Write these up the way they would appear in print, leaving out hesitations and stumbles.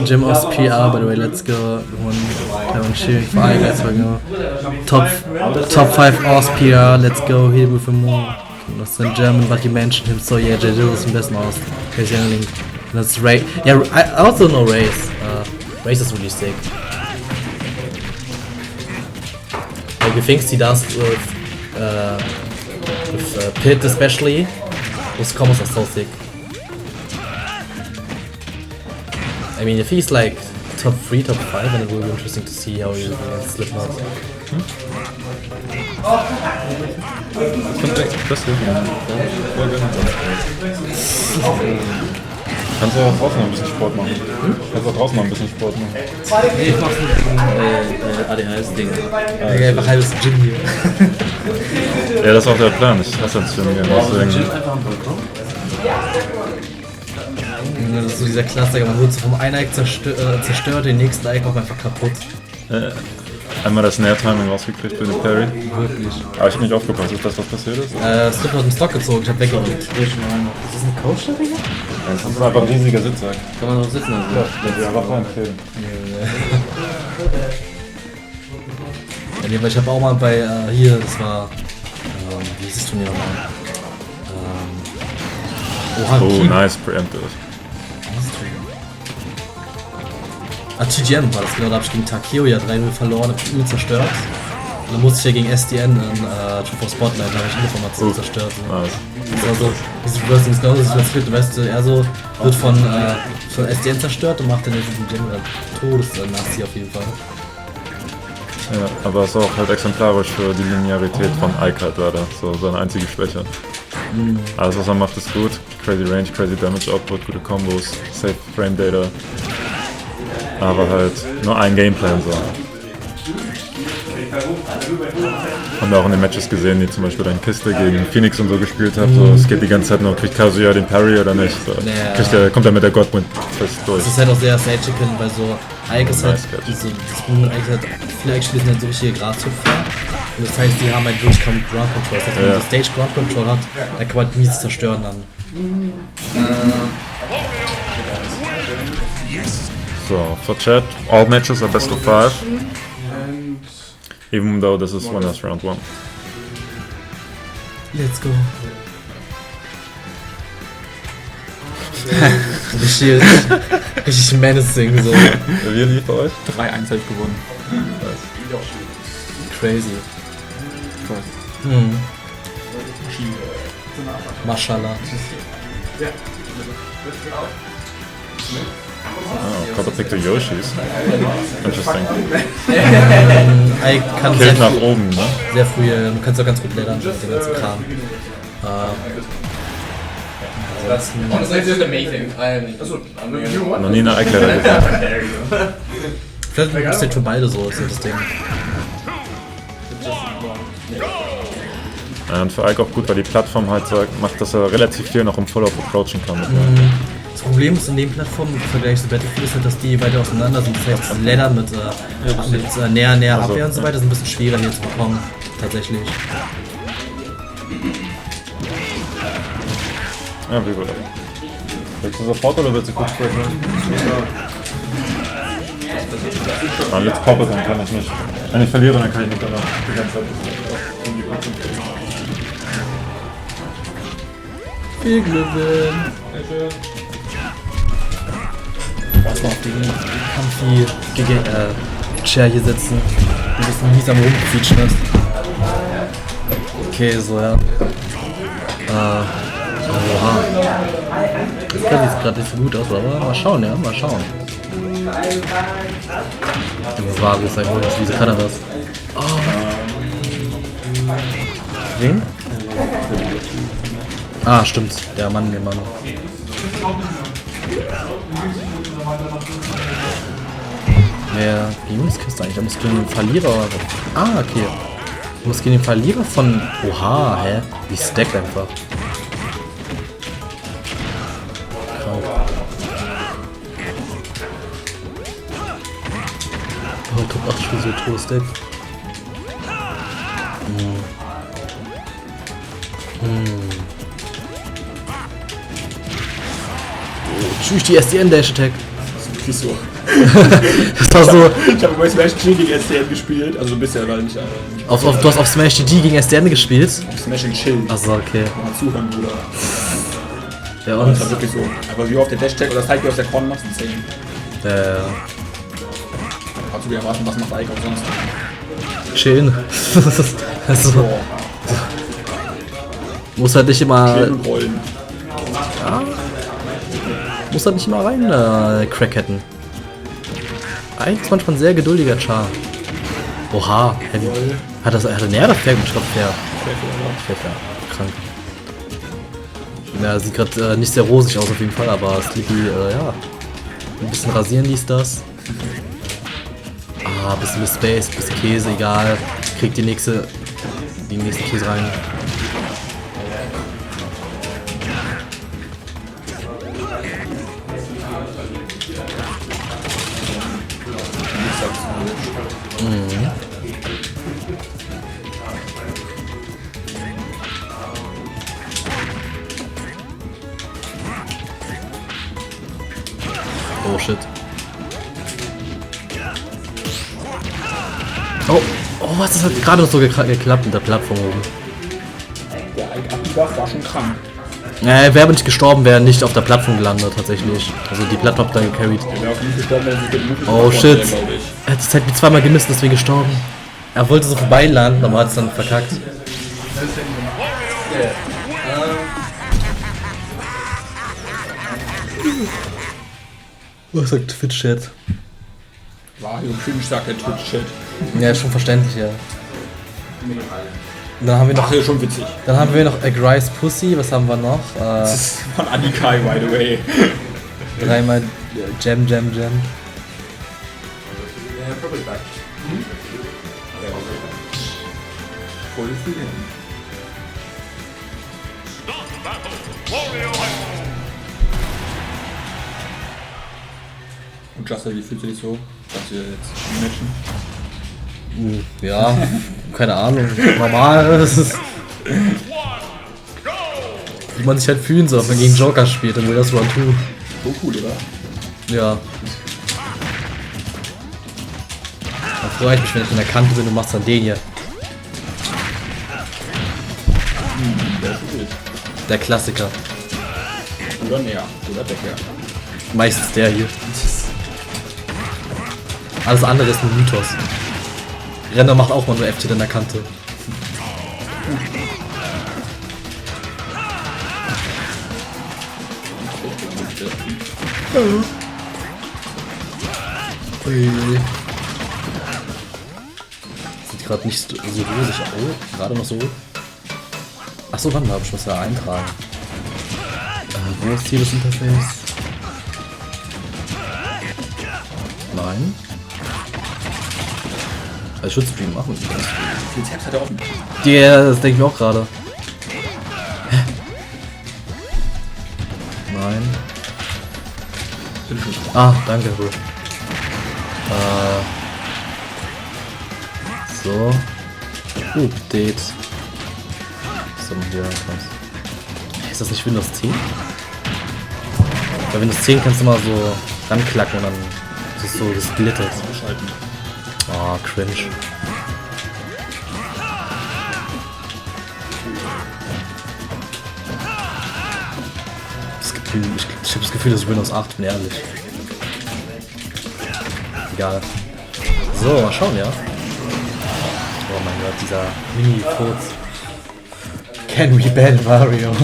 Jim aus PR, by the way, let's go. I'm cheering for I guys right now. Top 5 Aus PR, let's go, here with him more. That's in German, but you mentioned him, so yeah, Drizzle is the best Aus. Crazy Link. That's Ray. Yeah, I also know Race. Race is really sick. Like the things he does with Pit especially, those combos are so sick. I mean, if he's like top 3, top 5, then it will be interesting to see how he against Slipknot. Das hier. Kannst du auch draußen noch ein bisschen Sport machen? Kannst du auch draußen noch ein bisschen Sport machen? Nee, ich mach's mit dem ADHS-Ding. Ja, einfach halbes Gym hier. Ja, das ist auch der Plan. Ich hasse das Gym gerne. Deswegen. Das ist so dieser Klassiker, man wird so vom einen Ike zerstört, den nächsten Ike auch einfach kaputt. Einmal das Snare-Timing rausgekriegt für den Parry. Wirklich. Aber ich hab nicht aufgepasst, ist das was passiert ist? Slipknot hat den Stock gezogen, ich hab weggeklickt. Ist das ein Coach, der Digga? Das ist einfach ein riesiger Sitzsack. Kann man noch sitzen lassen? Ja, aber kein Film. Ja, nee, weil ich hab auch mal bei, hier, das war, wie hieß das Turnier nochmal? Oh, nice, preempted. TGM war das, genau, da hab ich gegen Takeo ja 3-0 verloren, hab ich übel zerstört. Und dann musste ich ja gegen SDN in True for Spotlight, da hab ich Informationen zerstört. So. Nice. Das war so, diese Wrestling ist genau das, was weißt du, er so wird von SDN zerstört und macht dann jetzt diesen Gym Todes-Nazi auf jeden Fall. Ja, aber es ist auch halt exemplarisch für die Linearität von Ike halt leider, so seine einzige Schwäche. Alles was er macht ist gut, crazy Range, crazy Damage Output, gute Combos, safe Frame Data. Aber halt nur ein Gameplan so. Haben wir auch in den Matches gesehen, die zum Beispiel dann Kiste gegen Phoenix und so gespielt hat. So, es geht die ganze Zeit nur, kriegt Kazuya den Parry oder nicht. So. Kommt er mit der Godwin fest durch. Das ist halt auch sehr Sage-Chicken, weil so Ike ist halt, viele Ike spielen halt so richtige Grashüpfer. Und das heißt, die haben halt wirklich kaum Ground Control. Das heißt, wenn man so Stage Ground Control hat, dann kann man halt mies zerstören dann. So, for chat, all matches are best of 5. Even though this is winners round 1. Let's go. richtig menacing so. Wie lief bei euch? 3-1 habe ich gewonnen. Crazy. Mashallah. Oh, got to pick the Yoshis. Interesting. I kann Killt nach oben, ne? Sehr früh, du kannst auch ganz gut lernen mit dem ganzen Kram. Noch nie eine Ike-Ladder gesehen. Vielleicht ist das für beide so, ist ja das Ding. Und für Ike auch gut, weil die Plattform halt macht, dass er relativ viel noch im Follow-up approachen kann. Das Problem ist in den Plattformen im Vergleich zu Battlefield ist halt, dass die weiter auseinander sind. Das heißt, die Ladder mit näher Abwehr und so weiter ist ein bisschen schwerer hier zu bekommen, tatsächlich. Ja, wie gut. Willst du sofort oder willst du kurz sprechen? Ah, jetzt poppe, dann kann ich nicht. Wenn ich verliere, dann kann ich nicht danach die ganze Zeit in die konzentrieren. Viel Glück! Erstmal auf den comfy Chair hier sitzen. Ein bisschen mies am Rumquietschen ist. Okay, so ja. Oha. Das sieht gerade nicht so gut aus, aber mal schauen, ja, mal schauen. Der Wagen ist eigentlich, wieso kann er das? Oh. Wen? Ah, stimmt. Der Mann. Wer gegen das Kiste eigentlich? Da muss gegen den Verlierer oder so. Ah, okay. Du musst gegen den Verlierer von. Oha, hä? Wie stackt einfach. Krank. Oh, Top 8 Spiel so Toast-Deck. Tschüss, die SDN-Dash-Attack. Das ist wirklich so. Das war so. Ich habe bei Smash G gegen SDN gespielt, also so ein bisschen, weil ich. Du hast auf Smash GD gegen SDN gespielt? Auf Smash and Chill. Achso, okay. Mal zuhören, Bruder. Ja, und? Das war wirklich so. Einfach wie auf der Dash-Tag oder das Teil, wie aus der Korn machst, insane. Kannst du dir erwarten, was macht Ike auch sonst? Chillen. Also, muss halt nicht immer. Chillen und rollen. Ja. Muss halt nicht immer rein, Crackhetten. Eigentlich ist manchmal ein sehr geduldiger Char. Oha, hat er näher oder fair? Ich glaube fair. Fair. Krank. Ja, sieht gerade nicht sehr rosig aus auf jeden Fall, aber Sleepy, ja. Ein bisschen rasieren ließ das. Ah, bisschen mit Space, bisschen Käse, egal. Kriegt den nächsten Käse rein. Mhm. Oh shit. Oh, was, das hat gerade noch so geklappt mit der Plattform oben. Der Ike war schon krank. Wäre aber nicht gestorben, wäre nicht auf der Plattform gelandet tatsächlich. Also die Plattform hat dann gecarried. Der wäre auch nicht gestorben, wenn sie den Oh shit. Er hat die Zeit wie zweimal gemisst, deswegen gestorben. Er wollte so vorbeilanden, aber hat es dann verkackt. Was sagt Twitch-Chat? Wario Cringe sagt der Twitch-Chat. Ja, ist schon verständlich, ja. Dann haben wir noch. Ach, ja, schon witzig. Dann haben wir noch A Gry's Pussy, was haben wir noch? Das ist von Anikai, by the way. Dreimal Jam. Voll viel hin. Und Justin, wie fühlst du dich so, dass wir jetzt matchen? Ja, keine Ahnung. Normal. Das ist, wie man sich halt fühlen soll, wenn man gegen Joker spielt, dann will das Run 2. So cool, oder? Ja. Da freue ich mich, wenn ich in der Kante bin und machst dann den hier. Der ist gut. Der Klassiker. Oder näher. Oder Becker. Meistens der hier. Alles andere ist ein Mythos. Renner macht auch mal nur FT in der Kante. Sieht gerade nicht so rosig aus. Gerade noch so. Achso, wann habe ich was da eintragen? Wo ist hier das Interface? Nein. Ich würde Stream machen. Wie viel Tabs hat er offen? Das denke ich mir auch gerade. Nein. Ah, danke, Bro. So. Update. Was haben wir hier? Ist das nicht Windows 10? Bei Windows 10 kannst du mal so ranklacken und dann ist es so gesplittet. Oh, cringe. Ich habe das Gefühl, das ist Windows 8, bin ehrlich. Egal. So, mal schauen, ja. Oh mein Gott, dieser Mini-Furz. Can we ban Mario?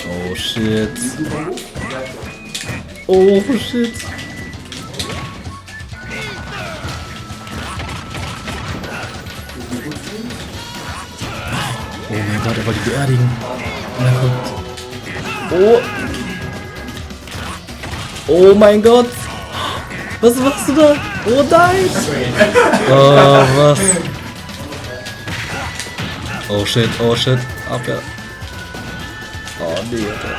Oh shit. Oh shit. Oh mein Gott, er wollte die beerdigen. Oh. Oh mein Gott. Was machst du da? Oh nein. Oh, was? Oh shit. Abwehr. Oh nee, Alter.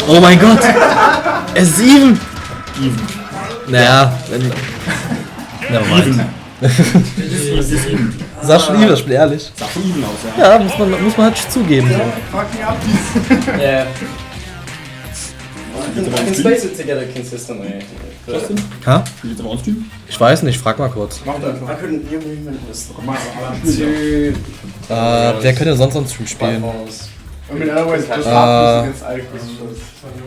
Oh mein Gott! Es ist even! Naja, wenn. Nevermind. Sah schon evil, ich bin ehrlich. Sah schon even aus, ja. Ja, muss man halt zugeben. So. Fuck me up, Yeah. I can space it together consistently. Justin? Ha? Wie geht's aber uns Team? Ich weiß nicht, frag mal kurz. Mach das. I couldn't even this. Wer könnte sonst einen Stream spielen? I mean, otherwise, just against Ike.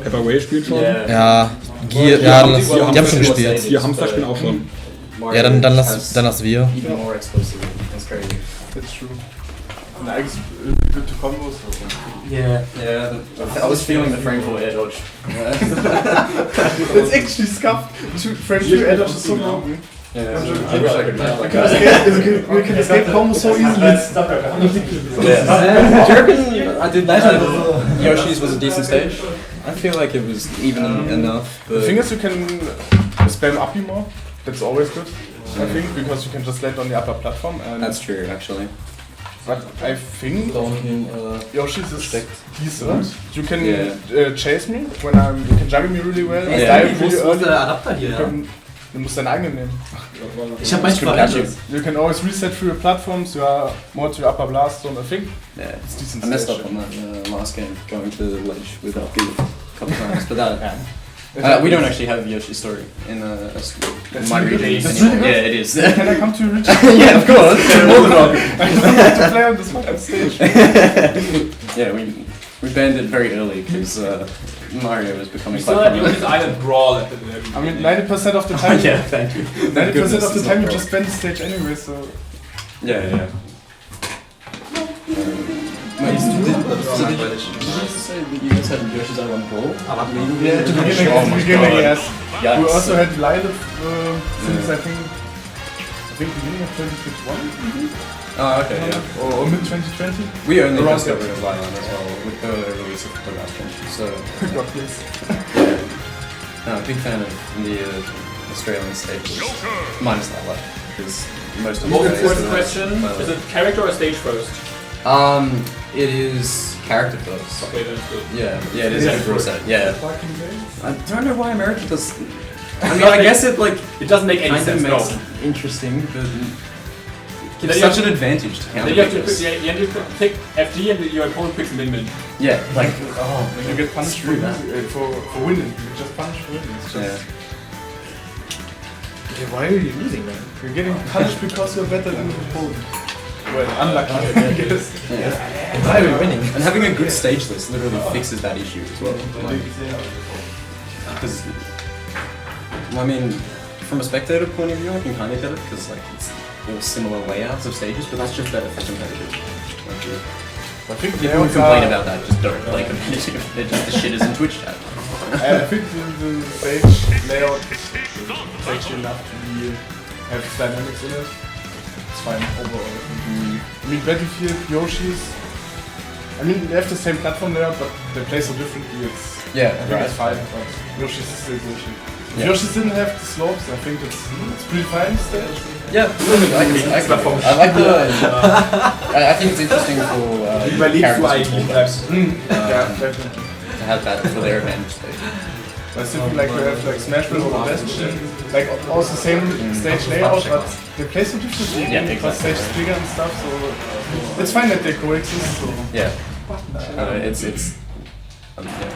Everway spielt schon. Ja, Gier, ja, die haben schon gespielt. Hier Hamster spielen auch schon. Ja, dann lass wir. Even more explosive. That's crazy. That's true. And Ike's good to combos. Yeah. I was feeling the frame for air dodge. It's actually scuffed. Frame 2 air dodge is so broken. Yeah. I wish I could match like We can escape combos so easily. It's I did that. Yoshi's was a decent stage. I feel like it was even enough. The thing is, you can spam up more. That's always good, I think, because you can just land on the upper platform. And That's true, actually. But I think Yoshi's is decent. You can chase me when you can juggle me really well. Wo ist der Adapter hier? Du musst deinen eigenen nehmen. Ich hab meinen verwendet. You can always reset through your platforms. You are more to your upper blast zone. I think Yeah, it's decent. I messed stage. up on that last game, going to the ledge without the a couple times, but that. We don't actually have Yoshi's story in my region. That's really good. Yeah, it is. Can I come to your region? Yeah, of course. More than welcome. I just want to play on this fucking stage. Yeah, we banned it very early because Mario was becoming quite Still popular. this island brawl at the I mean, 90% of the time. Yeah, thank you. 90% of the time you just ban the stage anyway. So. Yeah. Wait, did you say that you guys had Yoshi's Island Brawl? Yeah, at the beginning, Oh my God. yes. Yikes. We also had Lilith since I think beginning of 2021 Oh, okay, yeah. or mid 2020. We only Around just got rid of Island as well with the release of the last one, so God please. no, big fan of the Australian stages. Minus that one, because most of the Most stages important are question, nice. is it character or stage first? It is character first. Okay, that's good. Yeah, it is a rule set. Yeah. Fucking days. I don't know why America does. I mean, I guess it like It doesn't make any kind of sense, makes no. it interesting, but Then it's you have such an advantage to Then counter you have to this. you have to pick FD and your opponent picks min. Yeah, like When you get punished Screw that. for winning, you just punish for winning. It's just, yeah. Why are you losing, man? You're getting punished because you're better than the opponent. Well, unlucky, I guess. Yeah. Why are we winning? And having a good stage list literally fixes that issue as well. Because, I mean, from a spectator point of view, I can kind of get it because like it's all similar layouts of stages, but that's just better for competitive. I think People who complain about that just don't play competitive. They're just the shitters in Twitch chat. I think the stage layout is actually enough to have dynamics in it. It's fine overall. I mean, Battlefield, Yoshi's. I mean, they have the same platform layout, but they play so differently. I think it's fine, but Yoshi's is still Yoshi. If Yoshi's didn't have the slopes, I think it's pretty fine stage. Yeah, I like the. I think it's interesting for characters to Yeah, definitely. to have that for their advantage stage. I still feel like we have like Smash Bros. Or the best shit. Like also same stage layout, but they play so differently. Yeah, because exactly. stage is bigger and stuff, so it's fine that they coexist. So. Yeah. It's. Yeah.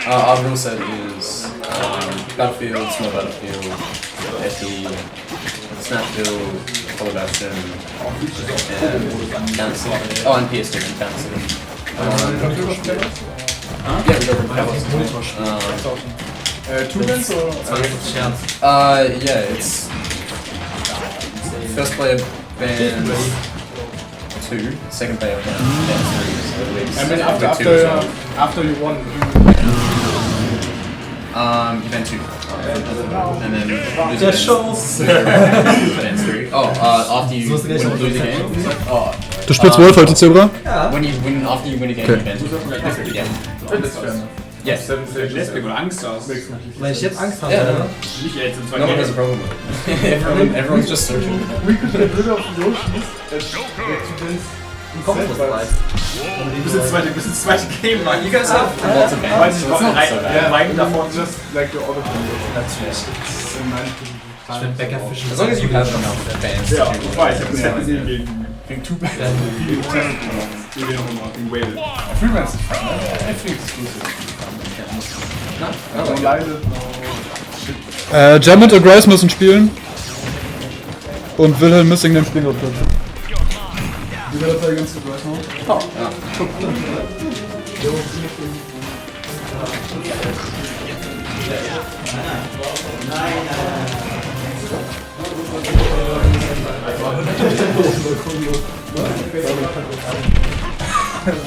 Our rule set is Battlefield, Small Battlefield, FD, Snapfield, Hollow Bastion, and Cancel. Oh, and PS2 and Cancel. Yeah, we go from Cancel. Two wins or? Yeah, it's first player bans 2, second player bans 3. So I mean after you won. You ban 2. And then bans 3. After you lose a game. Oh, Du spielst Wolf heute, Zebra? when you win, after you win a game, you ban 2. Yeah. Yes. Deswegen oder Angst aus. Weil ich jetzt Angst habe. Yeah. Nicht jetzt in 2 No one has a problem with it. Everyone's just searching. We could get rid of Yoshi's accidents. Bis ins zweite Game rein. You guys have lots of Weil bans, ich so it's not so bad. rein davon Just like the other one. That's in my opinion. time. As long as you have enough fans. Ja, ich weiß, ich hab das ja gesehen Gegen Two Man. gegen Whale. Freeman ist fun. Everything is exclusive. No Leide, no shit. Jammet und Grace müssen spielen. Und Wilhelm Missing den Spiel drin. Wie wäre das against the Grace noch? Oh, ja.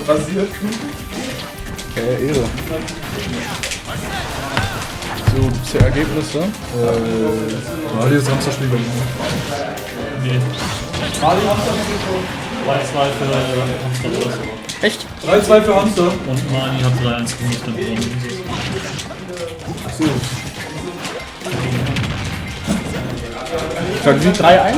Basiert. Okay, Ehre. So, bisher Ergebnisse. Ja, dieses Samstagspiel bei mir. Nee. 3-2 für Hamster. Echt? 3-2 für Hamster. Und Mani hat 3-1 gewonnen. Achso. Sagen Sie 3-1? 3-1.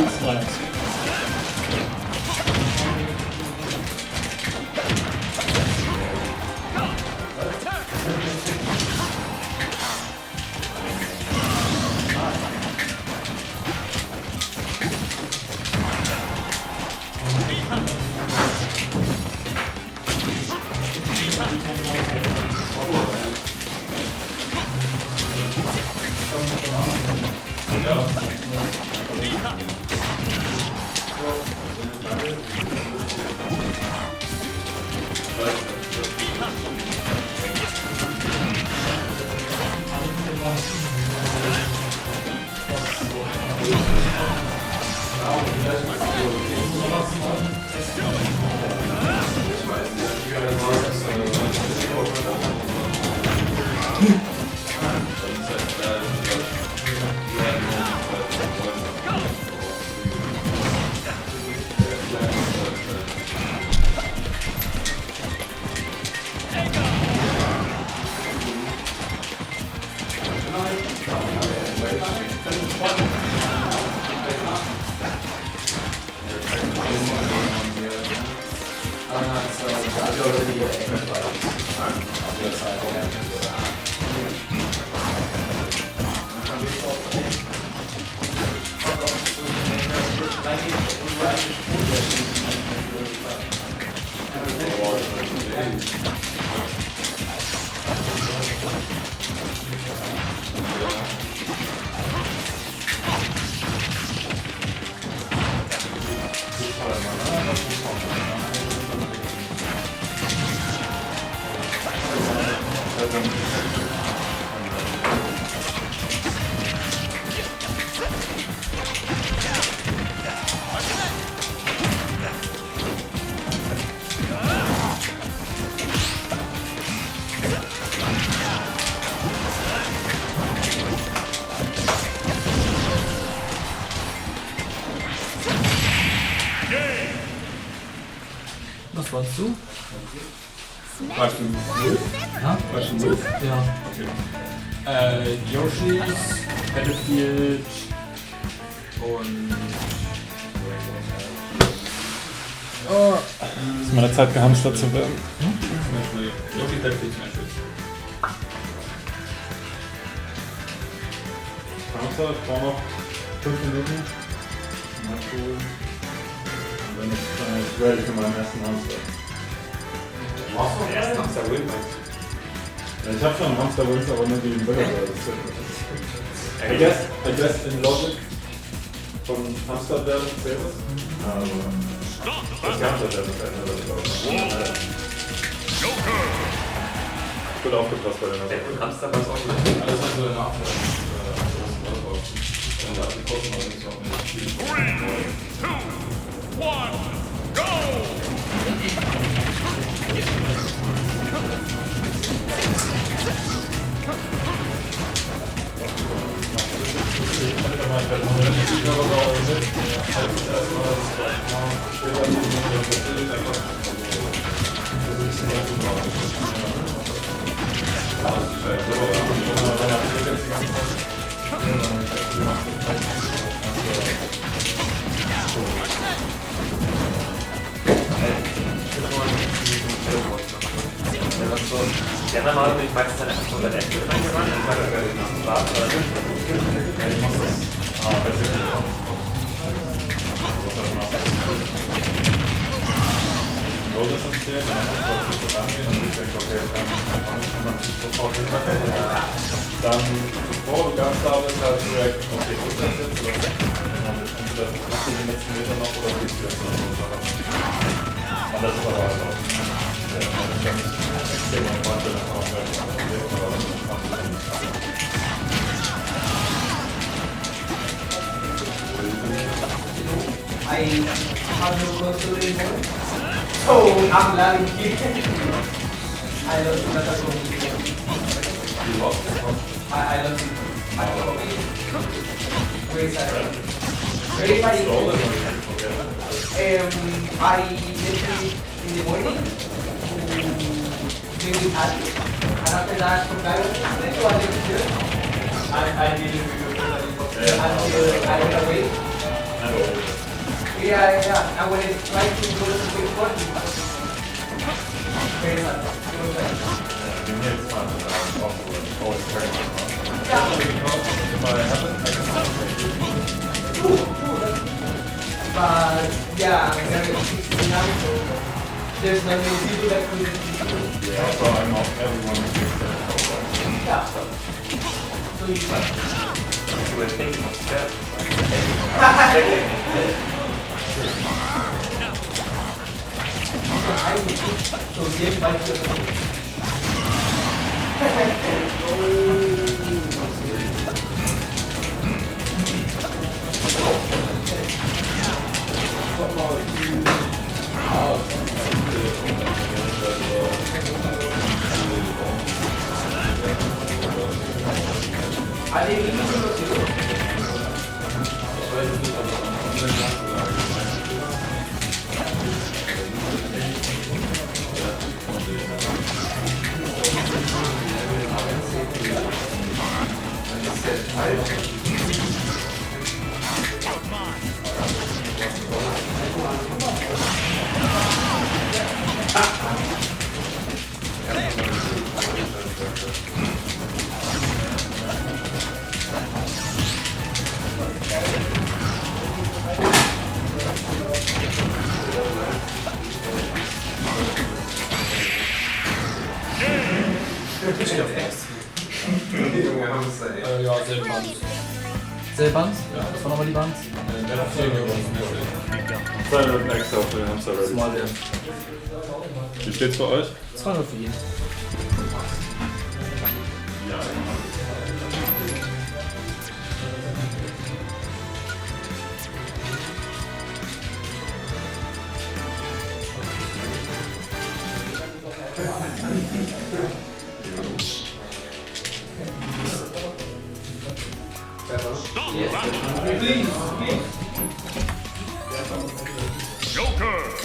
Was warst du? Warst du Müll? Ja? Warst du Müll? Ja. Okay. Yoshi's, Battlefield und... Es ist mal Zeit gehamstert zu werden. Yoshi's Battlefield zum Beispiel. Hamster, ich brauche noch 5 Minuten. Mal cool. Und dann ist ready für meinen ersten Hamster. Brauchst du erst Hamster Win, meinst du? Ja, ich habe schon Hamster Wins, aber nur gegen Bürger. I guess in Logic von Hamster werden zählt das. Aber das Hamster werden verändert, glaube ich. Ich bin aufgepasst bei den Hamster. Hamster war es auch nicht. Alles hat so eine Nachfrage. Ja, normal bin ich meistens dann einfach so bei der Ecke reingerannt, dann war das nach dem Bad oder Dann, bevor du ganz da bist, hast du direkt, okay, gut, das jetzt, oder? Das machst du den letzten Meter noch, oder gehst du jetzt noch? Und das ist aber halt auch, das ist ja nicht extrem entspannte, dann kann man vielleicht auch sehen, aber das ist I have no control anymore. So I'm learning here. I love Slipknot. I love Slipknot. Very sad. Very funny. I literally in the morning drink it happy, and after that from that so I live here. I didn't until I went away. Yeah. And when I tried to go to the sport, very sad. it's fun, always very fun. Yeah. If I haven't, I can But yeah, I'm very 16 now, so there's not many people that could. Yeah, so I'm not everyone is Yeah. So you can. We're taking a step. I would so get my Are they eating too? Ja, Silband. Silband? Ja. Was war nochmal die Band? 2 Minuten extra für den Hamster ready. Small Win. Wie steht's für euch? 200 für ihn.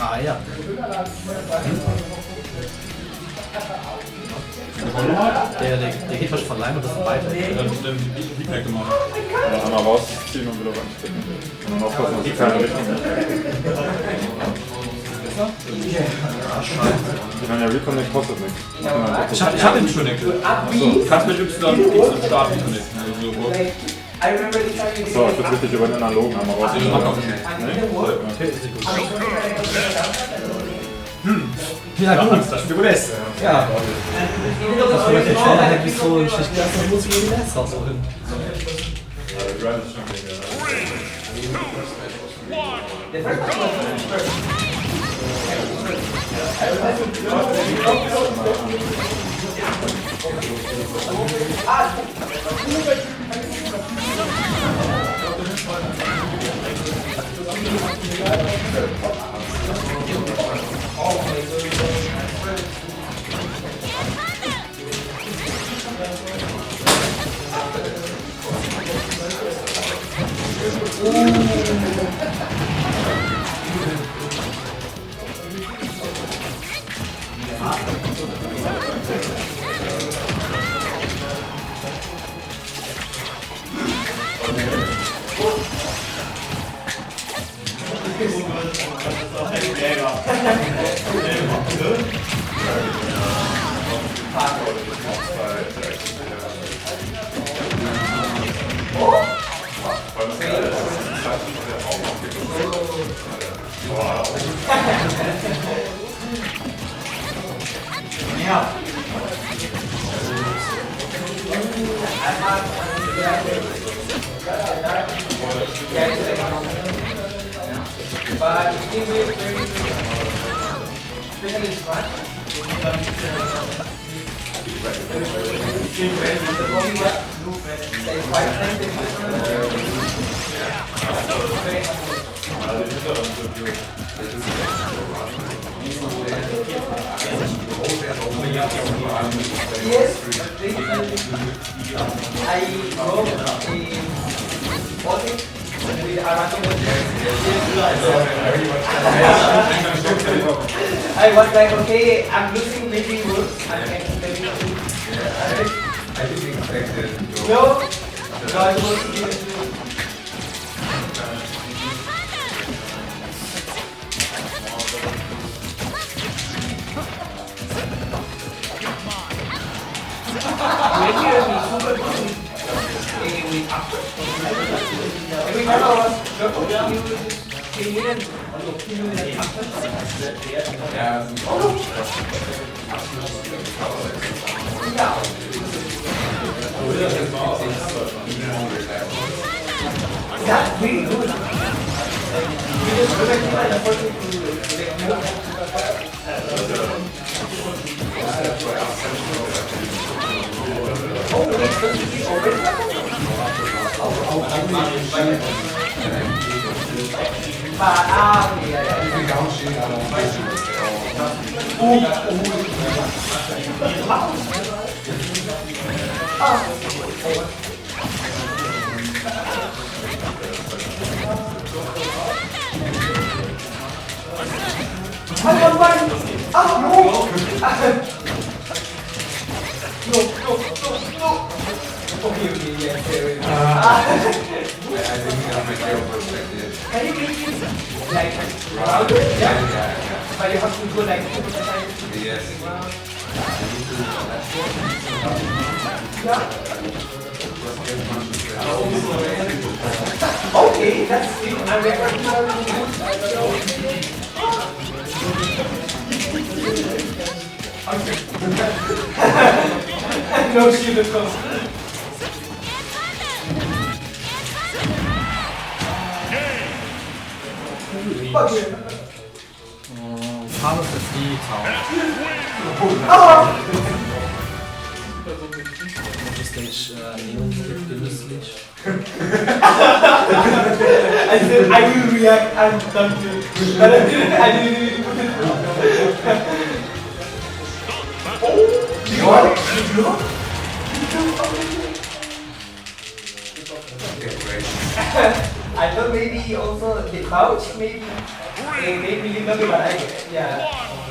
Ah ja. Der geht was von alleine und das ist weiter. Dann die Knecke machen. Ja, einmal rausziehen und wieder reinstecken. Und dann aufpassen, dass die keine Richtung geht. Ich meine, der Reconnect kostet nichts. Ich hab den schon connected. Achso, kannst mit Y X und Start connecten. I remember the time you So, ich würde richtig über den analogen einmal rausziehen. Ja, gut. Du bist. Ja. Das wird jetzt schneller halt wie so ein Schicht. Das muss ich eben erst rausholen. But it is very especially smart. Yes, I wrote a body with a I was like, okay, I'm losing maybe words. I can maybe I didn't expect it. no, I was every time I was that's really good. Can you make it like louder? Yeah. But you have to go like Yes. okay, that's it. I'm no shit, let's go. Part of the sea tower. The stage genüsslich. I said I will react, I'm done to. But I didn't put it. I thought maybe also the pouch maybe made me little bit, but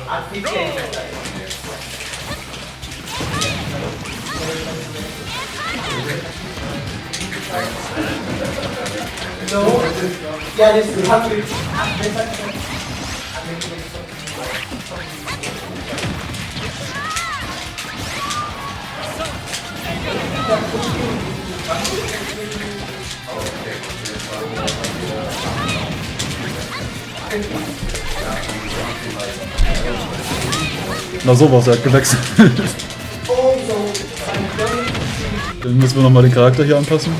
I'm 50 no, yeah, just you have to. Na sowas, er hat gewechselt. Dann müssen wir nochmal den Charakter hier anpassen.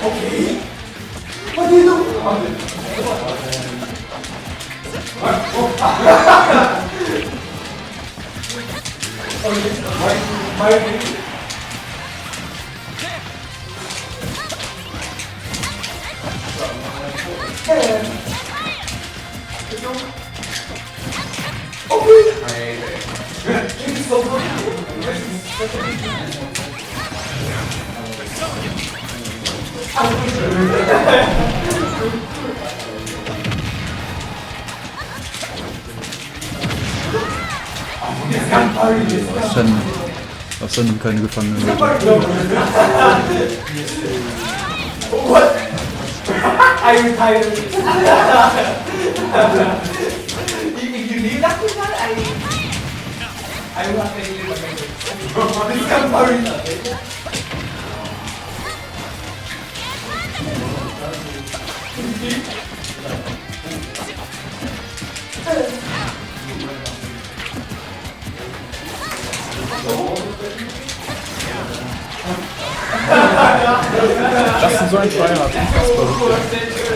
Okay. What do you do? Das sind keine Gefangenen. What? I retired. If you leave that one, I will have to leave my This is Marina. Das ist so ein Tryhard.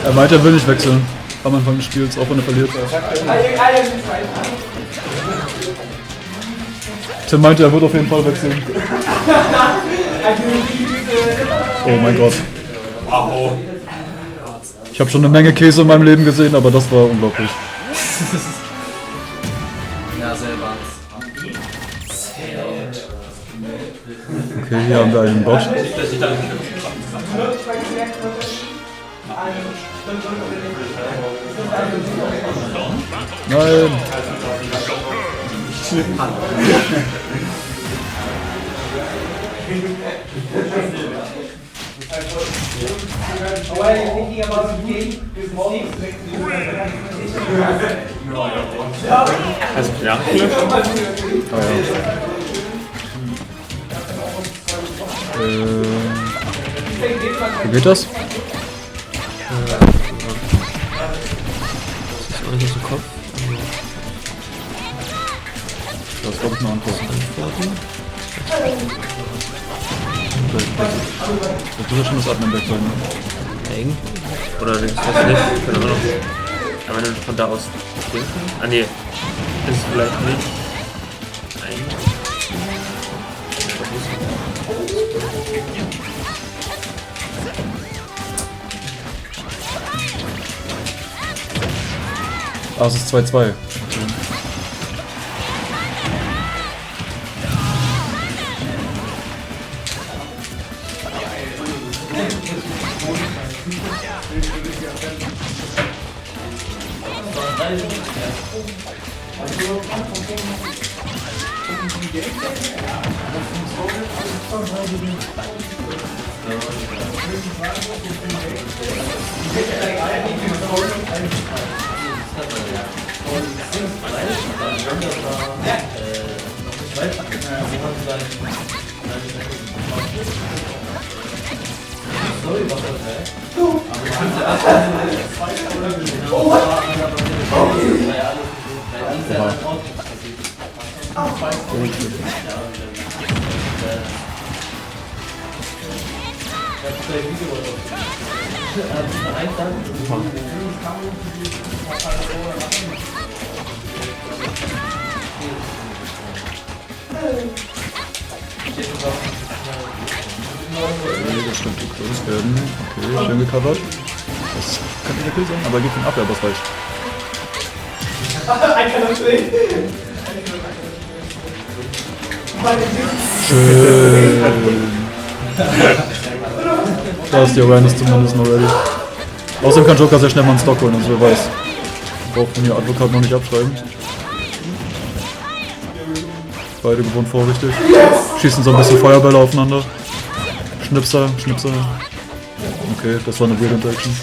Er meint, er will nicht wechseln. Am Anfang des Spiels, auch wenn er verliert. Tim meinte, er wird auf jeden Fall wechseln. Oh mein Gott. Ich habe schon eine Menge Käse in meinem Leben gesehen, aber das war unglaublich. Ja, selber. Okay, hier haben wir einen Bot. Nein! Why are you thinking about the game? Also, ja. Wie geht das? Ist das alles aus dem Kopf? Das glaube ich mal antworten. Das muss ja schon das Admin-Deck sein, ne? Eng. Oder links, weiß nicht. Können wir noch. Aber dann von da aus denken? Ah, nee. Ist es vielleicht nicht. Nein. Ah, es ist 2-2. Das stimmt, close werden. Okay, schön gecovert. Das könnte der Kill sein, aber er geht von Abwehr, das reicht. Schön. Da ist die Awareness zumindest noch ready. Außerdem kann Joker sehr schnell mal einen Stock holen, also wer weiß. Braucht man hier Advokat noch nicht abschreiben. Beide gewohnt vorsichtig. Schießen so ein bisschen Feuerbälle aufeinander. Schnipser, Schnipser. Okay, das war eine weird Interaction.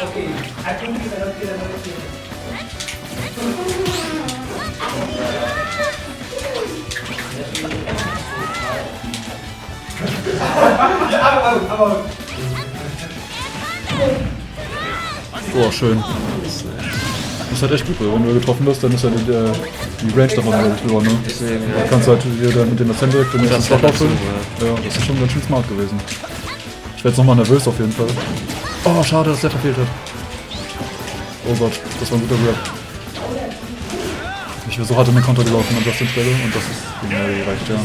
Okay, I think you cannot kill another team. I'm out. Boah, schön. Das ist halt echt gut, weil wenn du getroffen wirst, dann ist halt die Range davon relativ hoch, ne? Da kannst du halt hier dann mit dem Ascent direkt den nächsten Stock auffüllen. Ja, das ist schon ganz schön smart gewesen. Ich werde jetzt nochmal nervös auf jeden Fall. Oh, schade, dass der verfehlt hat. Oh Gott, das war ein guter Grab. Ich wäre so hart in den Konter gelaufen an Justin Stelle und das ist die Mary reicht, ja.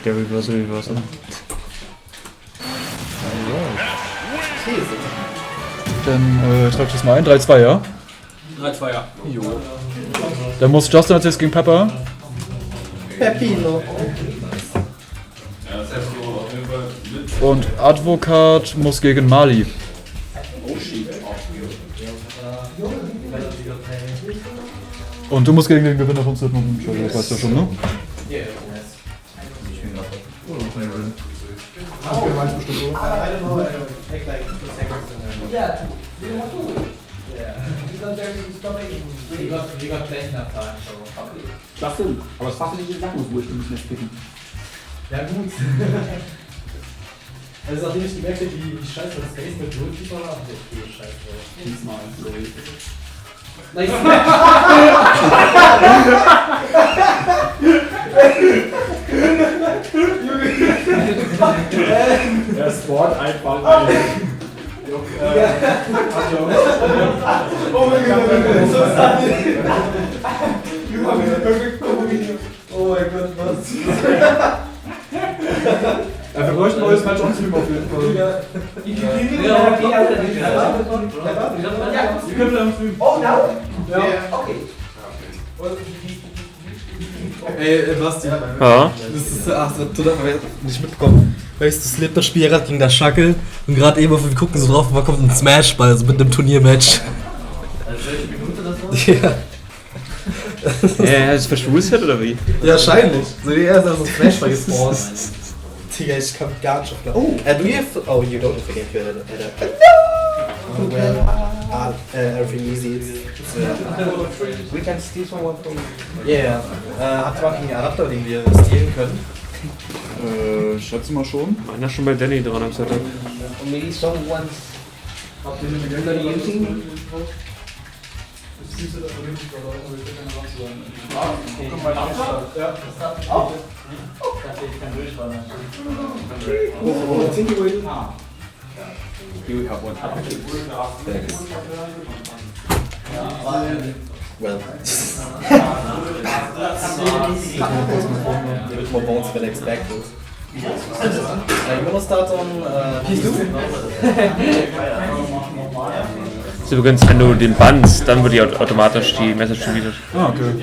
Der Reversal. Dann trage ich das mal ein. 3-2, ja? 3-2, ja. Jo. Dann muss Justin als jetzt gegen Pepper. Peppino. Und Advokat muss gegen Mali. Und du musst gegen den Gewinner von Slipknot, das weißt du ja schon, ne? Das stimmt, aber das fachliche Sachen muss ursprünglich nicht picken. Ja gut. Also nachdem ich gemerkt habe, wie scheiße das Space mit Nullkeeper war, dachte ich, okay, scheiße. Diesmal, sorry. Nice. Er spawnt einfach ein. Oh mein Gott, so sorry. Oh mein Gott, was? Wir bräuchten ein neues Match-on-Stream auf jeden Fall. Oh, no? Ja. Okay. Ey, Basti. Ja. Das ist total nicht mitbekommen. Weißt du, Slipknot spielt gerade gegen das Schackel und gerade eben, wir gucken so drauf, und man kommt ein Smash-Ball, also mit einem Turniermatch. Also welche Minute das war? Ja. Ja, ist verschwurzelt oder wie? Ja, wahrscheinlich. So die erste so ein Smash-Ball gespawnt. Digga, ich kann gar nicht auf der. Oh, do you have. Oh, you don't have a game to edit. No! Well, everything easy. We can steal someone from. Yeah. Habt ihr mal einen Adapter, den wir stehlen können? Ich schätze mal schon. Einer schon bei Danny dran am Setup. Maybe someone's. Using? Well. With more bones than expected. You wanna start on P2? So übrigens, wenn du den bannst, dann wird die automatisch die Message deleted. Ah, okay.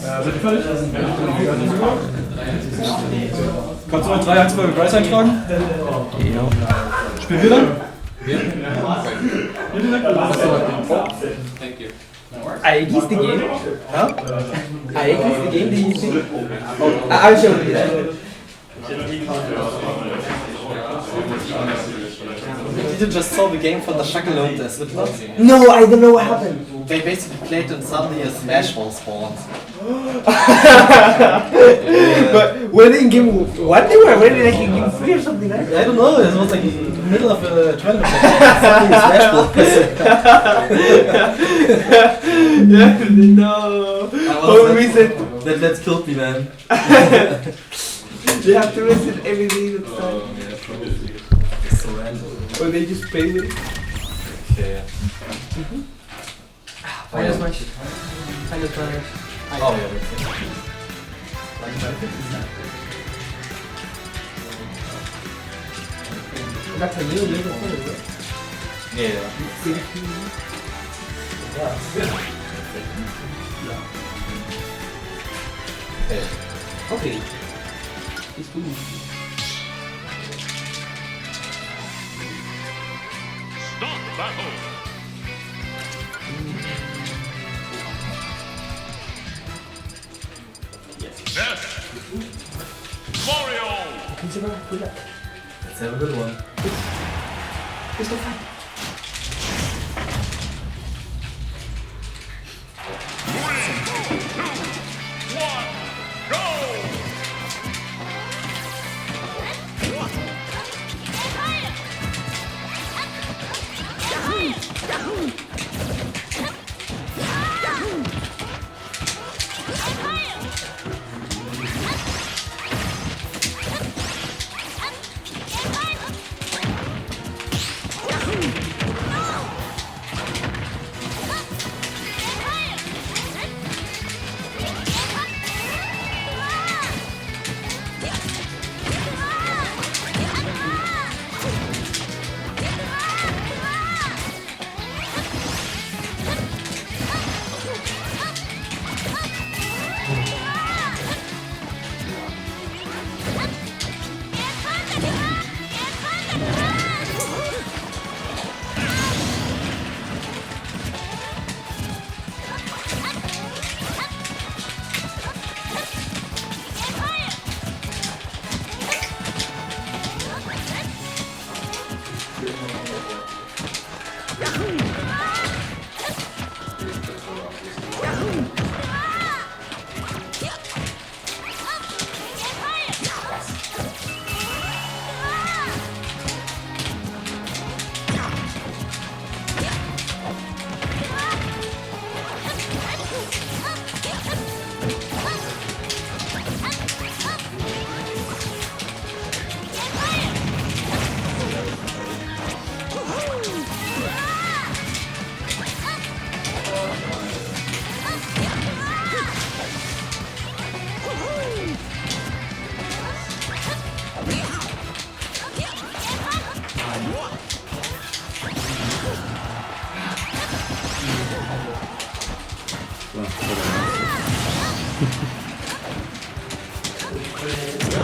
Seid ihr fertig? Kannst du noch 3-1 bei Grace eintragen? Ja. Spielen wir dann? I guess the game. Huh? I guess the game. Do you think? Oh, I'll show you. Did you just saw the game from the Shackle and the Slipknot? No, I don't know what happened. They basically played and suddenly a Smash Ball spawned. But were they in game 1 they were? Were they like in game 3 or something like that? I don't know, it was like in the middle of a tournament. Suddenly a Smash Ball. Yeah, no. Oh, we said that's killed me, man. They have to reset everything that's time. It's so random. Or they just play with it. Okay. Oh, das meinst du? Keine Zeit. Oh, ja, wirklich. That's a new level, yeah. Yeah. Okay. Ist gut. Start battle. Yes. Mario. Let's have a good one.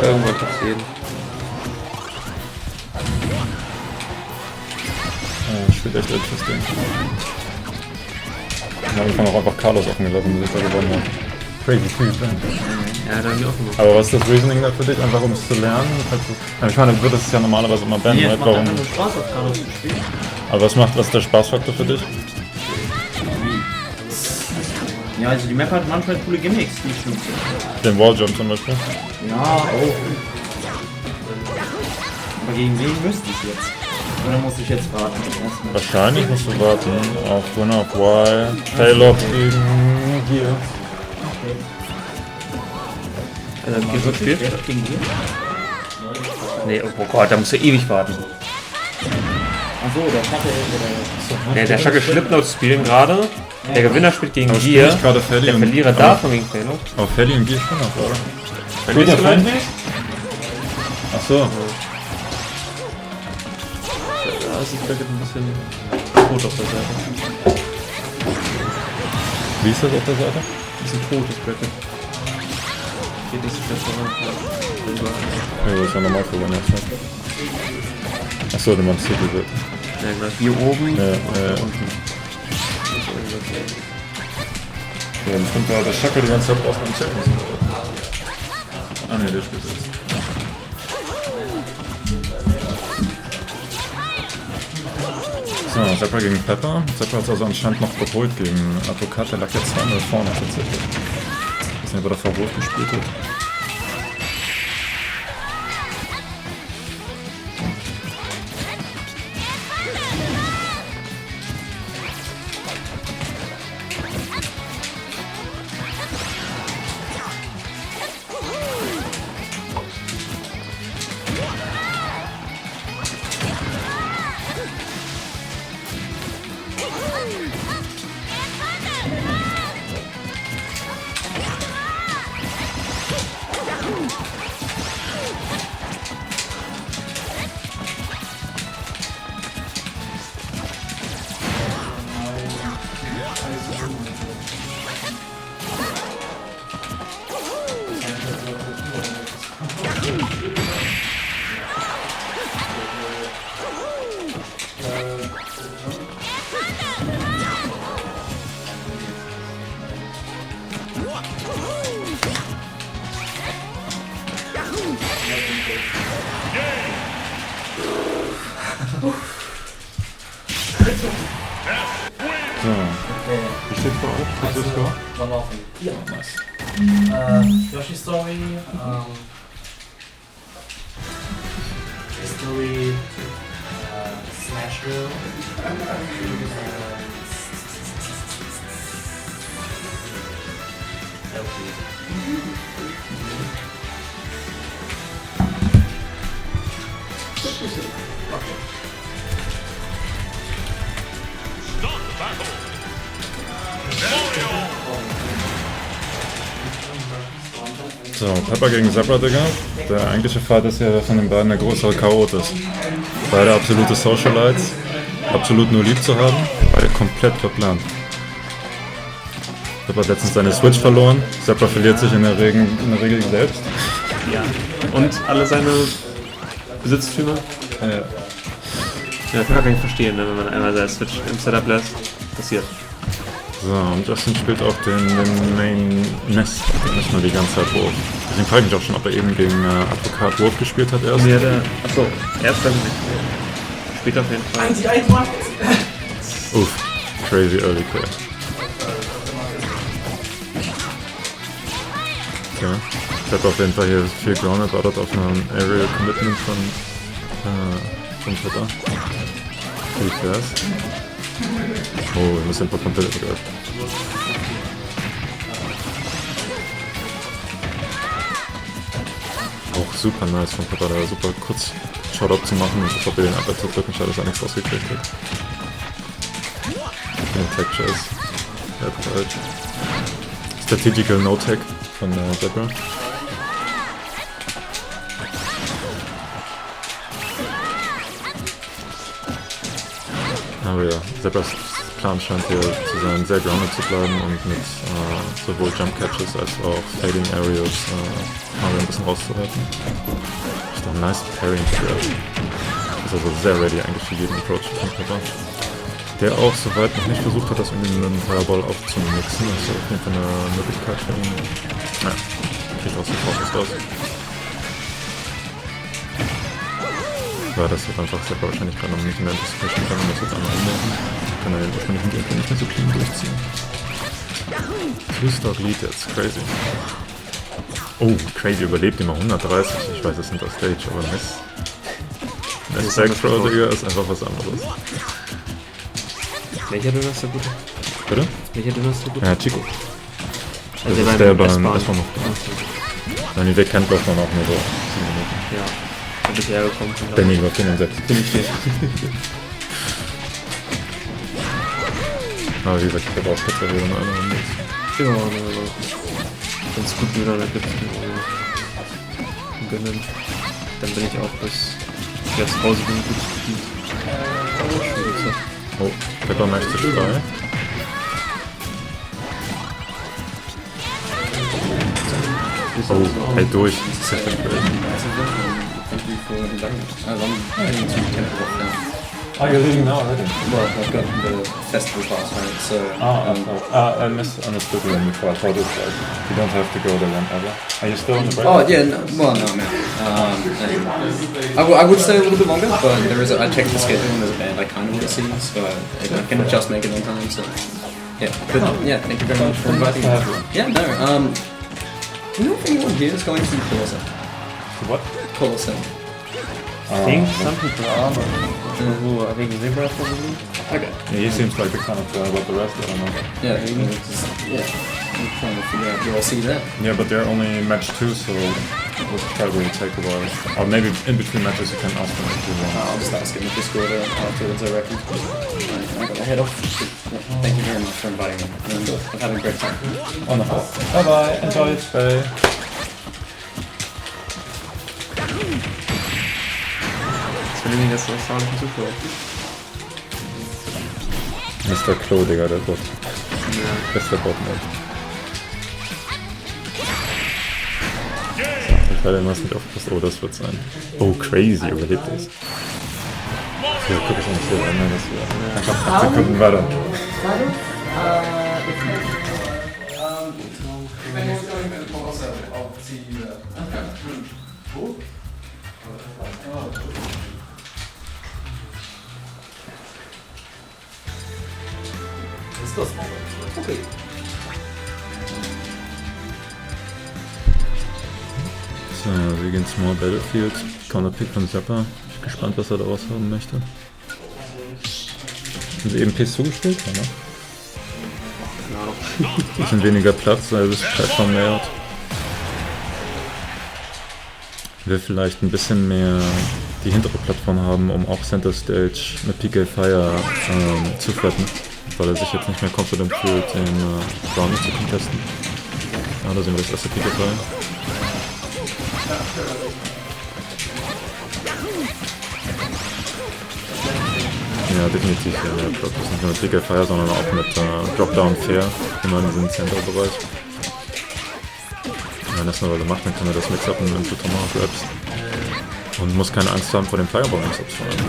Irgendwo Top 10. Ja, spielt echt interesting. Am Anfang auch einfach Carlos offen gelassen, bis ich da gewonnen habe. Crazy Typ, Ja, da haben wir auch gemacht. Aber was ist das Reasoning da für dich? Einfach um es zu lernen? Ich meine, du würdest es ja normalerweise immer bannen, Nee, right? es macht Warum? einfach nur Spaß, auf Carlos zu spielen. Aber was ist der Spaßfaktor für dich? Ja, also die Map hat manchmal coole Gimmicks, die ich nutze. Den Walljump zum Beispiel? Ja, auch. Aber gegen wen müsste ich jetzt? Oder muss ich jetzt warten? Erstmal. Wahrscheinlich musst du warten auf Winner of Y, Payload gegen Gear. Gear so gespielt? Wer hat gegen Gear? Nee, oh Gott, da musst du ewig warten. Achso, der Schacke oder... Ja, der Schacke Slipknot spielen gerade. Der Gewinner spielt gegen Aber Gear. spielt gerade Felly Der und- Verlierer aber- davon gegen Payload. Auf Felly und Gear schon noch, oder? Spielt der Friendly? Achso. Da ist es ein bisschen tot auf der Seite. Wie ist das auf der Seite? Ein bisschen tot, das Bracket. Geht nicht so schnell voran. Ja, das ist ja normal für Winner. Achso, du meinst hier diese. Ja, genau. Hier oben Ja, und unten. Ja, dann stimmt da der Schacke die ganze Zeit aus dem Check müssen. Ah ne, der spielt jetzt. So, Zephyr gegen Pepper. Zephyr hat es also anscheinend noch geholt gegen Advokat, der lag jetzt 2-0 vorne tatsächlich. Ich weiß nicht, ob er da Verwurf gespielt hat. So. Wie steht's bei euch? Was ist da? One off. Ja, nice. Yoshi Story. Story. Smash Drill. Start battle. So, Pepper gegen Zebra, Digga. Der eigentliche Fight ist ja, wer von den beiden der größere Chaot ist. Beide absolute Socialites, absolut nur lieb zu haben, beide komplett verplant. Pepper hat letztens seine Switch verloren, Zebra verliert sich in der Regel selbst. Ja. Und alle seine Besitztümer? Ja. Ja, das kann man nicht verstehen, ne, wenn man einmal seine Switch im Setup lässt. Passiert. So, und Justin spielt auch den Main Nest, nicht nur die ganze Zeit Wurf. Deswegen frage ich mich auch schon, ob er eben gegen Advokat Wurf gespielt hat erst. Ja, achso, erst dann nicht. Spielt auf jeden Fall. Uff, crazy early play. Okay, ich habe auf jeden Fall hier viel grounded, war dort auf einem Aerial Commitment von Pepper. Wie fährst? Oh, wir müssen ein paar komplett vergreifen. Auch super nice von Pepper, da super kurz Shoutout zu machen und sofort wieder den Upper zu drücken, schade, dass er nichts rausgekriegt hat. Den Tech Chase. Halt. Strategical No-Tech von Zebra. Aber ja, Zebras Plan scheint hier zu sein, sehr grounded zu bleiben und mit sowohl Jump Catches als auch Fading Areas Mario ein bisschen rauszuhalten. Ist doch nice Parrying Grab. Ist also sehr ready eigentlich für jeden Approach von Pepper. Der auch soweit noch nicht versucht hat, das irgendwie mit einem Fireball aufzumixen. Das ist auf jeden Fall eine Möglichkeit für ihn. Naja, kriegt auch sofort was raus. Weil das wird einfach sehr wahrscheinlich gerade noch nicht in der Anticipation kann und das jetzt einmal anmerken. Kann er den ursprünglichen Gameplay nicht mehr so clean durchziehen. 2-Star Lead jetzt, crazy. Oh, crazy überlebt immer 130. Ich weiß, es sind das Stage, aber nice. Der Stack-Throw, Digga, ist einfach was anderes. Welcher Döner ist der gute? Bitte? Welcher Döner ist der gute? Ja, Chico. Das Also ist der beim S-Bahn. S-Bahn noch. Wenn ihr den kennt, läuft man auch nur so 7 Minuten. Ja, da bin ich hergekommen. Danny war 65. Bin ich hier. Aber wie gesagt, ich habe auch Pizza-Höhe in einer Runde. Ja, aber wenn es gut Döner da gibt, gönnen. Dann bin ich auch bis jetzt zu Hause bin gut bedient. Oh, Pepper möchte sich frei. Oh, hält durch. Oh, you're leaving now already? Well, I've got the festival pass, right? So, I misunderstood you before. I thought it was like, you don't have to go there whenever. Are you still on the break? oh yeah, no, well no, man. I would stay a little bit longer, but there is I checked the schedule and there's a band I kind of want to see, so I can just make it on time. So yeah, but yeah, thank you very much for inviting me. Yeah, no. Do you know if anyone here is going to Colosseum? What? Colosseum. I think some people are, but who are wegen Zebra probably. Okay. Yeah, he seems like the kind of guy, but the rest, I don't know. Yeah, I'm trying to figure out who I'll see there. Yeah, but they're only match 2, so it would probably take a while. Or maybe in between matches you can ask them if you want. I'll just ask him in Discord afterwards, I reckon. I'm gonna head off. Thank you very much for inviting me. I'm having a great time. Wonderful. Bye bye, enjoy it. Bye. Ich will das erstaunlichen Zuschauer. Mr. Klo, Digga, der Bot. Ja. Bester Bot, ne? Ich hatte irgendwas nicht aufgepasst. Oh, das wird sein. Oh, crazy, überlebt es. Hier, guck ich uns hier an, ne? Das wird einfach 8 Sekunden weiter. Okay. So, wir gehen Small Battlefield. Counterpick von Zappa. Ich bin gespannt, was er daraus haben möchte. Haben Sie eben PS zugespielt? Ja, ne? Bisschen weniger Platz, selbes Plattform-Layout. Will vielleicht ein bisschen mehr die hintere Plattform haben, um auch Center Stage mit PK Fire zu flatten, weil er sich jetzt nicht mehr confident fühlt, den Brownie zu contesten. Ja, da sehen wir das erste PK Fire. Ja, definitiv. Ja, der Drop ist nicht nur mit PK Fire, sondern auch mit Dropdown Fair, immer in diesem Center-Bereich. Wenn das eine Rolle macht, dann kann er das Mix-Upen in Tomahawk Raps. Und muss keine Angst haben vor dem Fireball-Mix-Ups vor allem.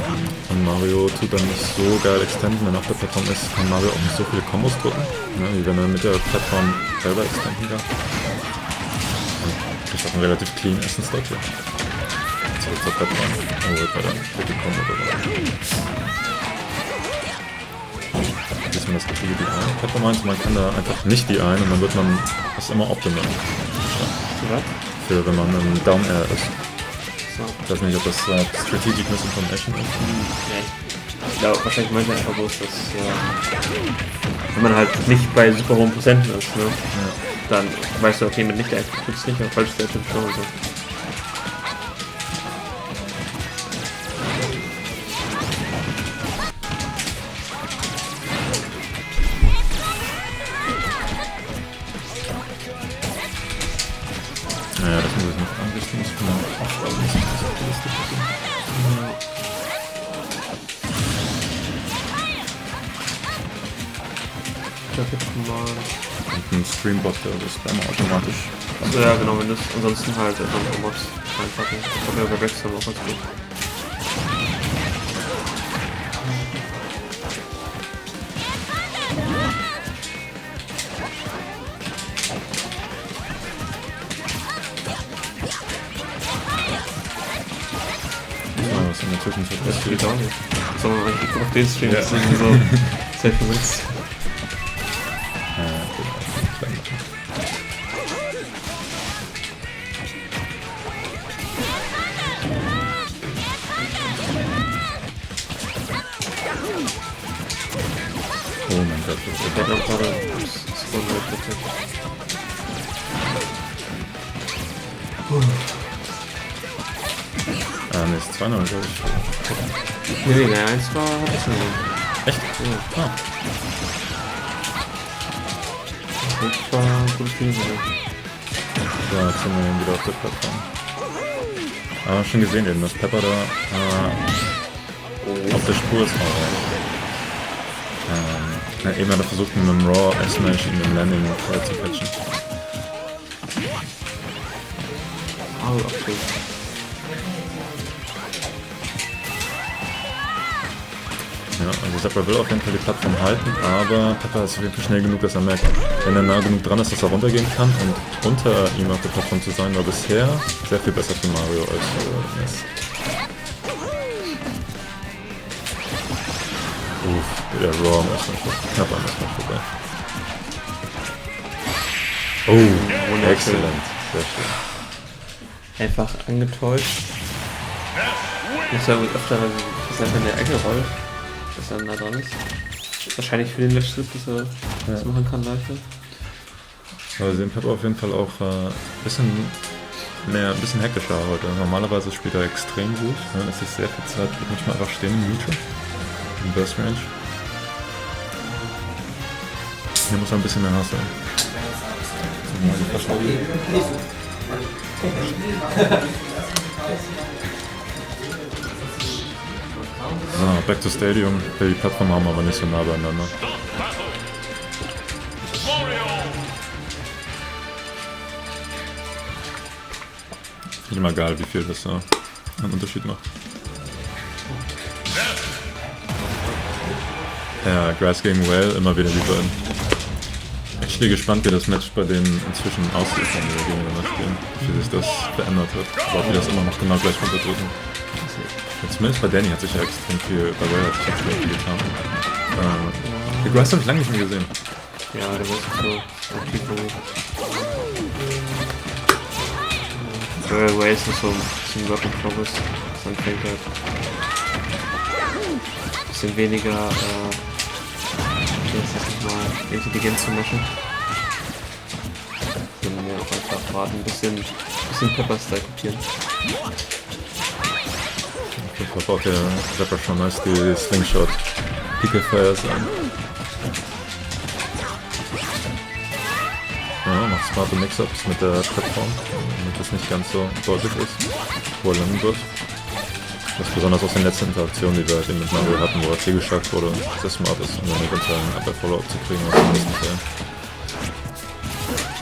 Und Mario tut dann nicht so geil extenden, wenn er auf der Plattform ist, kann Mario auch nicht so viele Kombos drücken, ne, wie wenn er mit der Plattform selber extenden kann. Und kriegt auch einen relativ clean Essen-Stack hier. Zurück zur Plattform. Oh, jetzt war der dritte Combo dabei. Ist man das richtige die ein? Plattform 1, man kann da einfach nicht die ein und dann wird man das immer optimal. Für wenn man im Down Air ist. Ich weiß nicht, ob das Strategic Misinformation ist. Ich glaube, wahrscheinlich meint er einfach bloß, dass wenn man halt nicht bei super hohen Prozenten ist, ne? Ja. Dann weißt du, okay, mit nicht der tut es nicht, aber falsch der tut schon und so. Naja, das muss ich noch anrichten. Ich kann auch aufschreiben, dass ich das auf die Liste packe. gibt mal. Und ein Streambot, der das Spam automatisch. Also ja, genau, wenn das ansonsten halt einfach Mods reinpacken. Ich glaube, bei Rex haben wir auch ganz gut. Was in der Zwischenzeit Das passiert. geht auch nicht. Sollen wir eigentlich auf den Stream Ja. deswegen so sehr viel Mix. Oh mein Gott, Ich werde noch gerade Spawnlight bitte. Ne, ist 2-0, glaube ich. Nee, 1 war hat es gewonnen. Echt? Ja. Ah. Das war ein gutes Spiel. Da jetzt sind wir wieder auf der Plattform. Aber schon gesehen eben, dass Pepper da auf der Spur ist. Eben hat er versucht, mit einem Raw S-Smash in dem Landing zu catchen. Oh, okay. Ja, also Zephyr will auf jeden Fall die Plattform halten, aber Pepper ist auf jeden Fall schnell genug, dass er merkt, wenn er nah genug dran ist, dass er runtergehen kann und unter ihm auf der Plattform zu sein, war bisher sehr viel besser für Mario als für Ness. Der Raw ist knapp an das Match vorbei. Oh, exzellent. Sehr schön. Einfach angetäuscht. Muss ja wohl öfter, weil es einfach in der Ecke rollt, dass er nah dran ist. Wahrscheinlich für den Ledge-Slip, dass er das machen kann leichter. Aber wir sehen Pepper auf jeden Fall auch ein bisschen hackischer heute. Normalerweise spielt er extrem gut. Es ist sehr viel Zeit, wird manchmal einfach stehen im Neutral. Im Burst Range. Hier muss er ein bisschen mehr hustlen. Back to Stadium. Die Plattform haben aber nicht so nah beieinander. Ist immer egal, wie viel das einen Unterschied macht. Ja, Grass gegen Whale, immer wieder die beiden. Ich bin gespannt, wie das Match bei denen inzwischen aussieht, wenn wir gegeneinander spielen. Wie sich das verändert hat. Aber ob wir das immer noch genau gleich runterdrücken. Zumindest bei Danny hat sich ja extrem viel, bei Whale hat sich extrem viel getan. Die Grass habe ich lange nicht mehr gesehen. Ja, der war so aktiv hoch. Whale ist so ein bisschen Work in Progress. Dann fängt halt ein bisschen weniger Intelligenz zu meschen. Können wir auch einfach warten, ein bisschen Pepper-Style kopieren. Ich glaube auch der Rapper schon nice die Slingshot Pickle Fires an. Ja, macht smarte Mix-Ups mit der Plattform, damit das nicht ganz so deutlich ist, wo er landen wird. Das besonders aus den letzten Interaktionen, die wir halt eben mit Mario hatten, wo er geschafft wurde, sehr smart ist, um dann eventuell einen Upper-Follow-Up zu kriegen aus den nächsten Fällen.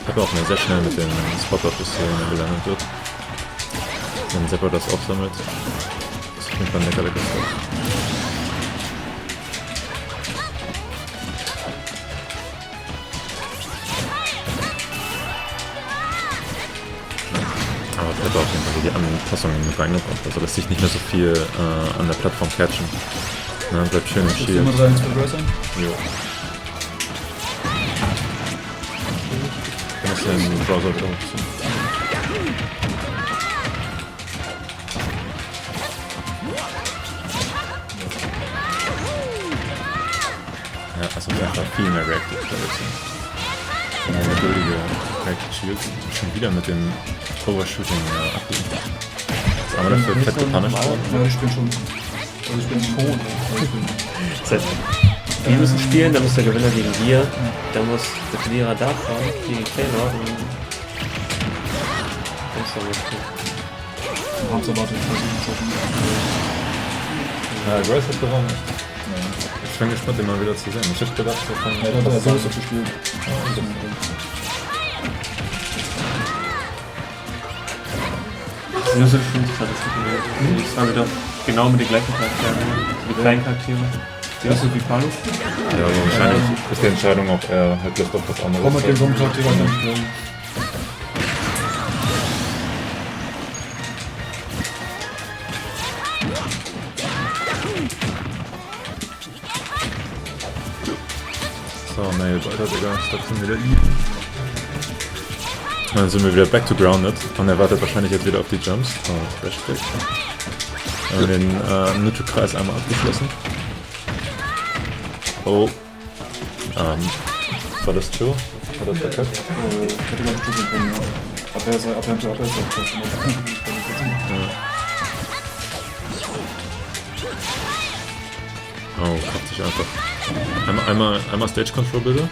Ich habe auch sehr schnell mit dem Spot-Up bis hierhin gelandet wird. Wenn Zephyr das aufsammelt, das ist auf jeden Fall ein lecker Stuff. Aber Pepper auf jeden Fall die Anpassungen mit reingebracht, also lässt sich nicht mehr so viel an der Plattform catchen. Ne, bleibt schön im Shield. Immer 3 ins Progressor? Jo. Du musst den Browser wieder hochziehen. Ja, also einfach viel mehr Reactive Direction. Eine geduldige Reactive Shield. Schon wieder mit dem Overshooting abgeben. Jetzt haben wir dafür fett gepunished worden. Ja, ich bin schon. Also ich bin schon. Das heißt, wir müssen spielen, dann muss der Gewinner gegen wir, dann muss der Verlierer da fahren, gegen Taylor und dann ist dann nicht gut. Ich hab's erwartet, ich weiß nicht, Ja, Grace hat gewonnen. Ich bin gespannt, den mal wieder zu sehen. Ich hätte gedacht, wir fangen Ja, da hat er so gespielt. Nur so schön Statistiken. Das war wieder genau mit den gleichen Charakteren. Die kleinen Charaktere. Die auch so wie Palu. Ja, also wahrscheinlich ist die Entscheidung, ob er halt Lust auf was anderes Komm mit dem Charakter dann. So, Nail weiter, Digga. Statt sind wieder I. Dann sind wir wieder back to grounded. Und er wartet wahrscheinlich jetzt wieder auf die Jumps. Oh, Flashback. Wir haben den Neutral-Kreis einmal abgeschlossen. Oh. War das Chill? War das verkackt? Ich hätte glaube ich tun können, ja. Abwehr. Oh, kauft sich einfach. Einmal Stage Control bitte.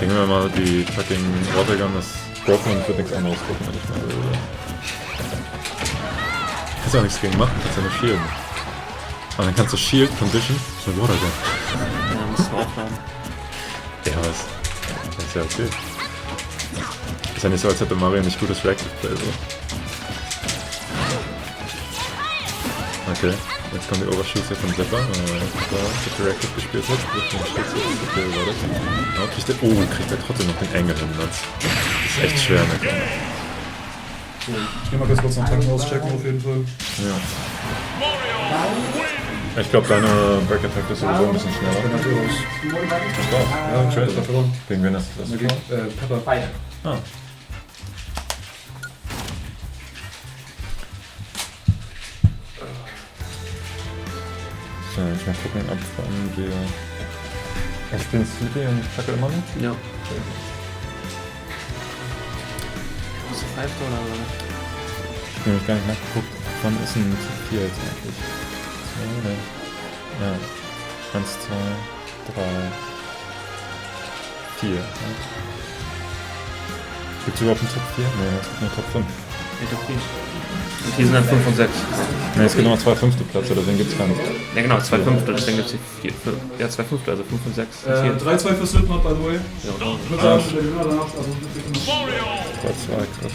Denken wir mal, die fucking Watergun ist broken und wird nichts anderes gucken, wenn ich mal will. Kannst auch nichts gegen machen, kannst ja nur shielden. Aber dann kannst du Shield Condition mit Watergun. Ja, musst du aufladen. Ja, was? Das ist ja okay. Ist ja nicht so, als hätte Mario nicht gutes Reactive Play, so. Okay, jetzt kommen die Overshoots hier von Zepper, weil er Reactive gespielt hat. Okay, war das? Kriegt er trotzdem noch den Engel hin. Das ist echt schwer, ne? Ich geh mal ganz kurz noch Tanken auschecken auf jeden Fall. Ja. Ich glaube, deine Break Attack ist sowieso ein bisschen schneller. Ja, Trail. Gegen wen hast du das? Pepper. Ah. So, ich mal gucken, ab wann wir... Ich bin Sleepy und Tackle immer noch? Ja. Ist es 5 oder so? Ich habe nämlich gar nicht nachgeguckt, wann ist ein Typ 4 jetzt eigentlich? 2, ja. 1, 2, 3, 4. Ja. Gibt es überhaupt einen Top 4? Ne, es gibt nur Top 5. Und hier sind dann 5 und 6. Ne, es gibt nochmal 2 5. Plätze, deswegen gibt es keinen. Ja genau, 2 5. Deswegen gibt es hier 4. Ja, 2 5. Also 5 und 6. 3-2 für Slipknot, by the way. Ja, ich würde sagen, der Gewinner danach, also wirklich 3-2, krass.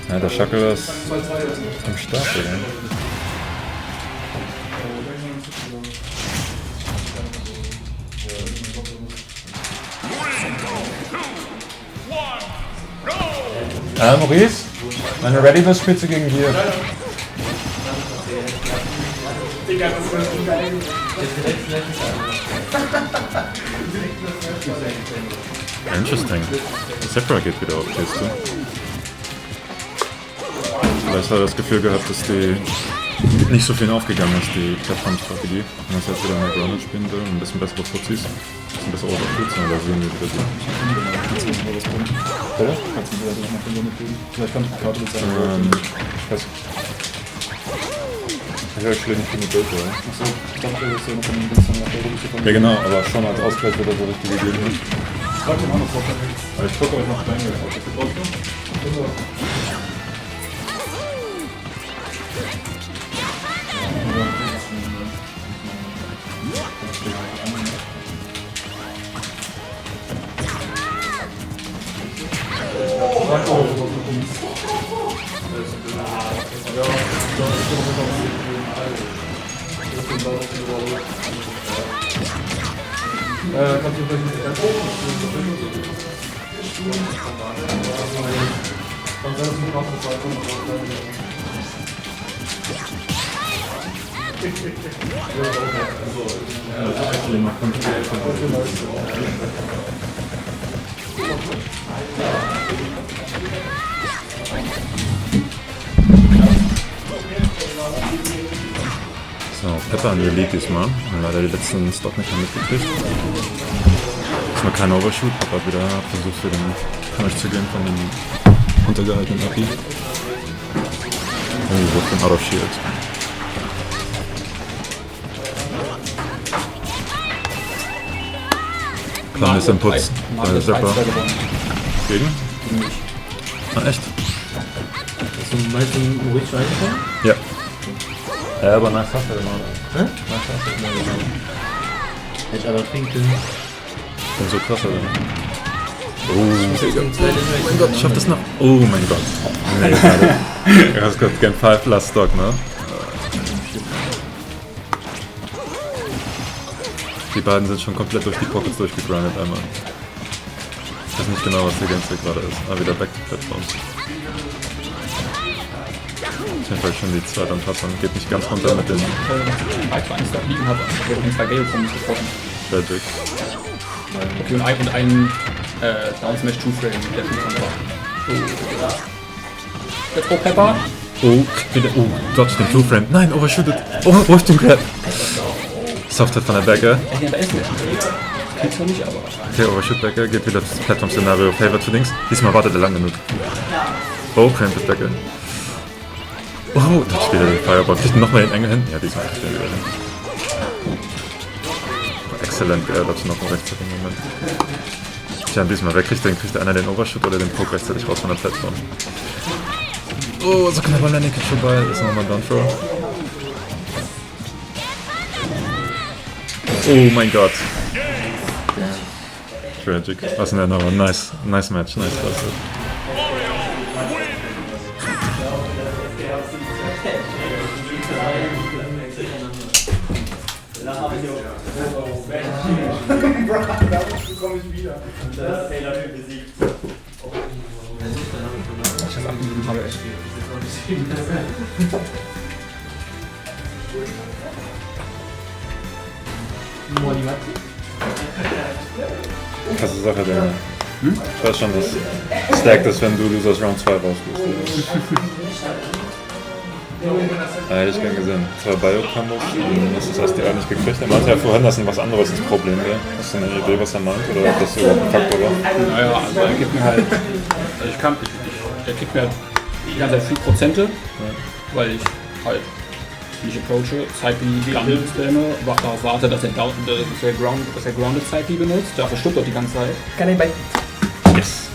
Ja, der Shackle ist am Start, oder? Maurice, wenn du ready bist, spielst du gegen dir. Interesting. Sephora geht wieder auf, siehst du? Vielleicht hat er das Gefühl gehabt, dass die nicht so viel aufgegangen ist, die Plattform-Strategie. Und dass er jetzt wieder mehr Grounded spielen will und ein bisschen bessere Fuzis, ein bisschen bessere Overshoots, und da sehen wir wieder die. Oder? Kannst du mir das nochmal von dir mitgeben? Vielleicht kann ich die Karte bezahlen. Ich weiß nicht. Ich höre nicht genug Bild, oder? Achso, ich dachte, das ist ja noch von den Bildern nach der Runde. Ja genau, aber schon als Ausgleich wird er so richtig gegeben. Ich frage den anderen Vorteil. Aber ich gucke euch noch rein, ob das gebraucht wird. Kannst du vielleicht nicht ganz hoch? Dann sei das ein Kraft mit 2 So, Pepper an der League diesmal. Leider die letzten Stock nicht mehr mitgekriegt. Diesmal kein Overshoot, Pepper wieder versucht für den Punish zu gehen von dem untergehaltenen Aki. Irgendwie wird von Out of Shield. Plan ist Inputs bei Zepper. Gegen? Ah, echt? Hast du meinst du Maurice reingekommen? Ja. Ja, aber nach Kaffee immer. Hä? Nach Kaffee immer genau. Hätte ich aber trinken. Und so krass, oder? Oh mein Gott, ich schaff das noch. Oh mein Gott. Nee, schade. Du hast gerade gern 5 Last Stock, ne? Die beiden sind schon komplett durch die Pockets durchgegrindet einmal. Ich weiß nicht genau, was der Gamestil gerade ist. Aber wieder back to Platforms. Auf jeden Fall schon die zweite Anpassung. Geht nicht ganz runter mit dem Weiter einen Stock liegen hat, also wurde den 2 Gale-Combos getroffen. Tragic. Okay, und ein Down Smash 2 Frame, der schon dran war. Let's go, Pepper. Oh, wieder. Oh, dodge den Two-Frame. Nein, overshooted. Oh, Richtung Grab. Softhead von der Backe. Ja, da ist nicht. Kriegst du nicht, aber. Okay, overshoot Backe. Geht wieder das Plattform-Szenario. Favor zu links. Diesmal wartet er lang genug. Oh, Cramped Backe. Oh, dodge wieder den Fireball. Kriegt er nochmal den Engel hin? Ja, diesmal kriegt er wieder hin. Exzellent, dodge noch im rechtzeitigen Moment. Tja, diesmal wegkriegt, dann kriegt einer den Overshoot oder den Poke rechtzeitig raus von der Plattform. Oh, so knapp an der Nickel vorbei. Das ist nochmal Down Throw. Oh mein Gott. Tragic. Was denn aber nice Match, nice Cluster. Bekomme ich wieder. Das ist Taylor besiegt. Ich habe 8 Minuten habe echt. Krasse Sache, der. Ich weiß schon, dass stacked ist, wenn du Losers Round 2 rausgehst. Hätte ich gern gesehen. 2 Bio-Combos, das ist erst die nicht gekriegt. Er meinte ja vorhin, dass was anderes das Problem wäre. Hast du eine Idee, was er meint? Oder ob das überhaupt ein Faktor war? Naja, also er gibt mir halt. Also der gibt mir halt die ganze Zeit viel Prozente, weil ich halt nicht approache, Zeitlinie spamme, darauf warte, dass er Grounded Zeitlinie benutzt, dafür stimmt doch die ganze Zeit. Kann ich bei. Yes!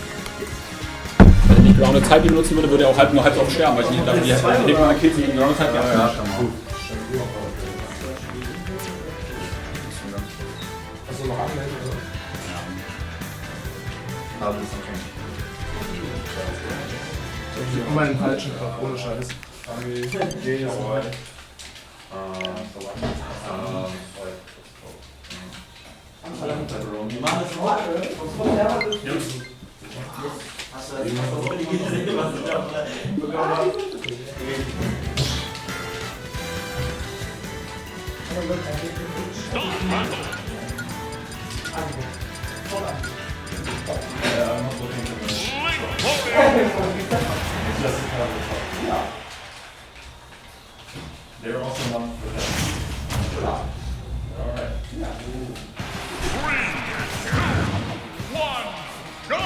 Wenn er nicht Grounded Zeitlinie benutzen würde, würde er auch halb drauf sterben, weil ich nicht mal Kills gegen Grounded Zeitlinie habe. Hast du noch anmelden? Ja. Aber das ist okay. Ich hab immer den falschen Kraft, ohne Scheiß. Geh jetzt mal. They're also not for that. Alright. 3, 2, 1, go!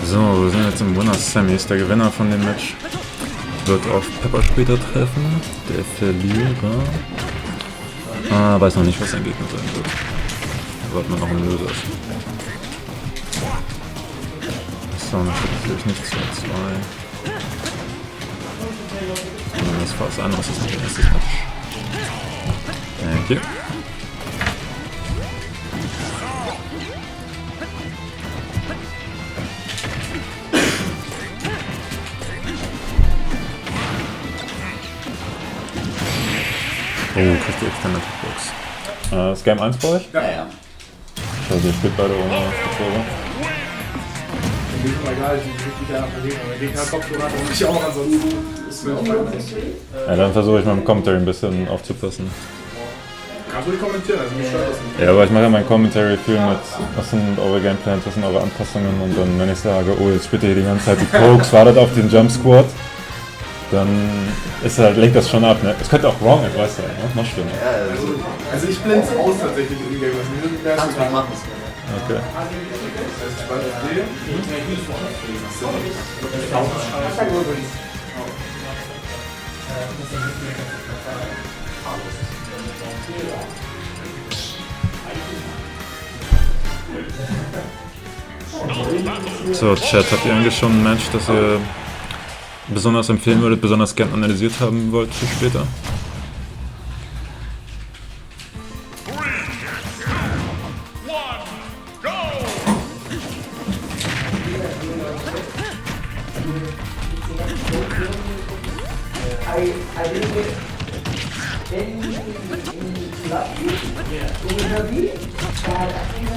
So, wir sind jetzt im Winners Semis. Der Gewinner von dem Match wird auf Pepper später treffen. Der Verlierer weiß noch nicht, was sein Gegner sein wird. Da warten wir noch einen Löser. So, dann steht natürlich nicht 2-2. Das war was anderes, das ist nicht der erste Match. Thank you. Oh, kriegt die Extended Box. Ist Game 1 bei euch? Ja, ja. Also ihr spielt beide ohne Controller. Mir ist immer egal, ich bin richtig an der Gegner. Der Gegner hat Kopfhörer, dann ich auch, ansonsten ist mir Ja, dann versuche ich mit dem Commentary ein bisschen aufzupassen. Kannst du nicht kommentieren, also mich stört das nicht. Ja, aber ich mache ja mein Commentary viel mit, was sind eure Gameplans, was sind eure Anpassungen und dann, wenn ich sage, oh, jetzt spielt ihr hier die ganze Zeit die Pokes, wartet auf den Jump Squad, dann ist halt, lenkt das schon ab, ne? Es könnte auch Wrong Advice sein, ne? Noch schlimmer. Also ich blende es aus tatsächlich im Game, also mir wäre es egal. Okay. So, Chat, habt ihr eigentlich schon ein Match, das ihr besonders empfehlen würdet, besonders gern analysiert haben wollt für später? I didn't get any lucky. Maybe, but I think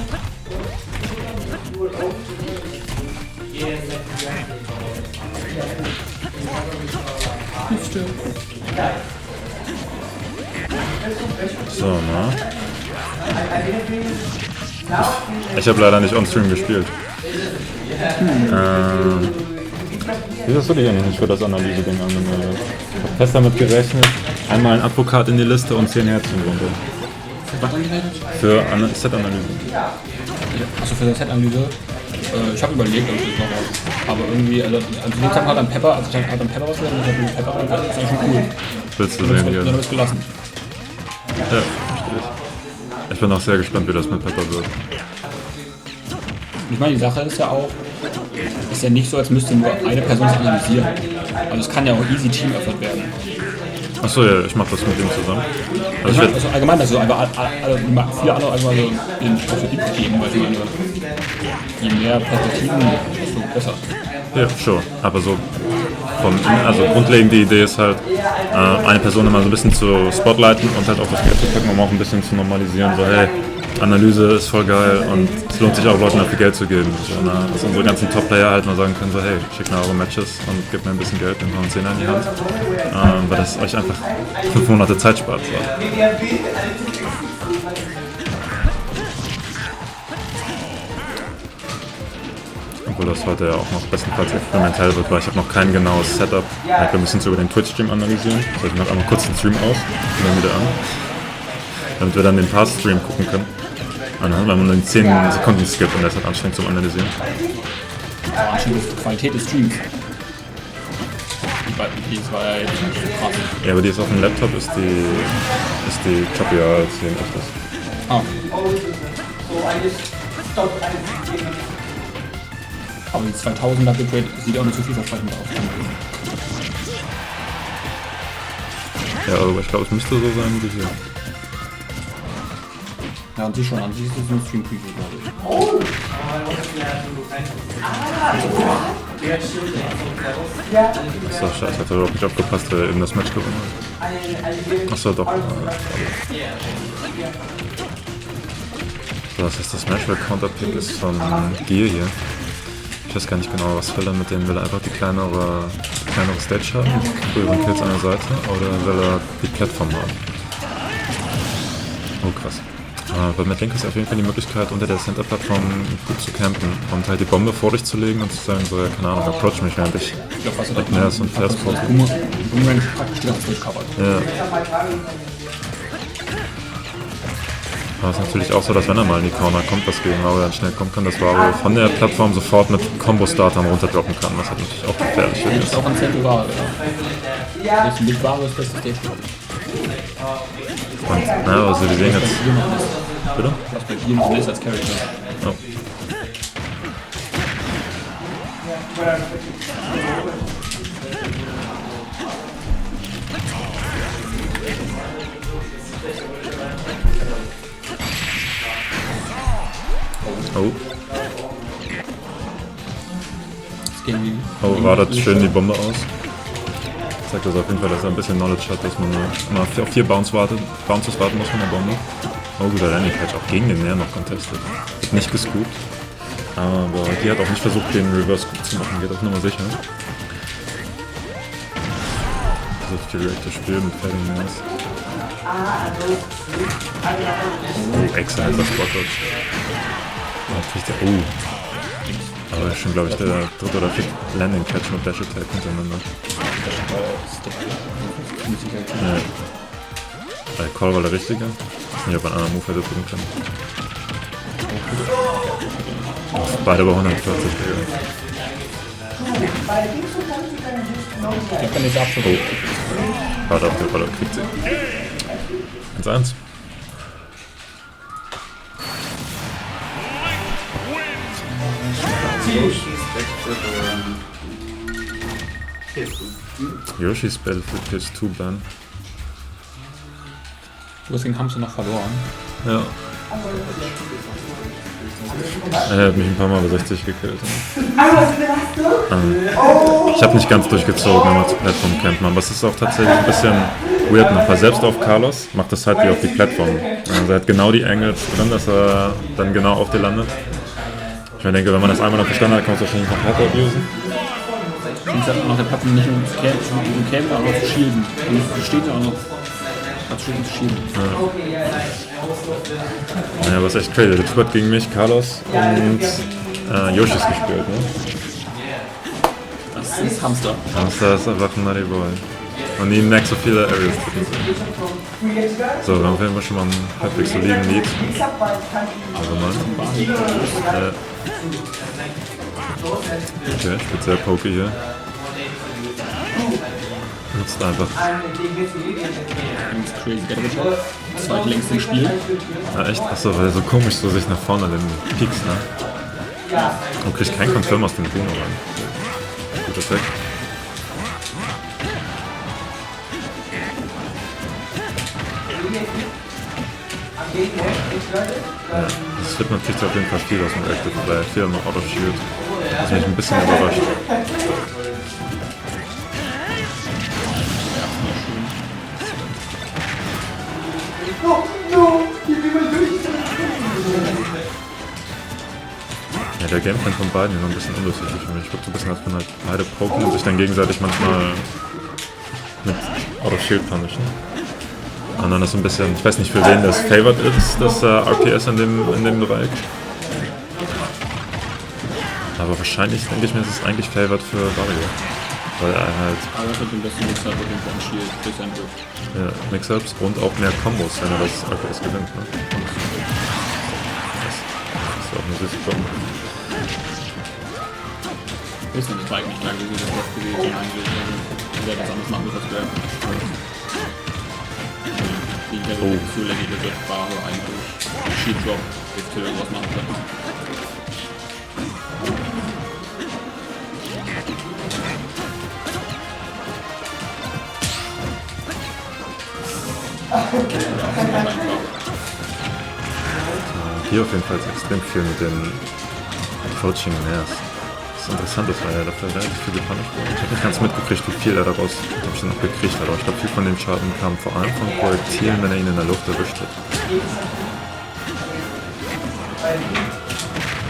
you were out So, na? Ich habe leider nicht on-stream gespielt. Wieso hast du dich eigentlich nicht für das Analyse-Ding angemeldet? Ich habe fest damit gerechnet, einmal ein Advokat in die Liste und 10 Herzchen runter. Für was angemeldet? Für Set-Analyse. Achso, für die Set-Analyse. Ich habe überlegt, ob ich das noch was. Aber irgendwie, also die Zeit hat dann Pepper, also ich habe dann Pepper rausgeholt und ich habe Pepper reingelassen, das ist eigentlich schon cool. Willst du sehen hier? Dann habe ich es gelassen. Ja, verstehe ich. Ich bin auch sehr gespannt, wie das mit Pepper wird. Ich meine, die Sache ist ja auch, ist ja nicht so, als müsste nur eine Person es analysieren. Also es kann ja auch easy Team-Effort werden. Achso, ja, ich mach das mit dem zusammen. Also, Also allgemein, also einfach viele andere einfach so den Perspektiven geben, weil ich meine, je mehr Perspektiven, desto besser. ja, sure. Aber so also grundlegend die Idee ist halt, eine Person immer so ein bisschen zu spotlighten und halt auch das Geld zu packen, um auch ein bisschen zu normalisieren. So, hey, Analyse ist voll geil und es lohnt sich auch Leuten dafür Geld zu geben. So, dass unsere ganzen Top-Player halt mal sagen können, so hey, schickt mir eure Matches und gebt mir ein bisschen Geld, dann hauen 10 in die Hand. Weil das euch einfach 5 Monate Zeit spart. So. Obwohl das heute ja auch noch bestenfalls experimentell wird, weil ich habe noch kein genaues Setup. Wir müssen es über den Twitch-Stream analysieren. Also ich mache einmal kurz den Stream aus und dann wieder an. Damit wir dann den Pass-Stream gucken können. Weil man den 10 Sekunden skippt und das halt anstrengend zum Analysieren. Anstrengend ist die Qualität des Streams. Die war ja jetzt krass. Ja, aber die ist auf dem Laptop, ist die choppier als hier im Echtes. Ah. Aber die 2000er Bitrate sieht auch nicht so vielversprechend aus. Ja, aber ich glaube, es müsste so sein wie hier. Ja, an sich schon. An sich ist es ein Stream-Preview, glaube ich. Achso, scheiße, hat er überhaupt nicht aufgepasst, weil er eben das Match gewonnen hat. Achso, doch. So, das heißt, das Match-Counterpick ist von Gear hier. Ich weiß gar nicht genau, was will er mit denen? Will er einfach die kleinere Stage haben, früheren Kills an der Seite, oder will er die Plattform haben? Oh krass. Aber mit Link ist auf jeden Fall die Möglichkeit, unter der Center-Plattform gut zu campen und halt die Bombe vor dich zu legen und zu sagen, so, ja, keine Ahnung, approach mich, während ich Nairs und Flares brauche. Ja. Aber es ist natürlich auch so, dass wenn er mal in die Corner kommt, das gegen Mario dann schnell kommen kann, dass Mario von der Plattform sofort mit Combo-Startern runterdroppen kann, was halt natürlich auch gefährlich ist. Das ist auch ein Center war, ja. Das ist mit Mario das beste Stage, glaube ich. Und, naja, also wir sehen jetzt... Bitte? Was bei dir noch ist als Charakter. Oh. Oh. Oh, war das schön die Bombe aus? Zeigt das auf jeden Fall, dass er ein bisschen Knowledge hat, dass man immer auf 4 Bounces warten muss von der Bombe. Oh, guter Landing Catch, auch gegen den Nair noch contestet. Hat nicht gescoopt. Aber die hat auch nicht versucht, den Reverse Scoop zu machen, geht auf Nummer sicher. Versucht direkt das Spiel mit Fading Nairs. Oh, exzellent das Blockdodge. Oh. Aber das ist schon, glaube ich, der dritte oder vierte Landing Catch mit Dash Attack hintereinander. Ja. Der Call war der richtige. Ich weiß nicht, ob man einen anderen Move hätte drücken können. Beide bei 140, Digga. Der kann jetzt abschließen. Oh. Warte auf, der Baller kriegt sie. 1-1. Yoshi's Battlefield PS2 Ban. Du hast gegen Hamster noch verloren. Ja. Er hat mich ein paar Mal bei 60 gekillt. Ich habe nicht ganz durchgezogen, immer zu Plattform campen, aber es ist auch tatsächlich ein bisschen weird noch, weil selbst auf Carlos macht das halt wie auf die Plattform. Also er hat genau die Angles drin, dass er dann genau auf dir landet. Ich denke, wenn man das einmal noch verstanden hat, kann man es wahrscheinlich noch härter abusen. Und hat noch der Plattform nicht um zu campen, aber zu shielden. Und steht ja auch noch. Zu shielden. Ja, aber es ist echt crazy. Der Typ hat gegen mich, Carlos und Yoshis gespielt, ne? Das ist Hamster. Hamster ist einfach ein Nutty Boy. Und nie merkt so viele Areas drin sind. So, dann haben wir schon mal einen halbwegs soliden Lead. Also mal. Okay, speziell Poke hier. Nutzt einfach. Zweitlängst im Spiel. Ja, echt? Achso, weil er so komisch so sich nach vorne den Peaks, ne? Und kriegt keinen Confirm aus dem Bruno rein. Guter Effekt. Ja, das Slipknot kriegt auf jeden Fall viel aus dem Active Play, viel noch Out of Shield. Das mich ein bisschen überrascht. Ja, der Gameplan von beiden ist noch ein bisschen undurchsichtig für mich. Ich glaube, so ein bisschen, als wenn halt beide poken und sich dann gegenseitig manchmal mit Out of Shield punishen. Und dann ist so ein bisschen, ich weiß nicht für wen das favored ist, das RPS in dem Bereich. Aber wahrscheinlich, denke ich mir, ist es eigentlich favored für Wario. Weil er halt... Aber er hat den besten Mix-Up auf jeden Fall im Shield durch seinen Griff. Ja, Mix-Ups und auch mehr Kombos, wenn er das RPS gewinnt. Ne? Das ist auch eine süße Bombe. Ich weiß nicht, das war eigentlich lang gewesen, das gewesen eigentlich. Also, wer das anders machen wird, als Grab. Die Level so länglich wird, war eigentlich Shield Drop, jetzt will irgendwas machen können. Hier auf jeden Fall extrem viel mit dem Approaching Nairs. Das interessant ist, weil er dafür relativ viel gepunished wurde. Ich habe nicht ganz mitgekriegt, wie viel er daraus noch gekriegt hat, aber ich glaube, viel von dem Schaden kam vor allem von Projektilen, wenn er ihn in der Luft erwischt hat.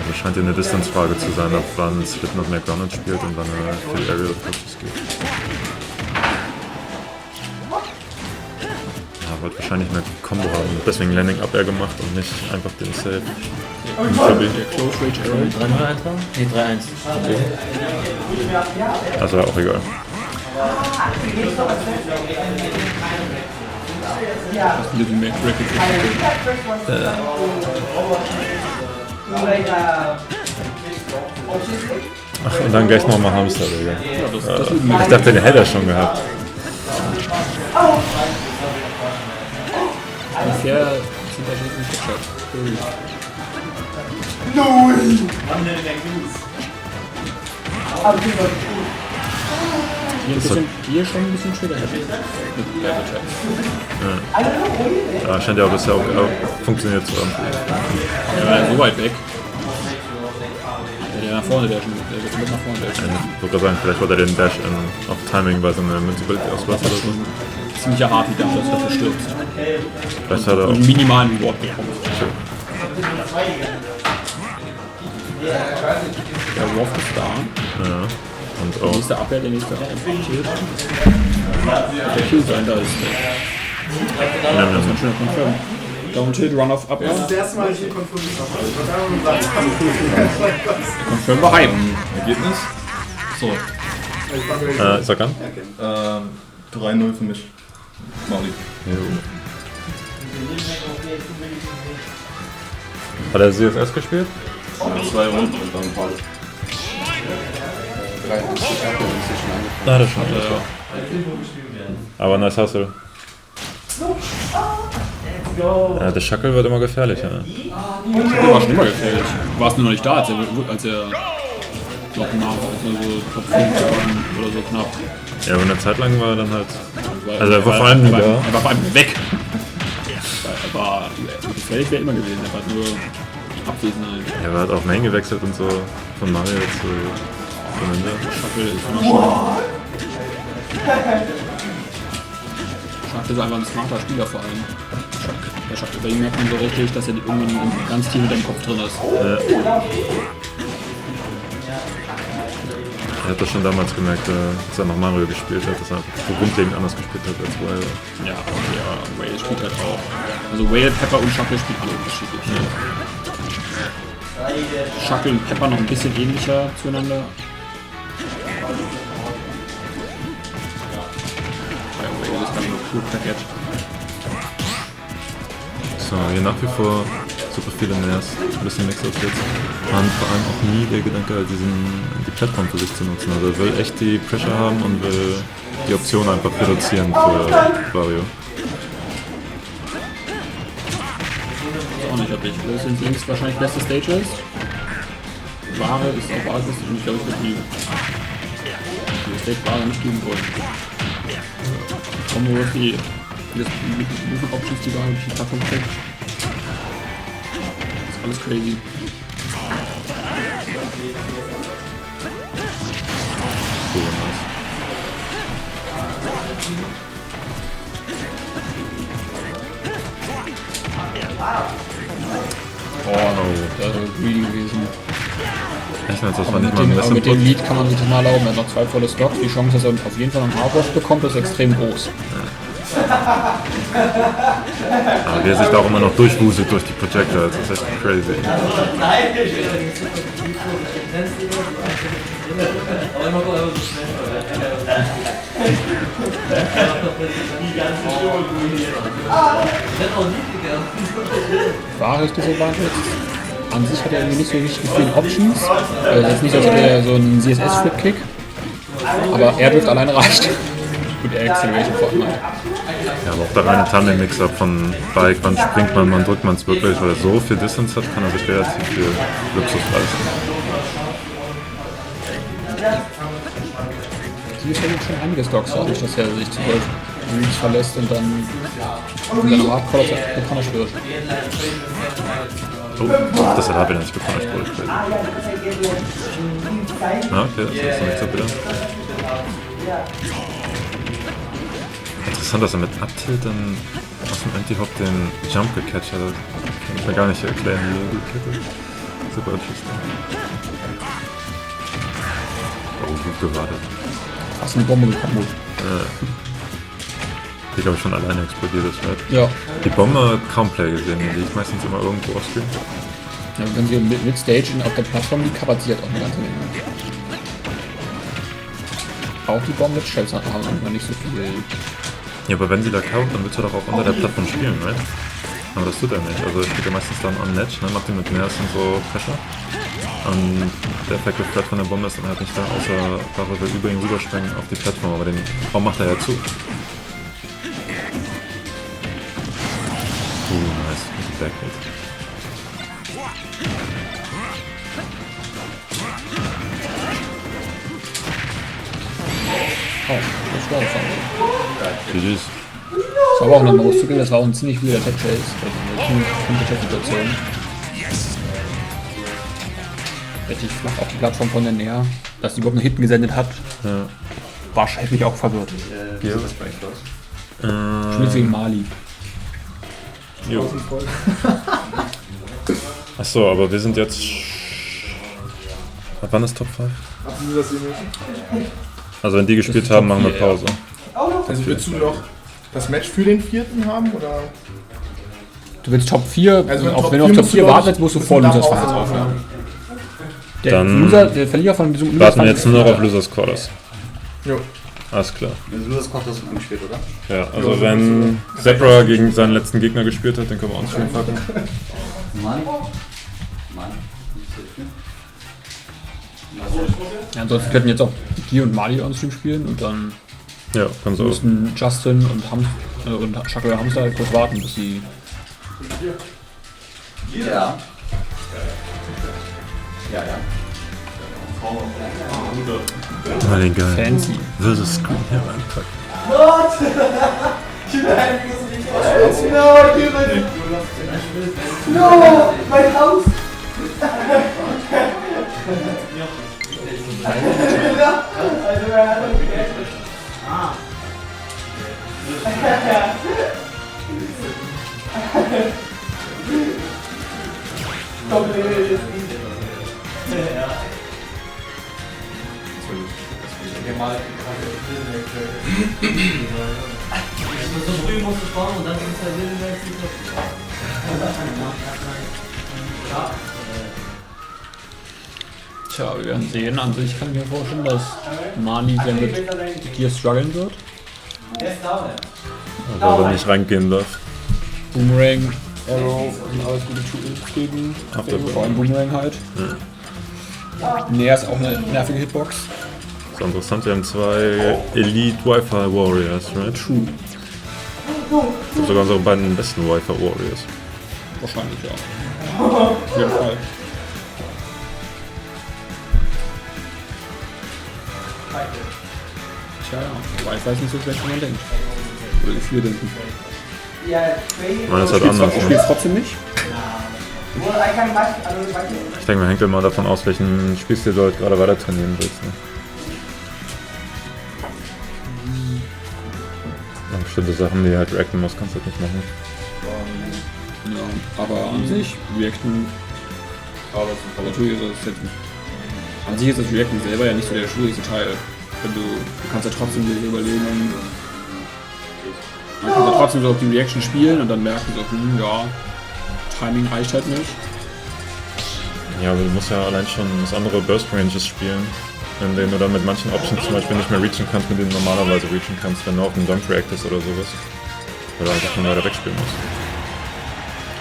Also Das scheint ja eine Distance-Frage zu sein, ab wann Slipknot mehr Grounded spielt und wann er viel Aerial Approaches geht. Ja, wollte wahrscheinlich mehr Combo haben, deswegen Landing Up Air gemacht und nicht einfach den Save. Der Close Range Arrow. 3-0 einfach? Nee, 3-1. Okay. Also auch egal. Little Mac Record. Ach, und dann gleich nochmal Hamster, Digga. Ich dachte, den hätte er schon gehabt. Bisher sind da schon nicht geschafft. Hier schon ein bisschen schwerer hätte. Ja, scheint ja auch bisher auch funktioniert zu haben. Ja, so weit weg. Der nach vorne dashen, der wird mit nach vorne dashen. Ich würde sagen, vielleicht wollte er den Dash auf Timing, weil so eine Multibility ausweicht oder so. Ziemlicher hart, wie das dafür stürzt. Vielleicht hat er auch. Einen minimalen Reward bekommen. Der Wolf ist da. Ja. Und Der auch. nächste Abwehr, der nächste Abwehr. Der Kill sein, da ist der. Das ist ein schöner Confirm. Down Tilt, Run off Abwehr. Das ist das erste Mal, dass ich konfirmiert habe. Confirm war Hype. Ergebnis? So. Sag an. 3-0 für mich. Mauli. Hat er CSS gespielt? 2 Runden und dann Pause. Na, das schon. Aber nice Hustle. Ja, der Shuckle wird immer gefährlicher. Der war schon immer gefährlich. Du warst nur noch nicht da, als er noch nach, also Top 5 oder so knapp. Ja, aber eine Zeit lang war er dann halt. Also er war vor allem nie da. Er war vor allem weg. Er war gefährlich, wäre immer gewesen, er war nur abwesend. Er war halt auf Main gewechselt und so von Mario zu Ende. Shuckle ist immer schon. Shuckle ist einfach ein smarter Spieler vor allem. Der Shuckle, bei ihm merkt man so richtig, dass er irgendwann ganz tief mit deinem Kopf drin ist. Er hat das schon damals gemerkt, als er noch Mario gespielt hat, dass er so grundlegend anders gespielt hat als Whale. Ja, Whale spielt halt auch. Also Whale, Pepper und Shuckle spielen alle unterschiedlich. Shuckle und Pepper noch ein bisschen ähnlicher zueinander. Bei Whale ist dann nur pure Packet. So, hier nach wie vor super viele Nairs, ein bisschen Mix-Ups jetzt. Und vor allem auch nie der Gedanke, die Plattform für sich zu nutzen. Also er will echt die Pressure haben und will die Option einfach reduzieren für Wario. Auch nicht wirklich. Das sind links wahrscheinlich beste Stages. Ware ist auf Basis und ich glaube, es wird die Stage Ware nicht geben wollen. Combo die Movement Options, die Ware durch die Plattform kriegt. Das ist alles crazy. Cool, nice. Oh no, das ist greedy gewesen. Echt, das war Aber nicht mal ein mit dem Lead kann man sich das mal erlauben. Er hat noch 2 volle Stocks. Die Chance, dass er auf jeden Fall einen Hardwash bekommt, ist extrem groß. Aber wie er sich da auch immer noch durchwuselt durch die Projectiles, das ist echt crazy. Wahre ist Disadvantage. An sich hat er irgendwie nicht so richtig viele Options. Also jetzt nicht, als hätte er so einen CSS-Flip-Kick. Aber er dürfte alleine reicht. Gut, er Acceleration vor allem. Ja, aber auch der reine Timing-Mix-Up von Bike, wann springt man, wann drückt man es wirklich, weil er so viel Distance hat, kann er sich relativ viel Luxus leisten. Hier ist ja jetzt schon einige Stocks, dadurch, dass er sich zu Golf Reach verlässt und dann in seinem Hardcore gepunished wird. Oh, das hat er nicht gepunished, wurde crazy. Na, okay, das ist der Mix-Up wieder. Interessant, dass er mit Uptilt dann aus dem Anti-Hop den Jump gecatcht hat. Das kann ich mir gar nicht erklären, wie er gekickt hat. Super schießt. Oh, gut gewartet. Hast du eine Bombe bekommen? Die glaube ich von alleine explodiert ist, right? Ja. Die Bombe kaum Play gesehen, die liegt meistens immer irgendwo auf Screen. Ja, wenn sie mit Stagen auf der Plattform liegt, kappert sie halt auch eine ganze Menge. Auch die Bombe mit Shells haben manchmal nicht so viel. Ja, aber wenn sie da kaut, dann willst du doch auch unter der Plattform spielen, right? Aber das tut er nicht. Also er spielt ja meistens dann on Ledge, ne? Macht ihn mit mehr und so Pressure. Und der Effective Threat von der Bombe ist dann halt nicht da, außer Barre will über ihn rüberspringen auf die Plattform, aber den Raum macht er ja zu. Nice. Mit Backhit. Oh, das war das. GG's. Das war aber auch noch rauszugehen, das war auch ein ziemlich guter Tech Chase. Also eine ziemlich gute Situation. Richtig flach auf die Plattform von der Nähe, dass die überhaupt nach hinten gesendet hat. Ja. Wahrscheinlich auch verwirrt. Wie ist das bei Cross? Spielt gegen Mali. Jo. Achso, aber wir sind jetzt. Ab wann ist Top 5? Absolut, dass ihr nicht. Also wenn die gespielt haben, machen wir Pause. Also willst du noch das Match für den 4. haben, oder? Du willst Top 4, Also wenn du auf Top 4 wartest, musst du vor Losers Finals aufhören. Der Verlierer von diesem warten wir jetzt nur noch auf Losers Quarters. Jo. Alles klar. Also das kommt das angespielt, oder? Ja, also wenn Zebra gegen seinen letzten Gegner gespielt hat, dann können wir uns schön packen. Mann. Ja, ansonsten könnten jetzt auch die und Mali on Stream spielen und dann Ja, kann so. müssten Justin und Shakira Hamster halt kurz warten, bis sie. Ja. Mal den geil. Fancy. Versus Screen hier reinpacken. No, mein Haus! So früh musst du sparen und dann ist es halt Tja, wir werden sehen. An sich kann ich mir vorstellen, dass Mali sehr mit Gear strugglen wird. Also wenn nicht reingehen darf. Boomerang, Arrow sind alles gute Tools gegen vor allem Boomerang halt. Näher ist auch eine nervige Hitbox. Das ist interessant, wir haben 2 Elite Wi-Fi Warriors, right? True. Ich glaube sogar unsere beiden besten Wi-Fi Warriors. Wahrscheinlich, ja. Auf jeden Fall. Tja, ja. Wi-Fi ist nicht so schlecht, wie man denkt. Oder wie viele denken. Meiner ist halt anders. Du spielst trotzdem nicht? Ich denke, man hängt immer davon aus, welchen Spielstil du halt gerade weiter trainieren willst. Ne? Und bestimmte Sachen, die halt reacten musst, kannst du halt nicht machen. Ja, aber an sich, Reacten. Natürlich ist das jetzt. An sich ist das Reacten selber ja nicht so der schwierigste Teil. Wenn du kannst ja trotzdem dir überlegen, man kann ja trotzdem so auf die Reaction spielen und dann merken so, ja, Timing reicht halt nicht. Ja, aber du musst ja allein schon das andere Burst Ranges spielen, in denen du dann mit manchen Options zum Beispiel nicht mehr reachen kannst, mit denen du normalerweise reachen kannst, wenn du auf einen Jump reactest oder sowas. Weil du einfach von weiter wegspielen musst.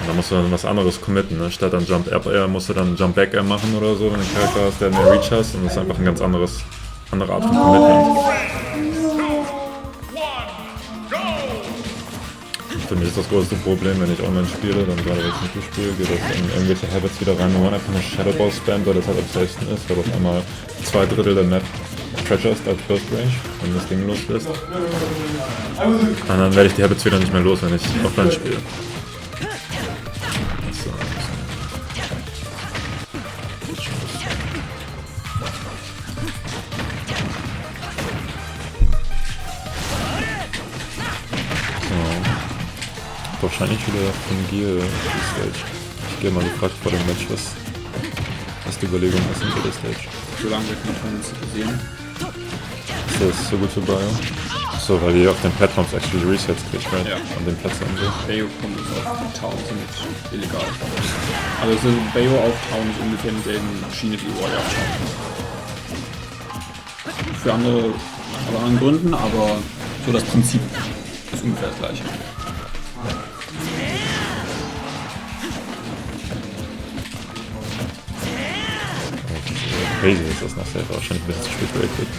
Und dann musst du dann was anderes committen, ne? Statt dann Jump Up Air musst du dann Jump Back Air machen oder so, wenn du einen Charakter hast, der mehr Reach hast, und das ist einfach ein ganz andere Art von Commitment. Für mich ist das größte Problem, wenn ich online spiele, dann gerade wenn ich nicht spiele, geht das in irgendwelche Habits wieder rein, wo man einfach eine Shadow Ball spammt, weil das halt am schlechtesten ist, weil auf einmal 2/3 der Map Treasure ist als Burst Range, wenn das Ding loslässt. Und dann werde ich die Habits wieder nicht mehr los, wenn ich offline spiele. Wahrscheinlich wieder von Gear Stage. Ich gehe mal gefragt vor dem Match, was erste Überlegung ist in der Stage. So lange wir keine Tournaments gesehen. Ist das so gut für Bio? So, weil die auf den Plattforms actually Resets kriegt, right? Ja. An den Plätzen und so. Bayo kommt jetzt auf Town, ziemlich illegal. Also so Bayo auf Town ist ungefähr mit derselben Schiene wie Warrior auf Town. Für andere, aus anderen Gründen, aber so das Prinzip ist ungefähr das gleiche. Crazy ist das noch selber, wahrscheinlich ein bisschen zu spät breaket.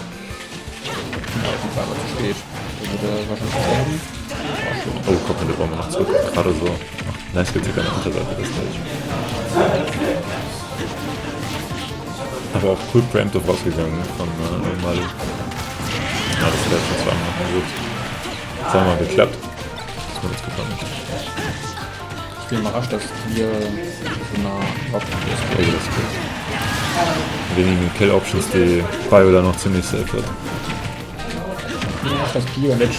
Ja, auf jeden Fall aber zu spät. Der würde wahrscheinlich sterben. Oh, guck mal, der Bombe noch zurück. Gerade so. Ach, nice Getick an der Unterseite des Stage. Aber auch cool preemptive rausgegangen von Mali. Ja, das wäre schon zweimal gut. Das haben wir mal geklappt. Das ist mir jetzt gekommen. Ich bin überrascht, dass wir so nah drauf sind. Okay, das ist cool. Wenigen Kill-Options, die Bio da noch ziemlich safe hat. Ich bin überrascht, dass Bio an Ledge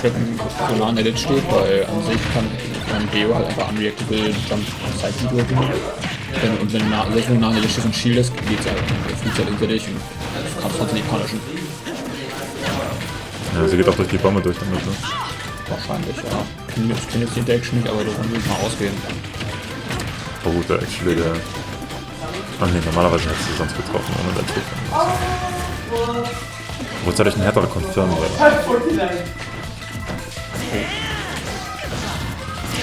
so nah an der Ledge steht, weil an sich kann Bio halt einfach unreactable Jump Side Video tun. Und wenn du nah an der Ledge stehst und shieldest, fliegt halt hinter dich und kannst trotzdem nicht punishen. Ja, sie geht auch durch die Bombe durch damit, ne? Wahrscheinlich, ja. Ich kenne jetzt die Interaction nicht, aber davon will ich mal ausgehen. Oh gut, der actually der... Ach nee, normalerweise hättest du sonst getroffen, ohne der Trick. Wo soll ich einen härtere Confirm sein?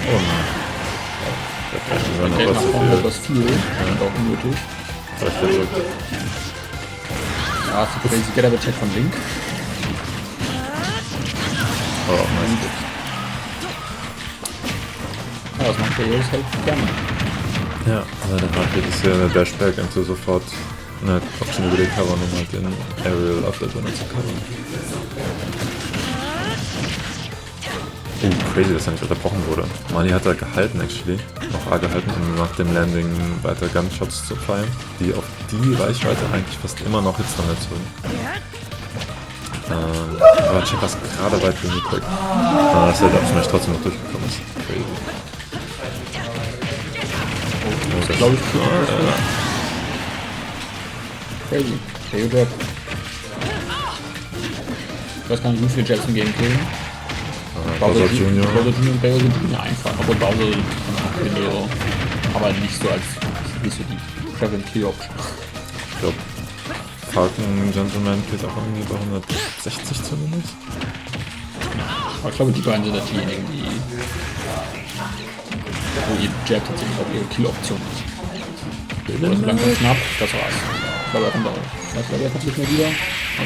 Oh nein. Der nach vorne etwas viel, auch unnötig. Vielleicht verdrückt. Ja, ist crazy Get Attack von Link. Oh, nice. Ja, das macht der Jungs halt gerne. Ja, aber dann hat jetzt hier eine Dashback into sofort eine Option über den Cover, um halt den Aerial Afterburner zu covern. Crazy, dass er nicht unterbrochen wurde. Mali hat da gehalten, actually. Noch A gehalten, um nach dem Landing weiter Gunshots zu feiern, die auf die Reichweite eigentlich fast immer noch Hits damit erzeugen. Aber check was gerade weit hingekriegt. Dass er da vielleicht trotzdem noch durchgekommen ist. Crazy. Das glaube ich cool. Crazy. Der Judab. Ich weiß gar nicht, wie viele Jets im Game killen. Bowser Jr. und Bowser sind ja einfach. Obwohl Bowser kann auch killen, aber nicht so als nicht so die Prevalent Kill Option. Ich glaube, Falcon Gentleman killt auch irgendwie bei 160 zumindest. Aber ich glaube, die beiden sind halt diejenigen, die wo ihr Jab tatsächlich auch ihre Kill-Option ist. Oder so langsam knapp, das war's. Ich glaube, er kommt auch. Ich glaube, er kommt nicht mehr wieder.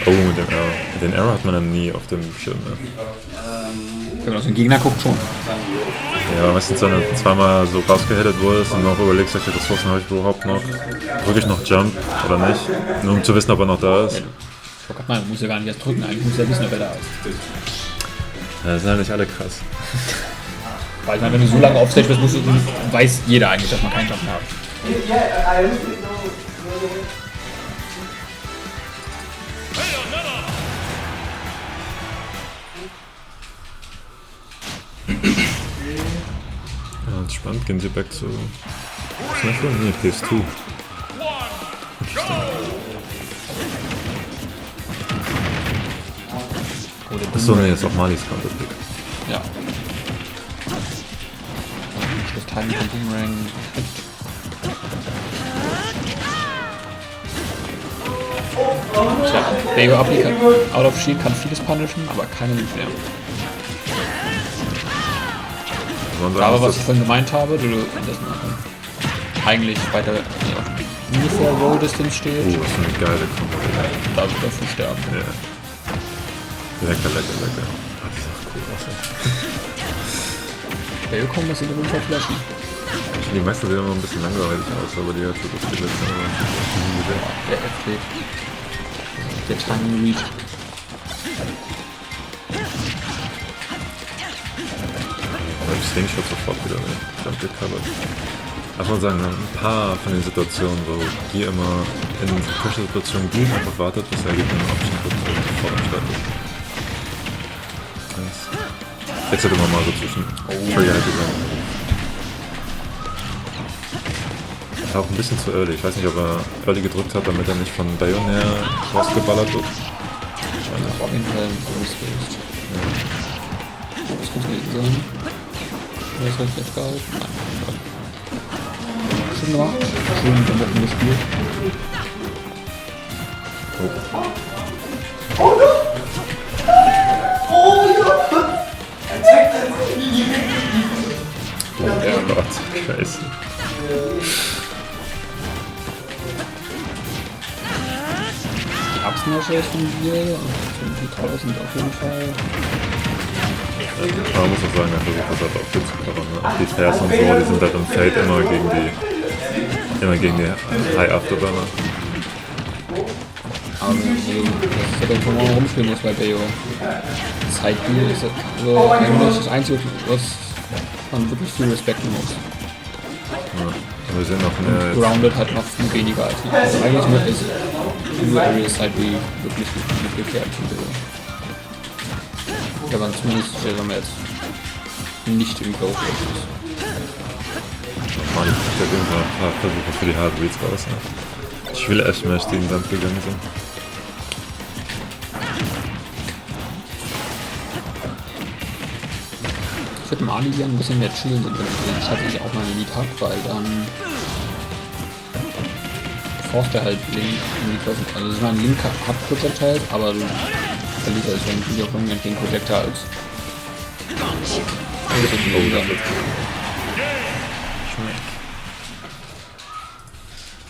Oh, mit dem Arrow. Den Arrow hat man dann nie auf dem Schirm, ne? Wenn man auf den Gegner guckt, schon. Ja, meistens, wenn du zweimal so rausgehittet wurdest und noch überlegst, welche Ressourcen habe ich überhaupt noch, drücke ich noch Jump oder nicht, nur um zu wissen, ob er noch da ist. Man muss ja gar nicht erst drücken, eigentlich muss ja wissen, ob er da ist. Ja, das sind ja nicht alle krass. Weil wenn du so lange auf Stage bist, weiß jeder eigentlich, dass man keinen Jump mehr hat. Ja, entspannt, gehen sie back zu Snaffle? Nee, PS2. Achso, nee, ist auch Malis Counterpick. Ja. Das Timing von Boomerang. Tja, Baby Applica Out of Shield kann vieles punishen, aber keine Loot mehr. Aber was ich vorhin gemeint habe, dass man eigentlich weiter auf ungefähr Roll Distance steht. Das ist eine geile Kombo. Da wird er viel sterben. Ja. Lecker. Das sieht auch cool aus. Baby kommt, das sieht auf jeden Fall flashy. Die meisten sehen immer ein bisschen langweilig aus, aber die hat so das die letzte Der F-Click. Der Timing Reach. Aber ich Slingshot sofort wieder mit Jump recovered. Darf man sagen, ein paar von den Situationen, wo die immer in Pressure-Situationen gut einfach wartet, bis er gibt eine Option sofort am Start ist. Nice. Jetzt hätte man mal so zwischen Trigger hätte sein. War auch ein bisschen zu early. Ich weiß nicht, ob er early gedrückt hat, damit er nicht von Bayonnaire rausgeballert wird. Auf jeden Fall so gespaced. Das könnte gewesen sein. Oder ist halt jetzt gehalten? Nein. Schön gemacht. Schön mit dem Bocken gespielt. Oh Gott, scheiße. Die Up-Smashes von dir und die Towers sind auf jeden Fall. Man muss auch sagen, er versucht das halt auch viel zu covern. Ne? Auch die Fairs und so, die sind halt im Fade immer gegen die High Afterburner. Aber das ist ja dann, wo man rumspielen muss bei Bayo. Sidebeat ist so eigentlich das Einzige, was man wirklich viel respekten muss. Ja. Wir sind noch eine. Grounded hat noch viel weniger als also eigentlich nur ist nur Area Sidebeat wirklich gekehrt von Bayo. Ja, aber zumindest wenn man jetzt nicht im Go ist. Mann, ich hab immer ein paar Versuche für die Hard Reads raus. Ne? Ich will F-Smash, die in Sand gegangen sind. Ich würde im Ali gerne ein bisschen mehr chillen, wenn ich tatsächlich auch mal ein Lied habe, weil dann forst er halt Link in die Klasse. Also ich meine, Link hat Projectiles, aber du verlierst halt schon viel auf Long-Range gegen Projectiles.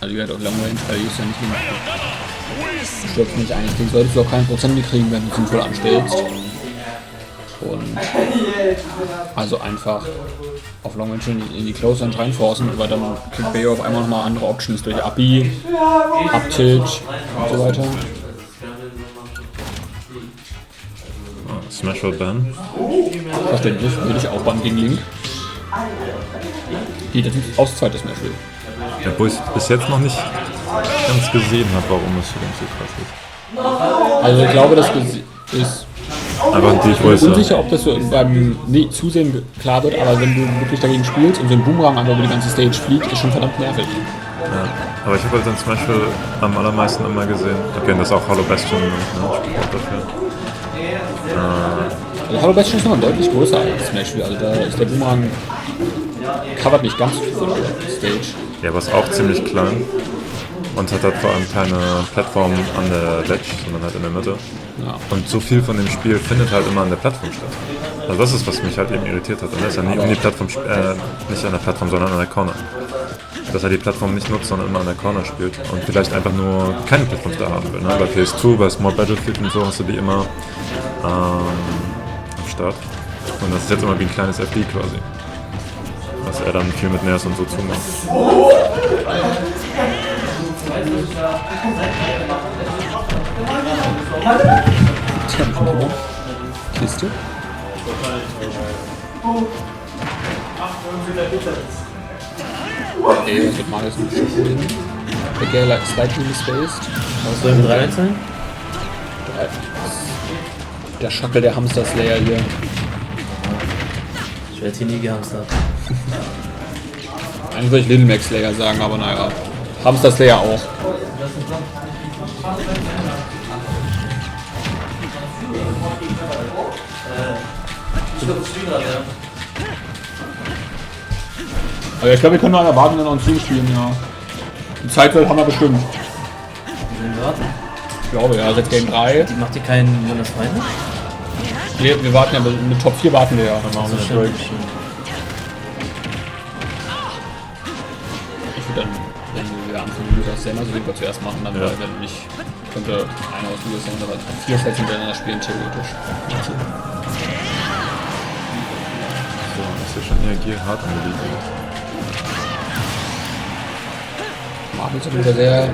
Also wie gesagt, auf Long-Range verlierst du ja nicht Link. Du stirbst nicht eigentlich, den solltest du auch keine Prozente kriegen, wenn du es sinnvoll anstellst. Und also einfach auf Long Range in die Close Range reinforcen, aber dann kriegt Bayo auf einmal nochmal andere Options durch Abi, Up-Tilt und so weiter. Smash or Ban? Verständlich, würde ich auch bannen gegen Link. Die das aus zweites Smash will. Ja, wo ich bis jetzt noch nicht ganz gesehen habe, warum es für den so krass ist. Also ich glaube, das ist. Aber ich bin unsicher, ob das so beim Zusehen klar wird, aber wenn du wirklich dagegen spielst und so ein Boomerang einfach über die ganze Stage fliegt, ist schon verdammt nervig. Ja, aber ich habe halt dann zum Beispiel am allermeisten immer gesehen, okay, das ist auch Hollow Bastion, ne? Dafür. Also Hollow Bastion ist noch deutlich größer als Smash, also da ist der Boomerang covert nicht ganz viel von der Stage. Ja, aber ist auch ziemlich klein. Und hat halt vor allem keine Plattform an der Ledge, sondern halt in der Mitte. Ja. Und so viel von dem Spiel findet halt immer an der Plattform statt. Also das ist, was mich halt eben irritiert hat. Und er ist ja nie um die Plattform, nicht an der Plattform, sondern an der Corner. Dass er die Plattform nicht nutzt, sondern immer an der Corner spielt. Und vielleicht einfach nur keine Plattform da haben will. Ne? Bei PS2, bei Small Battlefield und so hast du die immer am Start. Und das ist jetzt immer wie ein kleines FD quasi. Was er dann viel mit Nairs und so zumacht. Kiste. Okay, das wird mal jetzt ein bisschen der Gale slightly misspaced. Was soll im 3 sein? Der Schackel der Hamster Slayer hier. Ich werde hier nie gehamstert. Eigentlich würde ich Little Mac Slayer sagen, aber naja. Hamster Slayer auch. Aber ich glaube, wir können noch erwarten, wenn wir uns zuspielen, ja. Die Zeit haben wir bestimmt. Ich glaube, ja, seit Game 3. Die macht ihr keinen Wunderfreunde? Wir warten ja, mit Top 4 warten wir ja. Dann machen wir Break. Ich würde dann, wenn wir anfangen, Loser Samer, so wie wir zuerst machen, dann weil wenn nicht, könnte einer aus Loser Samer aber 4 Sets hintereinander spielen, theoretisch. So, ist ja schon Energie hart angelegt. Marvel ist auf jeden Fall sehr,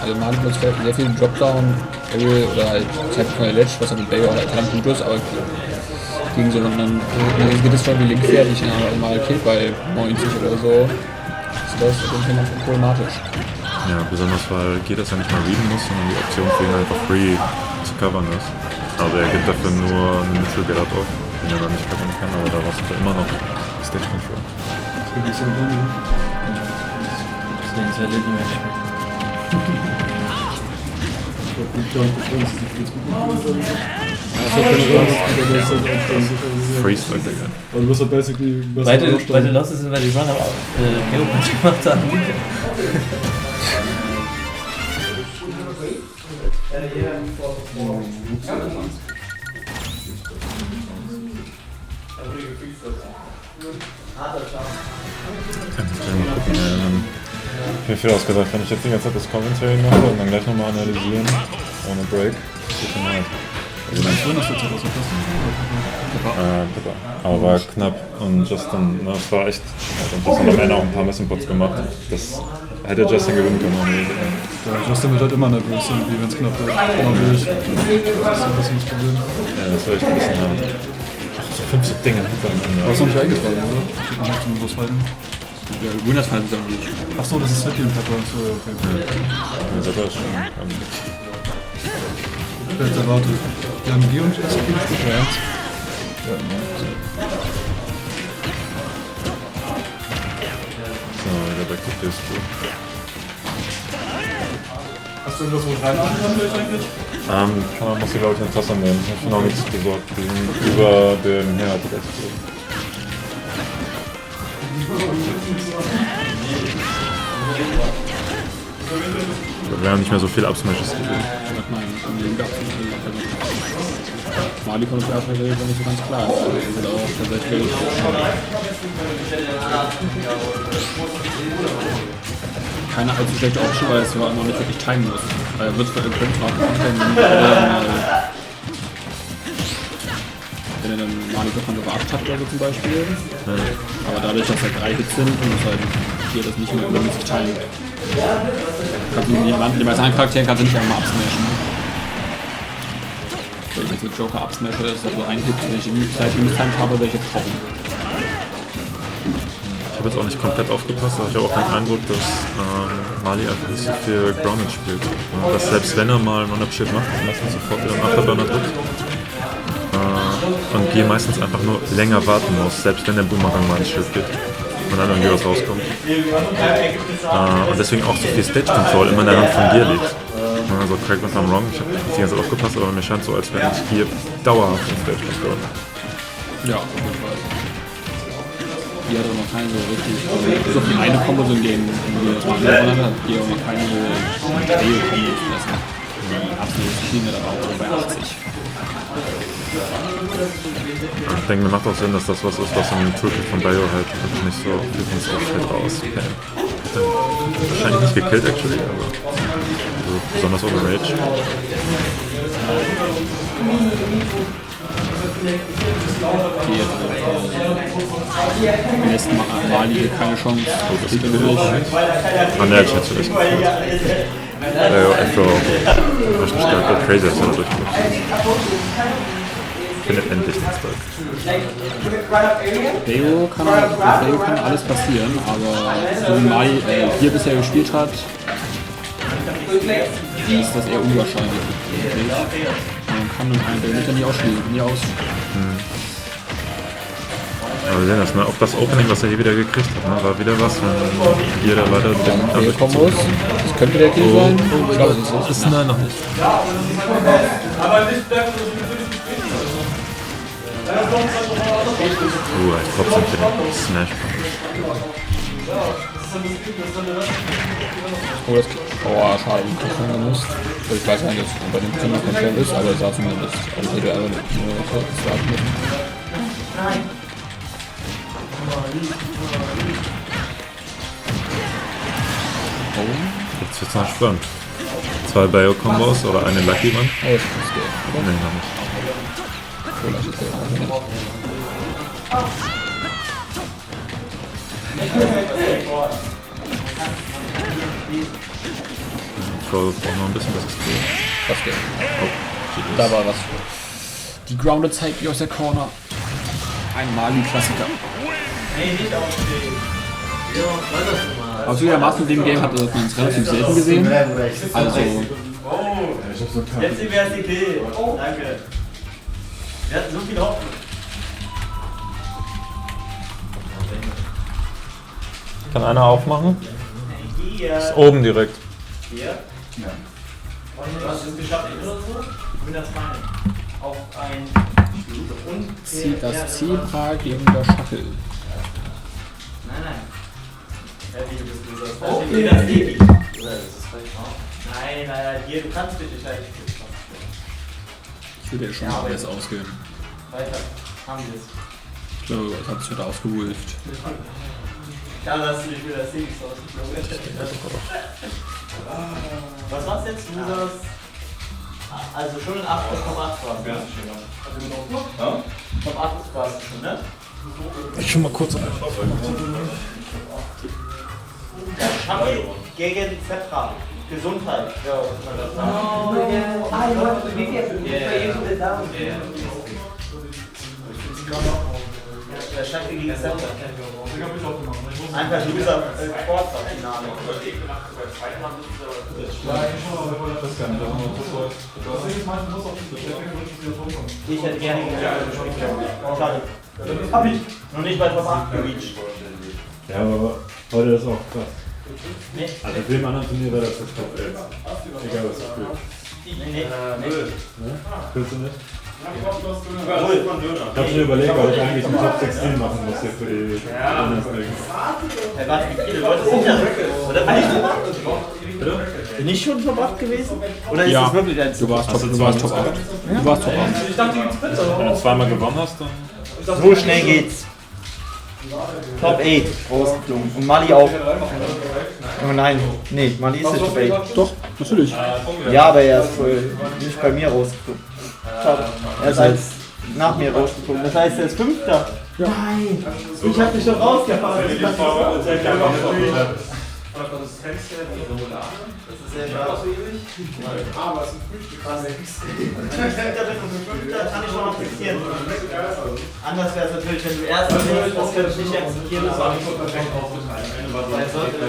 also Marvel benutzt sehr viel Dropdown, Aerial oder halt Zeit von der Ledge, was halt mit Bayo halt verdammt gut ist, aber gegen so einen geht es schon wie Link fertig, ja, mal killt bei 90 oder so, ist das auf jeden Fall manchmal problematisch. Ja, besonders weil geht das ja nicht mal readen muss, sondern die Option für ihn einfach free zu covern ist. Also er gibt dafür nur einen Neutral Get Out auf, den er dann nicht covern kann, aber da war es immer noch Stage Control. Deswegen soll Lady Match Freeze-Like, Digga. Also du bist halt basically besser Beide Losses sind, weil die Runner Geopunch gemacht haben. Ich hab mir viel ausgedacht, wenn ich jetzt die ganze Zeit das Commentary mache und dann gleich nochmal analysieren, ohne Break, das ist schon hart. Also mein Freund ist jetzt was Pippa. Aber war knapp und Justin, ne, es war echt, und Justin hat am Ende auch ein paar Missing-Pots gemacht. Das hätte Justin gewinnen können. Ja, Justin wird halt immer nervös, wenn es knapp wird. Genau wie ich. Das ist so ein bisschen das Problem. Ja, das war echt ein bisschen hart. Ach, so 50 Dinge hintereinander. Du hast noch nicht eingetragen, oder? Ich hab noch nicht zum Losfalten. Ja, Winners fallen sie auch nicht. Achso, das ist Slipknot Pepper. So, okay. Ja, das war schon. Ich hätte erwartet. Wir haben G und SP gespielt. Ja. So, wieder back to Disco. Hast du irgendwas, wo rein vielleicht eigentlich? Muss ich glaube ich eine Tasse nehmen. Ich habe noch nichts besorgt. Die sind über den Herd direkt. Wir haben nicht mehr so viel Upsmashes gesehen. Mali kommt auf der Welt nicht so ganz klar. Also wir sind auch tatsächlich keine allzu schlechte Option, weil es noch nicht wirklich timen muss. Weil wird es bei Imprint auch wenn er dann Mali davon überrascht hat oder so zum Beispiel. Ja. Aber dadurch, dass halt 3 Hits sind und es halt hier das nicht mehr übermäßig teilen. Die meisten anderen Charakteren kannst du nicht einmal absmashen. Wenn ich jetzt mit Joker absmashe, ist das so ein Hit, wenn ich Zeit getimed habe, werde ich jetzt trocken. Ich habe jetzt auch nicht komplett aufgepasst, aber ich habe auch den Eindruck, dass Mali einfach nicht so viel Grounded spielt. Dass selbst wenn er mal einen One-Up-Shit macht, meistens sofort wieder einen Afterburner drückt. Und G meistens einfach nur länger warten muss, selbst wenn der Boomerang mal ins Schild geht und dann irgendwie was rauskommt. Und deswegen auch so viel Stage Control immer in der Hand von Gear liegt. Also correct me if I'm wrong, ich habe nicht die ganze Zeit aufgepasst, aber mir scheint so, als wäre ich Gear dauerhaft in Stage Control. Ja, auf jeden Fall. Die hat auch noch keine so richtig, bis auf die eine Combo so in dem, die das mal gewonnen hat, die auch noch keine Dreh-Kombo zulassen. Absolut Schiene, aber auch bei 80. Ich denke, mir macht auch Sinn, dass das was ist, was im Toolkit von Bio halt nicht so fett auspackt. Wahrscheinlich nicht gekillt, actually, aber so besonders overrage. Im nächsten Mal liegt keine Chance. Oh, das ist natürlich. Ne, ich hätte echt gekillt. Afro möchte ich gar nicht crazy, als er da durchkommt. Findet endlich den Spell. Bayo kann alles passieren, aber so wie Mai hier bisher gespielt hat, ist das eher unwahrscheinlich. Man kann einen Bayo nie ausschließen, nie aus. Aber wir sehen das, ne? Auch das Opening, was er hier wieder gekriegt hat, ne? War wieder was, wenn jeder leider den Kombos. Das könnte der Kill sein. Ich glaube, das ist nein, noch nicht. Ich trotzdem für den Smash. Oh, schade, ich habe gemusst. Ich weiß nicht, ob bei dem Thema Control ist, aber es sah zumindest aus, hätte er nur starten müssen. Jetzt wird's noch spannend. 2 Bio-Kombos oder eine Lucky One? Oh, das geht. Nee, noch nicht. Pro braucht noch ein bisschen, bis es geht. Das geht. Oh, da war was. Die Grounded zeigt wie aus der Corner. Ein Mali-Klassiker. Nee, nicht aufstehen. Aber zugegebenermaßen in dem Game hat man es relativ selten gesehen. Also. Jetzt wäre es die Kill. Danke. Wir hatten so viel Hoffnung. Kann einer aufmachen? Ist oben direkt. Hier? Ja. Was ist geschafft oder so? Ich bin das fein. Auf ein... Und Zieht das Zebra gegen das Shuttle. Nein. Oh, okay, das geht nicht. Nein, hier, du kannst bitte scheiße. Ich würde ja schon mal alles ausgehen. Weiter, haben wir es. Ich glaube, das hat sich wieder ausgewulft. Ja, dass du nicht wieder das Ding ausgeflogen. Was war's jetzt? Du sagst. Also schon in 8,8 war es. Also genau. Ja? Top 8 war es schon, ne? Ich schon mal kurz auf. Ja, Shuttle gegen Zetra. Gesundheit. Ja, was man das sagen. You want to be here. Der Shuttle gegen Zetra. Einfach Loser Sportfinale. Ich hätte gerne gespielt. Schade. Hab ich. Noch nicht bei Top 8 gereached. Ja, aber heute ist auch krass. Also für den anderen Turnier wäre das Top 11. Egal was du spielst. Nee. Willst du nicht? Ich hab schon überlegt, ob ich eigentlich einen Top 16 machen muss hier für die Bundesliga. Warte, wie viele Leute sind da? Oder bin ich schon Top 8 gewesen? Oder ist das wirklich ein Du warst Top 8. Du warst Top 8. Ich dachte, die gibt's Pizza. Wenn du zweimal gewonnen hast, dann... So schnell geht's. Top 8 rausgeflogen. Und Mali auch. Oh nein, nee, Mali ist nicht Top 8. Doch, natürlich. Ja, aber er ist nicht bei mir rausgeflogen. Schade. Er ist als nach mir rausgeflogen. Das heißt, er ist Fünfter. Ja. Nein, ich hab dich doch rausgefahren. Das ist sehr schade. Aber es ist ein Frühstück. Fünfter kann ich schon akzeptieren. Anders wäre es natürlich, wenn du Erster bist, das könnte ich nicht akzeptieren.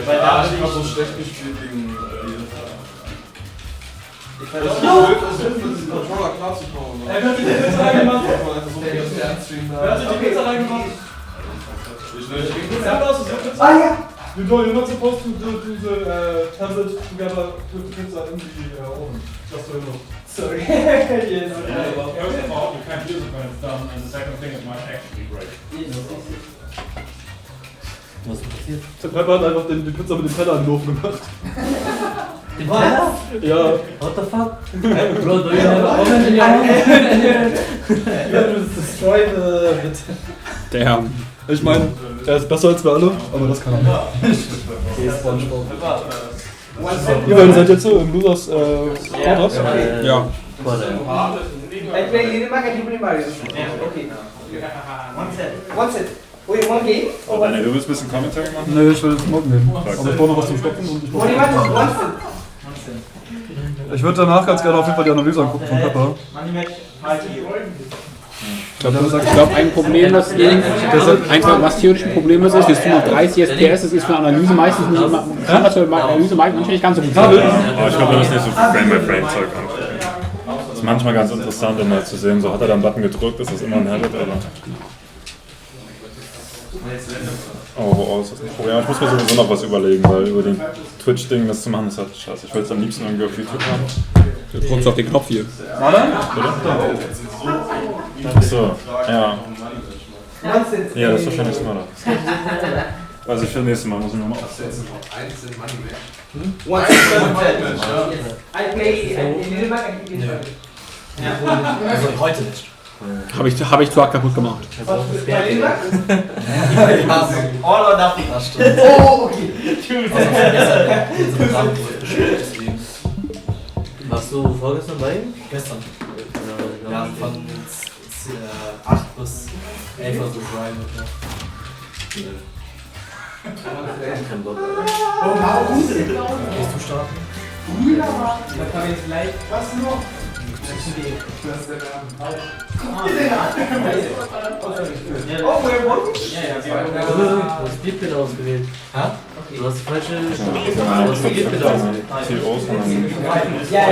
Weil da bin ich so schlecht gespielt gegen... Ich weiß nicht, den Controller klar zu bauen. Er hat sich die Pizza reingemacht. Er hat sich die Pizza reingemacht. Ah ja! You're not supposed to do the tablet together with the pizza in the oven. Just so you know. Sorry. Yes. First of all, you can't use it when it's done, and the second thing, it might actually break. Was ist passiert? Der Pepper hat einfach die Pizza mit dem Teller in den Ofen gemacht. Den Teller? Ja. What the fuck? Bro, do you have a oven in your home? You have to destroy the... Damn. Ich meine, er ist besser als wir alle, aber das kann er nicht. Ihr beiden seid jetzt so im Losers Quarters? Ja. One set. Wait, one game? Deine, du willst ein bisschen Commentary machen? Nee, ich will jetzt Mob nehmen. Aber ich brauche noch was zum Stopfen und ich muss... Ich würde danach ganz gerne auf jeden Fall die Analyse angucken von Pepper. Ich glaube, ein Problem, was theoretisch ein Problem ist, wir tun auf 30 FPS, das ist für Analyse meistens nicht immer, Analyse manchmal nicht ganz so gut. Aber ich glaube, wir müssen nicht so Frame-by-Frame-Zeug angucken. Das ist manchmal ganz interessant, um mal zu sehen, so hat er da einen Button gedrückt, ist das immer ein Habit, oder? Oh, ist das ein Problem. Ich muss mir sowieso noch was überlegen, weil über den Twitch-Ding das zu machen ist halt scheiße. Ich will es am liebsten irgendwie auf YouTube haben. Du drückst auf den Knopf hier. Achso, ja. Ja, das ist wahrscheinlich smarter. Also für das nächste Mal muss ich nochmal aufsetzen. Also heute nicht. Habe ich zu hart kaputt gemacht. All or nothing. Oh, okay. Warst du vorgestern bei ihm? Gestern. Wir haben von 8 bis 11 Uhr gedrivet. Kein Bock. Oh, warum? Gehst du starten? Da kann ich gleich. Was noch? Oh, we're walking? Du hast Slipknot ausgewählt. Du hast falsche... Du hast Slipknot ausgewählt. Du hast gerade...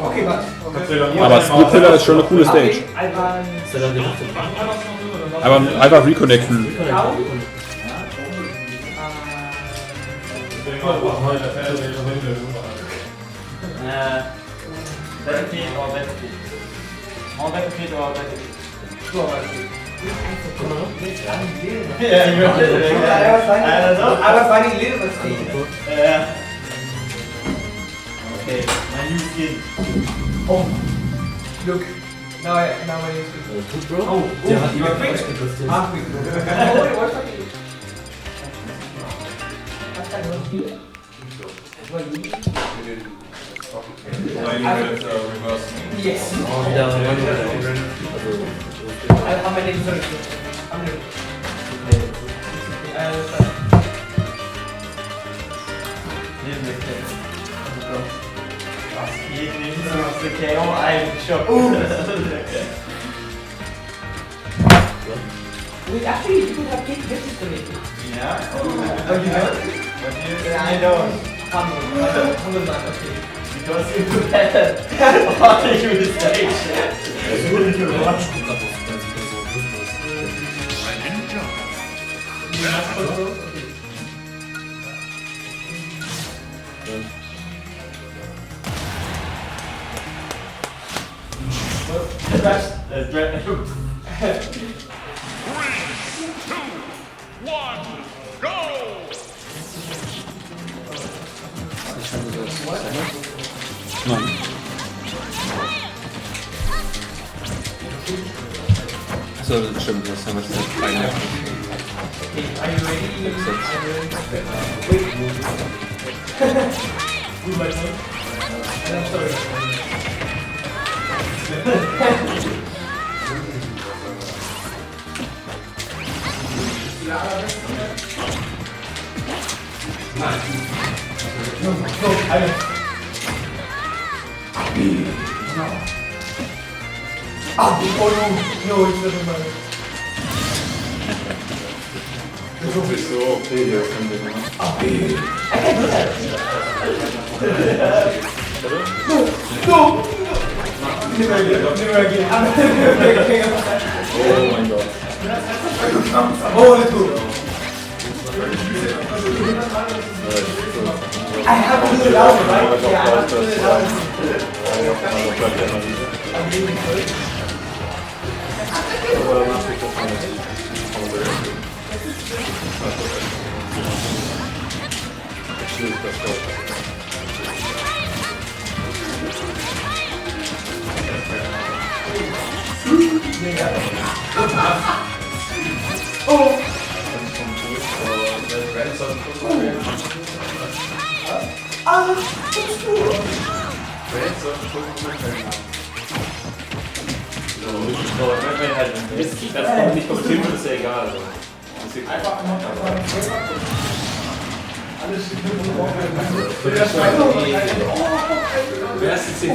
Okay, warte. Aber Split Pillar ist schon eine coole Stage. Aber einfach reconnecten. Battlefield or Battlefield? More Battlefield or Battlefield? Yeah, you're I was finding little mistake. Yeah. Okay, my new skin. Oh, look. Now my new skin. Oh, der hat jemand ausgerüstet. Oh, wait, what's that? Yes. How many episodes? How many? Was geht nicht so aus der KO eigentlich Wait, actually, you could have taken this to me. Yeah? Oh, you know? Yeah, I know. Humble man, okay. Because you could have party through the stage. Es wurde überrascht. Nein. So, das stimmt, das haben wir jetzt eine. Are you ready? I'm sorry. No, it's not my. Das ist nicht so okay hier, können wir machen. No! Never again. Oh mein Gott. Oh, let's go. I have to do it out, right? Yeah, I have to do it out. Das kommt nicht vom Team, ist ja egal. Einfach alles Wer ist jetzt hier?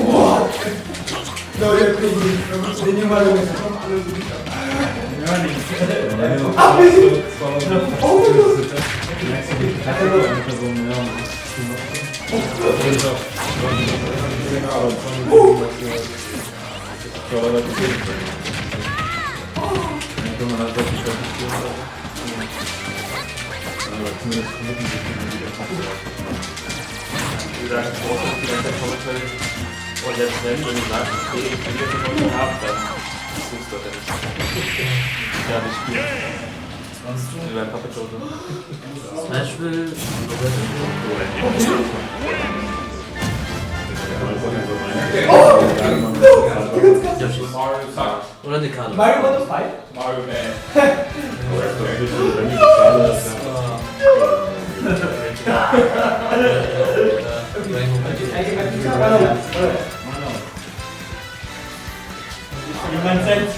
Und jetzt, wenn du sagst, okay, ich will das heute haben, dann suchst du das nicht. Ja, nicht spielen. Was machst du? Wie beim Puppet Show. Smashville. Oder eine Karte. Mario want to fight? Mario Man. Jemand setzt.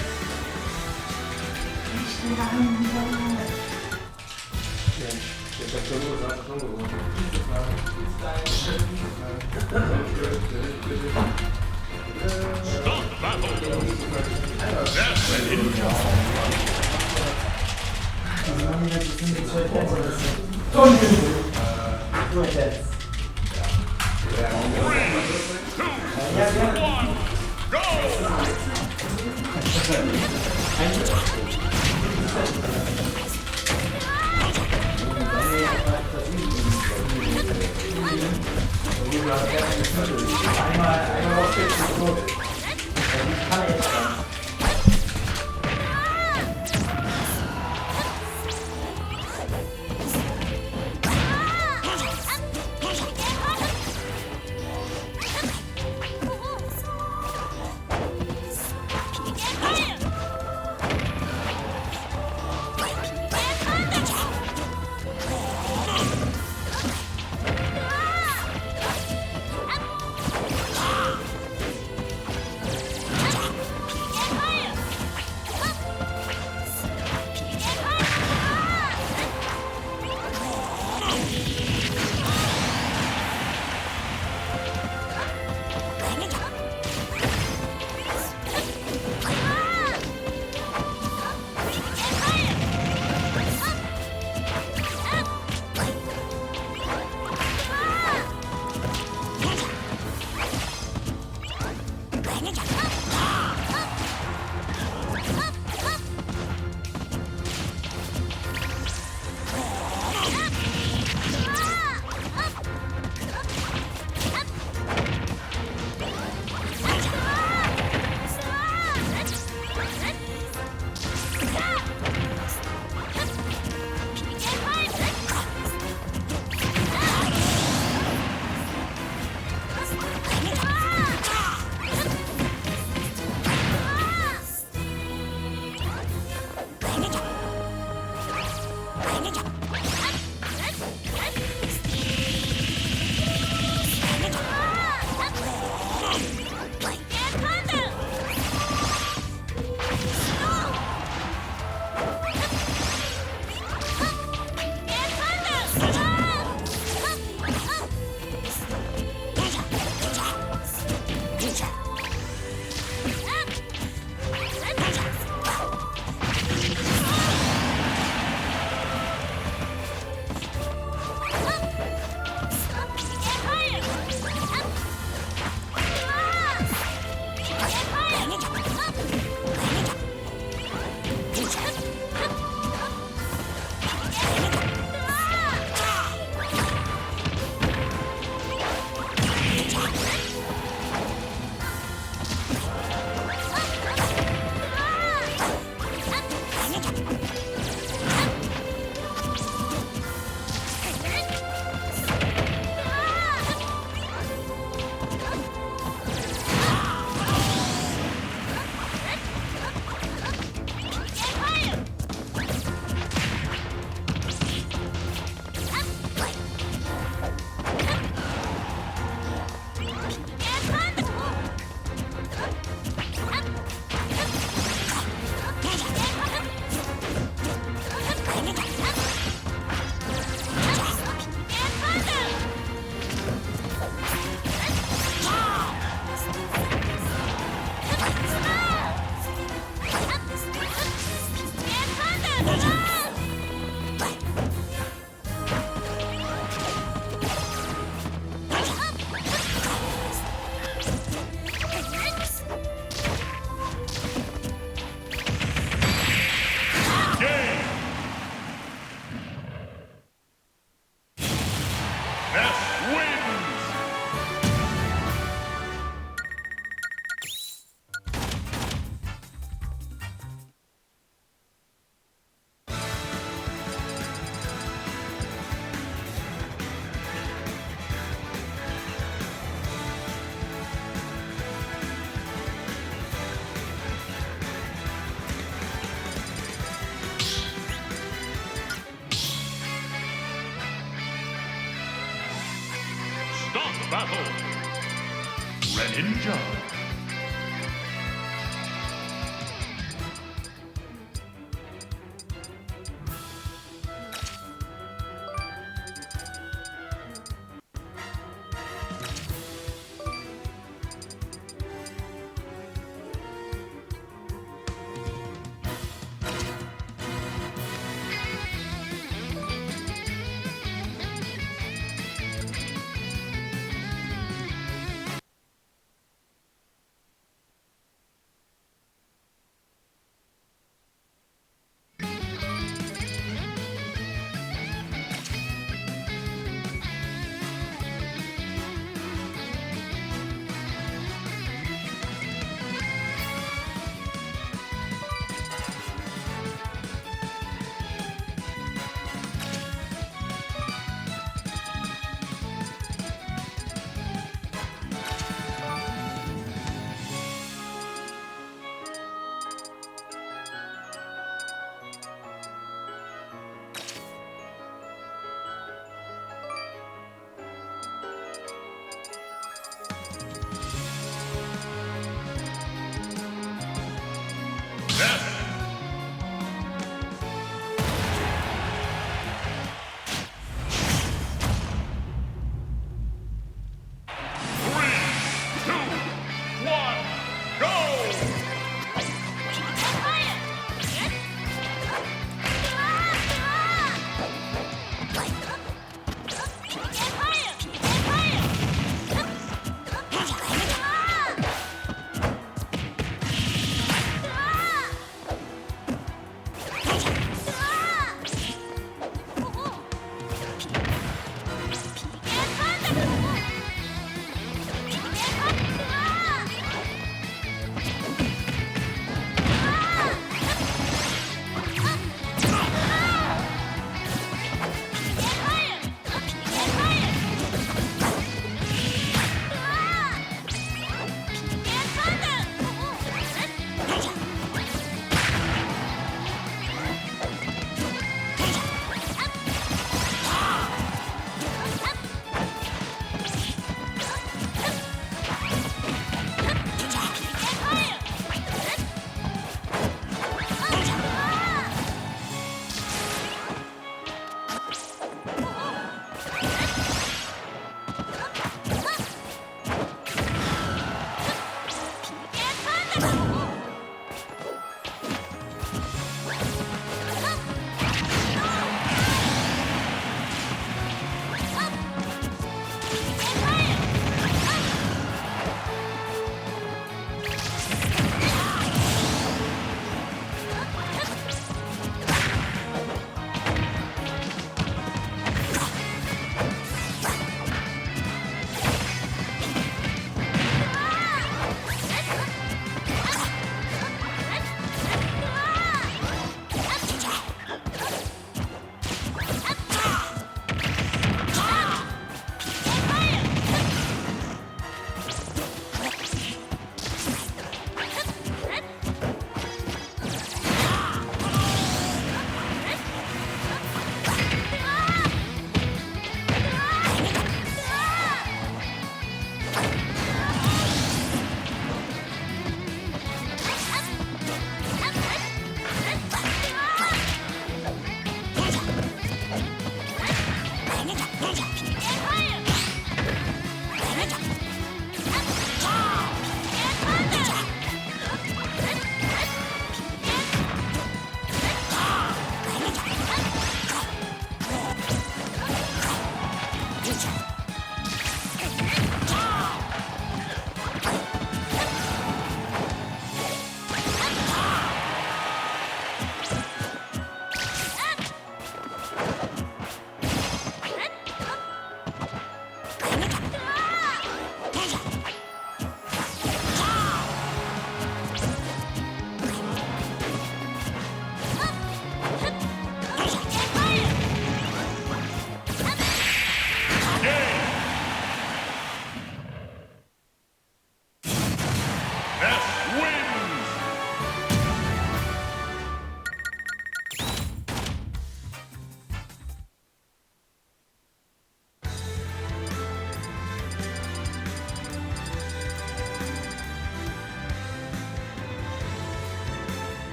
battle. Greninja.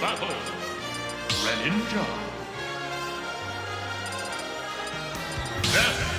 battle. Greninja. Death.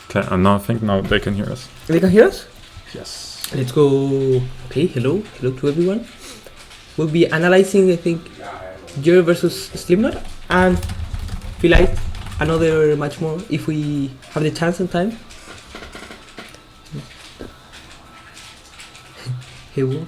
Okay, and I think now they can hear us. They can hear us? Yes. Let's go. Okay, hello to everyone. We'll be analyzing, I think, Jerry versus Slipknot, and feel like another match more if we have the chance and time. Hey Wolf.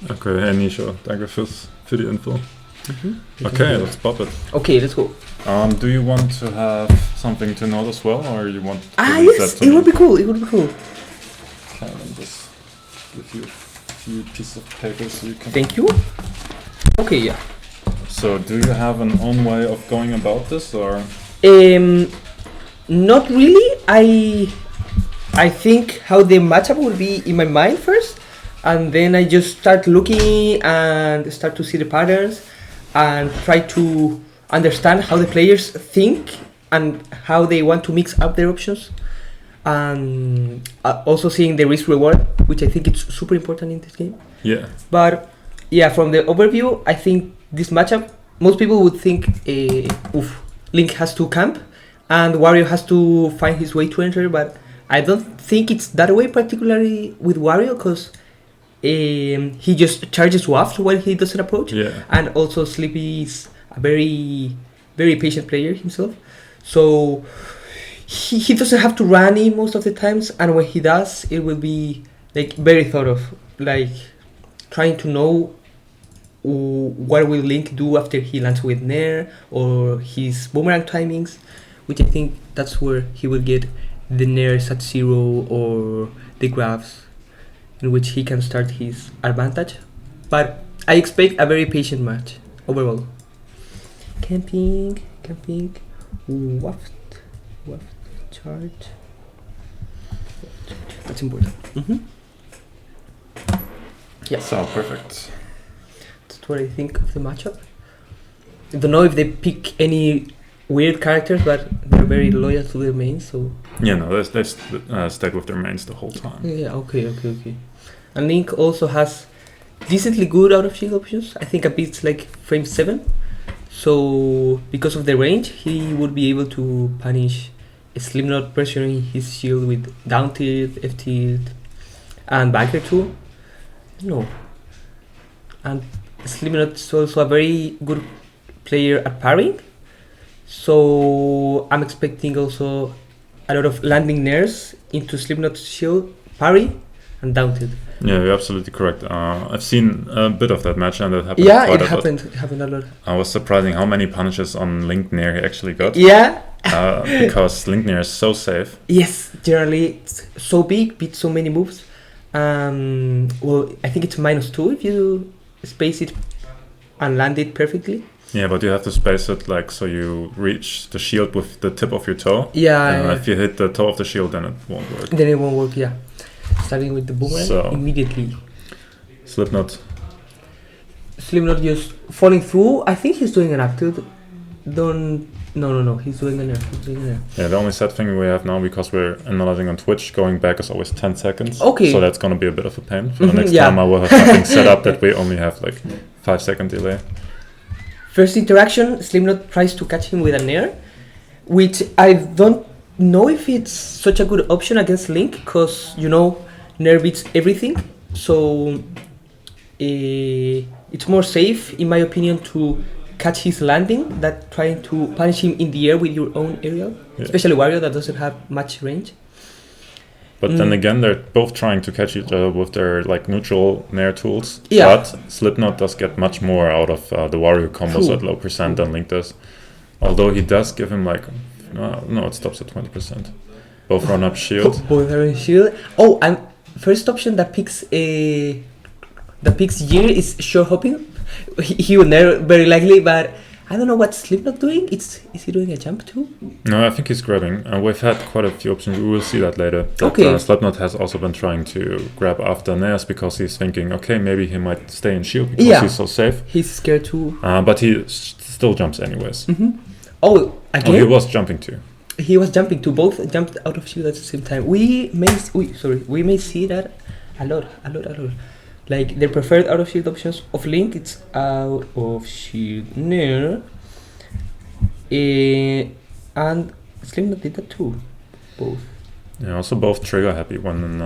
Okay, hey Nisha, danke für die Info. Okay, let's pop it. Okay, let's go. Do you want to have something to note as well, or you want to yes, that to it me? would be cool, it would be cool. Okay, let me just give you a few pieces of paper so you can... Thank you. Okay, yeah. So, do you have an own way of going about this, or? Not really. I think how the matchup will be in my mind first, and then I just start looking and start to see the patterns and try to understand how the players think and how they want to mix up their options, and also seeing the risk reward, which I think it's super important in this game. Yeah. But yeah, from the overview, I think this matchup, most people would think Link has to camp and Wario has to find his way to enter, but I don't think it's that way, particularly with Wario, because he just charges waft when he doesn't approach. Yeah. And also Sleepy is a very, very patient player himself. So he doesn't have to run in most of the times, and when he does, it will be like very thought of, like trying to know what will Link do after he lands with Nair or his boomerang timings, which I think that's where he will get the Nairs at 0 or the grabs in which he can start his advantage. But I expect a very patient match overall. Camping, waft, charge. That's important. Yeah. So perfect. That's what I think of the matchup. I don't know if they pick any weird characters, but they're very loyal to their mains, so... Yeah, no, they stayed with their mains the whole time. Yeah, okay. And Link also has decently good out of shield options. I think a bit like frame 7. So, because of the range, he would be able to punish Slipknot pressuring his shield with down tilt, F tilt, and backer too. No. And Slipknot is also a very good player at parrying. So I'm expecting also a lot of landing nairs into Slipknot's shield, parry, and down tilt. Yeah, you're absolutely correct. I've seen a bit of that match, and that happened. Yeah, quite it a lot. happened a lot. I was surprising how many punishes on Link Nair he actually got. Yeah. Because Link Nair is so safe. Yes, generally it's so big, beats so many moves. Well, I think it's -2 if you space it and land it perfectly. Yeah, but you have to space it like so you reach the shield with the tip of your toe. Yeah. If you hit the toe of the shield, then it won't work. Then it won't work, yeah. Starting with the boomerang immediately. Slipknot just falling through. I think he's doing an up tilt. No. He's doing an air. Yeah, the only sad thing we have now, because we're analyzing on Twitch, going back is always 10 seconds. Okay. So that's going to be a bit of a pain. For the next time I will have something set up that we only have like 5-second delay. First interaction, Slipknot tries to catch him with a Nair, which I don't know if it's such a good option against Link, because, Nair beats everything. So it's more safe, in my opinion, to catch his landing than trying to punish him in the air with your own aerial. Yeah. Especially Wario, that doesn't have much range. But then again, they're both trying to catch each other with their like neutral Nair tools. Yeah. But Slipknot does get much more out of the Wario combos at low percent than Link does. Although he does give him like... No, it stops at 20%. Both run up shield. Both run shield. Oh, and first option that picks Gear is sure hopping. He will Nair very likely, but I don't know what Slipknot doing. Is he doing a jump too? No, I think he's grabbing. We've had quite a few options. We will see that later. Okay. Slipknot has also been trying to grab after Nairs because he's thinking, okay, maybe he might stay in shield because he's so safe. He's scared too. But he still jumps anyways. Mm-hmm. Oh, again? Oh, he was jumping too. he was jumping to both jumped out of shield at the same time. We may see that a lot. Like the preferred out of shield options of Link, it's out of shield Nair, and Slipknot did that too, both. Yeah, also both trigger happy when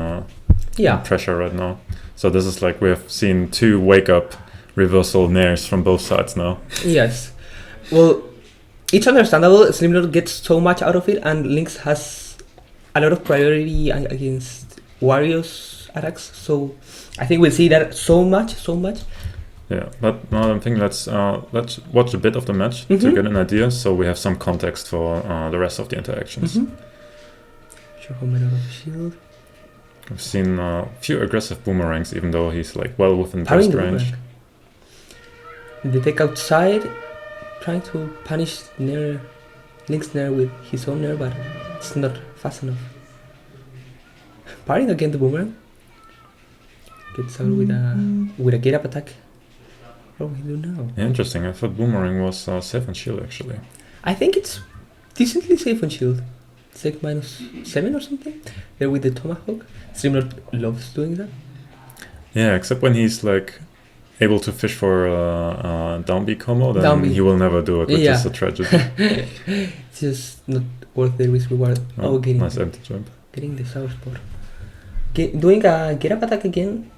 in pressure right now. So this is like we have seen 2 wake up reversal Nairs from both sides now. Yes, well, it's understandable. Slipknot gets so much out of it, and Lynx has a lot of priority against Wario's attacks. So I think we'll see that so much. Yeah, but now I'm thinking let's watch a bit of the match to get an idea, so we have some context for the rest of the interactions. Sure, how many out of shield. I've seen a few aggressive boomerangs, even though he's like well within burst range. They take outside, trying to punish Link's Nair with his own Nair, but it's not fast enough. Parrying against the boomerang. Gets out with a get up attack. What do we do now? Yeah, interesting. I thought boomerang was safe on shield actually. I think it's decently safe on shield. It's like -7 or something. There with the tomahawk. Slipknot loves doing that. Yeah, except when he's like able to fish for a down B combo, then he will never do it, which is a tragedy. It's just not worth the risk reward. Getting nice empty jump. Getting the sour spot. Doing a get up attack again.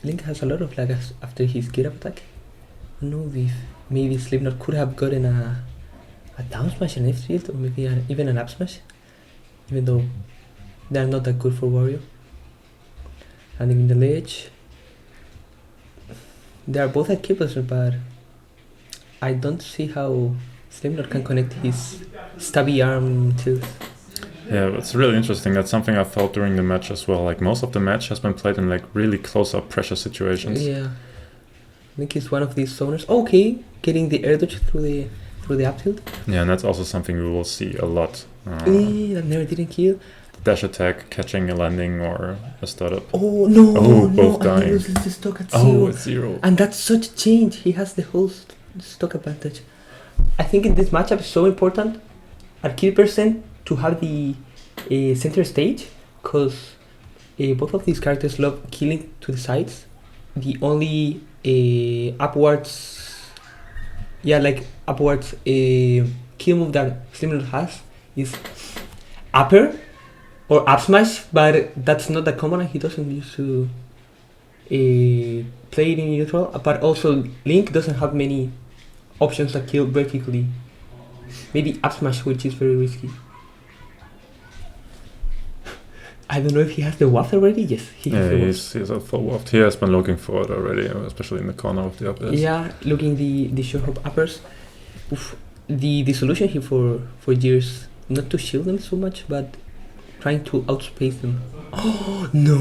Link has a lot of lag after his get up attack. I don't know if maybe Slipknot could have gotten a down smash in F field, or maybe even an up smash, even though they're not that good for Wario. Landing in the ledge. They are both at K position, but I don't see how Slipknot can connect his stabby arm tilt. Yeah, it's really interesting. That's something I felt during the match as well. Like most of the match has been played in like really close-up pressure situations. Yeah, I think he's one of these zoners. Okay, getting the air dodge through the up tilt. Yeah, and that's also something we will see a lot. That never didn't kill. Dash attack, catching a landing or a startup. Oh no! Oh, both dying. He loses the stock at 0. It's 0. And that's such a change. He has the whole stock advantage. I think in this matchup it's so important at kill percent to have the center stage, because both of these characters love killing to the sides. The only upwards kill move that Slipknot has is upper or up smash, but that's not that common and he doesn't used to play it in neutral. But also Link doesn't have many options that kill vertically. Maybe up smash, which is very risky. I don't know if he has the waft already. Yes, he has he's at full waft. He has been looking for it already, especially in the corner of the uppers. Yeah, looking the short hop uppers. Oof. The solution here for years, not to shield them so much, but trying to outspace them. Oh no!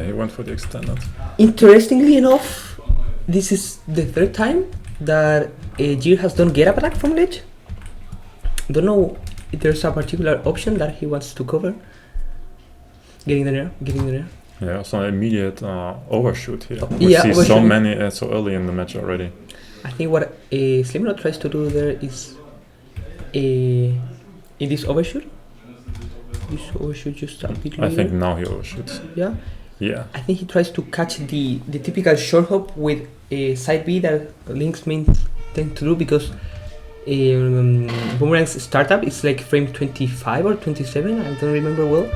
He went for the extended. Interestingly enough, this is the 3rd time that Jir has done get up attack from ledge. Don't know if there's a particular option that he wants to cover. Getting there. Yeah, so immediate overshoot here. We see so many so early in the match already. I think what Slipknot tries to do there is in this overshoot. This overshoot just a bit later. I think now he overshoots. Yeah. Yeah. I think he tries to catch the typical short hop with a side B that Link's main tend to do, because Boomerang's startup is like frame 25 or 27. I don't remember well.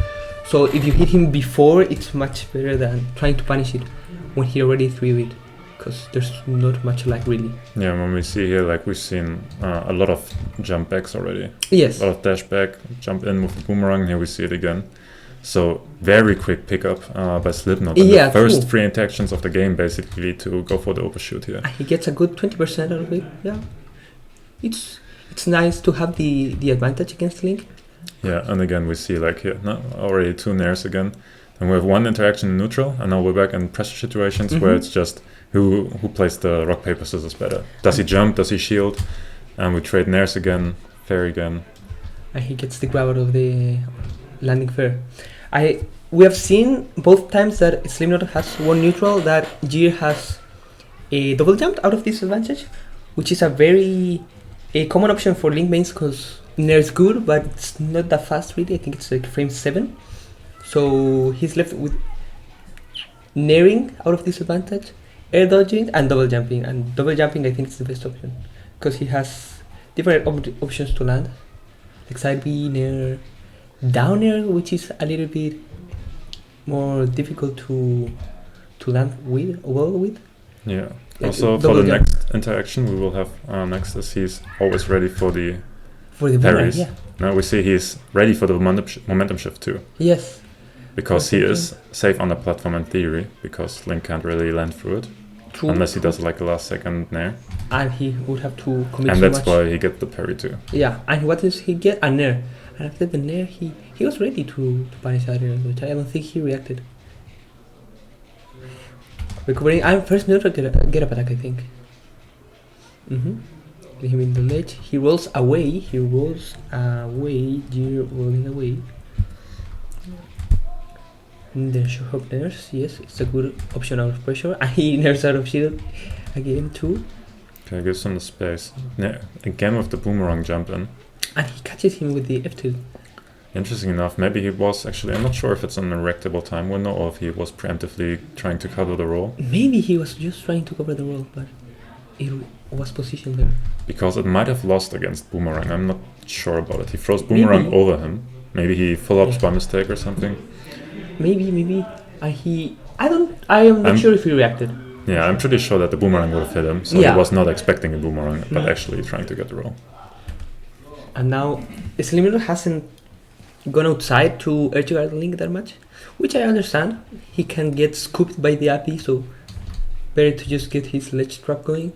So if you hit him before, it's much better than trying to punish it when he already threw it, because there's not much lag really. Yeah, when we see here, like we've seen a lot of jump backs already. Yes. A lot of dash back, jump in with the boomerang, here we see it again. So very quick pickup by Slipknot. And the first 3 interactions of the game basically to go for the overshoot here. He gets a good 20% out of it, yeah. It's nice to have the advantage against Link. Yeah, and again we see like here, already 2 nairs again. And we have 1 interaction in neutral, and now we're back in pressure situations where it's just who plays the rock, paper, scissors better. Does he jump, does he shield? And we trade nairs again, fair again. And he gets the grab out of the landing fair. We have seen both times that Slipknot has 1 neutral that Jir has a double jumped out of this advantage, which is a very common option for Link mains, because Nair's good, but it's not that fast really. I think it's like frame 7. So he's left with Nairing out of disadvantage, air dodging, and double jumping. And double jumping, I think, is the best option because he has different options to land, like side B, Nair, down air, which is a little bit more difficult to land with. Yeah. Like Also, for the next interaction, we will have next is he's always ready for the parries. Yeah. Now we see he's ready for the momentum shift too. Yes. Because he is safe on the platform in theory, because Link can't really land through it. True. Unless he does like a last second nair. And he would have to commit and so that's much. why he gets the parry too. Yeah, and what does he get? A nair. And after the nair, he was ready to punish that nair, which I don't think he reacted. Recovering, I'm first neutral get up attack, I think. Get him in the ledge. He rolls away. You're rolling away. And then show up nairs. Yes, it's a good option out of pressure. And he nairs out of shield again too. Okay, gives him the space. Again with the boomerang jump in. And he catches him with the F2. Interesting enough, maybe he was actually, I'm not sure if it's an erectable time window or if he was preemptively trying to cover the roll. Maybe he was just trying to cover the roll, but it was positioned there. Because it might have lost against boomerang, I'm not sure about it. He throws boomerang over him. Maybe he follow-ups by mistake or something. Maybe. I am not sure if he reacted. Yeah, I'm pretty sure that the boomerang would have hit him, so he was not expecting a boomerang, but actually trying to get the roll. And now, Slipknot hasn't gone outside to edge guard Link that much, which I understand. He can get scooped by the AP, so better to just get his ledge trap going.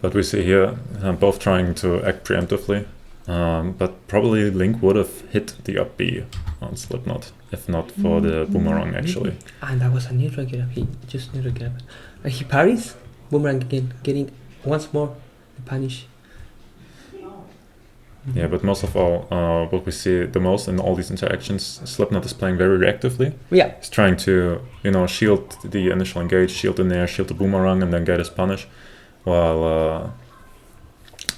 But we see here both trying to act preemptively, but probably Link would have hit the up B on Slipknot, if not for the boomerang actually. And that was a neutral get up, he just neutral get up. And he parries, boomerang again, getting once more the punish. Yeah, but most of all, what we see the most in all these interactions, Slipknot is playing very reactively. Yeah. He's trying to, shield the initial engage, shield the nair, shield the boomerang, and then get his punish. While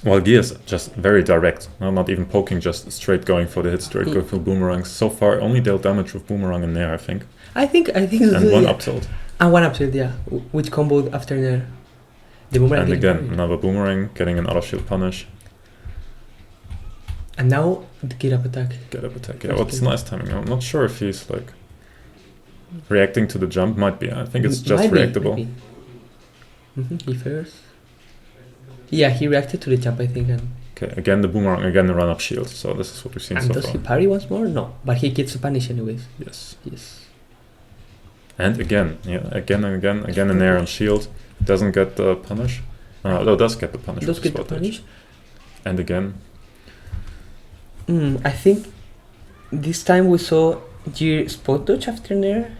Gear is just very direct, not even poking, just straight going for the hit, straight going for boomerangs. So far, only dealt damage with boomerang and nair, I think. I think so. And one up tilt. And one up tilt, yeah, which comboed after nair. The boomerang. And again, another boomerang, getting an auto shield punish. And now the get up attack. Get up attack. Yeah, what's nice timing? I'm not sure if he's like reacting to the jump. Might be. I think it's just reactable. He first. Yeah, he reacted to the jump, I think. And okay, again the boomerang, again the run up shield. So this is what we've seen so far. And does he parry once more? No, but he gets a punish anyways. Yes. And again an air on shield. Doesn't get the punish. No, does get the punish. Does get the punish. And again. I think this time we saw Gear spot dodge after nair.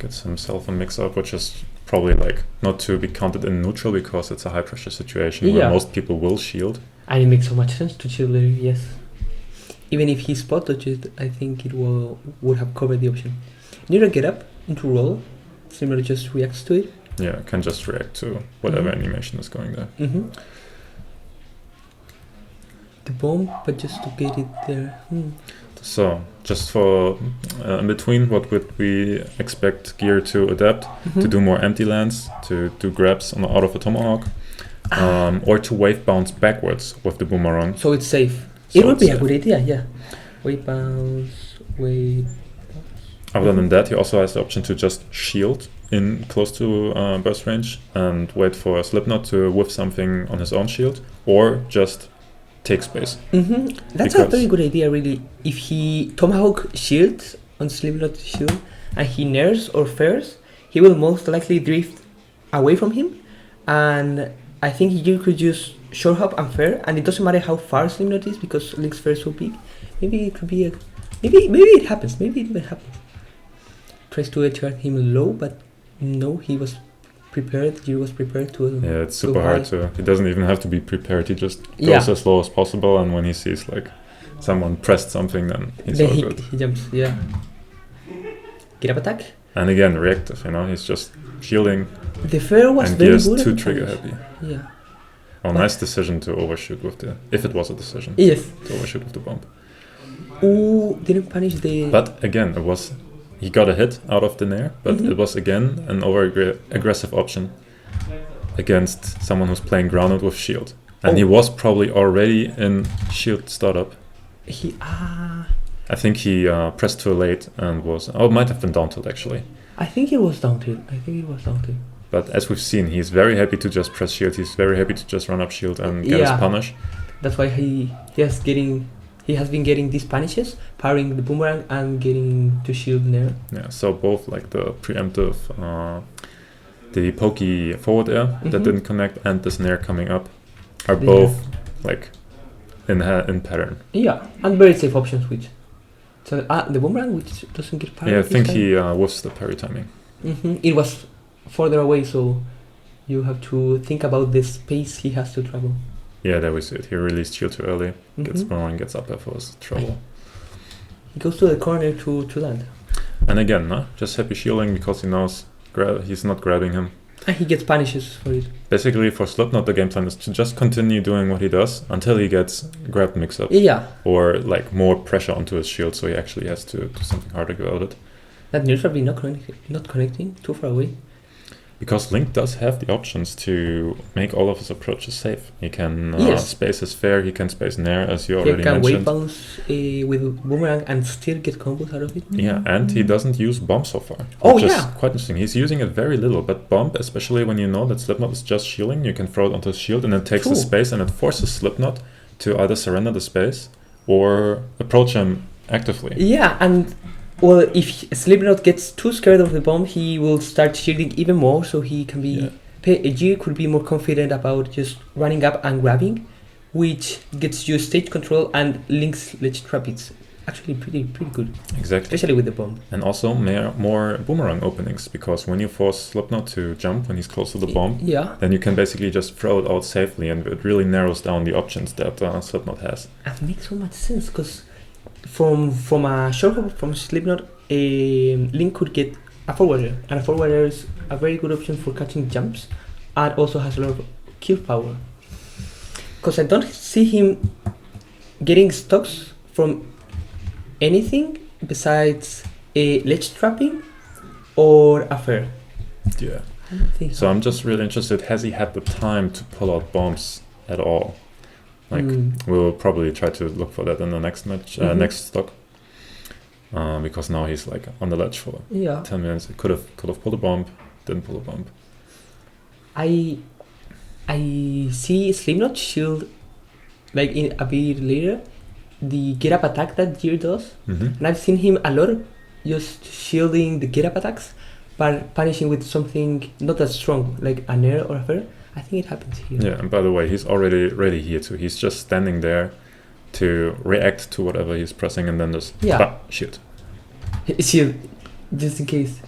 Gets himself a mix up, which is probably like not to be counted in neutral because it's a high pressure situation where most people will shield. And it makes so much sense to shield there, yes. Even if he spot dodged, I think it would have covered the option. Neither get up into roll, Slimmer just reacts to it. Yeah, can just react to whatever animation is going there. The bomb, but just to get it there. So, just for in between, what would we expect Gear to adapt? To do more empty lands, to do grabs out of a tomahawk, or to wave bounce backwards with the boomerang. So it's safe. It would be a good idea, yeah. Wave bounce, wave. Other than that, he also has the option to just shield in close to burst range and wait for Slipknot to whiff something on his own shield, or just take space. That's a very good idea, really. If he tomahawk shields on Slipknot's shield and he nairs or fares, he will most likely drift away from him, and I think you could just short hop and fair, and it doesn't matter how far Slipknot is because Link's fair is so big. Maybe it could be maybe it happens. Maybe it even happens. Tries to edge guard him low, but no, he was prepared. Gear was prepared to. Yeah, it's super hard to. He doesn't even have to be prepared. He just goes as low as possible, and when he sees like someone pressed something, then he's all good. He jumps. Yeah. Get up attack. And again, reactive. He's just shielding. The fair was and very Gears good. too at the trigger punish. happy. Yeah. Oh, nice decision to overshoot with the... If it was a decision. Yes. To overshoot with the bomb. Ooh, didn't punish the... But again, it was... He got a hit out of the Nair, but it was again an over-aggressive option against someone who's playing grounded with shield. And he was probably already in shield startup. I think he pressed too late and was... Oh, it might have been down tilt actually. I think it was down tilt. But as we've seen, he's very happy to just press shield. He's very happy to just run up shield and get his punish. That's why he has been getting these punishes, parrying the boomerang and getting to shield Nair. Yeah, so both like the preemptive, the pokey forward air that didn't connect and the snare coming up are both like in pattern. Yeah, and very safe options which. So the boomerang which doesn't get parried. Yeah, I think he was the parry timing. It was further away, so you have to think about the space he has to travel. Yeah, there we see it. He released shield too early, gets boomerang, gets up air force, trouble. He goes to the corner to land. And again, just happy shielding because he knows he's not grabbing him. And he gets punishes for it. Basically, for Slipknot, the game plan is to just continue doing what he does until he gets grabbed mix-up. Yeah. Or like more pressure onto his shield, so he actually has to do something harder about it. That neutral not connecting too far away. Because Link does have the options to make all of his approaches safe. He can space his fair, he can space Nair, as you already mentioned. He can wave bounce with boomerang and still get combos out of it. Yeah, and he doesn't use bomb so far. Which is quite interesting. He's using it very little, but bomb, especially when you know that Slipknot is just shielding, you can throw it onto his shield and it takes the space and it forces Slipknot to either surrender the space or approach him actively. Yeah, and well, if Slipknot gets too scared of the bomb, he will start shielding even more, so he can be... G could be more confident about just running up and grabbing, which gets you stage control and Link's ledge trap. It's actually pretty good. Exactly. Especially with the bomb. And also more boomerang openings, because when you force Slipknot to jump when he's close to the bomb, then you can basically just throw it out safely, and it really narrows down the options that Slipknot has. That makes so much sense, because from a short hop from Slipknot, Link could get a forwarder, and a forwarder is a very good option for catching jumps, and also has a lot of kill power. Because I don't see him getting stocks from anything besides a ledge trapping or a fair. Yeah. I don't think so. I'm just really interested. Has he had the time to pull out bombs at all? Like we'll probably try to look for that in the next match, next stock, because now he's like on the ledge for 10 minutes. He could have pulled a bomb, didn't pull a bomb. I see Slipknot shield like in a bit later the get up attack that Gear does, and I've seen him a lot just shielding the get up attacks, but punishing with something not that strong like an air or a fair. I think it happens here. Yeah, and by the way, he's already ready here too. He's just standing there to react to whatever he's pressing and then just shield. Shield, just in case.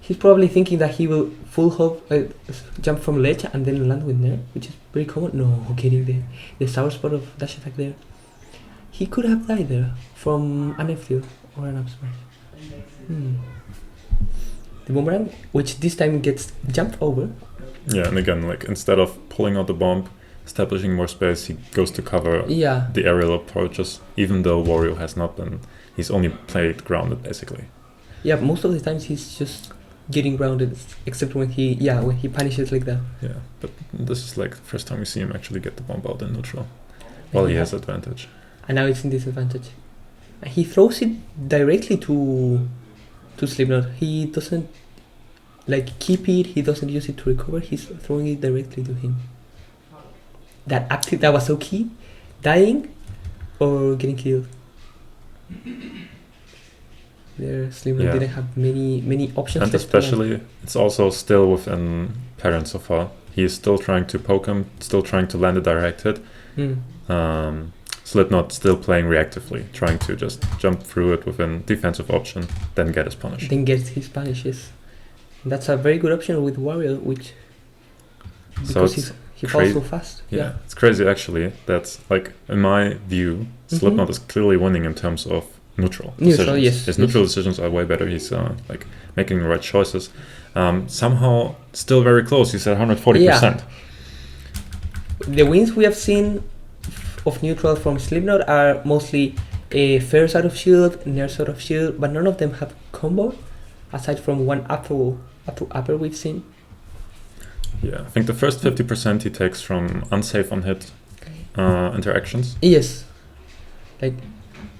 He's probably thinking that he will full hop, jump from ledge and then land with Nair, which is very common. No, getting the sour spot of dash attack there. He could have died there from an F tilt or an up smash. The boomerang, which this time gets jumped over. Yeah, and again, like instead of pulling out the bomb, establishing more space, he goes to cover the aerial approaches, even though Wario has not been. He's only played grounded, basically. Yeah, most of the times he's just getting grounded, except when he punishes like that. Yeah, but this is like the first time we see him actually get the bomb out in neutral. Well, he has advantage. And now it's in disadvantage. He throws it directly to Slipknot. He doesn't keep it, he doesn't use it to recover, he's throwing it directly to him. That was so key. Dying or getting killed. There, Slipknot didn't have many options. And especially, it's also still within Parent so far. He is still trying to poke him, still trying to land a direct hit. Slipknot still playing reactively, trying to just jump through it within defensive option, then get his punish. Then get his punishes. That's a very good option with Wario, which because he falls so fast. Yeah, it's crazy actually. That's like in my view, Slipknot is clearly winning in terms of neutral Neutral, decisions. yes, His yes. neutral decisions are way better. He's like making the right choices. Somehow still very close. He's at 140%. The wins we have seen of neutral from Slipknot are mostly Fairs out of shield, Nairs out of shield, but none of them have combo, aside from one upper we've seen. Yeah, I think the first 50% he takes from unsafe on hit interactions. Yes, like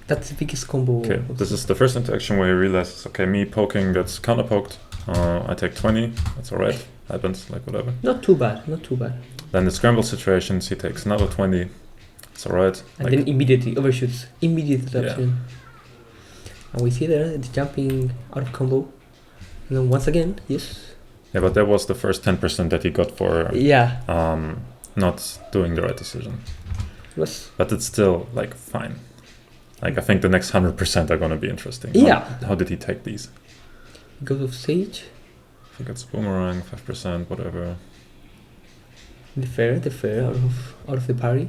that's the biggest combo. Okay, this is the first interaction where he realizes, okay, me poking gets counter poked. I take 20. That's alright. Happens, like whatever. Not too bad. Not too bad. Then the scramble situations, he takes another 20. It's alright. And like, then immediately overshoots. Immediate adoption. Yeah. And we see there the jumping out of combo. And then once again, yes. Yeah, but that was the first 10% that he got for not doing the right decision. But it's still like fine. Like I think the next 100% are gonna be interesting. Yeah. How did he take these? Goes of Sage. I think it's boomerang, 5%, whatever. The fair out of the parry.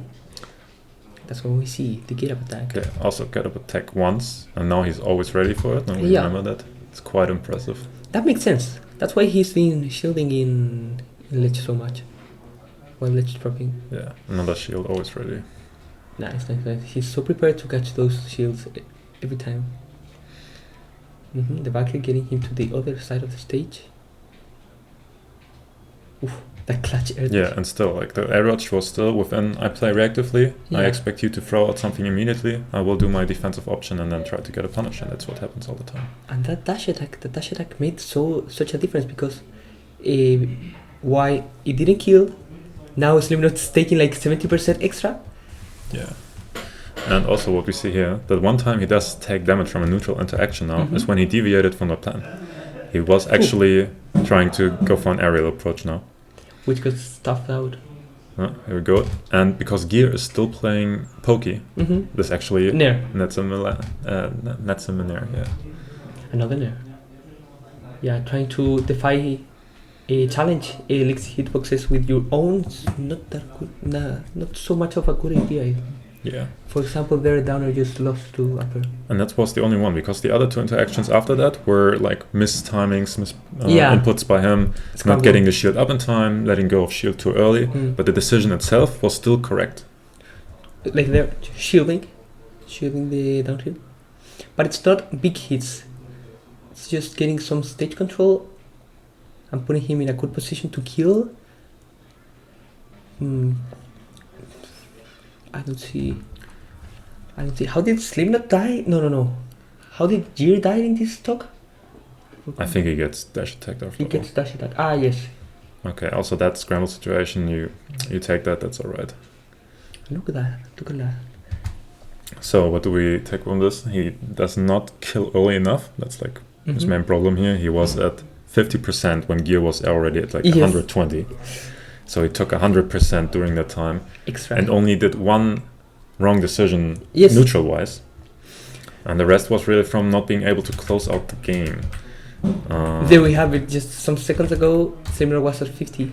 That's what we see, the get up attack. Okay, also get up attack once, and now he's always ready for it. Now we remember that. It's quite impressive. That makes sense. That's why he's been shielding in Lich so much. While Lich dropping. Yeah, another shield always ready. Nice. He's so prepared to catch those shields every time. The Valkyrie getting him to the other side of the stage. Oof, that clutch air. Yeah, and still, like the air rush was still within I play reactively. Yeah. I expect you to throw out something immediately. I will do my defensive option and then try to get a punish, and that's what happens all the time. And that dash attack made such a difference because why it didn't kill, now Slipknot's taking like 70% extra. Yeah. And also what we see here, that one time he does take damage from a neutral interaction now, is when he deviated from the plan. He was actually trying to go for an aerial approach now. Which got stuffed out. Here we go. And because Gear is still playing Pokey, this actually Nair. nets him a Nair, yeah. Another Nair. Yeah, trying to defy a challenge Elix hitboxes with your own, not that good, not so much of a good idea. Yeah. For example, their downer just lost to upper. And that was the only one, because the other two interactions after that were like mistimings, inputs by him, not getting the shield up in time, letting go of shield too early, but the decision itself was still correct. Like they're shielding the down tilt. But it's not big hits. It's just getting some stage control and putting him in a good position to kill. I don't see. How did Slipknot die? No. How did Gear die in this stock? I think he gets dash attacked after. He gets dash attacked. Ah, yes. Okay, also that scramble situation, you take that, that's alright. Look at that. So what do we take from this? He does not kill early enough. That's like his main problem here. He was at 50% when Gear was already at like 120. So he took 100% during that time. Extra. And only did one wrong decision neutral wise. And the rest was really from not being able to close out the game. There we have it. Just some seconds ago, Similar was at 50.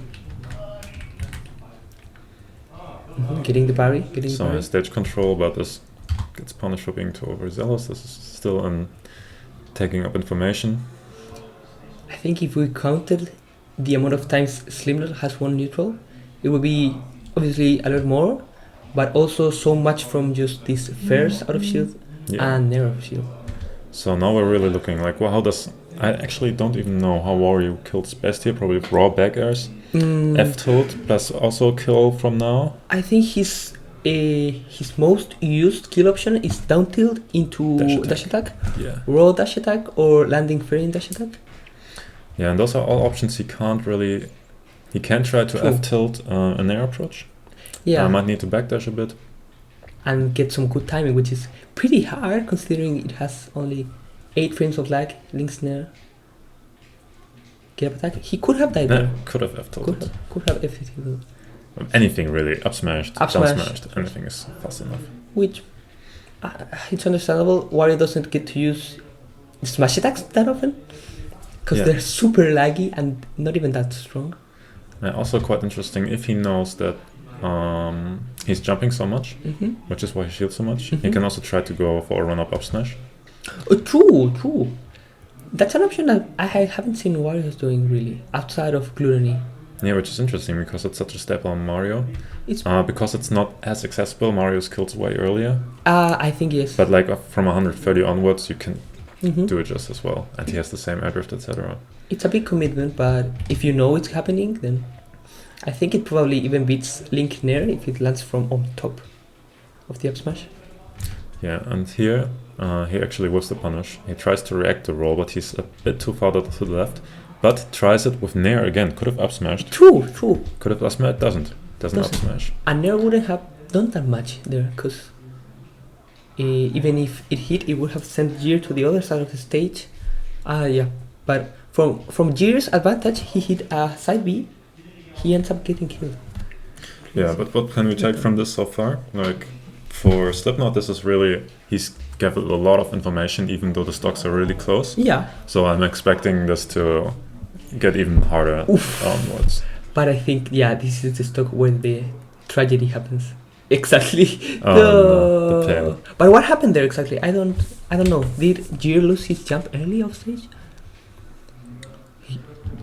Getting the parry. So his stage control, but this gets punished for being too overzealous. This is still taking up information. I think if we counted the amount of times Slipknot has won neutral, it would be obviously a lot more, but also so much from just these fairs out of shield and Nair out of shield. So now we're really looking like, well, how does... I actually don't even know how Wario kills best here, probably raw back airs. F-tilt plus also kill from now. I think his most used kill option is down tilt into dash attack. Yeah. Raw dash attack or landing fair in dash attack. Yeah, and those are all options he can't really... He can try to F-tilt an air approach. Yeah. I might need to backdash a bit. And get some good timing, which is pretty hard considering it has only 8 frames of lag, link snare. Get up attack. He could have died there. Could have F-tilted. Could have F-tilted. Anything really, up smashed, down smashed, anything is fast enough. Which, it's understandable. Wario doesn't get to use smash attacks that often. Because they're super laggy and not even that strong. Also quite interesting, if he knows that he's jumping so much, which is why he shields so much, he can also try to go for a run-up smash. True. That's an option that I haven't seen Warriors doing really outside of gluttony. Yeah, which is interesting because it's such a staple on Mario. It's because it's not as accessible. Mario's kills way earlier. I think yes. But like from 130 onwards, you can Mhm. do it just as well, and he has the same air drift, etc. It's a big commitment, but if you know it's happening, then I think it probably even beats Link Nair if it lands from on top of the up smash. Yeah, and here he actually whiffs the punish. He tries to react the roll, but he's a bit too far to the left. But tries it with Nair again. Could have up smashed. True. Could have up smashed. Doesn't up smash. And Nair wouldn't have done that much there, because even if it hit, it would have sent Gear to the other side of the stage. Yeah. But from Gear's advantage, he hit a side B. He ends up getting killed. Yeah, but what can we take from this so far? Like, for Slipknot, this is really... He's gathered a lot of information, even though the stocks are really close. Yeah. So I'm expecting this to get even harder onwards. But I think, yeah, this is the stock where the tragedy happens. Exactly. The pain. But what happened there exactly? I don't know. Did Gear lose his jump early off stage?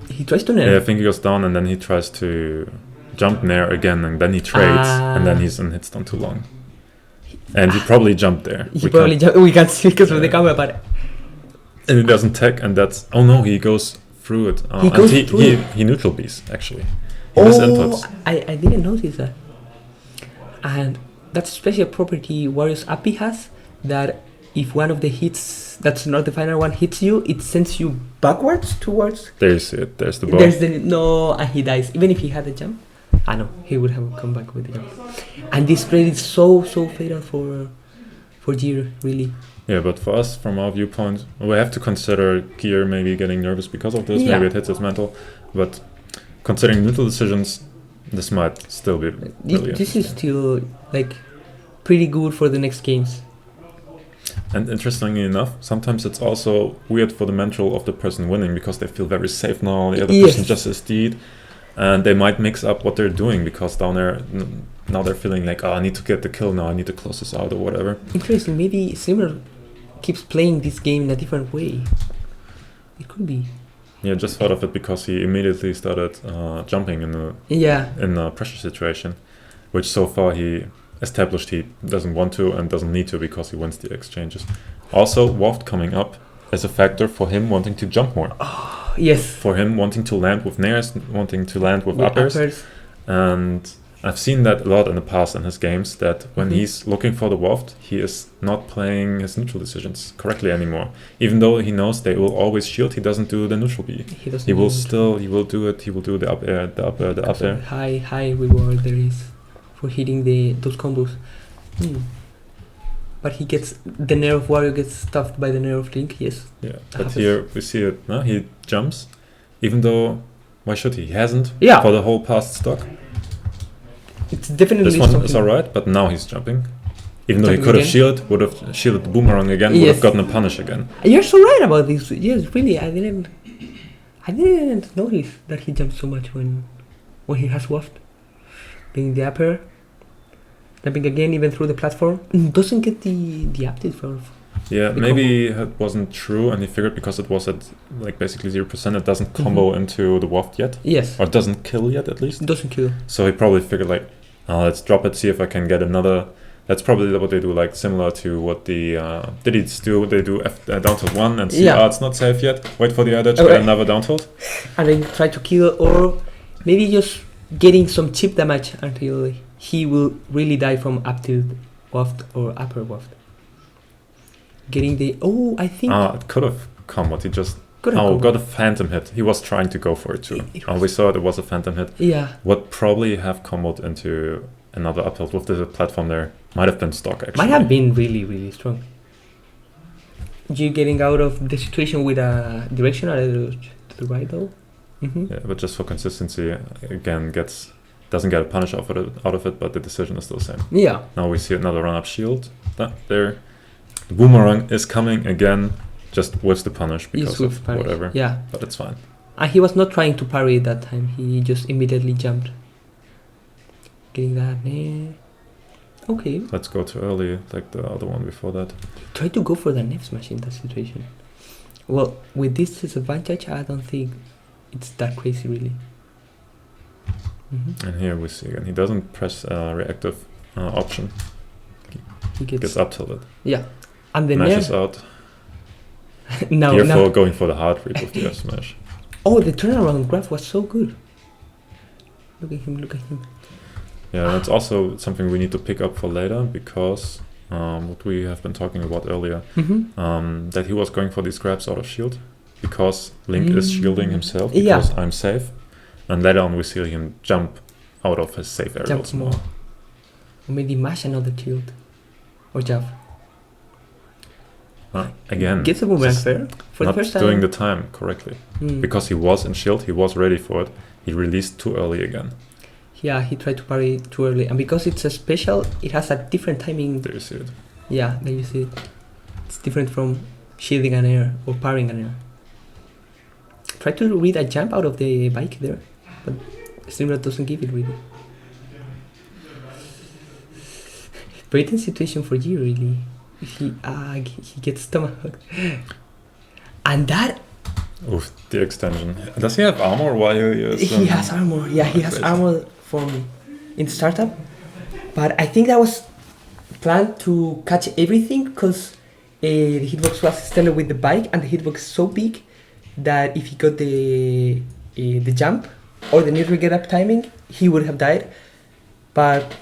He tries to nair. Yeah, I think he goes down and then he tries to jump nair again, and then he trades, and then he's in hit stun too long. And he probably jumped there. We can't see because of the camera, but... And he doesn't tech, and that's... Oh no, he goes through it. He neutral beats, actually. He has inputs. I didn't notice that. And that's a special property Warriors API has, that if one of the hits that's not the final one hits you, it sends you backwards towards... There you see it. There's the ball. And he dies. Even if he had a jump, I know, he would have come back with the jump. And this play is so fatal for Gear, really. Yeah, but for us, from our viewpoint, we have to consider Gear maybe getting nervous because of this. Yeah. Maybe it hits his mental. But considering neutral decisions, this might still be brilliant. This is still like pretty good for the next games. And interestingly enough, sometimes it's also weird for the mental of the person winning, because they feel very safe now. The other person just SD'd, and they might mix up what they're doing, because down there now they're feeling like, oh, I need to get the kill now, I need to close this out or whatever. Interesting. Maybe Simmer keeps playing this game in a different way. It could be. Yeah, just thought of it because he immediately started jumping in a pressure situation, which so far he established he doesn't want to and doesn't need to, because he wins the exchanges. Also, waft coming up is a factor for him wanting to jump more. Oh, yes. For him wanting to land with nairs, wanting to land with uppers. And I've seen that a lot in the past in his games, that when he's looking for the waft, he is not playing his neutral decisions correctly anymore. Even though he knows they will always shield, he doesn't do the neutral B. He will do the up air, the up air. High reward there is for hitting those combos. But he gets the Nair of Wario gets stuffed by the Nair of Link. Yes. Yeah. But here we see it. No, he jumps, even though why should he? He hasn't. Yeah. For the whole past stock. It's definitely this one is alright, but now he's jumping. Even though he could have would have shielded the boomerang again, would have gotten a punish again. You're so right about this. Yes, really. I didn't notice that he jumps so much when he has waft. Being the upper, jumping again even through the platform, doesn't get the update for. Yeah, maybe it wasn't true, and he figured because it was at like basically 0%, it doesn't combo into the waft yet. Yes. Or it doesn't kill yet, at least. It doesn't kill. So he probably figured like, let's drop it, see if I can get another. That's probably what they do, like similar to what the Diddies do. They do down tilt 1 and see, it's not safe yet. Wait for the other to get another down tilt. And then try to kill, or maybe just getting some chip damage until he will really die from up tilt waft or upper waft. Getting the I think it could have come, but he just got a phantom hit. He was trying to go for it too. We saw it was a phantom hit. Yeah. What probably have comboed into another up tilt with the platform there. Might have been stock actually. Might have been really strong. You getting out of the situation with a direction to the right though? Yeah, but just for consistency, again doesn't get a punish out of it, but the decision is still the same. Yeah. Now we see another run up shield. There. The boomerang is coming again, just with the punish because of whatever. Yeah. But it's fine. And he was not trying to parry that time. He just immediately jumped. Getting that. Okay. Let's go too early, like the other one before that. Try to go for the F smash in that situation. Well, with this disadvantage, I don't think it's that crazy, really. And here we see again, he doesn't press reactive option. He gets up tilted. Yeah. And the Mashes out. Here going for the hard read with the F smash. Oh, the turnaround graph was so good. Look at him, look at him. Yeah, that's also something we need to pick up for later, because what we have been talking about earlier, that he was going for these grabs out of shield, because Link is shielding himself, because I'm safe, and later on we see him jump out of his safe area. Jump more. Or maybe mash another shield. Or jump. Again, gets a boomerang there for the first time. Not doing the time correctly. Because he was in shield, he was ready for it, he released too early again. Yeah, he tried to parry too early, and because it's a special, it has a different timing. There you see it. Yeah, there you see it. It's different from shielding an air or parrying an air. Try to read a jump out of the bike there, but Slipknot doesn't give it really. Very tense situation for G really. He gets stomach hooked. And that... Oof, the extension. Does he have armor while he is... He has armor, yeah, he has armor from in startup. But I think that was planned to catch everything, because the hitbox was extended with the bike, and the hitbox is so big that if he got the jump or the neutral get up timing, he would have died. But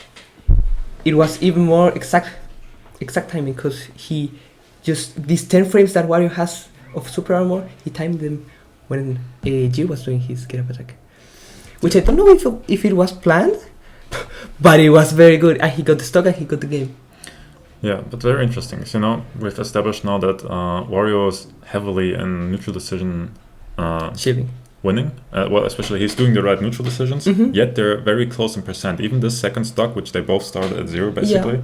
it was even more exact timing, because he just these 10 frames that Wario has of super armor, he timed them when G was doing his get up attack, which I don't know if it was planned, but it was very good, and he got the stock and he got the game. Yeah, but very interesting. So, you know, we've established now that Wario is heavily in neutral decision winning. Well, especially he's doing the right neutral decisions, yet they're very close in percent. Even this second stock, which they both started at 0 basically,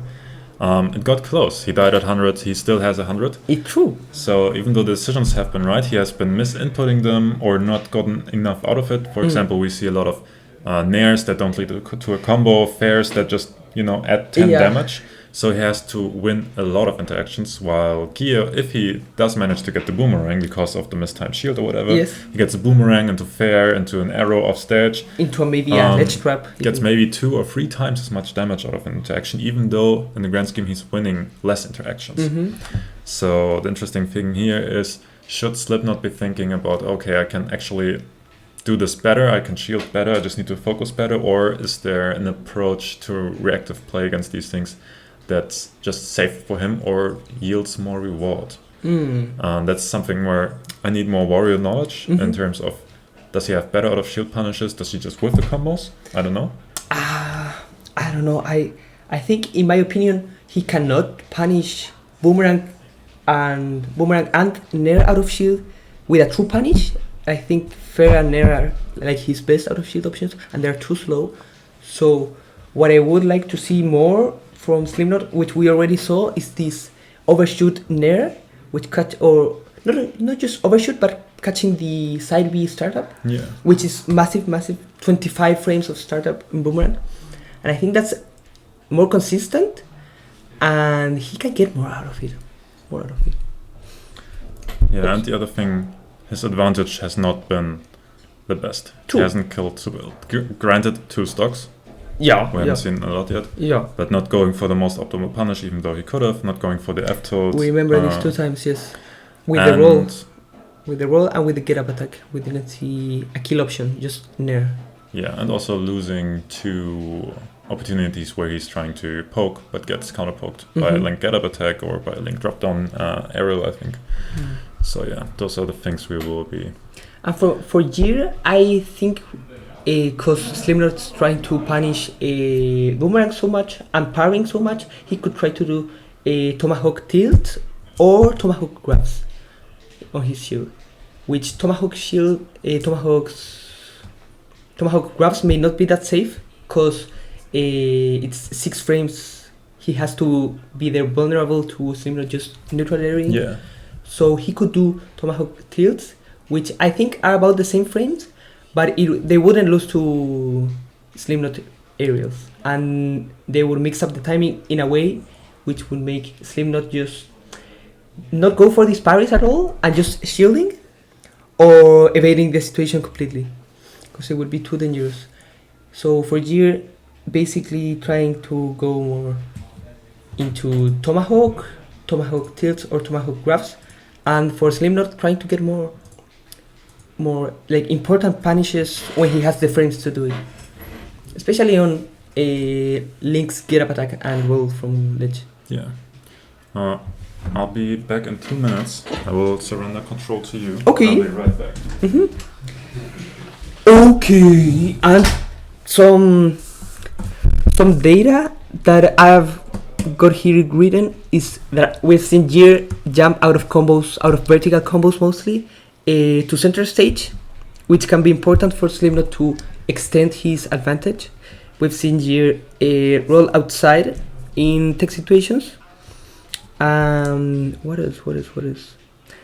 it got close. He died at 100, he still has 100. It's true. So even though the decisions have been right, he has been misinputting them or not gotten enough out of it. For example, we see a lot of nairs that don't lead to a combo, fairs that just, you know, add 10 damage. So he has to win a lot of interactions, while Gia, if he does manage to get the boomerang because of the mistimed shield or whatever, he gets a boomerang into fair, into an arrow off stage. Into maybe an edge trap. Gets maybe 2 or 3 times as much damage out of an interaction, even though in the grand scheme he's winning less interactions. So the interesting thing here is, should Slipknot be thinking about, okay, I can actually do this better, I can shield better, I just need to focus better, or is there an approach to reactive play against these things that's just safe for him or yields more reward? That's something where I need more Wario knowledge in terms of, does he have better out of shield punishes? Does he just whiff the combos? I don't know. I don't know. I think, in my opinion, he cannot punish boomerang and nair out of shield with a true punish. I think fair and nair are like his best out of shield options, and they're too slow. So what I would like to see more from Slipknot, which we already saw, is this overshoot nair, which catch, or not just overshoot, but catching the side B startup, which is massive 25 frames of startup in boomerang, and I think that's more consistent, and he can get more out of it. Yeah, and the other thing, his advantage has not been the best. He hasn't killed super well. Granted, 2 stocks. We haven't seen a lot yet. But not going for the most optimal punish, even though he could have. Not going for the F-tilt. We remember these 2 times, yes. With the roll. With the roll and with the get up attack. We didn't see a kill option, just nair. Yeah, and also losing 2 opportunities where he's trying to poke, but gets counter-poked by a Link get up attack or by a Link drop down aerial, I think. So yeah, those are the things we will be. And for Jir, I think, because Slipknot's trying to punish boomerang so much and parrying so much, he could try to do a tomahawk tilt or tomahawk grabs on his shield, which tomahawk grabs may not be that safe, because it's 6 frames. He has to be there vulnerable to Slipknot just neutral area. So he could do tomahawk tilts, which I think are about the same frames, but they wouldn't lose to Slipknot aerials, and they would mix up the timing in a way which would make Slipknot just not go for these parries at all and just shielding or evading the situation completely, because it would be too dangerous. So for Gear, basically trying to go more into tomahawk tilts or tomahawk grabs, and for Slipknot trying to get more like important punishes when he has the frames to do it, especially on Link's get up attack and roll from ledge. Yeah. I'll be back in 2 minutes. I will surrender control to you. Okay. I'll be right back. Okay, and some data that I've got here written is that we've seen Gear jump out of vertical combos mostly to center stage, which can be important for Slipknot to extend his advantage. We've seen Gear roll outside in tech situations. What else?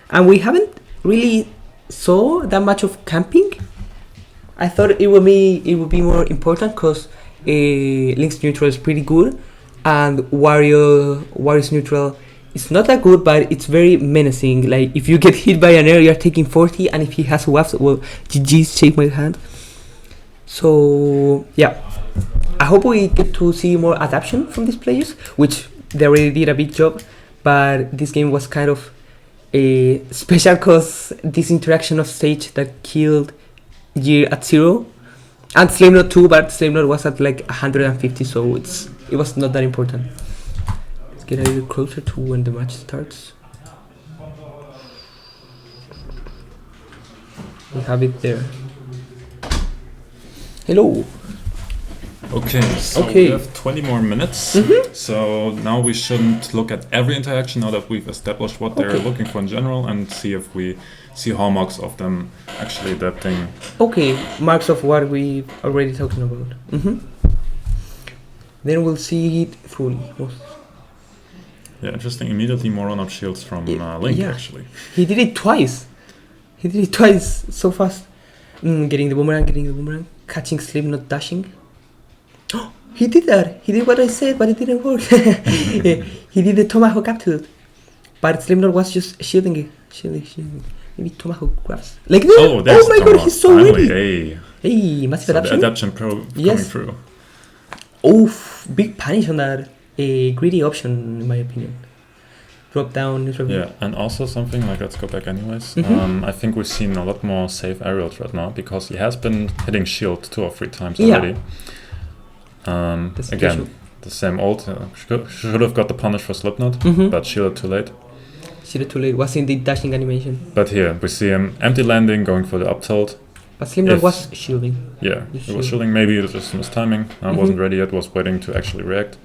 And we haven't really saw that much of camping. I thought it would be more important because Link's neutral is pretty good, and Wario's neutral is not that good, but it's very menacing. Like if you get hit by an air, you're taking 40, and if he has wafts, well, GG's, shake my hand. So yeah, I hope we get to see more adaptation from these players, which they already did a big job. But this game was kind of a special because this interaction of stage that killed Gear at 0, and Slipknot too, but Slipknot was at like 150, so it was not that important. Let's get a little closer to when the match starts. We have it there. Hello. Okay, so we have 20 more minutes. So now we shouldn't look at every interaction now that we've established what they're looking for in general, and see if we see hallmarks of them actually adapting. Okay, marks of what we've already talking about. Then we'll see it fully. Yeah, interesting. Immediately more run-up shields from Link, actually. He did it twice. So fast. Getting the boomerang, catching Slipknot dashing. He did that. He did what I said, but it didn't work. He did the tomahawk up tilt, but Slipknot was just shielding. Maybe tomahawk grabs. Like this. Oh my god, he's so ready. Hey, massive adaptation. The adaptation pro coming through. Oof, big punish on that. A greedy option, in my opinion. Drop down. Yeah, and also something like, let's go back anyways. I think we've seen a lot more safe aerials right now, because he has been hitting shield 2 or 3 times already. Again, the same old. Should have got the punish for Slipknot, but shielded too late. Was in the dashing animation. But here we see him empty landing, going for the up tilt. But Slipknot was shielding. Yeah, he was shielding. Maybe it was just missed timing. Wasn't ready yet. Was waiting to actually react.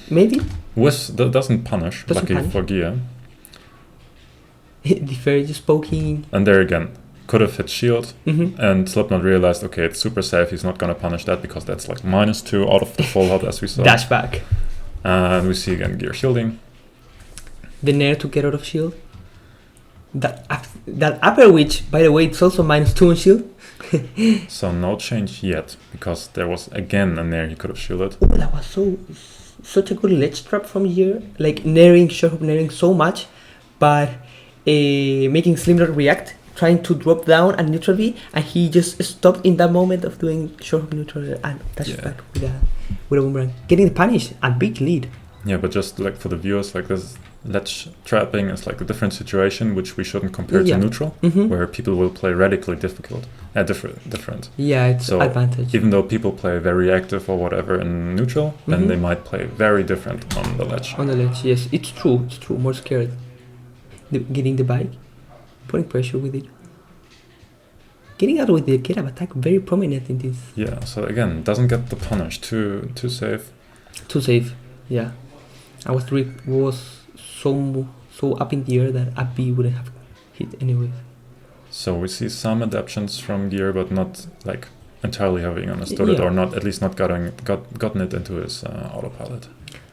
Maybe. Doesn't punish. Lucky for Gear. The fairy just poking. And there again, could have hit shield, and Slipknot realized, okay, it's super safe. He's not gonna punish that because that's like -2 out of the full health as we saw. Dash back. And we see again Gear shielding. The nair to get out of shield. That upper, which by the way, it's also -2 on shield. So no change yet, because there was again a nair he could have shielded. Oh, that was such a good ledge trap from here. Like nairing, short hop nairing so much, but making Slipknot react, trying to drop down and neutral B, and he just stopped in that moment of doing short hop neutral and dash back with a boomerang, getting the punish, a big lead. Yeah, but just like for the viewers, like this ledge trapping is like a different situation, which we shouldn't compare to neutral, where people will play radically different. Yeah, it's so advantage. Even though people play very active or whatever in neutral, then they might play very different on the ledge. On the ledge, yes, it's true. More scared. Getting the bike, putting pressure with it. Getting out with the get up attack, very prominent in this. Yeah, so again, doesn't get the punish, too safe. Too safe, yeah. I was so up in the air that up B wouldn't have hit anyway. So we see some adaptations from Gear, but not like entirely having understood it, or not at least not gotten it into his autopilot.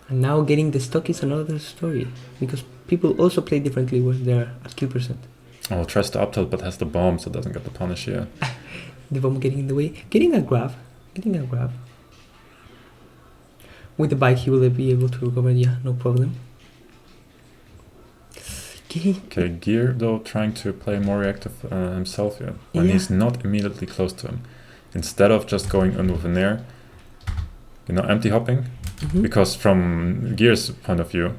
And now getting the stock is another story, because people also play differently when they're at kill percent. Oh, tries to up tilt but has the bomb, so doesn't get the punish here. The bomb getting in the way. Getting a grab. With the bike, he will be able to recover. Yeah, no problem. Okay, Gear though trying to play more reactive himself here when he's not immediately close to him. Instead of just going in with an air, empty hopping, because from Gear's point of view,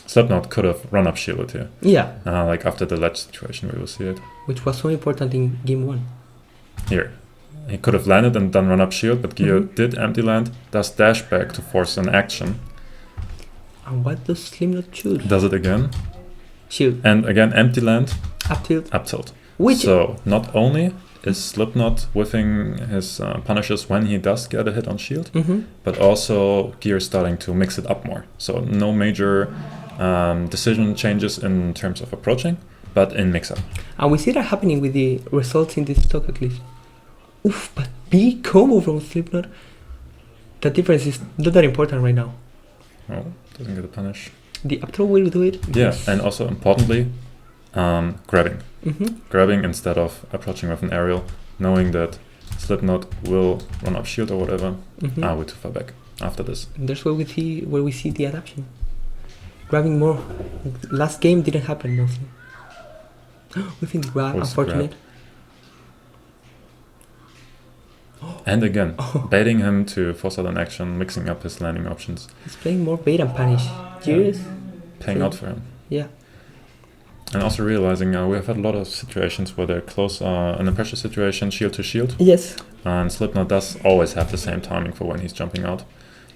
Slipknot could have run up shielded here. Yeah. Like after the ledge situation, we will see it. Which was so important in game 1. Here. He could have landed and done run up shield, but Gear did empty land, does dash back to force an action. And what does Slipknot choose? Does it again. Shield. And again, empty land. Up tilt. Up tilt. Which so not only is Slipknot whiffing his punishes when he does get a hit on shield, but also Gear starting to mix it up more. So no major decision changes in terms of approaching, but in mix-up. And we see that happening with the results in this stock at least. Oof, but big combo from Slipknot. The difference is not that important right now. Oh, doesn't get a punish. The up throw will do it. Yeah, and also importantly, grabbing. Grabbing instead of approaching with an aerial, knowing that Slipknot will run up shield or whatever. We're too far back after this. And that's where we see the adaptation. Grabbing more. Last game didn't happen mostly. We think grab, unfortunate. And again, baiting him to force out an action, mixing up his landing options. He's playing more bait and punish. Cheers. Paying out for him. Yeah. And also realizing we have had a lot of situations where they're close in a pressure situation, shield to shield. Yes. And Slipknot does always have the same timing for when he's jumping out.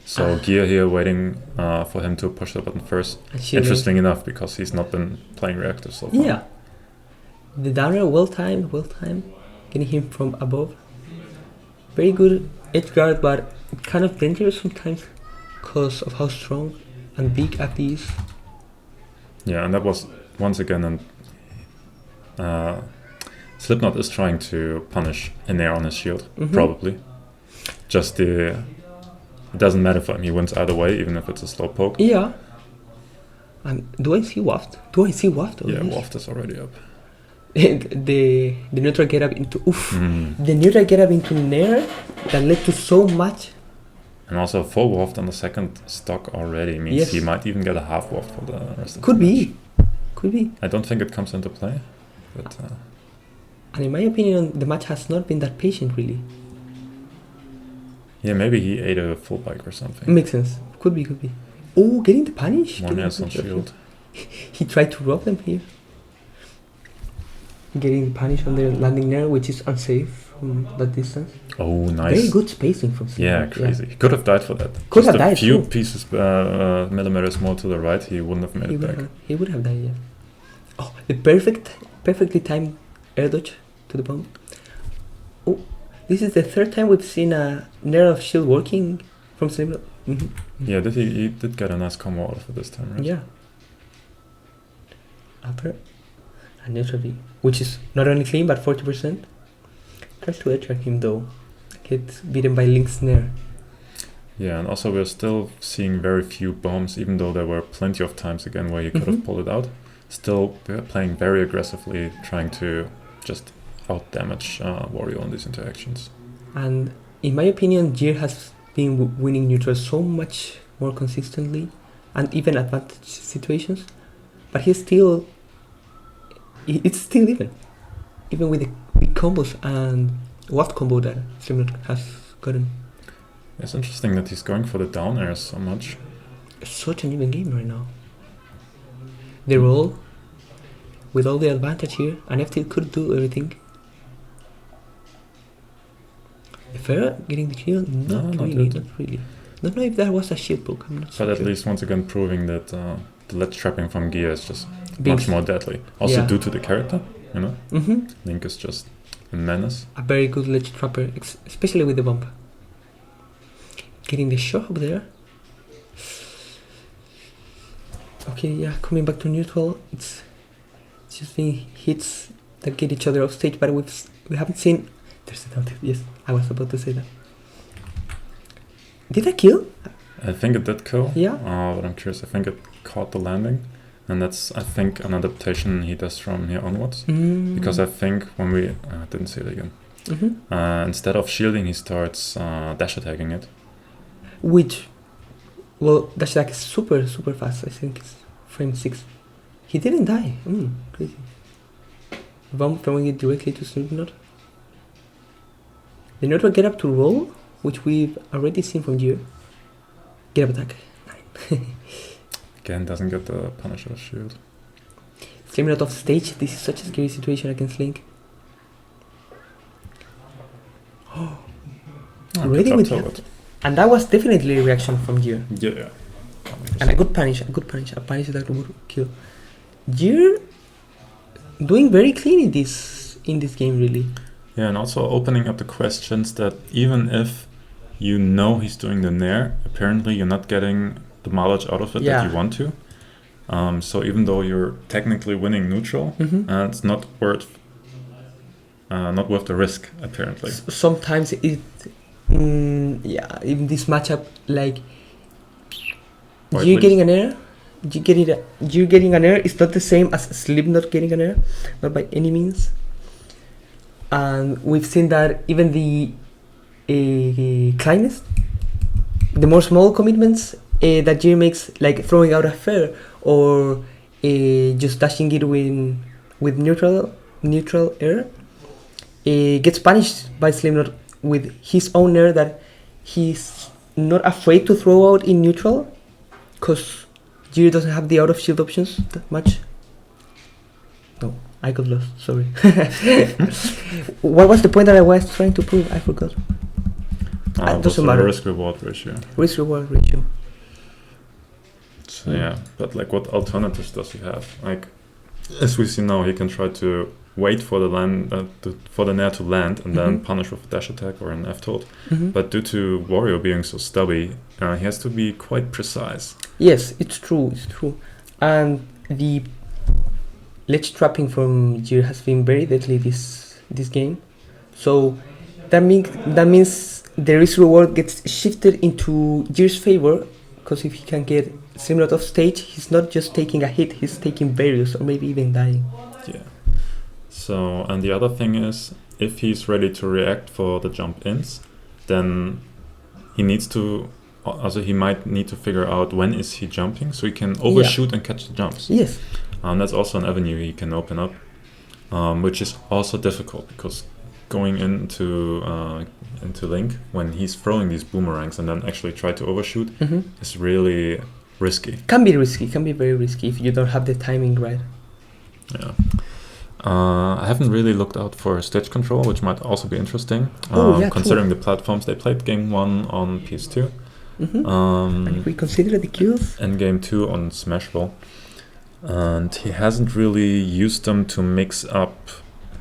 So Gear here waiting for him to push the button first. Interesting enough, because he's not been playing reactive so far. Yeah. The downer well timed, getting him from above. Very good edge guard, but kind of dangerous sometimes because of how strong and big Abdi is. Yeah, and that was once again, and Slipknot is trying to punish an air on his shield, probably. Just it doesn't matter for him, he wins either way, even if it's a slow poke. Yeah. And do I see Waft? Yeah, Waft is already up. the neutral get up into the neutral get up into Nair that led to so much. And also full waft on the second stock already means he might even get a half waft for the rest of Could the match. be. I don't think it comes into play, but and in my opinion, the match has not been that patient really. Yeah, maybe he ate a full bike or something. Makes sense. Could be. Oh, getting the punish. One has on shield. He tried to rob them here. Getting the punish on the landing there, which is unsafe from that distance. Oh, nice. Very good spacing from Slipknot. Yeah, crazy. He could have died for that. Could have died. A few pieces, millimeters more to the right, he wouldn't have made it back. He would have died, yeah. Oh, the perfectly timed air dodge to the bomb. Oh, this is the third time we've seen a Nair of shield working from Slipknot. Yeah, he did get a nice combo out of it this time, right? Yeah. Upper and neutral V, which is not only clean but 40%. Tries to edge him though. Gets beaten by Link's Nair. Yeah, and also we're still seeing very few bombs, even though there were plenty of times again where you could have pulled it out. Still playing very aggressively, trying to just out-damage Wario on these interactions. And in my opinion, Jir has been winning neutral so much more consistently, and even advantage situations. But it's still even with the big combos and waft combo that Slipknot has gotten. It's interesting that he's going for the down airs so much. It's such an even game right now. The roll with all the advantage here, and FT could do everything. Fair getting the kill? Not really. Don't know if that was a shit book. I'm not but at least once again proving that the ledge trapping from Gear is just much more deadly. Also due to the character, you know? Link is just a menace. A very good ledge trapper, especially with the bump. Getting the shot up there. Okay, yeah, coming back to neutral. It's just been hits that get each other off stage, but we haven't seen. There's a doubt. Yes, I was about to say that. Did that kill? I think it did kill. Yeah. But I'm curious. I think it caught the landing, and that's I think an adaptation he does from here onwards. Because I think when we didn't see it again. Mm-hmm. Instead of shielding, he starts dash attacking it. Which Well, dash attack is super fast. I think it's frame 6. He didn't die. Crazy. Bomb throwing it directly to Slipknot. The neutral get up to roll, which we've already seen from here. Get up attack. 9. Again, doesn't get the Punisher shield. Slipknot off stage. This is such a scary situation against Link. Already with that. And that was definitely a reaction from Gear. Yeah. And a good punish. A punish that would kill. Gear doing very clean in this game, really. Yeah, and also opening up the questions that even if you know he's doing the Nair, apparently you're not getting the mileage out of it that you want to. So even though you're technically winning neutral, it's not worth the risk, apparently. Sometimes it, in this matchup, like you're getting an air. You're getting an air. It's not the same as Slipknot getting an air, not by any means. And we've seen that even the cleanest, the more small commitments that Jiri makes, like throwing out a fair or just dashing it with neutral air, gets punished by Slipknot with his own air that he's not afraid to throw out in neutral, because Jiri doesn't have the out of shield options that much. No, I got lost, sorry. What was the point that I was trying to prove? I forgot. Doesn't matter. Risk-reward ratio. Risk-reward ratio. So yeah, but like what alternatives does he have? Like, as we see now, he can try to wait for the Nair to land and then punish with a dash attack or an F-tilt. But due to Wario being so stubby, he has to be quite precise. Yes, it's true. And the ledge trapping from Jiri has been very deadly this game. So that means the risk reward gets shifted into Jiri's favor, because if he can get Slipknot off stage, he's not just taking a hit, he's taking various or maybe even dying. Yeah. So, and the other thing is, if he's ready to react for the jump ins, then he might need to figure out when is he jumping, so he can overshoot and catch the jumps. Yes. That's also an avenue he can open up, which is also difficult, because going into Link when he's throwing these boomerangs and then actually try to overshoot is really risky. Can be very risky if you don't have the timing right. Yeah. I haven't really looked out for stage control, which might also be interesting, considering the platforms. They played game 1 on PS2. And we consider the kills. And game 2 on Smashball. And he hasn't really used them to mix up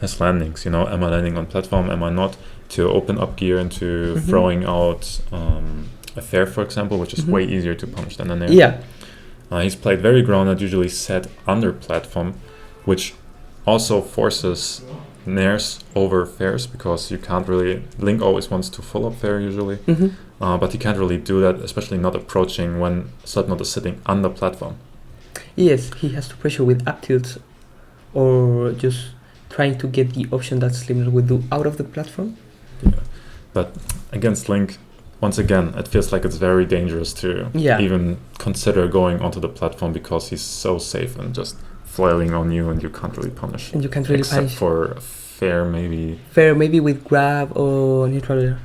his landings. Am I landing on platform, am I not? To open up gear into throwing out a fair, for example, which is way easier to punish than an air. Yeah. He's played very grounded, usually set under platform, which also forces nairs over fairs, because you can't really... Link always wants to full up fair usually, but he can't really do that, especially not approaching when Slipknot is sitting under platform. Yes, he has to pressure with up tilts or just trying to get the option that Slipknot would do out of the platform. Yeah. But against Link, once again, it feels like it's very dangerous to even consider going onto the platform, because he's so safe and just flailing on you, and you can't really punish. And you can't really except punish. For fair, maybe. Fair, maybe with grab or neutral air.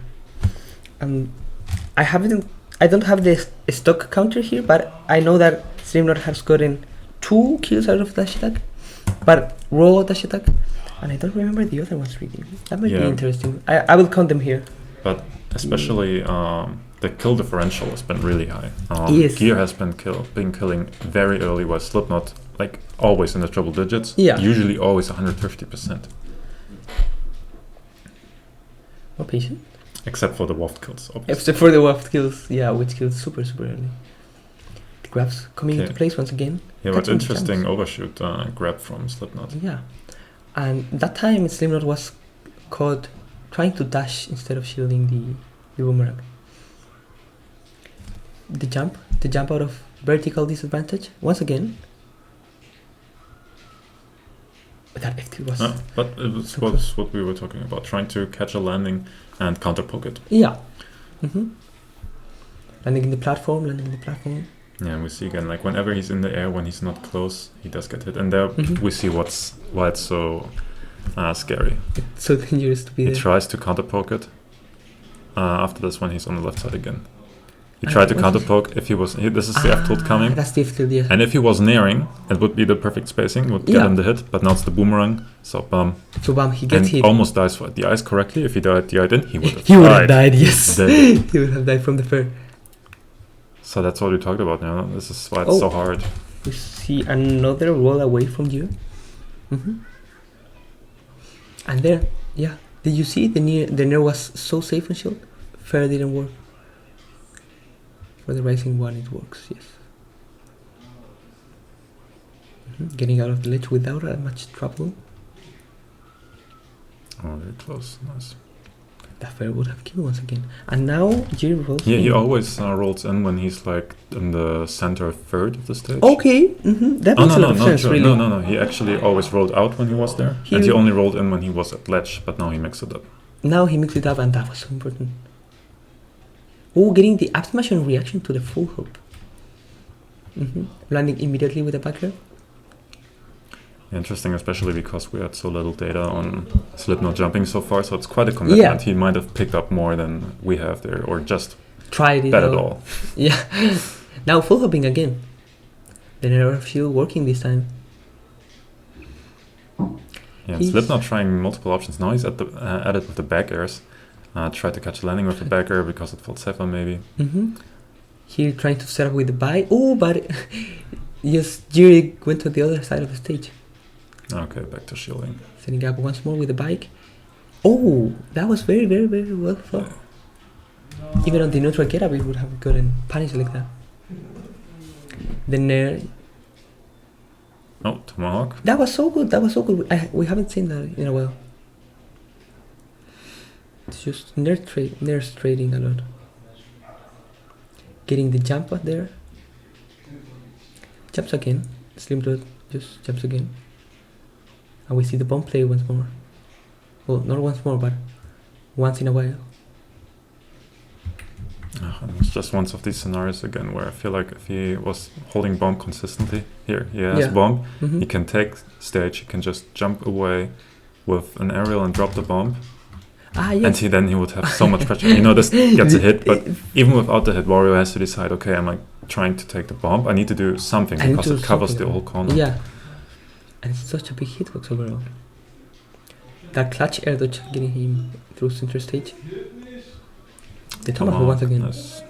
I don't have the stock counter here, but I know that Slipknot has gotten 2 kills out of dash attack, but raw dash attack, and I don't remember the other ones really. That might be interesting. I will count them here. But especially the kill differential has been really high. Yes. Gear has been killing very early, while Slipknot, like, always in the triple digits. Yeah. Usually always 150%. More patient. Except for the waft kills, obviously. Except for the waft kills, which kills super early. The grabs coming into place once again. Yeah, but interesting overshoot grab from Slipknot. Yeah. And that time Slipknot was caught trying to dash instead of shielding the boomerang. The jump out of vertical disadvantage once again. But that FT was... but it was what we were talking about, trying to catch a landing and counter poke it. Yeah. landing in the platform. Yeah, and we see again, like whenever he's in the air, when he's not close, he does get hit. And there we see why it's so scary. It's so dangerous to be He there. tries to counter poke it. After this one, he's on the left side again. He tried to counter poke if he was. This is the F tilt coming. That's the F tilt, yeah. And if he was nearing, it would be the perfect spacing, would get him the hit. But now it's the boomerang. So he gets hit. Almost dies for the ice correctly. If he died the in, he would have He would have died, yes. Dead. He would have died from the fair. So that's what we talked about now. This is why it's so hard. We see another roll away from you. And there, yeah. Did you see the Nair was so safe on shield? Fair didn't work. For the rising one, it works, yes. Getting out of the ledge without much trouble. Oh, very close. Nice. That fair would have killed once again. And now Jerry rolls. Yeah, he always rolls in when he's like in the center third of the stage. Okay, that makes a lot of sense, really. No. He actually always rolled out when he was there, and he only rolled in when he was at ledge. But now he mixed it up. Now he mixed it up, and that was so important. Oh, getting the up smash and reaction to the full hook. Landing immediately with the back air. Interesting, especially because we had so little data on Slipknot jumping so far, so it's quite a commitment. He might have picked up more than we have there, or just tried it bet it all. Yeah. Now full hopping again. The Nair of shield working this time. Yeah, Slipknot trying multiple options. Now he's at it with the back airs. Tried to catch landing with the back air because it felt safer maybe. Here trying to set up with the bike. Oh, but yes, Jiri went to the other side of the stage. Okay, back to shielding. Setting up once more with the bike. Oh, that was very, very, very well thought. Even on the neutral getup, we would have gotten punished like that. Then oh, Tomahawk. That was so good. We haven't seen that in a while. It's just Nair's trading a lot. Getting the jump out there. Jumps again. Slipknot just jumps again. And we see the bomb play once more. Well, not once more, but once in a while. It's just one of these scenarios again where I feel like if he was holding bomb consistently, here he has bomb, he can take stage, he can just jump away with an aerial and drop the bomb. Yes. And he would have so much pressure. This gets a hit, but even without the hit, Wario has to decide, okay, am I trying to take the bomb? I need to do something because it covers the whole corner. Yeah. And it's such a big hitbox overall. That clutch air dodge getting him through center stage. The Tomahawk once again. Nice.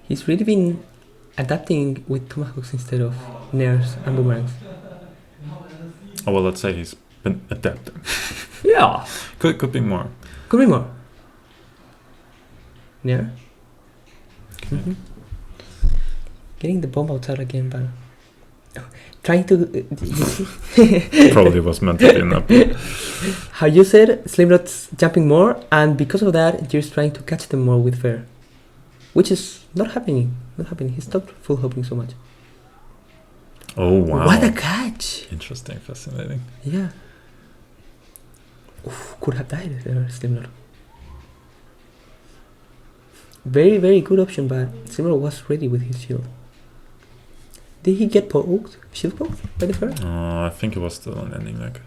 He's really been adapting with Tomahawks instead of Nairs and Boomerangs. Oh, well, let's say he's been adapting. Yeah. Could be more. Could be more. Nair. Getting the bomb outside again, but trying to probably was meant to be in that. How you said, Slipknot's jumping more, and because of that, you're trying to catch them more with fair, which is not happening. He stopped full hopping so much. Oh wow! What a catch! Interesting, fascinating. Yeah. Oof, could have died there, Slipknot. Very, very good option, but Slipknot was ready with his shield. Did he get poked? Shield poked by the fair? I think it was still on ending leg.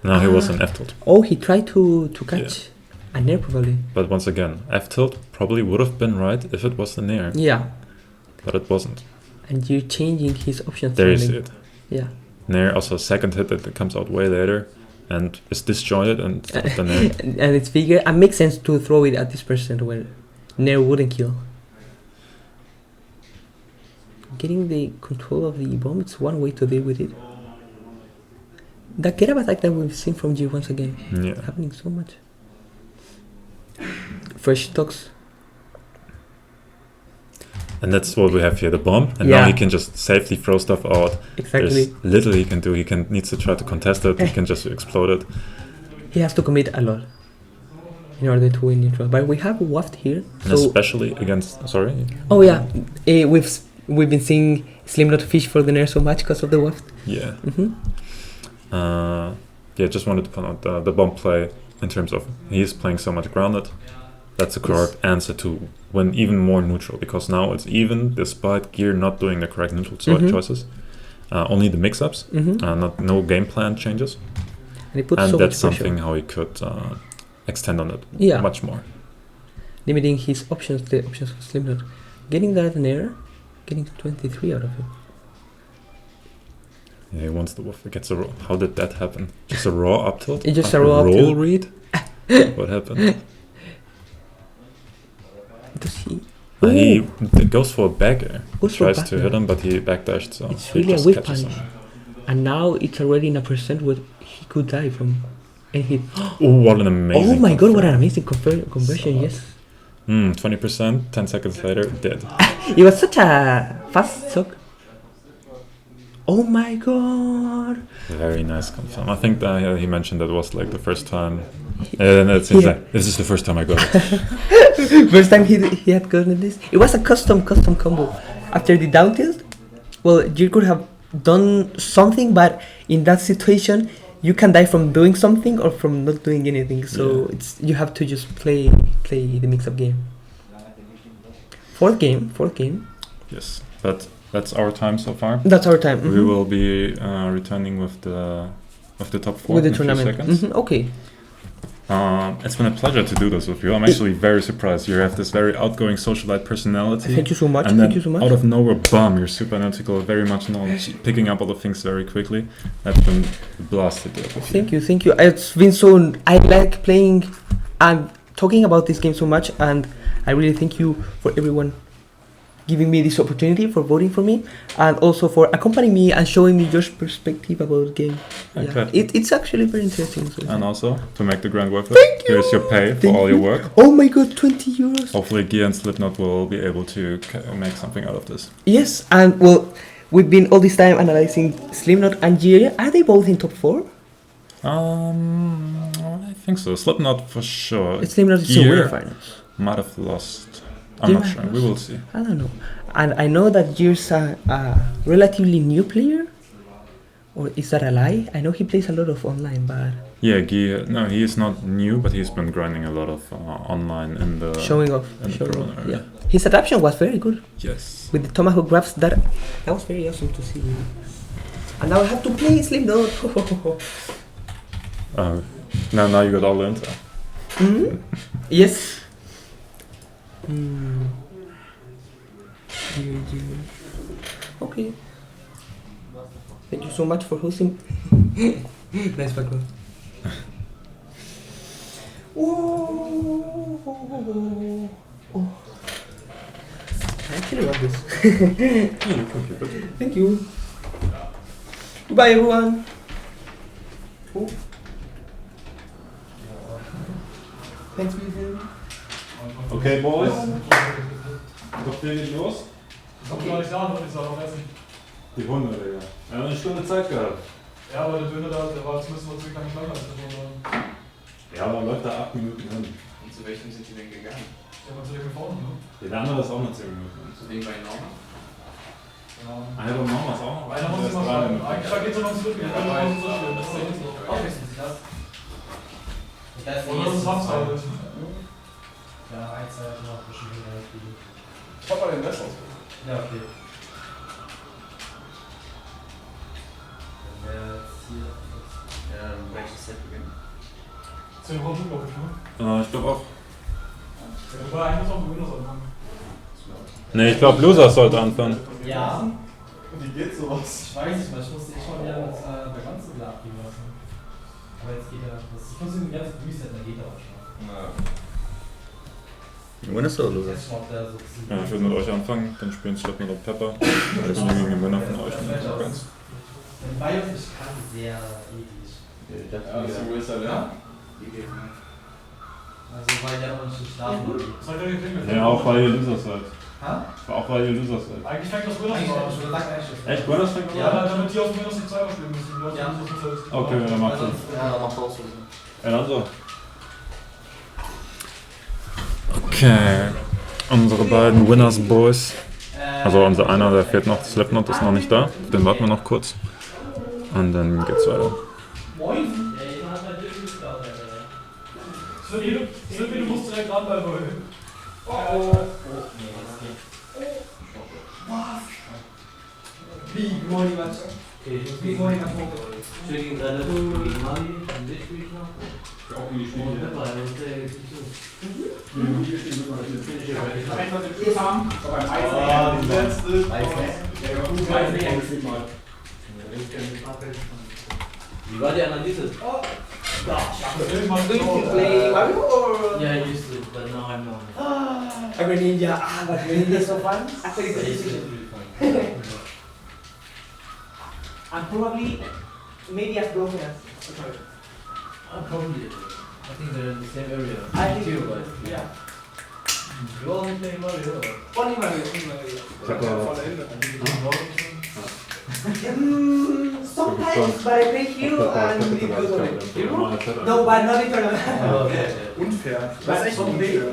No, he was an F tilt. Oh, he tried to catch a Nair probably. But once again, F tilt probably would have been right if it was the Nair. Yeah. But it wasn't. And you're changing his options. There you see it. Yeah. Nair, also a second hit that comes out way later and is disjointed and the Nair. And it's bigger. And makes sense to throw it at this percent where Nair wouldn't kill. Getting the control of the bomb, it's one way to deal with it. That get up attack that we've seen from G once again. Yeah. Happening so much. Fresh stocks. And that's what we have here, the bomb. And now he can just safely throw stuff out. Exactly. There's little he can do. He needs to try to contest it. He can just explode it. He has to commit a lot in order to win neutral. But we have waft here. And especially against... Sorry? Oh yeah. We've been seeing Slipknot fish for the Nair so much because of the waft. Yeah. Just wanted to point out the bomb play in terms of he's playing so much grounded. That's the correct answer to win even more neutral, because now it's even despite Gear not doing the correct neutral choices. Only the mix-ups, no game plan changes. And that's something how he could extend on it much more. Limiting his options, the options for Slipknot. Getting that an error, getting 23 out of it. Yeah, he wants the wolf. He gets a raw. How did that happen? Just a raw up tilt? It's just a raw up tilt. Roll read? What happened? Does he? He goes for a back air. Tries to hit him, but he backdashed. So it's really a whip punish. And now it's already in a percent where he could die from any hit. Oh, what an amazing! Oh my god, what an amazing conversion! Yes. 20%. 10 seconds later, dead. It was such a fast suck. Oh my god! Very nice confirm. I think that he mentioned that was like the first time. This is the first time I got it. First time he had gotten this. It was a custom combo. After the down tilt, well, you could have done something, but in that situation, you can die from doing something or from not doing anything. So you have to just play the mix-up game. Fourth game. Yes, but that's our time so far. That's our time. We will be returning with the top 4 with the in tournament. A few seconds. Okay. It's been a pleasure to do this with you. I'm actually very surprised. You have this very outgoing socialite personality. Thank you so much. And then Thank you so much. out of nowhere, bam, you're super analytical, very much knowledge, picking up all the things very quickly. That's been blasted. Thank you. It's been so. I like playing and talking about this game so much, and I really thank you for everyone giving me this opportunity, for voting for me, and also for accompanying me and showing me your perspective about the game. It's actually very interesting. So and also, to make the grand worth it, here's your pay for all your work. Oh my god, 20 euros. Hopefully Gia and Slipknot will be able to make something out of this. Yes, and well, we've been all this time analyzing Slipknot and Gia. Are they both in top 4? I think so. Slipknot for sure. Slipknot is away finals. Might have lost. I'm not sure. We will see. I don't know. And I know that Gear's a relatively new player. Or is that a lie? I know he plays a lot of online, but... Yeah, he is not new, but he's been grinding a lot of online in the... Showing off. Yeah. His adaptation was very good. Yes. With the tomahawk grabs, that was very awesome to see. And now I have to play Slipknot. Now you got all the intel. Yes. Okay. Thank you so much for hosting. Nice background. Oh. I actually love this. Thank you. Goodbye, everyone. Thanks for your Okay, boys. Doch wir nicht los? Ich hab gar nicht da, würde ich sagen, essen. Die Hunde, Digga. Wir haben eine Stunde Zeit gehabt. Ja, aber der Döner da, der war zumindest noch ziemlich lang als der Döner. Ja, aber läuft da 8 Minuten hin. Und zu welchem sind die denn gegangen? Ja, aber zu dem gefahren, ne? Der andere ist auch noch 10 Minuten. Zu dem bei Norma? Ja. Einer bei Norma ist auch noch. Einer muss immer fragen. Eigentlich geht es noch zurück. Ja, aber das ist nicht so. Auch wissen Sie das? Oder das ist Hamster. Ja, eins, zwei, noch zwischen den Spielen. Ich hab mal den Rest aus. Ja, okay. Dann wäre jetzt hier. Welches Set beginnen? 10 Runden, glaube ich, ne? Ich glaube auch. Wobei, eigentlich muss auch ein Windows anfangen. Ne, ich glaube Loser sollte anfangen. Ja. Wie geht sowas? Ich weiß nicht, weil ich musste schon wieder das bei ganz so wieder abgeben lassen. Aber jetzt geht er. Ich muss ihn die ganze Reset, dann geht er auch schon. Ja. Winners oder Loser? Ja, ich würde mit euch anfangen, dann spielen Slipknot und Pepper. Das ist gegen den Winner von euch. Bios ist gerade sehr eklig. Ja, das ist wohl sehr leer. Also, weil ich ja noch nicht schlafen wollte. Ja, auch weil ihr Loser seid. Hä? Auch weil ihr Loser seid. Eigentlich fängt das Winners an. Echt? Winners fängt Ja, damit die aus dem Winners nicht zweimal spielen müssen. Okay, dann macht Sinn. Ja, dann macht auch so. Ja, dann so. Okay, unsere beiden Winners Boys. Also unser einer, der fehlt noch, Slipknot ist noch nicht da. Auf den warten wir noch kurz. Und dann geht's weiter. Moin! Silvi, du musst direkt ran bei Null. Big Money Match. Big Money Match. Gegen Drizzle, gegen Mali, und dich spiele ich noch. Auch wie die Spiele. Und Pepper, der ist der nicht so. Hier stehen wir mal hier. Einfach den Schuss haben, aber beim Eis die letzte. Wie war die Analyse? Oh, Do you play Mario or? yeah, I used to, but now I'm not. Greninja, but Greninja is so fun. Actually, it's Really fun. and probably maybe as broken as. Probably. I think they're in the same area. I think too, so, but yeah. You all play Mario. Only Mario, only Mario. Ich hab da Sometimes, but I play Hero and it goes away. Hero? No, but not in tournament. Unfair. Das ist echt unfair.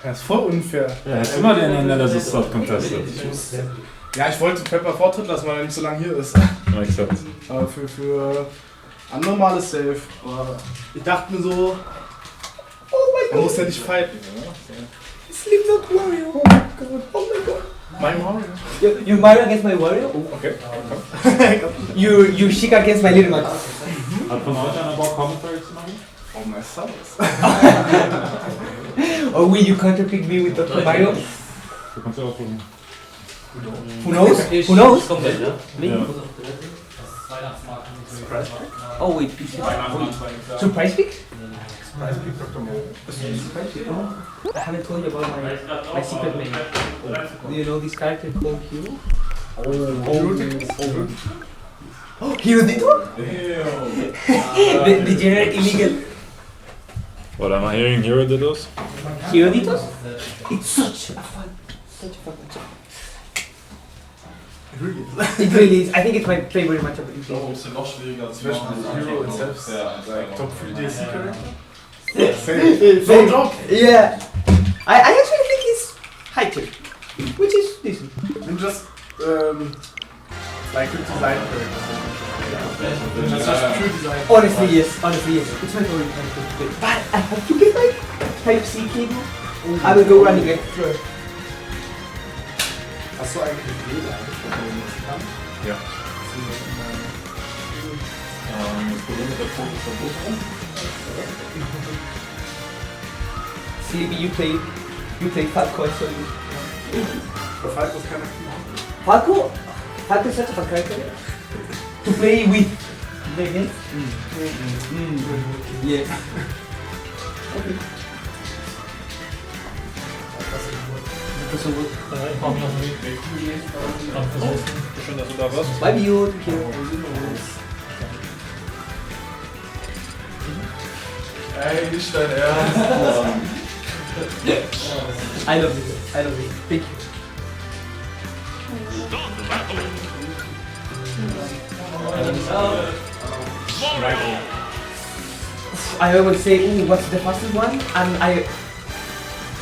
Das ist voll unfair. Ja, er ist immer der ineinander so soft contested. Ja, ich wollte Pepper Vortritt lassen, weil er nicht so lange hier ist. Makes sense. Aber für ein normales Save. Aber ich dachte mir so, er muss ja nicht fighten. Slipknot Wario. Oh my god. Oh my god. Mein Mario. You Mario against my Wario? Okay. You Chic against my little Max. Hat von euch einer Bock, Commentary zu machen? Oh my sauce. Or will you counterpick me with Dr. Mario? Du kannst ja auch tun. Who knows? Who knows? Komplett, ja? Ja. Oh wait, so price pick? Price pick Dr. Mo. I haven't told you about my secret name. Do you know this character called Hero? Oh, Hero Dito? The general illegal. What am I hearing? Hero did those? Hero Ditos? It's such a fun matchup. It really is. I think it's my favorite matchup. Oh, ist ja noch schwieriger als Hero itself. Like Top 3 DC Character? No joke. Yeah. I actually think he's high tier, which is decent. And just like good design characters. Just pure design. Honestly, yes. Honestly, yes. It's my favorite character. But I have to get like Type C cable. I will go running it through. Hast du eigentlich eine Idee, wenn man nutzen kann? Ja. Das Problem mit der Punkt ist verboten. Sleepy, you play Falco, I saw you. Falco ist kein Falco is such a fun character. To play with. Against? Yeah. Okay. Schön, dass du da warst. Bye, you. Ey, nicht dein Ernst. I love it. I love it. Thank you. I always say, "Ooh, what's the fastest one?" And I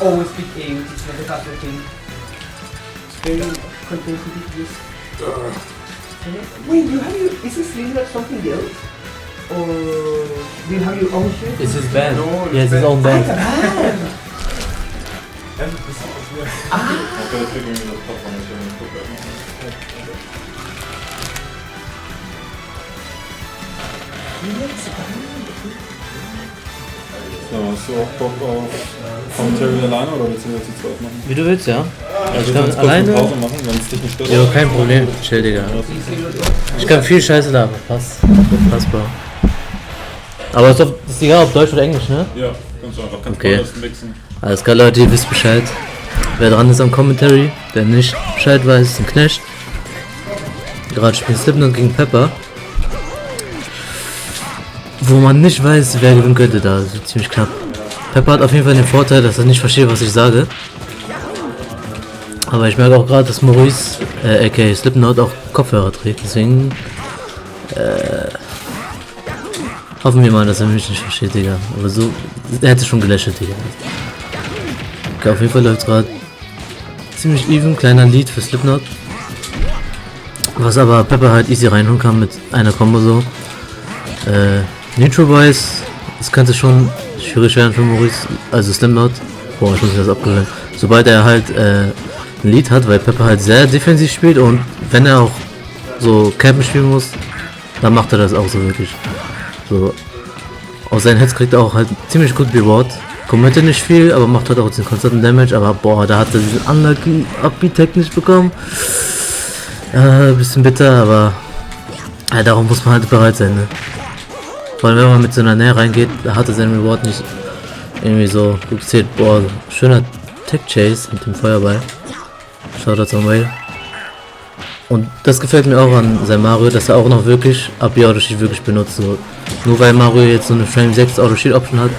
always pick A, which is not the fastest thing. It's very competitive. Wait, is this Slipknot something else? Or do you have your own shit? It's his band. No, He has his own band. Okay, figuring it out. So, hast du auch Bock auf Commentary alleine oder willst du das zu zweit machen? Wie du willst, ja. Also Ich du kann kannst kurz alleine. eine Pause machen, wenn es dich nicht stört. Jo, kein Problem. Chill, Digga. Ich kann viel Scheiße da, passt. Unfassbar. Aber ist egal, ob Deutsch oder Englisch, ne? Ja, kannst du einfach ganz Okay. anders mixen. Alles klar, Leute, ihr wisst Bescheid. Wer dran ist am Commentary, wer nicht Bescheid weiß, ist ein Knecht. Gerade spielt Slipknot gegen Pepper. Wo man nicht weiß, wer gewinnen könnte, da ist ziemlich knapp. Pepper hat auf jeden Fall den Vorteil, dass er nicht versteht, was ich sage. Aber ich merke auch gerade, dass Maurice, aka Slipknot, auch Kopfhörer trägt. Deswegen hoffen wir mal, dass er mich nicht versteht, Digga. Aber so, er hätte schon gelächelt, Digga. Okay, auf jeden Fall läuft gerade ziemlich even, kleiner Lead für Slipknot. Was aber Pepper halt easy reinholen kann mit einer Combo so. Neutral-wise, es könnte schon schwierig werden für Maurice, also Slipknot. Boah, ich muss mir das abgewöhnen. Sobald er halt ein Lead hat, weil Pepper halt sehr defensiv spielt und wenn er auch so Campen spielen muss, dann macht er das auch so wirklich. So. Aus seinen Hits kriegt er auch halt ziemlich gut Reward. Committet nicht viel, aber macht halt auch den konstanten Damage, aber boah, da hat er diesen Unlucky Upbeat-Tag nicht bekommen. Bisschen bitter, aber darum muss man halt bereit sein, ne? Vor allem wenn man mit so einer Nähe reingeht, da hat er seinen Reward nicht irgendwie so gut gezählt. Boah, schöner Tech-Chase mit dem Feuerball. Shoutout an Whale. Und das gefällt mir auch an seinem Mario, dass er auch noch wirklich Up-B-Auto-Shield wirklich benutzt. So. Nur weil Mario jetzt so eine Frame 6 Auto-Shield-Option hat,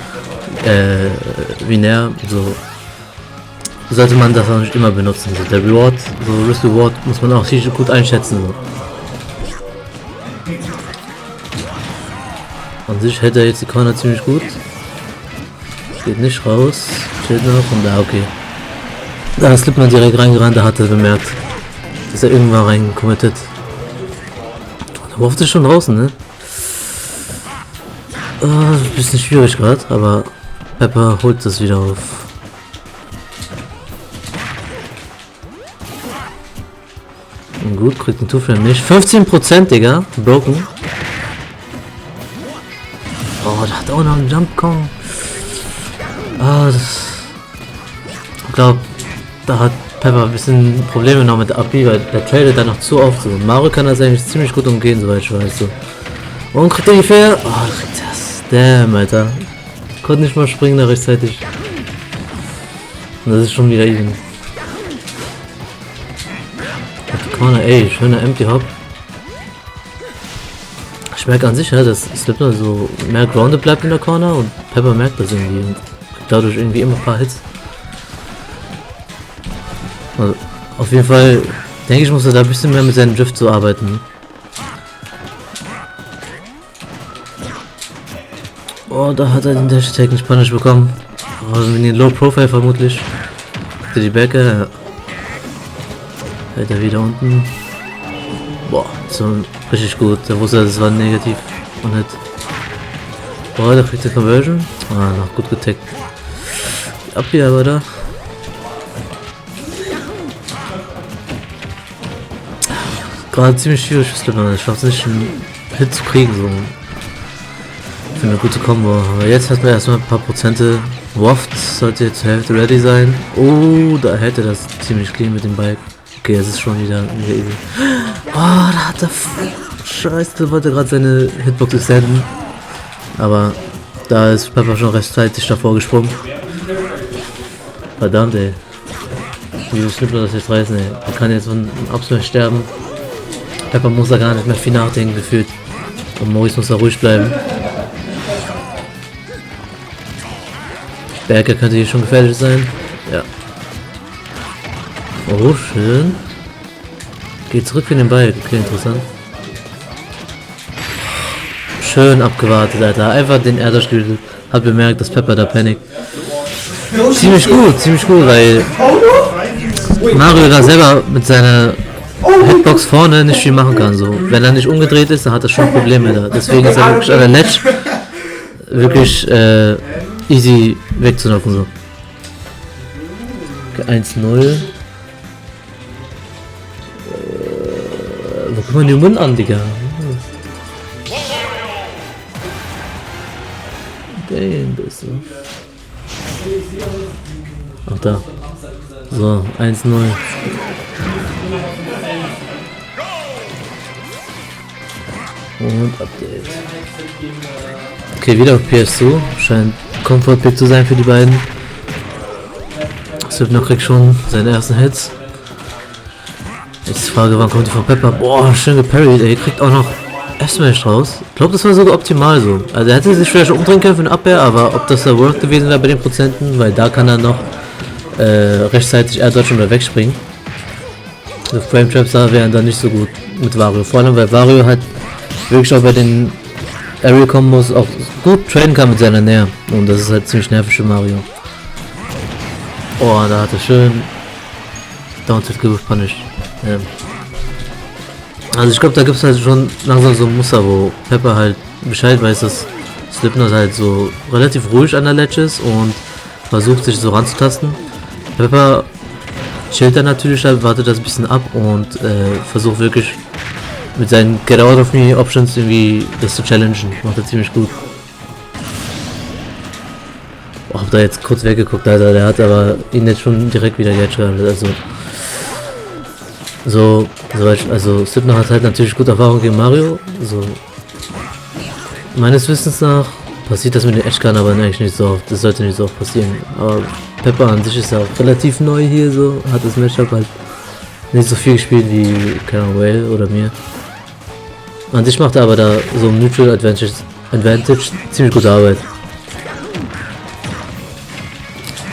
wie näher, so sollte man das auch nicht immer benutzen. So, der Reward, so Risk Reward muss man auch ziemlich gut einschätzen. So. An sich hält er jetzt die Corner ziemlich gut. Geht nicht raus, steht noch und da okay. Da ist Slipknot direkt reingerannt, da hat er bemerkt, dass er irgendwann reinkommittet. Der Wurf ist schon draußen, ne? Bisschen schwierig gerade, aber Pepper holt das wieder auf. Und gut, kriegt den Two-Frame nicht. 15%, Digga. Broken. Oh, da hat auch noch einen Jump kommen. Ich glaube, da hat Pepper ein bisschen Probleme noch mit der AP, weil der tradet dann noch zu oft so. Mario kann das eigentlich ziemlich gut umgehen, soweit ich weiß. So. Und kriegt er die Fair? Oh, kriegt das. Damn, Alter. Konnte nicht mal springen da rechtzeitig. Und das ist schon wieder even. Auf die Corner, ey, schöner Empty Hop. Ich merke an sich, ja, dass Slipknot so mehr grounded bleibt in der Corner und Pepper merkt das irgendwie und kriegt dadurch irgendwie immer ein paar Hits. Also, auf jeden Fall denke ich, muss er da ein bisschen mehr mit seinem Drift so arbeiten. Oh, da hat er den Dash Attack nicht Punish bekommen. Oh, in den Low Profile vermutlich. Kriegt er die Backe, ja. Hält er wieder unten. Boah, so richtig gut. Der wusste, das war negativ und nicht. Boah, da kriegt er Conversion. Ah, noch gut getaggt. Ab hier aber da. Gerade ziemlich schwierig für Slipknot. Ich schaffe es nicht, einen Hit zu kriegen. So. Für eine gute Combo. Aber jetzt hat man erstmal ein paar Prozente. Waft sollte jetzt zur Hälfte ready sein. Oh, da hätte das ziemlich clean mit dem Bike. Okay, es ist schon wieder easy. Oh, da hat er. Scheiße, der wollte gerade seine Hitbox extenden. Aber da ist Pepper schon rechtzeitig davor gesprungen. Verdammt, ey. Wieso Slipknot das jetzt reißen, ey? Er kann jetzt von Upsmash sterben. Pepper muss da gar nicht mehr viel nachdenken, gefühlt. Und Maurice muss da ruhig bleiben. Berger könnte hier schon gefährlich sein. Ja. Oh, schön. Geht zurück in den Ball. Okay, interessant. Schön abgewartet, Alter. Einfach den Erdrush gespielt. Hab bemerkt, dass Pepper da panikt. Ziemlich gut, weil Mario da selber mit seiner Hitbox vorne nicht viel machen kann. So. Wenn er nicht umgedreht ist, dann hat er schon Probleme da. Deswegen ist er wirklich an der Ledge wirklich easy wegzulaufen. So. Okay, 1-0. Wo kommt man den Mund an, Digga? Den bist du. Ach da. So, 1-0. Und Update. Okay, wieder auf PS2. Scheint Comfort Pick zu sein für die beiden. Slipknot kriegt schon seine ersten Hits. Jetzt die Frage, wann kommt die von Pepper? Boah, schön geparried, ey. Kriegt auch noch F-Smash raus. Ich glaube, das war sogar optimal so. Also er hätte sich vielleicht umdrehen können für eine Abwehr, aber ob das da worth gewesen wäre bei den Prozenten, weil da kann er noch rechtzeitig Airdodgen oder wegspringen. Die Frame Traps da wären dann nicht so gut mit Wario. Vor allem, weil Wario halt wirklich auch bei den Aerial Combos auch gut traden kann mit seiner Nähe. Und das ist halt ziemlich nervig für Mario. Oh, da hat er schön Down-Tilt punished. Ja. Also ich glaube, da gibt es halt schon langsam so ein Muster, wo Pepper halt Bescheid weiß, dass Slipknot halt so relativ ruhig an der Ledge ist und versucht sich so ranzutasten. Pepper chillt dann natürlich, wartet das ein bisschen ab und versucht wirklich mit seinen Get Out of Me Options irgendwie das zu challengen. Macht er ziemlich gut. Oh, hab da jetzt kurz weggeguckt, Alter, der hat aber ihn jetzt schon direkt wieder Edge gehandelt, also Slipknot hat halt natürlich gute Erfahrung gegen Mario, so meines Wissens nach passiert das mit den Edge aber eigentlich nicht so oft, das sollte nicht so oft passieren, aber Pepper an sich ist ja auch relativ neu hier, so hat das Matchup halt nicht so viel gespielt wie, keine Ahnung, Whale oder mir. An sich macht er aber da so ein Neutral Advantage ziemlich gute Arbeit.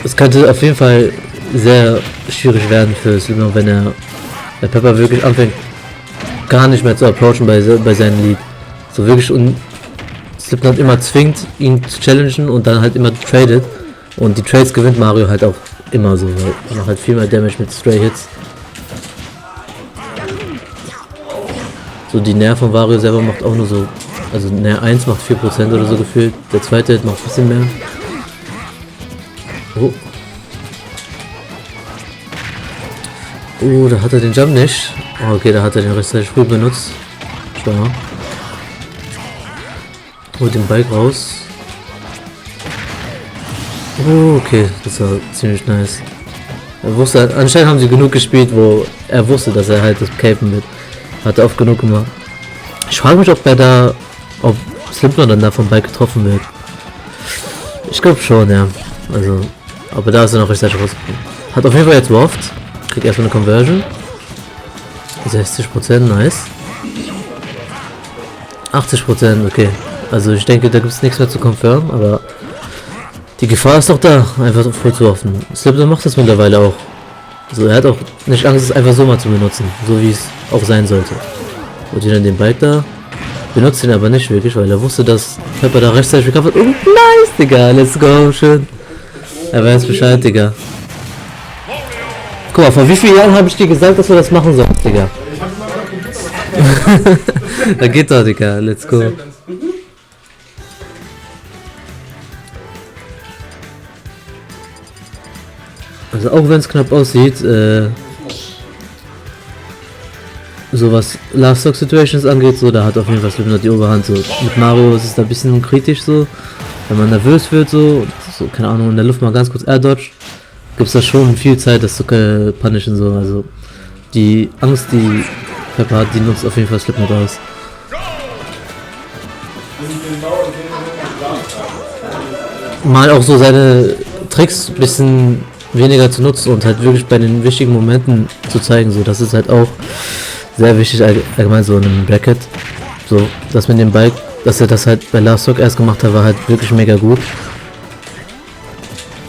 Es könnte auf jeden Fall sehr schwierig werden für Slipknot, wenn der Pepper wirklich anfängt, gar nicht mehr zu approachen bei seinem Lead. So wirklich und Slipknot immer zwingt, ihn zu challengen und dann halt immer tradet. Und die Trades gewinnt Mario halt auch immer so, weil er macht halt viel mehr Damage mit Stray Hits. So die Nair von Mario selber macht auch nur so, also Nair 1 macht 4% oder so gefühlt, der zweite Hit macht ein bisschen mehr. Oh, da hat er den Jump nicht. Oh, okay, da hat er den rechtzeitig früh benutzt. Klar. Holt den Bike raus. Oh, okay, das war ziemlich nice. Er wusste halt, anscheinend haben sie genug gespielt, wo er wusste, dass er halt das Capen mit. Hat er oft genug gemacht. Ich frage mich, ob Slipknot dann da vom Bike getroffen wird. Ich glaube schon, ja. Also, aber da ist er noch rechtzeitig rausgekommen. Hat auf jeden Fall jetzt Waft. Kriegt erstmal eine Conversion. 60%, nice. 80%, okay. Also ich denke, da gibt es nichts mehr zu confirmen, aber die Gefahr ist doch da, einfach voll zu hoffen. Slipknot macht das mittlerweile auch. Also er hat auch nicht Angst, es einfach so mal zu benutzen, so wie es auch sein sollte. Und dann den Bike da, benutzt ihn aber nicht wirklich, weil er wusste, dass Pepper da rechtzeitig recovered. Oh, nice, Digga, let's go, schön. Er weiß Bescheid, Digga. Guck mal, vor wie vielen Jahren habe ich dir gesagt, dass du das machen sollst, Digga? Da geht doch, Digga, let's go. Also auch wenn es knapp aussieht, so was Last Stock Situations angeht, so da hat auf jeden Fall Slipknot die Oberhand. So mit Mario ist es da ein bisschen kritisch so, wenn man nervös wird so keine Ahnung, in der Luft mal ganz kurz Air-Dodge, gibt es da schon viel Zeit, das zu punishen so. Also die Angst, die Pepper hat, die nutzt auf jeden Fall Slipknot aus. Mal auch so seine Tricks ein bisschen weniger zu nutzen und halt wirklich bei den wichtigen Momenten zu zeigen, so das ist halt auch sehr wichtig allgemein so in einem Bracket, so dass mit dem Bike, dass er das halt bei Last Stock erst gemacht hat, war halt wirklich mega gut,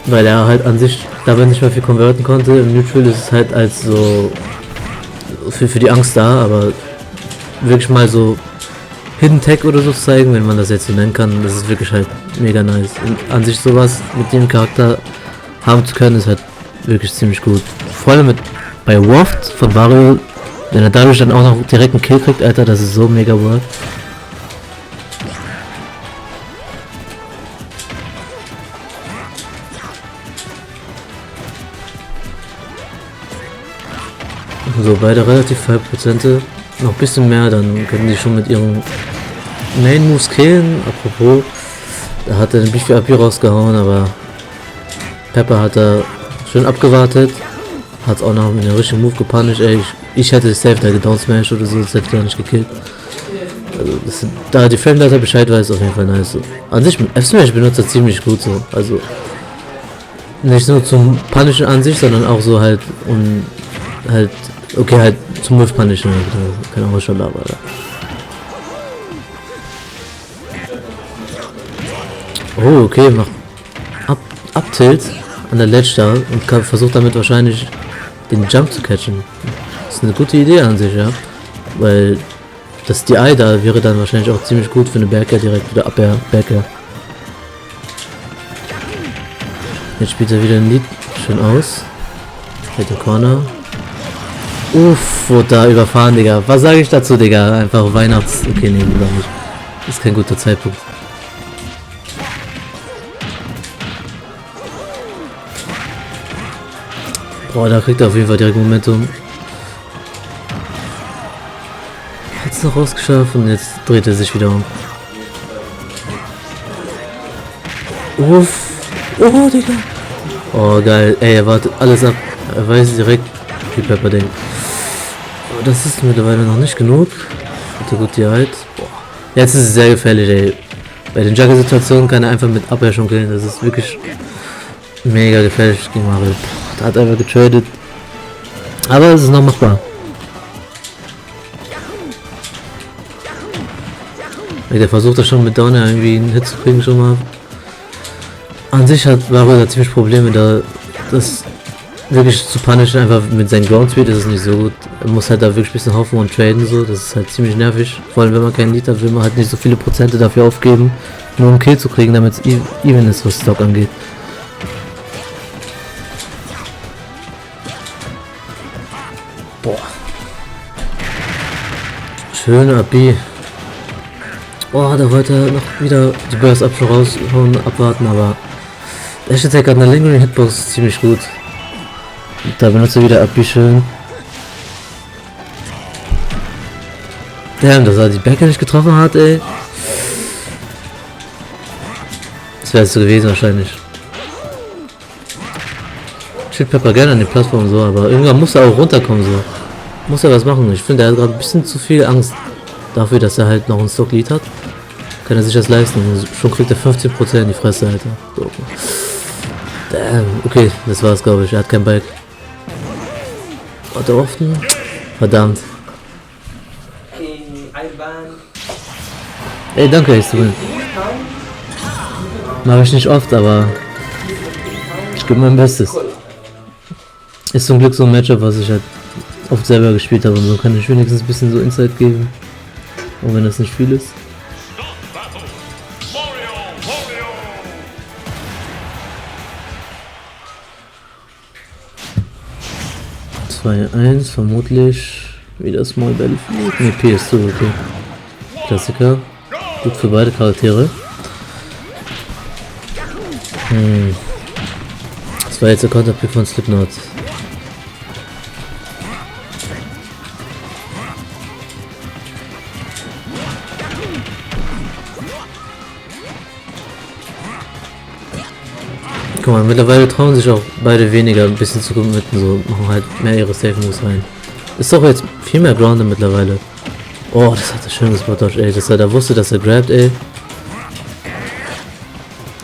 weil er halt an sich dabei nicht mehr viel konverten konnte. Im Neutral ist es halt als so für die Angst da, aber wirklich mal so Hidden Tech oder so zu zeigen, wenn man das jetzt so nennen kann, das ist wirklich halt mega nice. Und an sich sowas mit dem Charakter haben zu können, ist halt wirklich ziemlich gut. Vor allem bei Waft von Mario, wenn er dadurch dann auch noch direkt einen Kill kriegt, Alter, das ist so mega worth. So, beide relativ 5%, noch ein bisschen mehr, dann können die schon mit ihren Main Moves killen. Apropos, da hat er den Beefy AP rausgehauen, aber Pepper hat da schön abgewartet, hat auch noch mit einem richtigen Move gepunished. Ey, ich hätte safe da gedown smash oder so, das hätte ich gar nicht gekillt. Also da die Frame-Data Bescheid weiß, auf jeden Fall nice. So. An sich, F-Smash benutzt er ziemlich gut so, also nicht nur zum Punishen an sich, sondern auch so halt, um halt, okay, halt zum Move Punishen, keine Ahnung, schon da war. Oh, okay, macht Up-Tilt an der Ledge da und versucht damit wahrscheinlich den Jump zu catchen. Das ist eine gute Idee an sich, ja, weil das DI da wäre dann wahrscheinlich auch ziemlich gut für eine Backer direkt wieder Up-Air, Backer. Jetzt spielt er wieder ein Lied schön aus. Hält der Corner. Uff, wurde da überfahren, Digga. Was sage ich dazu, Digga? Einfach Weihnachts... Okay, nee, lieber nicht. Ist kein guter Zeitpunkt. Boah, da kriegt er auf jeden Fall direkt Momentum. Hat es noch rausgeschafft und jetzt dreht er sich wieder um. Uff. Oh, Digga. Oh, geil. Ey, er wartet alles ab. Er weiß direkt, wie Pepper denkt. Aber das ist mittlerweile noch nicht genug. Hat er gut die Halt. Boah. Jetzt ist es sehr gefährlich, ey. Bei den Juggle-Situationen kann er einfach mit Abwehr schon killen. Das ist wirklich mega gefährlich gegen Mario. Da hat er einfach getradet. Aber es ist noch machbar. Ey, der versucht das schon mit Downer irgendwie einen Hit zu kriegen schon mal. An sich hat Mario da ziemlich Probleme, da das wirklich zu punishen, einfach mit seinem Ground Speed ist es nicht so gut. Er muss halt da wirklich ein bisschen hoffen und traden so, das ist halt ziemlich nervig. Vor allem wenn man keinen Lead hat, will man halt nicht so viele Prozente dafür aufgeben, nur um Kill zu kriegen, damit es even ist, was Stock angeht. Boah. Schöne AB. Boah, da wollte er noch wieder die Burst Up schon raushauen, abwarten, aber der steht ja gerade eine Lingering Hitbox ziemlich gut. Da benutzt er wieder AB schön. Damn, dass er die Backer nicht getroffen hat, ey. Das wäre es so gewesen wahrscheinlich. Chillt Pepper gerne an den Plattformen so, aber irgendwann muss er auch runterkommen so. Muss er was machen. Ich finde, er hat gerade ein bisschen zu viel Angst dafür, dass er halt noch ein Stock-Lead hat. Kann er sich das leisten. Schon kriegt er 15% in die Fresse, Alter. So. Damn, okay, das war's, glaube ich. Er hat kein Bike. Hat er offen? Verdammt. Ey, danke, ich bin. Mache ich nicht oft, aber ich gebe mein Bestes. Ist zum Glück so ein Matchup, was ich halt oft selber gespielt habe und so kann ich wenigstens ein bisschen so Insight geben. Auch wenn das nicht viel ist. 2-1, vermutlich wieder Small Battlefield. Ne, PS2, okay. Klassiker. Gut für beide Charaktere. Das war jetzt der Counterpick von Slipknot. Guck mal, mittlerweile trauen sich auch beide weniger ein bisschen zu committen, so machen halt mehr ihre Safe Moves rein. Ist doch jetzt viel mehr grounded mittlerweile. Oh, das hat er schön gespot dodge, ey, dass er da wusste, dass er grabt, ey.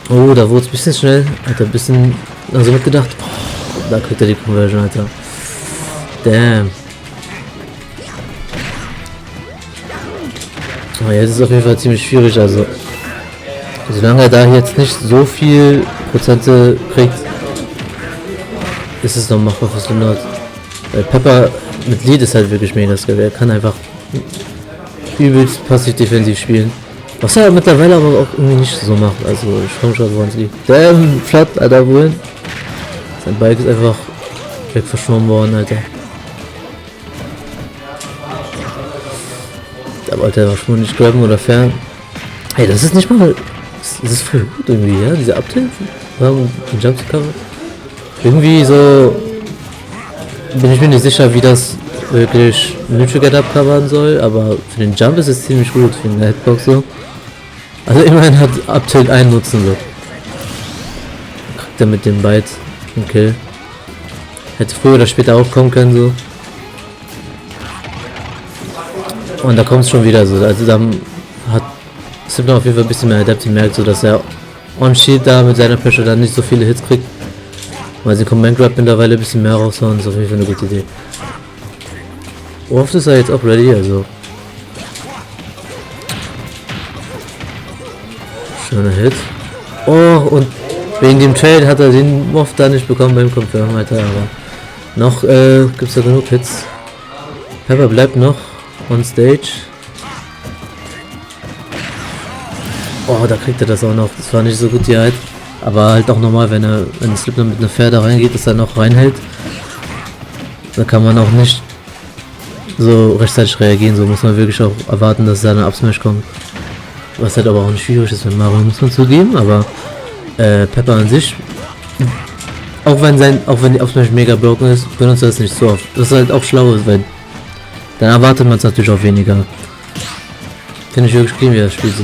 Oh, da wurde es ein bisschen schnell, hat er ein bisschen also mitgedacht. Oh, da kriegt er die Conversion, Alter. Damn. Oh, jetzt ist es auf jeden Fall ziemlich schwierig, also. Solange er da jetzt nicht so viel Prozente kriegt, ist es noch machbar für Slipknot. Weil Pepper mit Lead ist halt wirklich mega skill. Er kann einfach übelst passiv-defensiv spielen. Was er mittlerweile aber auch irgendwie nicht so macht. Also ich komme schon, wo es liegt. Damn, flott, Alter, wohin? Sein Bike ist einfach weg verschwommen worden, Alter. Da wollte er wahrscheinlich nicht graben oder fern. Hey, das ist nicht mal. Das ist voll gut irgendwie, ja? Diese Uptilt, den Jump zu cover. Irgendwie so. Bin ich mir nicht sicher, wie das wirklich Neutral Get Up covern soll, aber für den Jump ist es ziemlich gut, für den Hitbox so. Also immerhin hat Uptilt einen Nutzen so. Kriegt er mit dem Bite einen Kill. Hätte früher oder später auch kommen können so. Und da kommt es schon wieder so. Also dann hat Slipknot auf jeden Fall ein bisschen mehr Adaptive, merkt so, dass er on-Shield da mit seiner Pressure dann nicht so viele Hits kriegt. Weil sie Command Grab mittlerweile ein bisschen mehr raushauen, ist auf jeden Fall eine gute Idee. Oft ist er jetzt auch ready, also. Schöner Hit. Oh, und wegen dem Trade hat er den Moff da nicht bekommen beim Confirm, Alter, aber noch gibt es da genug Hits. Pepper bleibt noch on stage. Oh, da kriegt er das auch noch. Das war nicht so gut die Halt. Aber halt auch normal, wenn Slipknot mit einer Fair da reingeht, dass er noch reinhält. Da kann man auch nicht so rechtzeitig reagieren. So muss man wirklich auch erwarten, dass da eine Upsmash kommt. Was halt aber auch nicht schwierig ist mit Mario, muss man zugeben. Aber Pepper an sich auch wenn die auf mich mega broken ist, benutzt er das nicht so oft. Das ist halt auch schlau, weil dann erwartet man es natürlich auch weniger. Finde ich wirklich clean, wie er das spielt so.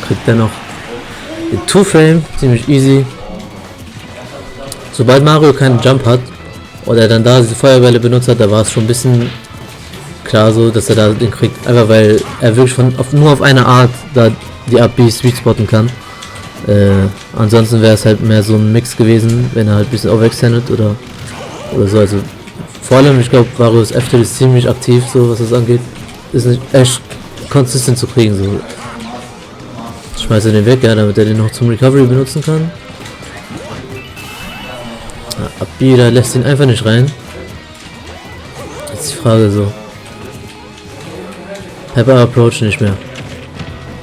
Kriegt er noch den Two-Frame, ziemlich easy. Sobald Mario keinen Jump hat oder er dann da diese Feuerbälle benutzt hat, da war es schon ein bisschen klar so, dass er da den kriegt. Einfach weil er wirklich nur auf eine Art da die Up-B Sweet spotten kann. Ansonsten wäre es halt mehr so ein Mix gewesen, wenn er halt ein bisschen overextended oder so. Also vor allem, ich glaube, Varios F-Tilt ist ziemlich aktiv, so was das angeht. Ist nicht echt konsistent zu kriegen. So. Schmeißt er den weg, ja, damit er den noch zum Recovery benutzen kann. Ja, Up-B, da lässt ihn einfach nicht rein. Jetzt die Frage so. Pepper Approach nicht mehr.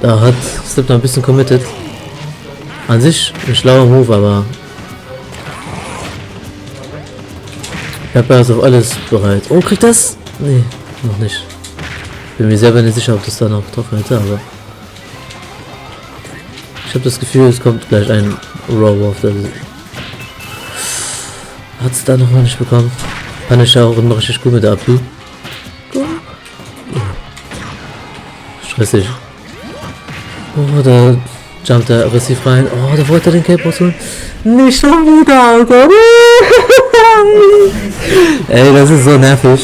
Da hat Slipknot ein bisschen committed. An sich ein schlauer Move, aber Pepper ist auf alles bereit. Oh, kriegt das? Nee, noch nicht. Bin mir selber nicht sicher, ob das da noch getroffen hätte, aber ich habe das Gefühl, es kommt gleich ein Raw-Wolf. Hat es da noch mal nicht bekommen. Punisher auch immer richtig gut mit der AP. Stressig. Oh, da jumpt er aggressiv rein. Oh, da wollte er den Cape rausholen. Nicht schon wieder, Alter. Ey, das ist so nervig.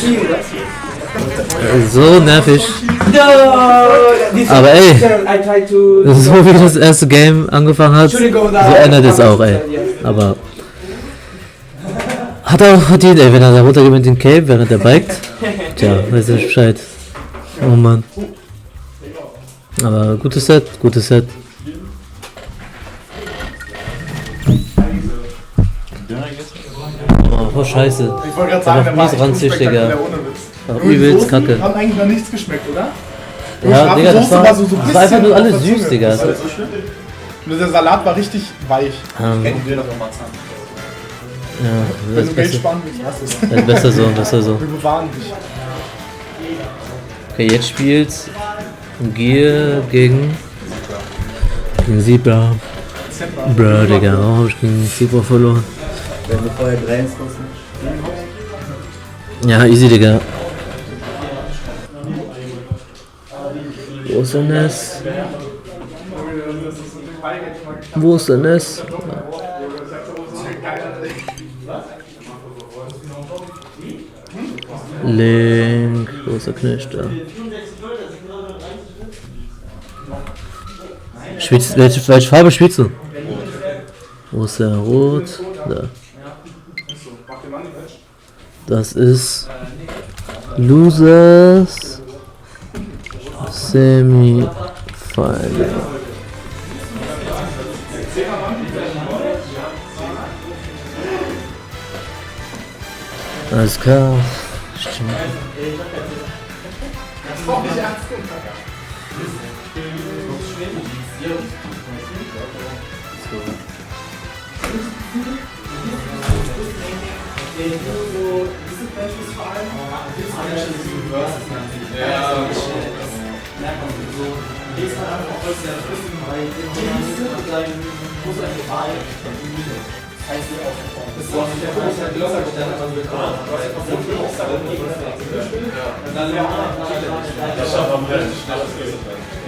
So nervig. Aber ey, so wie das erste Game angefangen hat, so ändert es auch, ey. Aber hat er auch verdient, ey, wenn er da runtergeht mit dem Cape, während er biked. Tja, weiß ich Bescheid. Oh Mann. Aber gutes Set, gutes Set. Oh, scheiße. Ich wollte gerade sagen, der war echt unspektakulär ohne Witz. Übelst kacke. Haben eigentlich noch nichts geschmeckt, oder? Ja, Digga, das war einfach nur alles süß, Digga. Nur der Salat war richtig weich. Kennen wir doch nochmal zusammen. Ja, wenn du Geld sparen willst, hast du es. Besser so, besser so. Wir bewahren dich. Okay, jetzt spielt's Gehe gegen Zebra. Bro, Digga, warum hab ich gegen Zebra verloren? Wenn du vorher 3 ins Ja, easy, Digga. Wo ist der Ness? Wo ist der Ness? Link, wo ist der Knecht da? Welche Farbe spielst du? Wo ist der Rot? Da. Das ist Losers Semi-Final. Alles klar.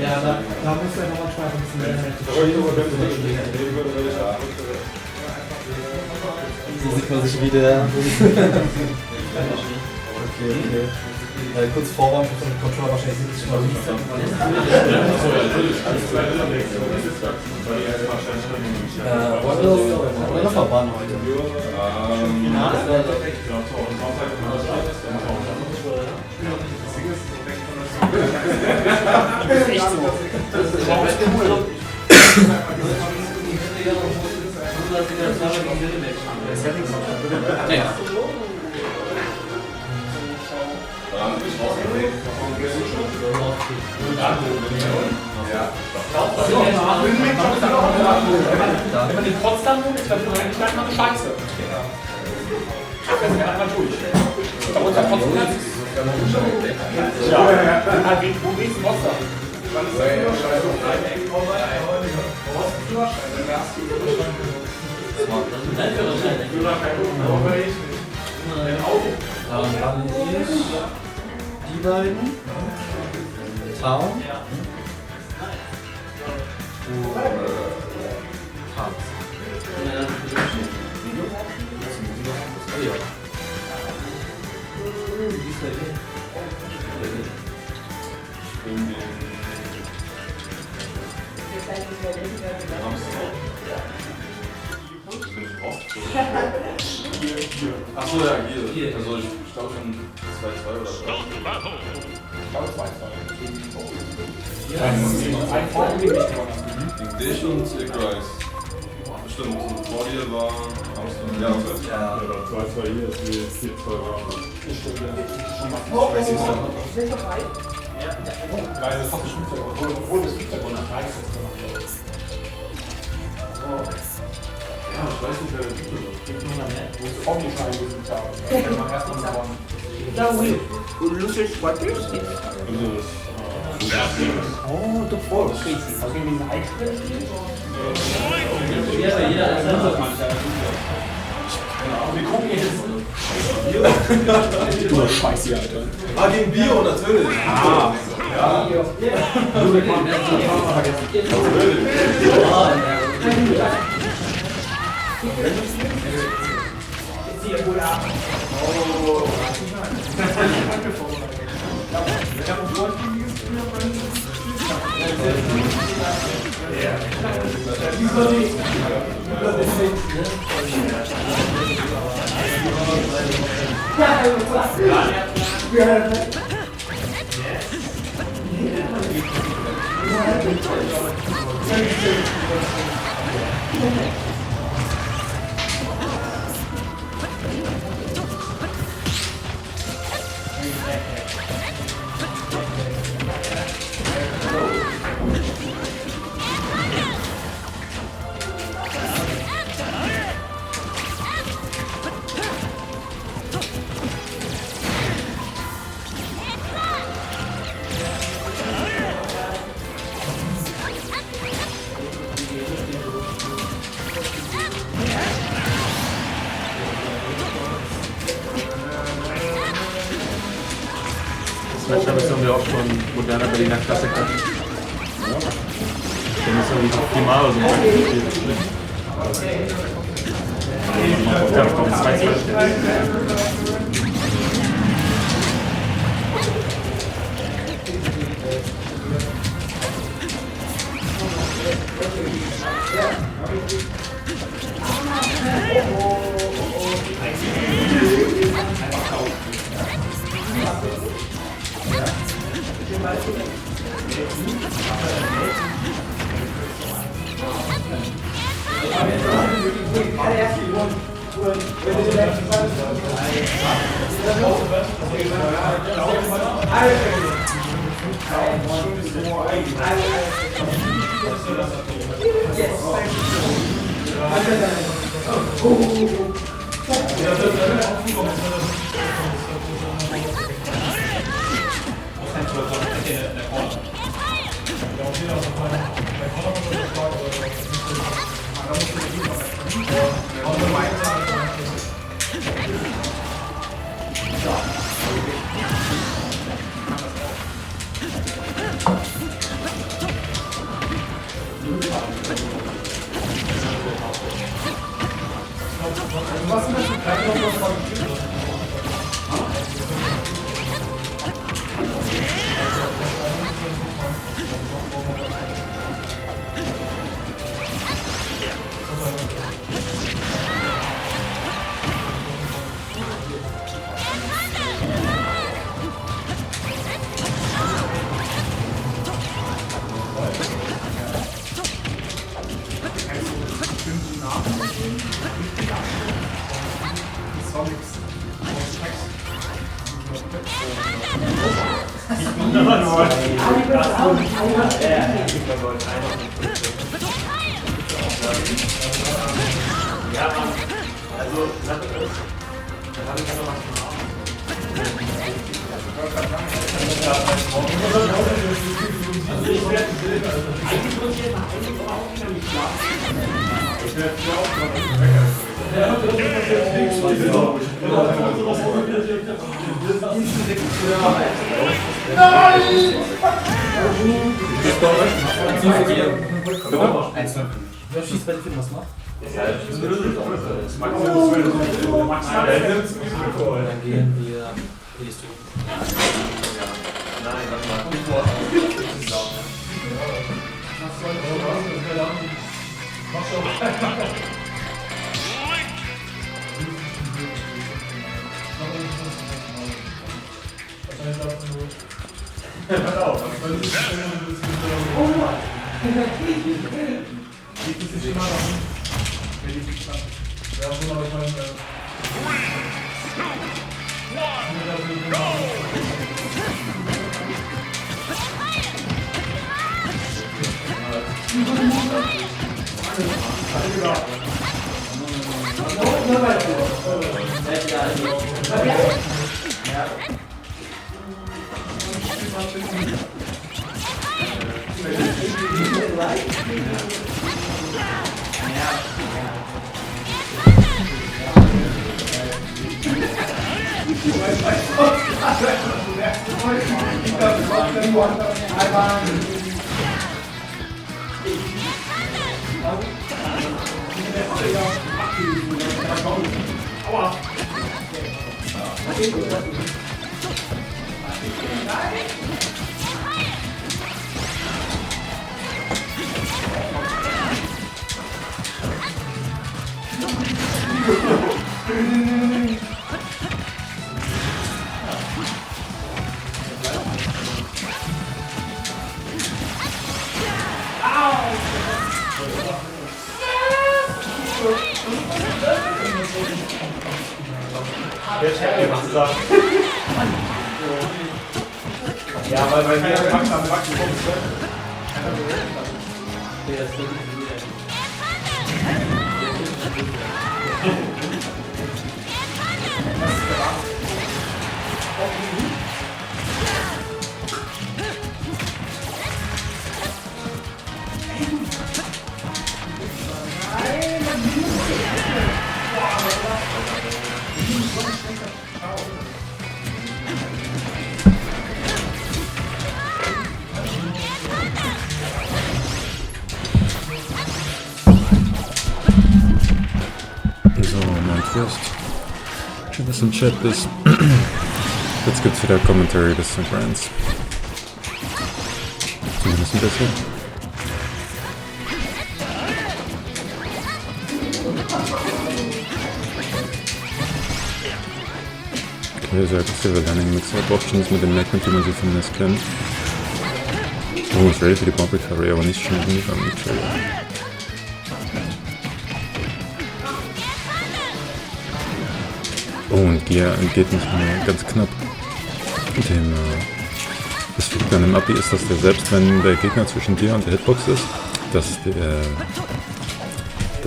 Ja, da musst du einfach manchmal ein bisschen mehr. So sieht man sich wieder. Okay. Kurz Vorwand für den Controller wahrscheinlich 70 Mal wollen wir noch verbannen heute? Das ist echt so. Wenn man den Potsdam nimmt, dann ist eigentlich gleich mal eine Scheiße. Das ist ja einmal durch. Da muss er Potsdam. Ja, wo geht's in Potsdam? Wann ist der Führerschein? Dann ist die beiden. Town. Achso, ja, hier. Also ich glaube schon 2-2 oder so. Ich glaube 2-2. Gegen dich und Grace. Stimmt, und vor dir war Armstrong. Ja, 2-2. Ja, 2-2 hier ist wie 4-2 war. Weil das hat bestimmt obwohl das Hintergrund nach 30 gemacht hat. Ja, ich weiß nicht, wer der Typ ist. Wo ist Omni schon eingesucht haben. Da kann man erstmal gewonnen. No, we losers quarters? Oh, the Force. Crazy. Also in diesen Eisfeld? Ja, jeder als Wir gucken jetzt. Du Scheiße, Alter. Ah, gegen Bio, natürlich. Ah. Ja. Das haben wir auch schon moderner Berliner Klassiker. Ja. Dann ist ja nicht optimal, also man kann nicht Ja, also, da habe ich ja noch was. Wer schießt bei den Filmen was macht? Dann gehen wir. Gehst du? Nein, warte mal. Ja, weil wir Max am Max So, mein First. Schön, dass du im Chat bist. Jetzt gibt's wieder Commentary bis zum Friends. Zumindest ein bisschen. Okay, sehr aggressiver Landing Mixer. Options mit dem Magnet, wie man sie von NES kennt. Oh, ist ready für die Bomb Recovery, aber nicht schnell genug am Trigger. Oh, und Gear entgeht nicht nur ganz knapp dem, das Wichtige an dem Abi ist, dass der selbst wenn der Gegner zwischen dir und der Hitbox ist, dass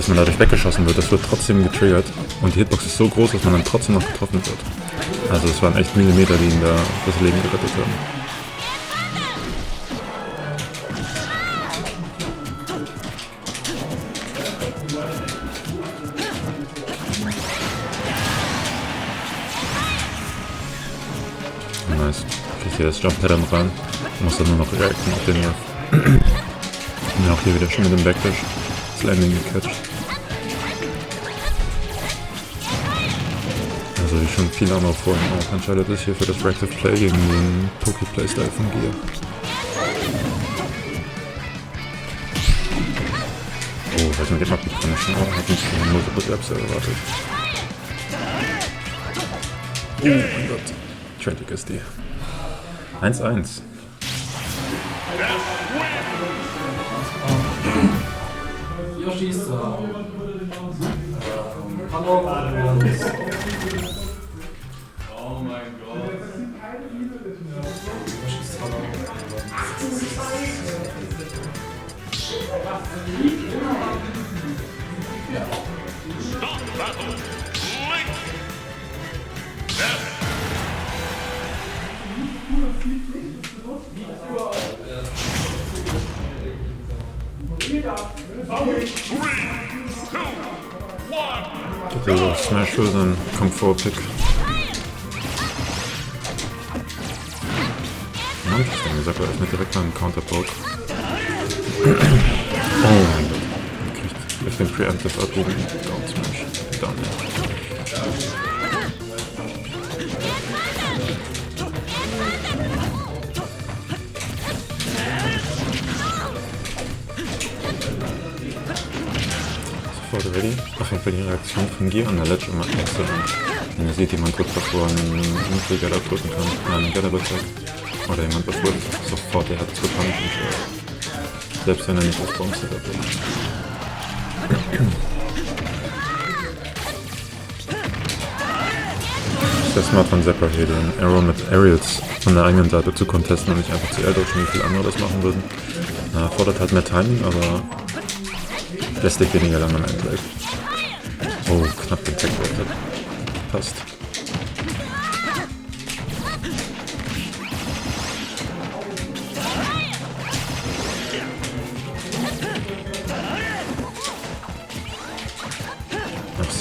man dadurch weggeschossen wird, das wird trotzdem getriggert und die Hitbox ist so groß, dass man dann trotzdem noch getroffen wird. Also es waren echt Millimeter, die ihm da das Leben gerettet haben. Nice. Kriegt hier das Jump Pattern ran. Muss dann nur noch reacten auf den Nerv. Und auch hier wieder schön mit dem Backdash das Landing gecatcht. Also wie schon viel andere vorhin auch entscheidet ist hier für das Reactive Play gegen den Poké-Playstyle von Gear. Oh, was mit dem Abgebrannten hat nicht den Multiple Grabs erwartet. Oh mein Gott. Tragic ist die. 1-1. Yoshi ist Oh mein Gott. Stop battle. Link. Also Smash für seinen Komfort-Pick. Mann, ich denke, sagt er öffnet direkt mal einen Counterpoke. Oh mein Gott. Er kriegt vielleicht den Preemptive abgeben. Down Smash. Down. Sofort ready. Auf jeden Fall die Reaktion von Gear an der Ledge immer exzellent. Wenn ihr seht, jemand kurz davor einen Niedriger drücken kann, einen Gather oder jemand bevor sofort der hat zu Pump und selbst wenn er nicht auf Bombs hat. Das Mal von Zephyr hier den Arrow mit Aerials von der eigenen Seite zu contesten und nicht einfach zu airdodgen, wie viele andere das machen würden. Fordert halt mehr Timing, aber lässt dich weniger lange am Endwave. Oh, knapp den Tag gerettet. Passt.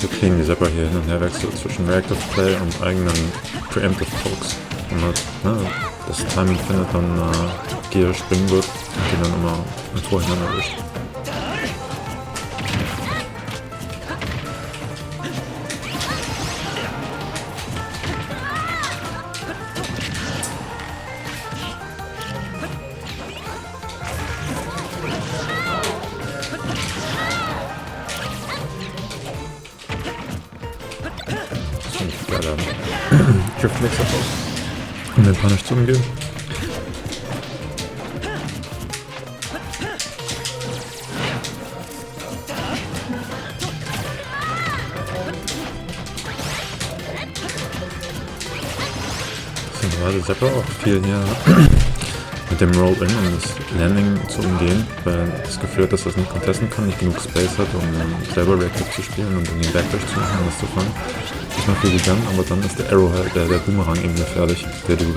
So clean, wie Zephyr hier hin und her wechselt zwischen Reactive Play und eigenen Preemptive Pokes. Und halt, das Timing findet, dann Gear springen wird und die dann immer im Vorhinein erwischt. Driftmix raus, um den Punish zu umgehen. Gerade Zephyr auch viel hier mit dem Roll-In, um das Landing zu umgehen, weil das Gefühl hat, dass das nicht contesten kann, nicht genug Space hat, um selber Reactive zu spielen und um den Backdash zu machen und das zu fangen. Ist noch viel gegangen, aber dann ist der Arrow halt, der Boomerang eben gefährlich, der eben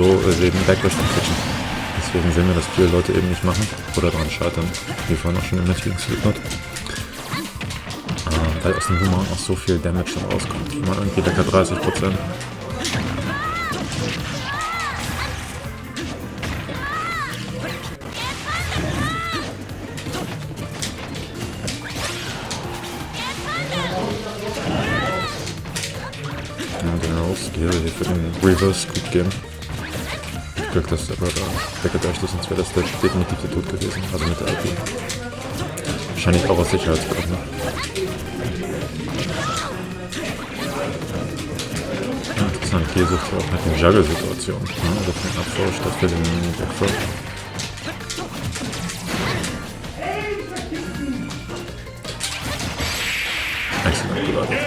Backdash dann catchen. Deswegen sehen wir, dass viele Leute eben nicht machen oder daran scheitern, wie vorhin auch schon im Match gegen Slipknot. Weil aus dem Boomerang auch so viel Damage dann rauskommt. Mal irgendwie lecker 30%. Hier für den Reverse gut gehen. Glück, dass der aber weggedasht ist, sonst wäre das definitiv der Tod gewesen. Also mit der IP. Wahrscheinlich auch aus Sicherheitsgründen. Ja, interessant, hier sucht ja auch mit den Juggle-Situation. Also für den Abfall statt für den Backfall. Excellent gewartet.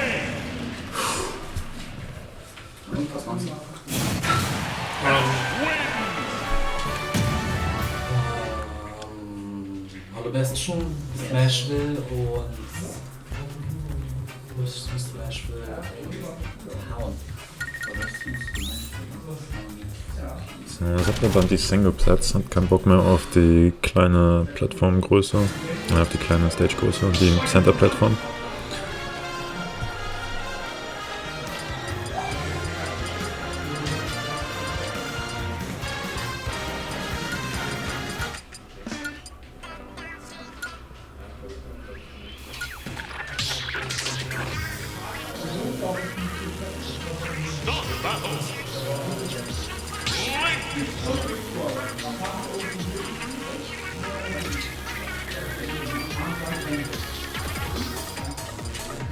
Hallo Besten, Smashville und wo ist Smashville? Hauen. Zephyr band die Single-Plats, hat keinen Bock mehr auf die kleine Plattformgröße, auf die kleine Stagegröße, die Center-Plattform.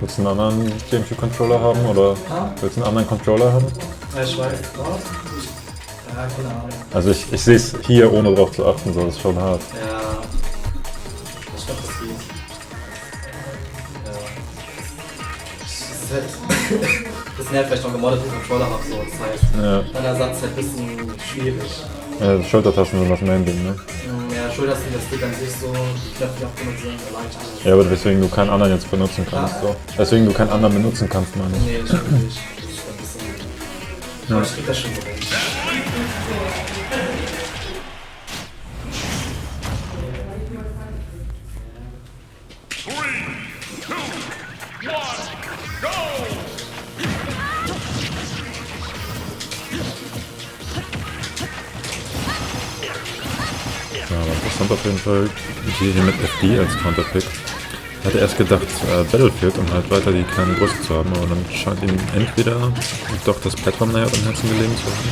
Willst du einen anderen GameCube-Controller haben oder willst du einen anderen Controller haben? Ja, ich weiß. Ja, keine Ahnung. Also ich sehe es hier, ohne drauf zu achten, so, das ist schon hart. Ja, ich glaube, das geht. Ja. Das nervt, weil ich noch gemoddete Controller habe, so. Das heißt, mein Ersatz ist halt ein bisschen schwierig. Ja, Schultertasten sind das Main-Ding, ne? Ja, Schultertasten, das geht an sich so, die Knöpfe, die auch benutzt sind, leicht. Ja, aber weswegen du keinen anderen jetzt benutzen kannst, so. Deswegen du keinen anderen benutzen kannst, meine ich. Nee, ich glaube nicht. Das ist ein bisschen... Aber ich krieg das schon so hin. interessant auf jeden Fall. Hier mit FD als Counterpick. Ich hatte erst gedacht, Battlefield, um halt weiter die kleine Größe zu haben, aber dann scheint ihm entweder doch das Plattform näher am Herzen gelegen zu haben.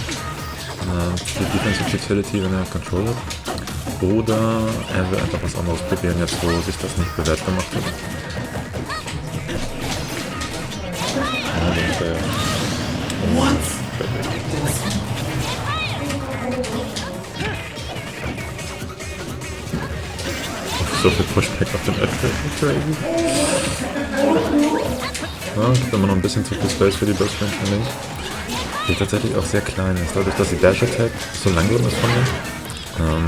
Die Defensive Utility, wenn er Control hat. Oder er will einfach was anderes probieren, jetzt wo sich das nicht bewährt gemacht hat. Ja, dann ist er ja. What? So viel Pushback auf den Edge. Ja, gibt immer noch ein bisschen zu viel Space für die Burst Range von links. Die tatsächlich auch sehr klein ist. Dadurch, dass die Dash Attack so langsam ist von mir,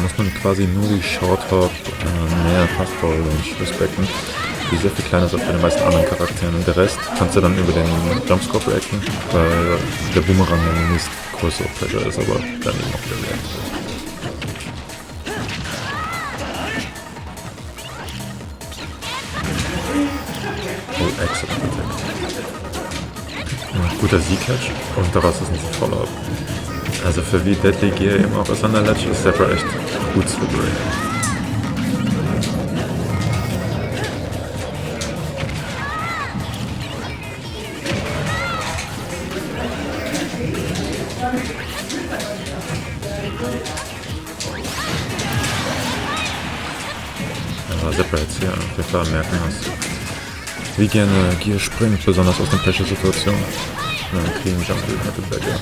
muss man quasi nur die Short Hop näher Fastball Range respekten, die sehr viel kleiner ist als bei den meisten anderen Charakteren. Und der Rest kannst du dann über den Jumpscope reacten, weil der Boomerang der nächst größere Pressure ist, aber dann eben auch wieder reacten. Oh, excellent attack. Ja, guter Z-Catch und daraus ist ein Follow-up. Also für wie Deadly Gear eben auch ist an der Ledge, ist Zephyr echt gut slippery. Ja, Zephyr jetzt hier auf jeden Fall merken muss. Wie gerne Gear springt, besonders aus den Pressure-Situationen. Dann kriegen wir Jump mit dem Backer.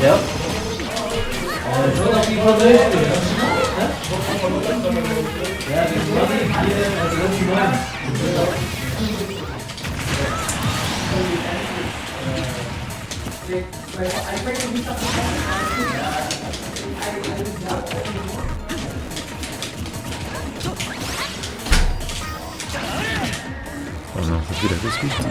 Ja. Oh no, wird wieder gesqueakt.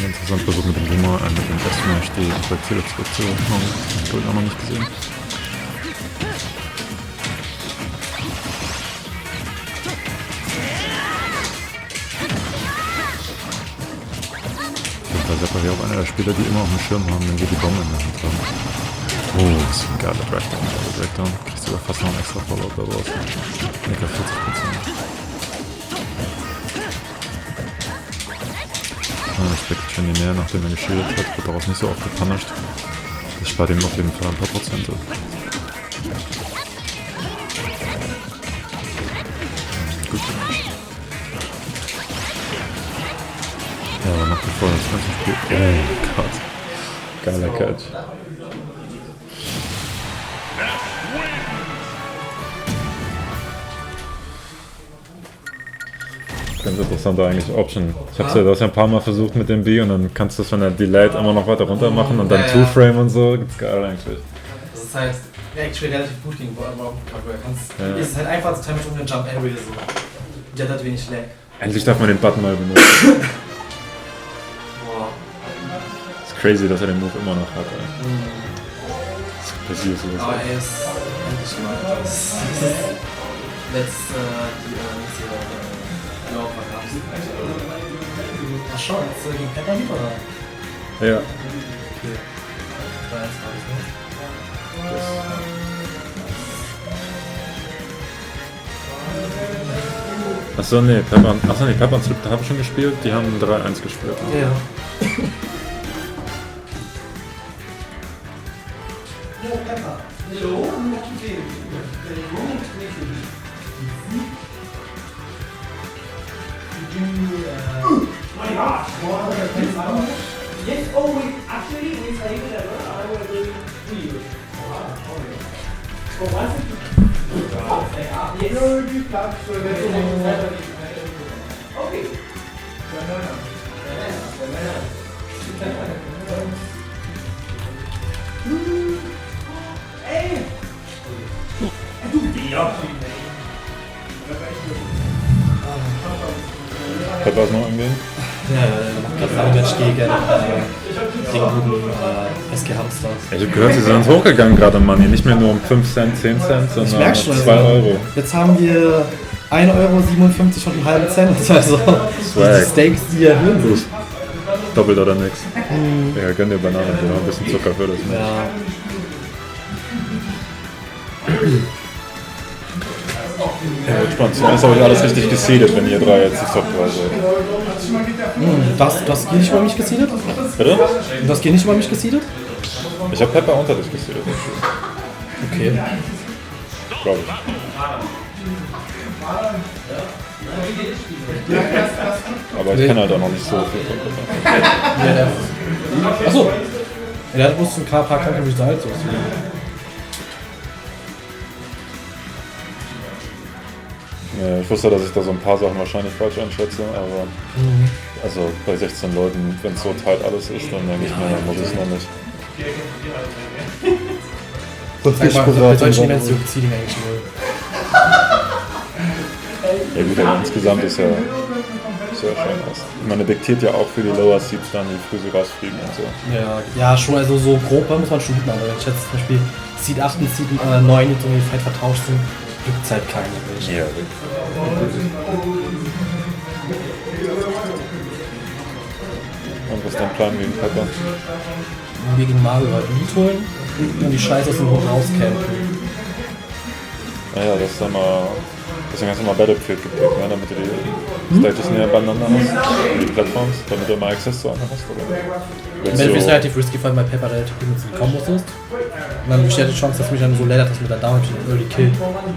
Interessant versucht mit dem Boomer mit dem Smash die Projektile zurückzuhauen. Ich habe auch noch nicht gesehen. Da ist ja auch einer der Spieler, die immer auf dem Schirm haben, wenn wir die Bombe in der Hand haben. Oh, das ist ein geiler Dragdown. Der Dragdown kriegst sogar fast noch einen extra Follow-up daraus. Nicker 40%. Das weckt schon die Nähe, nachdem er geschildert hat, wird daraus nicht so oft gepunished. Das spart ihm auf jeden Fall ein paar Prozente. Gut gemacht. Ja, aber nach wie vor das ganze Spiel. Oh Gott. Geiler Catch. Ganz interessanter eigentlich Option. Ich hab's ja das ja ein paar Mal versucht mit dem B und dann kannst du es von der Delayed immer noch weiter runter machen und dann Two-Frame und so. Gibt's geil eigentlich. Das heißt, actually relativ gut gegen Bottom Hardware. Es ist halt einfach das Time mit einer Jump Area so. Die hat halt wenig Lag. Endlich darf man den Button mal benutzen. Boah. Ist crazy, dass er den Move immer noch hat. Das ist passiert so. Aber er ist endlich mal. Das ist letzte Ach schon, jetzt gegen Pepper nicht, oder? Ja. Okay. Da ist alles, ne? Achso, nee, Pepper und Slipknot habe ich schon gespielt, die haben 3-1 gespielt. Ne? Ja. Yes, oh, actually, we saved it ever. I will do 2 years. But once it yes, you plug, so okay. Hey! Du Bier! Pepper ist noch angehen. Ja, das Match gegen den guten SG Hamster. Ich hab gehört, sie sind hochgegangen gerade im Money. Nicht mehr nur um 5 Cent, 10 Cent, sondern 2 Euro. Jetzt haben wir 1,57 Euro und einen halben Cent. Also die Stakes, die erhöhen sich. Doppelt oder nix. Ja, gönn dir Banane, noch ein bisschen Zucker für das Match. Ja. Ja, spannend. Zumindest habe ich alles richtig geseedet, wenn ihr drei jetzt die Top 3 seid. Du hast hier nicht über mich geseedet? Bitte? Du hast hier nicht über mich geseedet? Ich habe Pepper unter dich geseedet. Okay. Glaube ich. Aber ich kenne halt auch noch nicht so viel von Pepper. Achso. Ja, der wusste ein paar kranke Results. Ja, ich wusste, dass ich da so ein paar Sachen wahrscheinlich falsch einschätze, aber also bei 16 Leuten, wenn es so tight alles ist, dann denke ich mir, dann muss ich es noch nicht. Bei solchen Events so Seeding eigentlich null. Ja gut, aber insgesamt ist ja schön aus. Ich meine, diktiert ja auch für die Lower Seeds dann, wie früh sie rausfliegen und so. Ja, schon, also so grob muss man schon mitmachen. Wenn ich jetzt zum Beispiel Seed 8 und Seed 9 jetzt irgendwie fett vertauscht sind, gibt es halt keine. Ja, und was ist dein Plan gegen Pepper? Wir gegen Mario halt Lied holen und die Scheiße aus dem Boden rauscampen. Naja, das ist dann mal. Deswegen hast du mal Battlefield gepickt, ne? Damit du die Stages näher beieinander hast, die Plattforms, damit du mal Access zu anderen hast, oder? Battlefield ist relativ risky, weil mein Pepper relativ gut mit den Kombos ist. Und dann besteht die Chance, dass mich dann so lädert, dass mit der Damage Early Kill,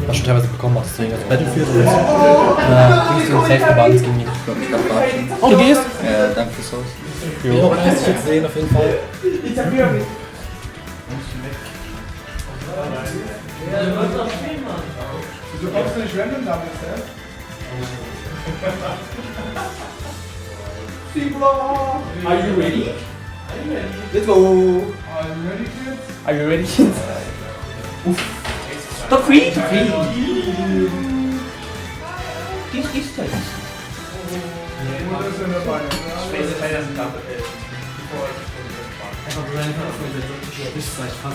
was schon teilweise bekommen hast. Deswegen also Battlefield und Dings und Safe gebannt gegen ihn. Oh, du gehst? Ja, danke fürs Haus. Jo, lässt sich jetzt sehen auf jeden Fall. Du kommst nicht random damit, hä? Are you ready? Let's go! Are you ready, kids? Are you ready, kids? Top 3? Top 3. Ist das?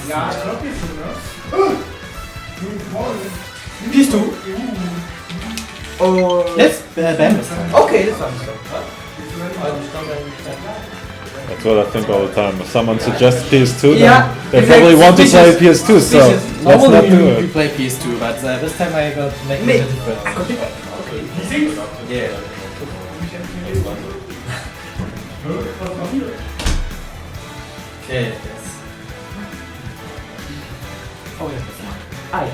Ja, ich glaub nicht so, ne? Bist du? Oh. Jetzt? Bam. Okay, das war nicht so. That's what I think all the time. If someone suggests PS2, Yeah, then they probably want to play PS2, so let's not Normally do we it. play PS2, but this time I got to make a difference. Yeah. Okay, yes. Oh yeah. Aye.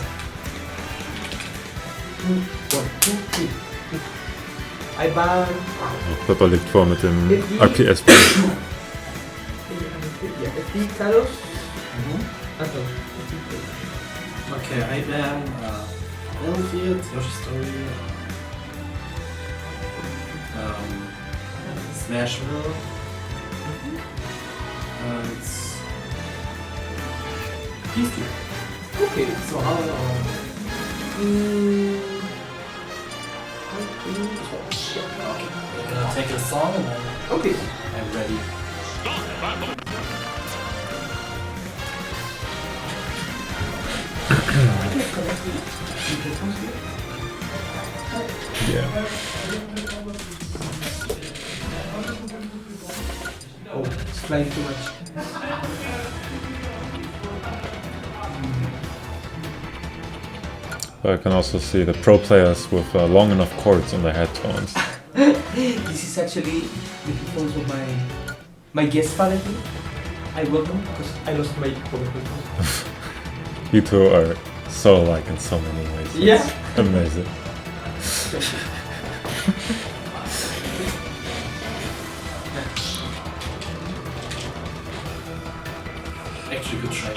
1, 2, 3. I ban. Pepper liegt vor mit dem RPS. Ja, FD, Carlos. Also. Okay, I ban Battlefield, Yoshi Story, Smashville, and PS2. Okay, So how Okay, we're gonna take a song and then okay. I'm ready. Yeah. Oh, it's flying too much. I can also see the pro players with long enough cords on their headphones. This is actually the headphones of my guest party. I welcome because I lost my headphones. You two are so alike in so many ways. It's Yeah. amazing. Actually good try.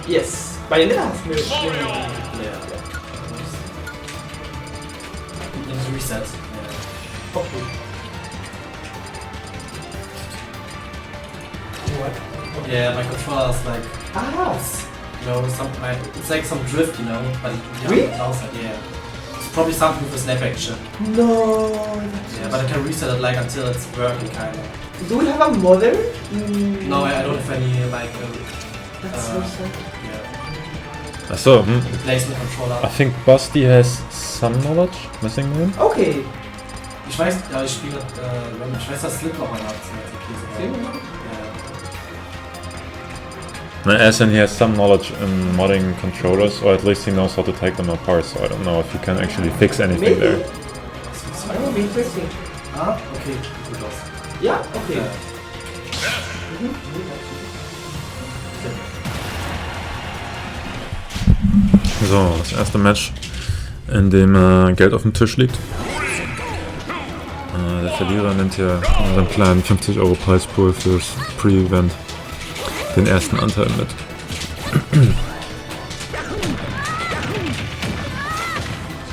Yes. By the last. Yeah. Just reset. Yeah. Okay. What? Yeah, my controller is like, Ah. it's, you know, it's like some drift, you know, but you Really? outside, yeah. probably something with a snap action. No. Yeah, but I can reset it like until it's working kind of. Do we have a mother? No, I don't have any like. That's so sad. Yeah. Achso, Replacement controller. I think Basti has some knowledge missing him. Okay. Ich weiß, ja, ich spiele, ich weiß, dass Slipknot mal hat. As in he has some knowledge in modding controllers, or at least he knows how to take them apart, so I don't know if he can actually fix anything there. That would be interesting. Ah, okay. Gut aus. Ja, okay. So, das erste Match, in dem Geld auf dem Tisch liegt. Der Verlierer nimmt hier unseren kleinen 50 € Preispool fürs Pre-Event den ersten Anteil mit.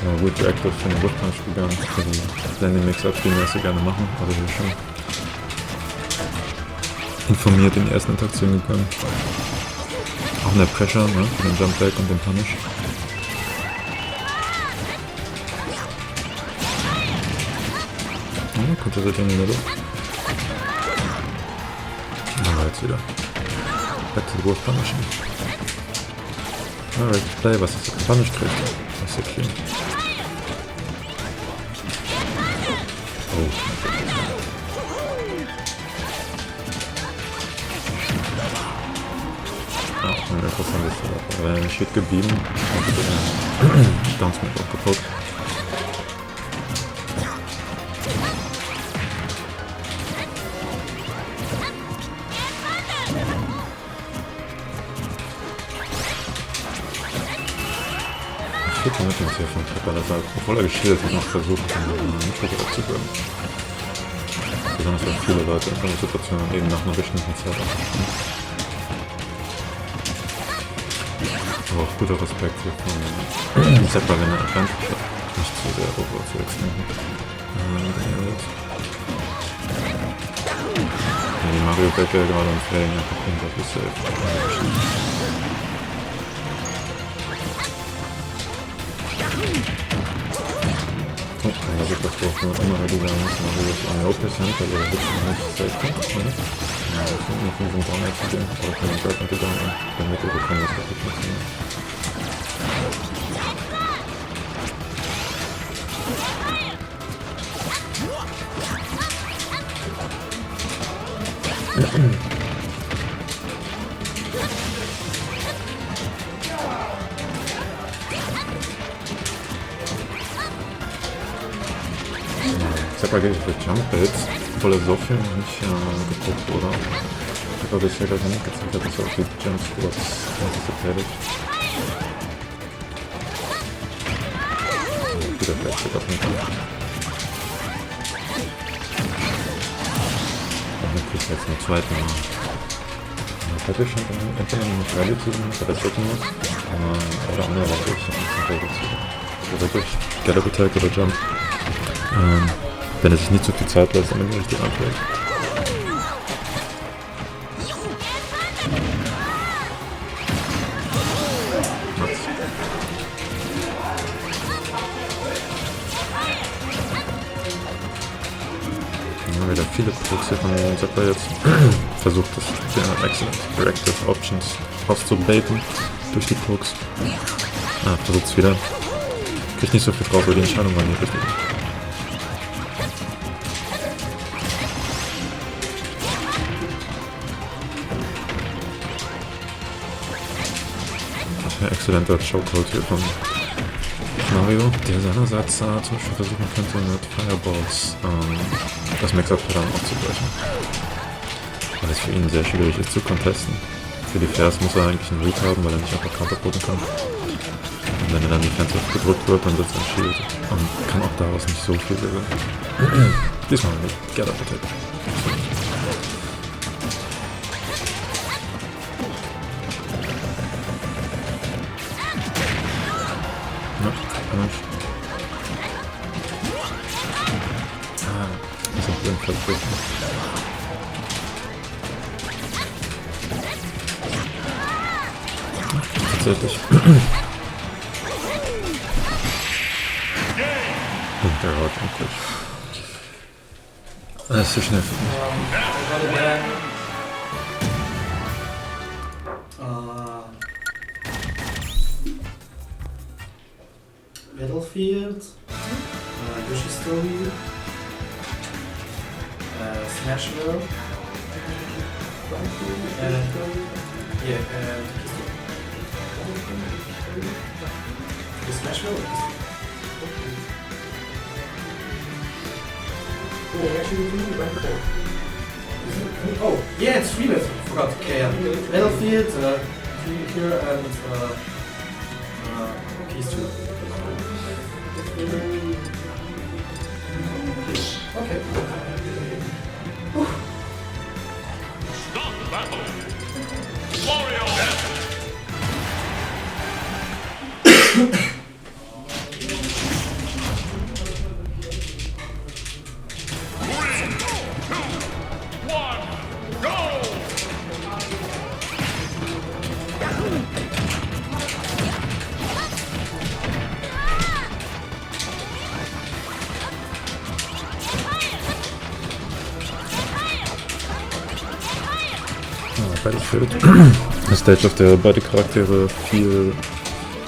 So, Wood Reactive für den Wood Punch gegangen. Für die Landing Mix-Up, die wir gerne machen, aber hier schon informiert in die ersten Interaktionen gegangen. Auch in der Pressure, ne, für den Jump Back und den Punish. Kommt er in die Mitte. Aber jetzt wieder. Back to the Wolf Punishing. Alright, play, was ist das? Punish kriegt. Das ist ja clean. Oh. Ah, interessant ist das. Aber Shit geblieben. Downs mit aufgepackt. Mit dem hier von Pepper, dass er, obwohl er geschildert hat, noch versucht, nicht richtig abzubringen. Besonders weil viele Leute in so einer Situation eben nach einer bestimmten Zeit abschließen. Aber auch guter Respekt hier von Zepper, wenn er Advantage hat. Nicht zu sehr over zu extenden. Die Mario Becker gerade am Fällen einfach unglaublich safe. Also ich glaube, dass man immer wieder sagen muss, man will das an 0%, also da wird es nicht safe kommen. Ja, das sind noch 5 Down zu gehen, aber von den Bird und Down an, damit wir bekommen, das wirklich funktioniert. Zepper geht für Jump Hits, obwohl er so viel nicht geguckt wurde. Ich habe bisher gar nicht gezeigt, dass er auch die Jump Squats anticipated. Wieder vielleicht sogar nicht. Und dann kriegt er jetzt zum zweiten Mal. Das hätte schon entweder nicht ready zu sein, dass er das drücken muss, oder andererseits nicht ready zu sein. Also wirklich Get-Up Attack oder Jump. Wenn er sich nicht so viel Zeit lässt, damit er richtig anfällt. Ja, wieder viele Pokes hier von Zepper jetzt. Versucht das ja, Excellent Directive Options auszubaiten durch die Pokes. Versucht es wieder. Kriegt nicht so viel drauf, weil die Entscheidung war nicht richtig. Exzellenter Chokehold hier von Mario, der seinerseits zum Beispiel versuchen könnte mit Fireballs das Mix-Up-Pattern aufzubrechen. Weil es für ihn sehr schwierig ist zu contesten. Für die Fairs muss er eigentlich einen Read haben, weil er nicht einfach counterpoken kann. Und wenn er dann defensive gedrückt wird, dann sitzt er im Shield und kann auch daraus nicht so viel gewinnen. Diesmal nicht. Get-Up Attack. Das ist ein Versuch. Tatsächlich. Und der haut endlich. Das ist zu schnell für mich. Battlefield, Yoshi's Story, Smashville, Smashville. Oh, yeah, it's three left. Forgot. Okay, yeah. Battlefield, here, and Keys 2. Okay. Stop the battle. Warrior death. Battlefield. Eine Stage, auf der beide Charaktere viel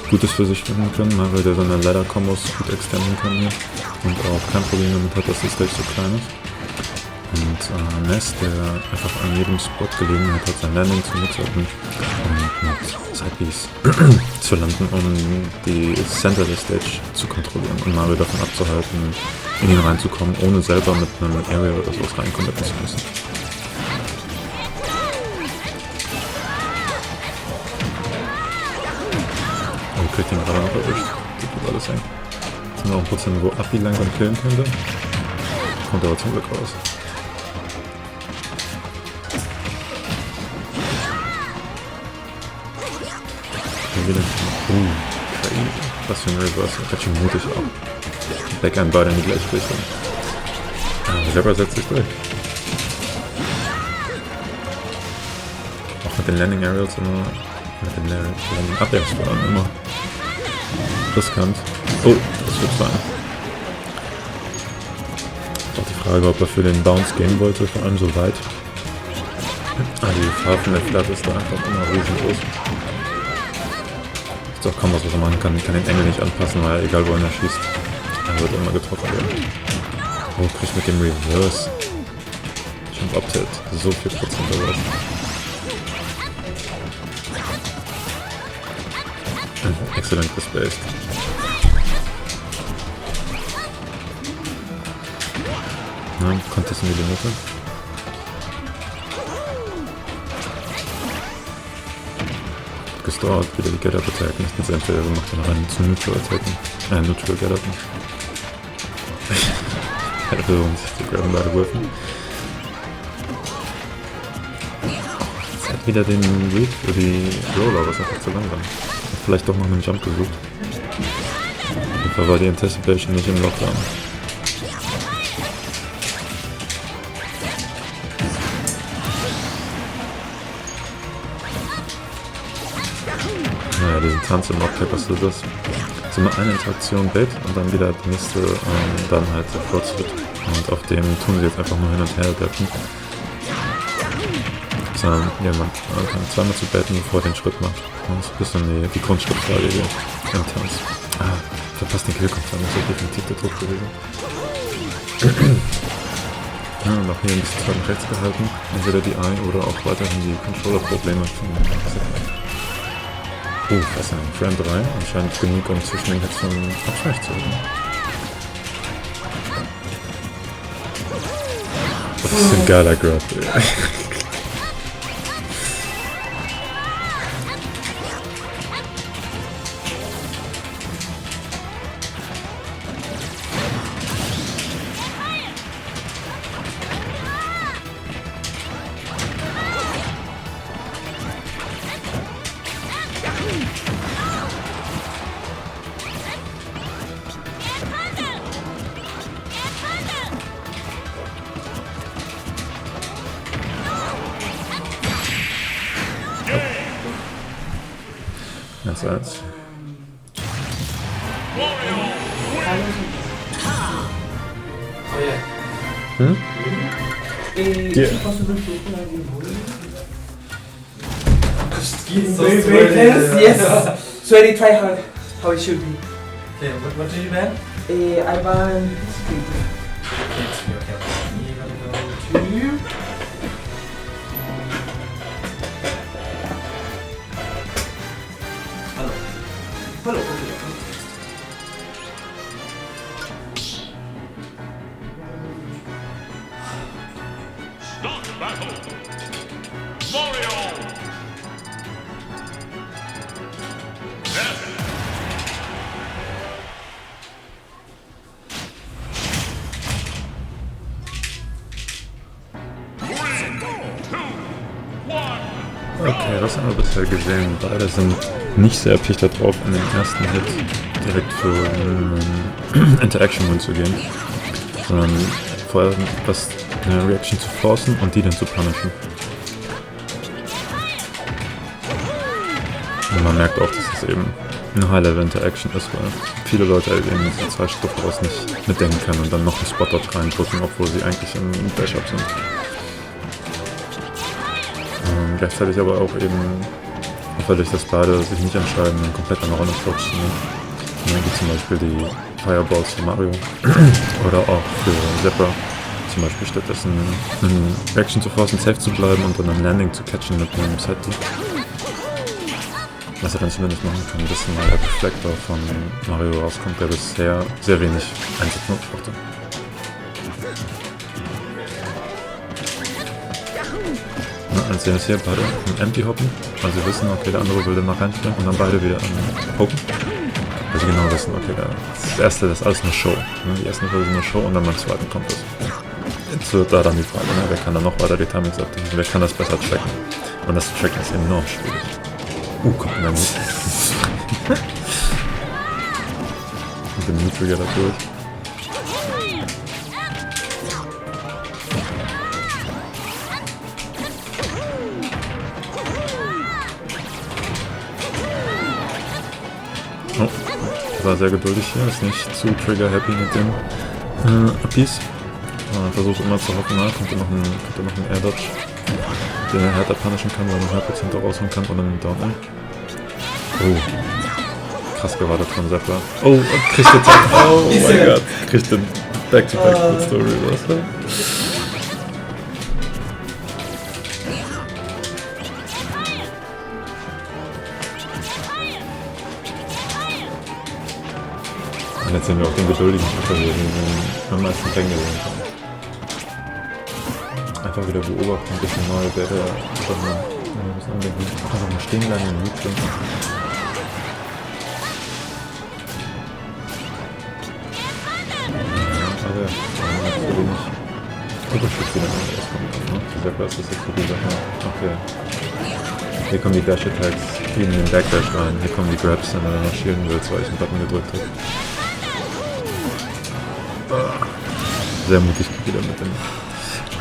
Gutes für sich finden können, weil der seine Ladder-Kombos gut extenden kann hier und auch kein Problem damit hat, dass die Stage so klein ist. Und Ness, der einfach an jedem Spot Gelegenheit hat, sein Landing zu nutzen und mit Sidebees zu landen, um die Center der Stage zu kontrollieren und Mario davon abzuhalten, in ihn reinzukommen, ohne selber mit einem Area oder sowas reinkommen zu müssen. Kriegt ihn gerade noch erwischt. Sieht gut alles hängen. Jetzt sind wir noch ein Prozent, wo Appi langsam killen könnte. Kommt aber zum Glück raus. Crazy. Was für ein Reverse. Ganz schön mutig auch. Backhand beide in die gleiche Richtung. Zebra setzt sich durch. Auch mit den Landing Aerials immer. Mit den Landing Abwehrungsbahnen immer. Riskant. Oh, das wird sein. Auch die Frage, ob er für den Bounce gehen wollte, vor allem so weit. Die Gefahr von der Flat ist da einfach immer riesengroß. Ist auch kaum was er machen kann. Ich kann den Engel nicht anpassen, weil egal wo er schießt, er wird immer getroffen werden. Oh, kriegt mit dem Reverse. Jump Up Tilt. So viel Prozent daraus. Exzellent gespaced. Nein, Contest in die Limite. Gestort, wieder die Get-Up Attack, nicht ins Entweder gemacht, dann rein zu Neutral Attacken. Neutral Get-Up. Hätte versucht, sich zu grabben, beide Würfen. Jetzt hat wieder den Read für die Roller, was einfach zu langsam. Vielleicht doch noch einen Jump gesucht. Auf jeden Fall war die Anticipation nicht im Lockdown. Naja, diesen Tanz im Lockpack, was ist das? So mal eine Interaktion Bait und dann wieder die nächste dann halt der Fortschritt. Und auf dem tun sie jetzt einfach nur hin und her dappen. Sondern ja, man kann zweimal zu baiten, bevor er den Schritt macht. Das ist ein bisschen die Grundschrittfrage hier im Tanz. Verpasst den Killkontroll, das ist definitiv der Druck gewesen. Ja, und auch hier ein bisschen nach rechts gehalten. Entweder die Eye oder auch weiterhin die Controller-Probleme von was ist denn? Frame 3? Anscheinend genug, um zwischen den Hits von Abschlag zu halten. Das ist ein geiler Grab, ey. Hm? Yeah. Yes. So I try how it should be. Okay, what did you ban? I ban speed. Okay. You're gonna go to... Hello. Start battle. Mario. Okay, was haben wir bisher gesehen? Beide sind nicht sehr erpicht darauf, in den ersten Hit direkt für Interaction Win zu gehen, sondern vorher eine Reaction zu forcen und die dann zu punishen. Und man merkt auch, dass es eben eine High-Level-Interaction ist, weil viele Leute halt eben diese 2 Schritte voraus nicht mitdenken können und dann noch einen Spot dort reindrücken, obwohl sie eigentlich im Dash-Up sind. Gleichzeitig aber auch eben auffällig, dass beide sich nicht entscheiden, einen komplett anderen Run-Approach zu nehmen. Wie zum Beispiel die Fireballs für Mario oder auch für Zephyr. Zum Beispiel stattdessen eine Reaction zu forcen, safe zu bleiben und dann ein Landing zu catchen mit einem Set-B. Was er dann zumindest machen kann, bis mal der Reflektor von Mario rauskommt, der bisher sehr wenig Einsatz brauchte. Als sie jetzt hier beide im Empty hoppen, weil sie wissen, okay, der andere will dann noch reinspringen und dann beide wieder poken. Weil sie genau wissen, okay, das erste, das ist alles eine Show. Die ersten Folge sind eine Show und dann beim zweiten kommt das. Jetzt wird da dann die Frage, wer kann dann noch weiter die Timings abdecken, wer kann das besser tracken. Und das Tracken ist enorm schwierig. Kommt mir nicht. Mit dem Niedriger da durch. Oh, war sehr geduldig hier, ist nicht zu trigger-happy mit dem Apiece. Versucht immer zu hoffen, kommt da noch ein Air-Dodge, den er härter punishen kann, weil er 100% da rausholen kann oder einen Down-Air. Oh, krass gewartet von Zephyr. Oh, und kriegt den oh mein Gott, kriegt den Back-to-Back-Story raus. Und jetzt sehen wir auch den geduldigen After, den wir am meisten kennengelernt haben. Einfach wieder beobachten, ein bisschen neue Werte, einfach mal ein bisschen andenken, einfach mal stehen bleiben und Mut finden. Aber ja, so wenig Unterschied wieder rauskommen kann, ne? Dieser Klasse ist jetzt wirklich Sache, okay. Hier kommen die Dash-Attacks, in den Backdash rein, hier kommen die Grabs, wenn er noch shielden will, weil ich einen Button gedrückt habe. Sehr mutig wieder mit dem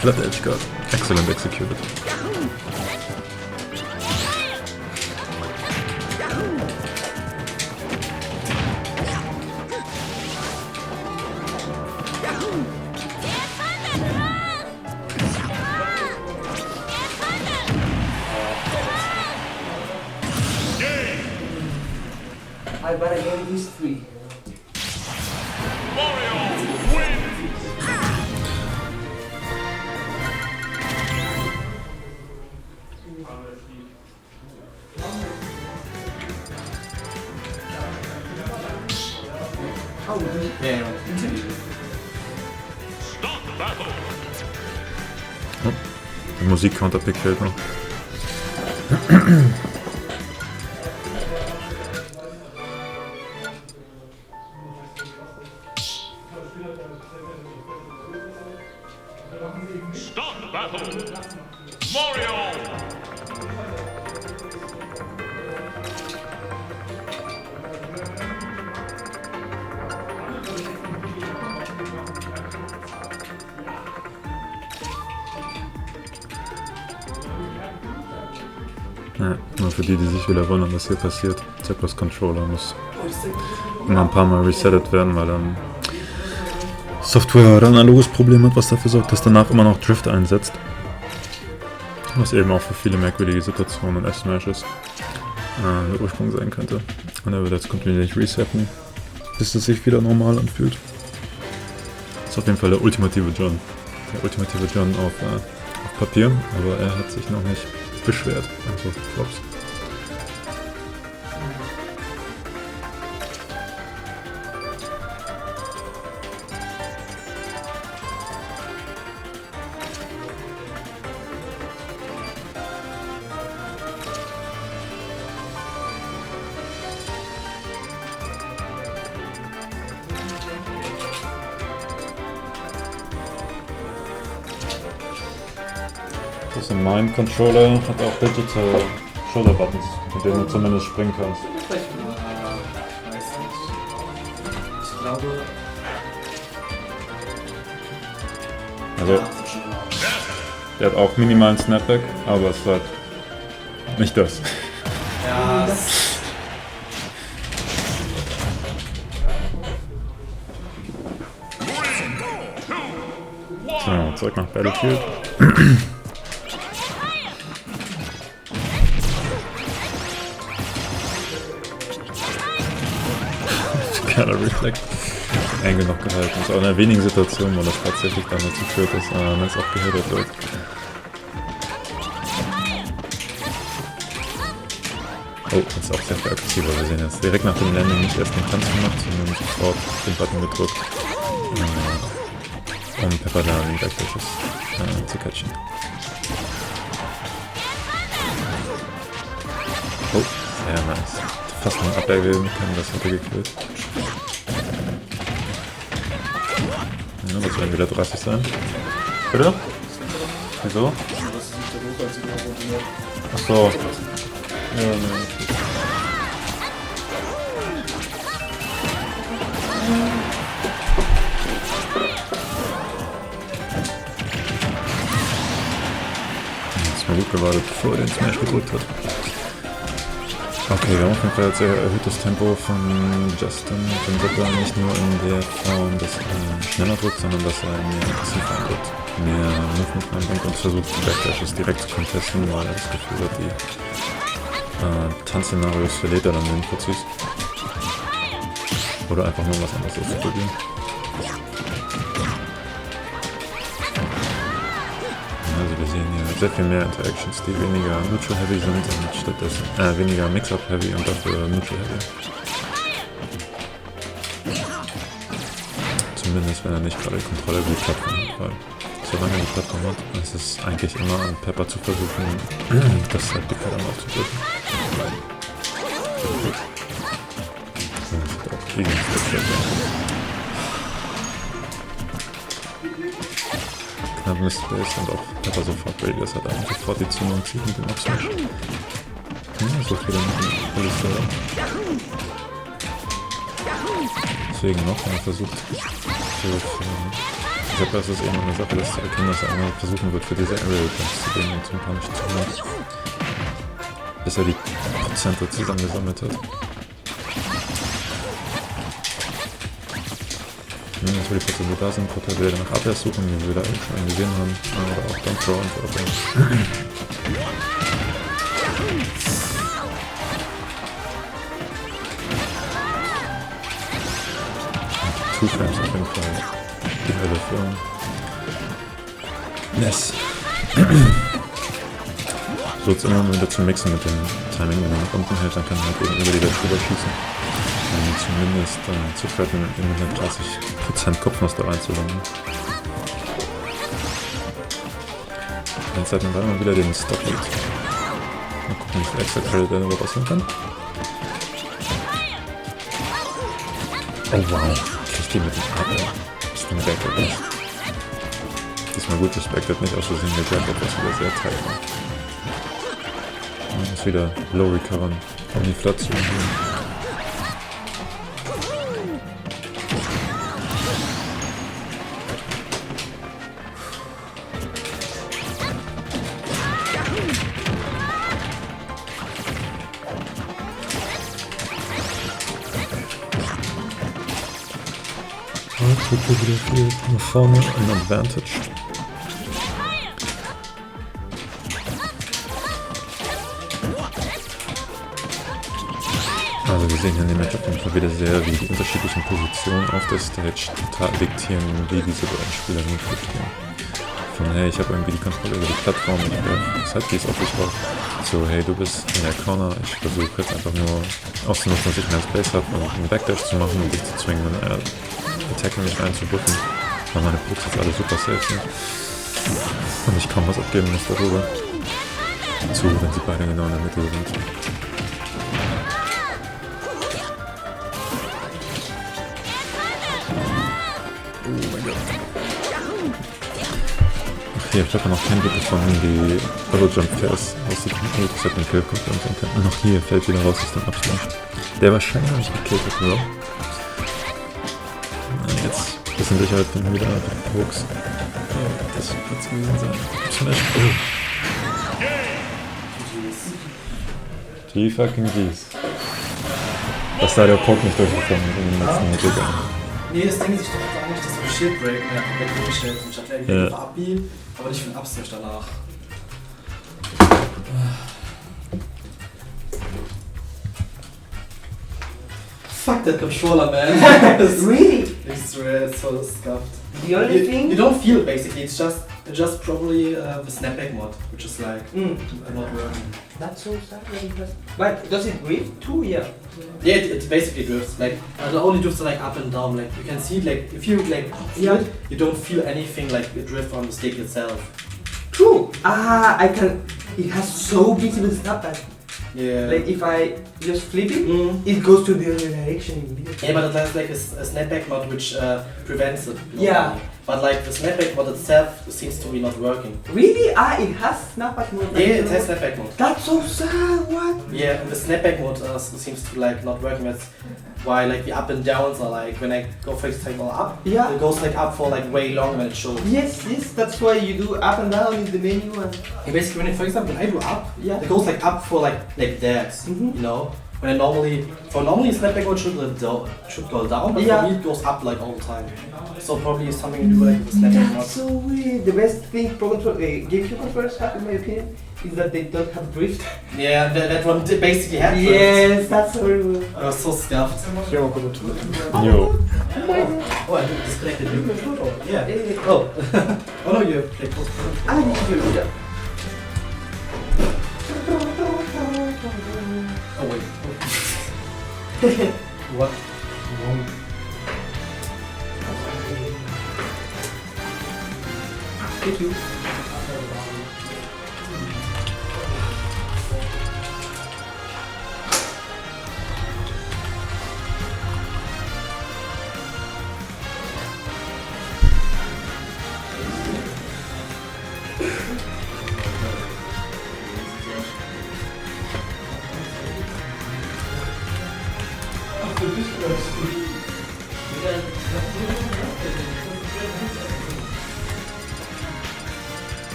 Flat Edge Guard. Excellent executed. I bet again these 3. Der Musik-Counterpick fehlt noch. Start battle. Mario. Ja, nur für die sich wieder wundern, was hier passiert. Zephyrs Controller muss immer ein paar Mal resettet werden, weil Software oder analoges Problem hat, was dafür sorgt, dass danach immer noch Drift einsetzt. Was eben auch für viele merkwürdige Situationen und F-Smashes der Ursprung sein könnte. Und er wird jetzt kontinuierlich resetten, bis es sich wieder normal anfühlt. Das ist auf jeden Fall der ultimative John. Der ultimative John auf Papier, aber er hat sich noch nicht beschwert. Also Props. Das in meinem Controller hat auch Digital Shoulder Buttons, mit denen du zumindest springen kannst. Ich glaube. Also, der hat auch minimalen Snapback, aber es ist halt nicht das. Ja. So, zurück nach Battlefield. Keiner Reflect. Angle noch gehalten. Das ist auch in einer wenigen Situation, wo das tatsächlich dann dazu führt, dass es auch gehittet wird. Oh, das ist auch sehr viel aggressiver. Wir sehen jetzt direkt nach dem Landing nicht erst den Tanz gemacht, sondern sofort den Button gedrückt, um Pepper da in Backdashes zu catchen. Oh, sehr nice. Fast noch abwehren können, das hat er gekillt. Ja, das werden wieder 30 sein. Bitte? Wieso? Achso. Ja, ne. Das ist mal gut gewartet, bevor er den Smash gedrückt hat. Okay, wir haben auf jeden Fall jetzt sehr erhöhtes Tempo von Justin, den Zipper, nicht nur in der Form, dass er schneller drückt, sondern dass er mehr aggressiver drückt, mehr Movement reinbringt und versucht, die Backdashes direkt zu contesten, weil er das Gefühl hat, die Tanzszenarios verliert er dann den Prozess. Oder einfach nur was anderes auszuprobieren. Also wir sehen hier sehr viel mehr Interactions, die weniger Neutral Heavy sind und stattdessen weniger Mix-Up Heavy und dafür Neutral Heavy. Zumindest wenn er nicht gerade die Kontrolle über die Plattform hat, weil solange er die Plattform hat, ist es eigentlich immer an Pepper zu versuchen, das Side-Picker dann aufzudrücken. Das auch gegen knapp Mistspace und auch Pepper sofort ready, dass er da sofort die Zunge zieht mit dem Up-Smash. Ja, so viel alles deswegen noch, wenn er versucht, Zepper ist es eben eine Sache, dass zu erkennen, dass er einmal versuchen wird, für diese Aerial Jumps zu gehen und zum Punch zu holen. Bis er die Prozente zusammengesammelt hat. Ja, jetzt wo die Prozente da sind, wird er wieder nach Abwehr suchen, wie wir da eben schon gesehen haben. Oder auch Down Throw und so weiter. Two Frames auf jeden Fall. Die Hölle für Ness. So jetzt immer wieder zu mixen mit dem Timing, wenn er nach unten hält, dann kann er halt eben über die Welt drüber schießen. Zumindest zu treffen, in 130% Kopfnuss da reinzulanden. Jetzt hat man mal wieder den Stop-Lead. Mal gucken, wie viel extra Credit er überhaupt ausnehmen kann. Oh wow, kriegt die mit dem Partner. Das ist ein Backup ist. Diesmal gut respected, nicht aus Versehen gegrabt, was wieder sehr tight war. Und muss wieder low recovern, um die Flat zu umgehen. Fotografiert nach vorne in Advantage. Also wir sehen hier in dem Matchup einfach wieder sehr, wie die unterschiedlichen Positionen auf der Stage total diktieren, wie diese beiden Spieler möglich stehen. Von hey, ich habe irgendwie die Kontrolle über die Plattform, ich werfe Sidekicks auf dich drauf. So hey, du bist in der Corner, ich versuche jetzt einfach nur auszunutzen, dass ich mehr Space habe und einen Backdash zu machen und dich zu zwingen, wenn Attacken mich reinzubutten, weil meine Pucks jetzt alle super safe sind. Und ich kaum was abgeben muss darüber. Wenn sie beide genau in der Mitte sind. Hier, ich habe noch kein Glück gefunden, die Auto-Jump Fairs rauszukommen. Oh, das hat den Kill kommt und noch hier fällt wieder raus aus dem Abschlag. Der wahrscheinlich noch nicht gekillt hat, oder? Jetzt ein bisschen Sicherheit finden wieder Hooks. Oh, das wird es gewesen sein. Smash. Oh. G fucking G's. Dass da der Poke nicht durchgekommen in den letzten Minuten. Nee, das Ding ist, ich dachte auch nicht, dass wir Shield Break mehr weggestellt und ich hatte irgendwie für Abi, aber nicht für den Upstage danach. Fuck that controller, man. Really? It's so scuffed. The only thing you don't feel it basically. It's just probably the snapback mod, which is like not working. That's so sad. But does it drift too? Yeah. Yeah, it basically drifts. Like the only drifts are like up and down. Like you can see, like if you like feel it, you don't feel anything like the drift on the stick itself. True. I can. It has so visible snapback. Yeah. Like if I just flip it, it goes to the other direction immediately. Yeah, but it has like a snapback mod which prevents it. Yeah. But like the snapback mod itself seems to be not working. Really? It has snapback mode. Yeah, it has snapback mode. That's so sad. What? Yeah, and the snapback mode seems to like not working. That's why like the up and downs are like when I go for example up. Yeah. It goes like up for like way longer than it shows. Yes. That's why you do up and down in the menu and. Yeah, basically, for example, when I do up, yeah, it goes like up for like that. You know. When I normally snapback mode should go down, but for me it goes up like all the time. So probably something to do like with the snapback mode. That's so weird. The best thing Pro Control, GameCube controllers have, in my opinion, is that they don't have drift. Yeah, that one basically had drift. Yes, that's horrible. I was so scuffed. Yo. Oh, I disconnected your controller. Yeah. Oh. Oh no, you played post. I need to do that. Oh wait. What? Wrong. Thank you.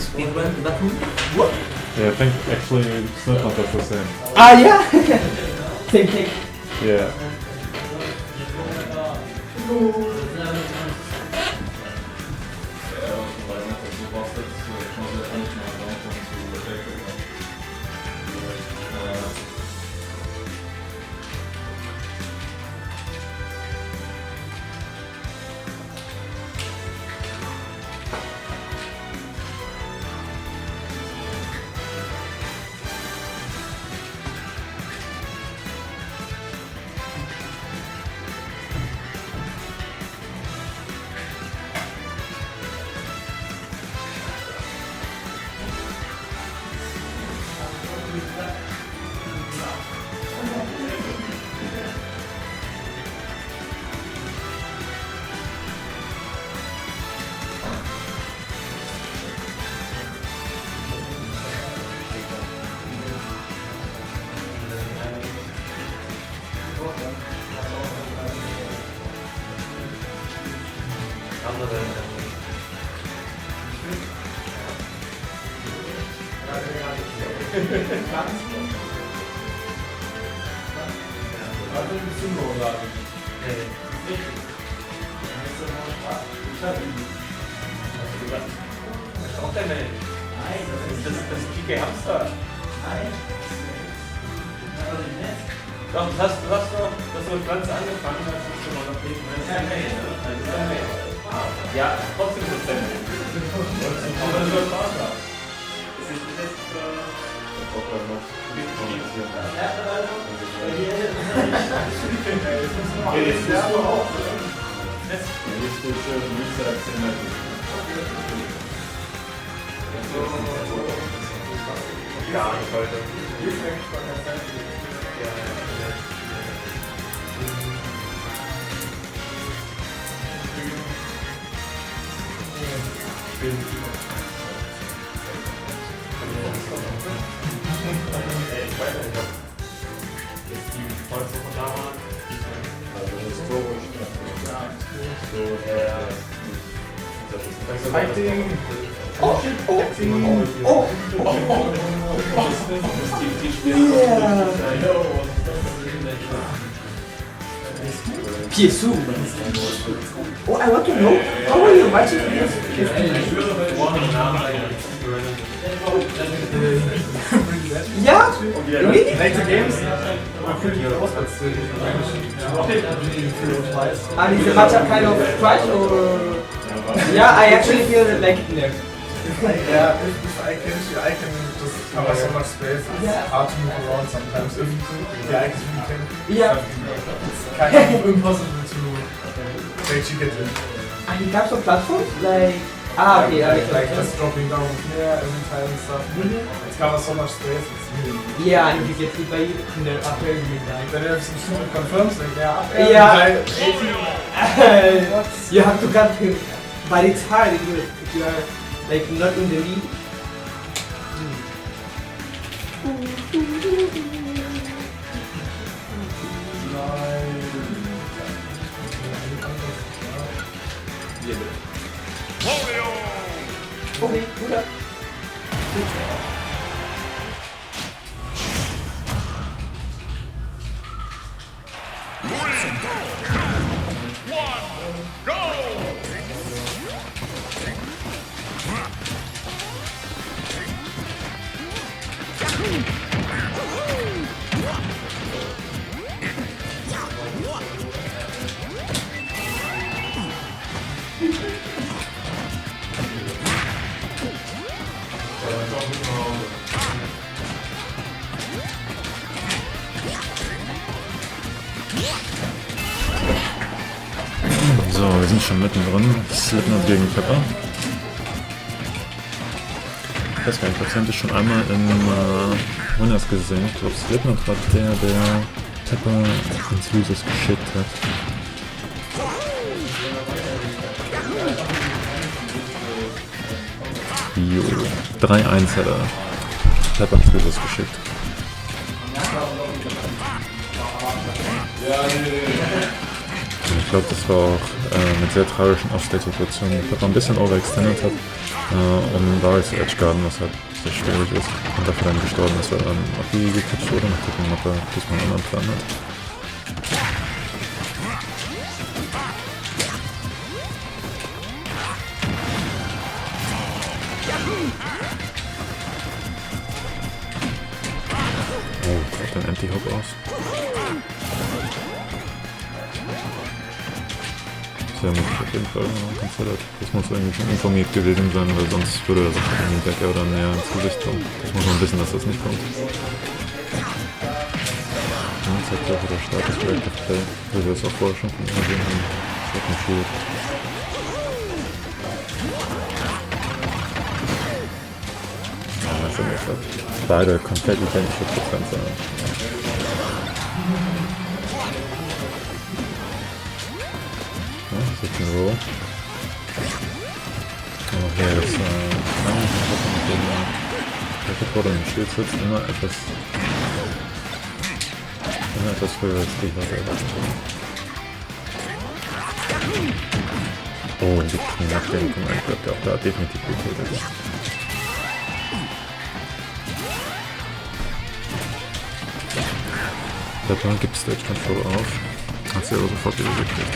Speedrun that one? What? Yeah, I think actually Slipknot does the same. Yeah! Same thing. Yeah. Warte, ein bisschen hochladen. Was braucht der Mensch? Nein, das ist PK Hamster. Nein. Doch, du hast mit Pflanze angefangen, das ist schon mal noch nicht. Ja, trotzdem ist es der Mensch. Aber das soll Spaß haben. Das ist jetzt gar nicht heute. Fighting! PSU. Oh, I want to know how are you watching this? Yeah? Really? Like the games? And is the matchup kind of trash or? Yeah, I actually feel like it there. Yeah, if I can just cover so much space. It's hard to move around sometimes. If the icons really can. Yeah. It's kind of impossible to take chicken in. And in terms of platforms, like okay, like just dropping down here every time and stuff. It covers so much space. It's really. Yeah, and if you get hit by it, then after you will die. Then you have some stupid confirms like yeah. You have to cut him, but it's hard if you are like not in the lead. Okay, good luck. So, wir sind schon mittendrin. Slipknot gegen Pepper. Ich weiß gar nicht, ich habe das schon einmal in Winners gesehen. Ich glaube, Slipknot war der Pepper ins Losers geschickt hat. Jo, 3-1 hat er Pepper ins Losers geschickt. Ich glaube, das war auch mit sehr tragischen Offstage-Situationen, die Pepper ein bisschen overextended hat, um Varys zu edgeguarden, was halt sehr schwierig ist und dafür dann gestorben ist, weil er dann auf die gepitcht wurde. Mal gucken, ob er diesmal einen anderen Plan hat. Oh, kommt ein Anti-Hop aus. Ja, muss ich auf jeden Fall considered. Das muss irgendwie schon informiert gewesen sein, weil sonst würde er sich in den Decker oder näher ins Gesicht kommen. Das muss man wissen, dass das nicht kommt. Ja, jetzt hat er wieder Status Break of Play, weil wir es auch vorher schon von ihm gesehen haben. Das hat nicht viel. Ja, das sind jetzt beide komplett identische Prozentzahl. Das ist ein Roll. Oh, hier, das mit dem der vor dem Schild sitzt, immer etwas früher als ich was erwartet habe. Oh, die Nachdenkung, ich glaube, der auch da definitiv getötet ist. Pepper gibt Stage Control auf. Hat sie aber sofort wieder gekriegt.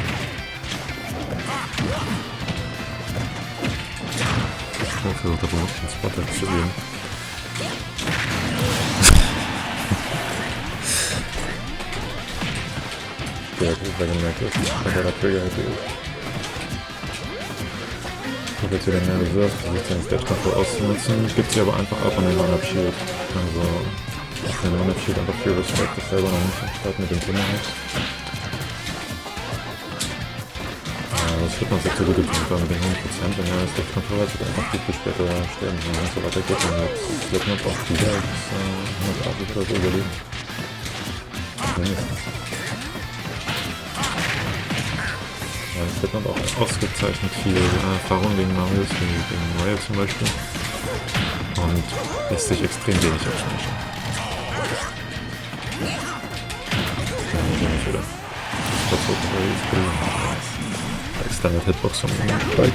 Ich versuche aber wirklich einen Spot zu gehen. Ja, gut, weil gemerkt ist, bei der Trigger halt ist. Ich habe jetzt wieder mehr Reserve, versucht seinen Stage Control auszunutzen, gibt sie aber einfach ab an den One-Up Shield. Also, auf den One-Up Shield einfach viel Respekt, das selber noch nicht am Start mit dem Thema hat. Das wird man sich zugute tun, weil mit den 100%, wenn er das Stage Control hat, wird er einfach viel später sterben. Wenn es so weitergeht, dann wird Slipknot auch wieder 180 oder so überleben. Mindestens. Ja, es wird auch ausgezeichnet viel Erfahrung gegen Marius, gegen Noel zum Beispiel. Und lässt sich extrem wenig abschmeißen. Wieder. Das war so Extended Hitbox vom Bike.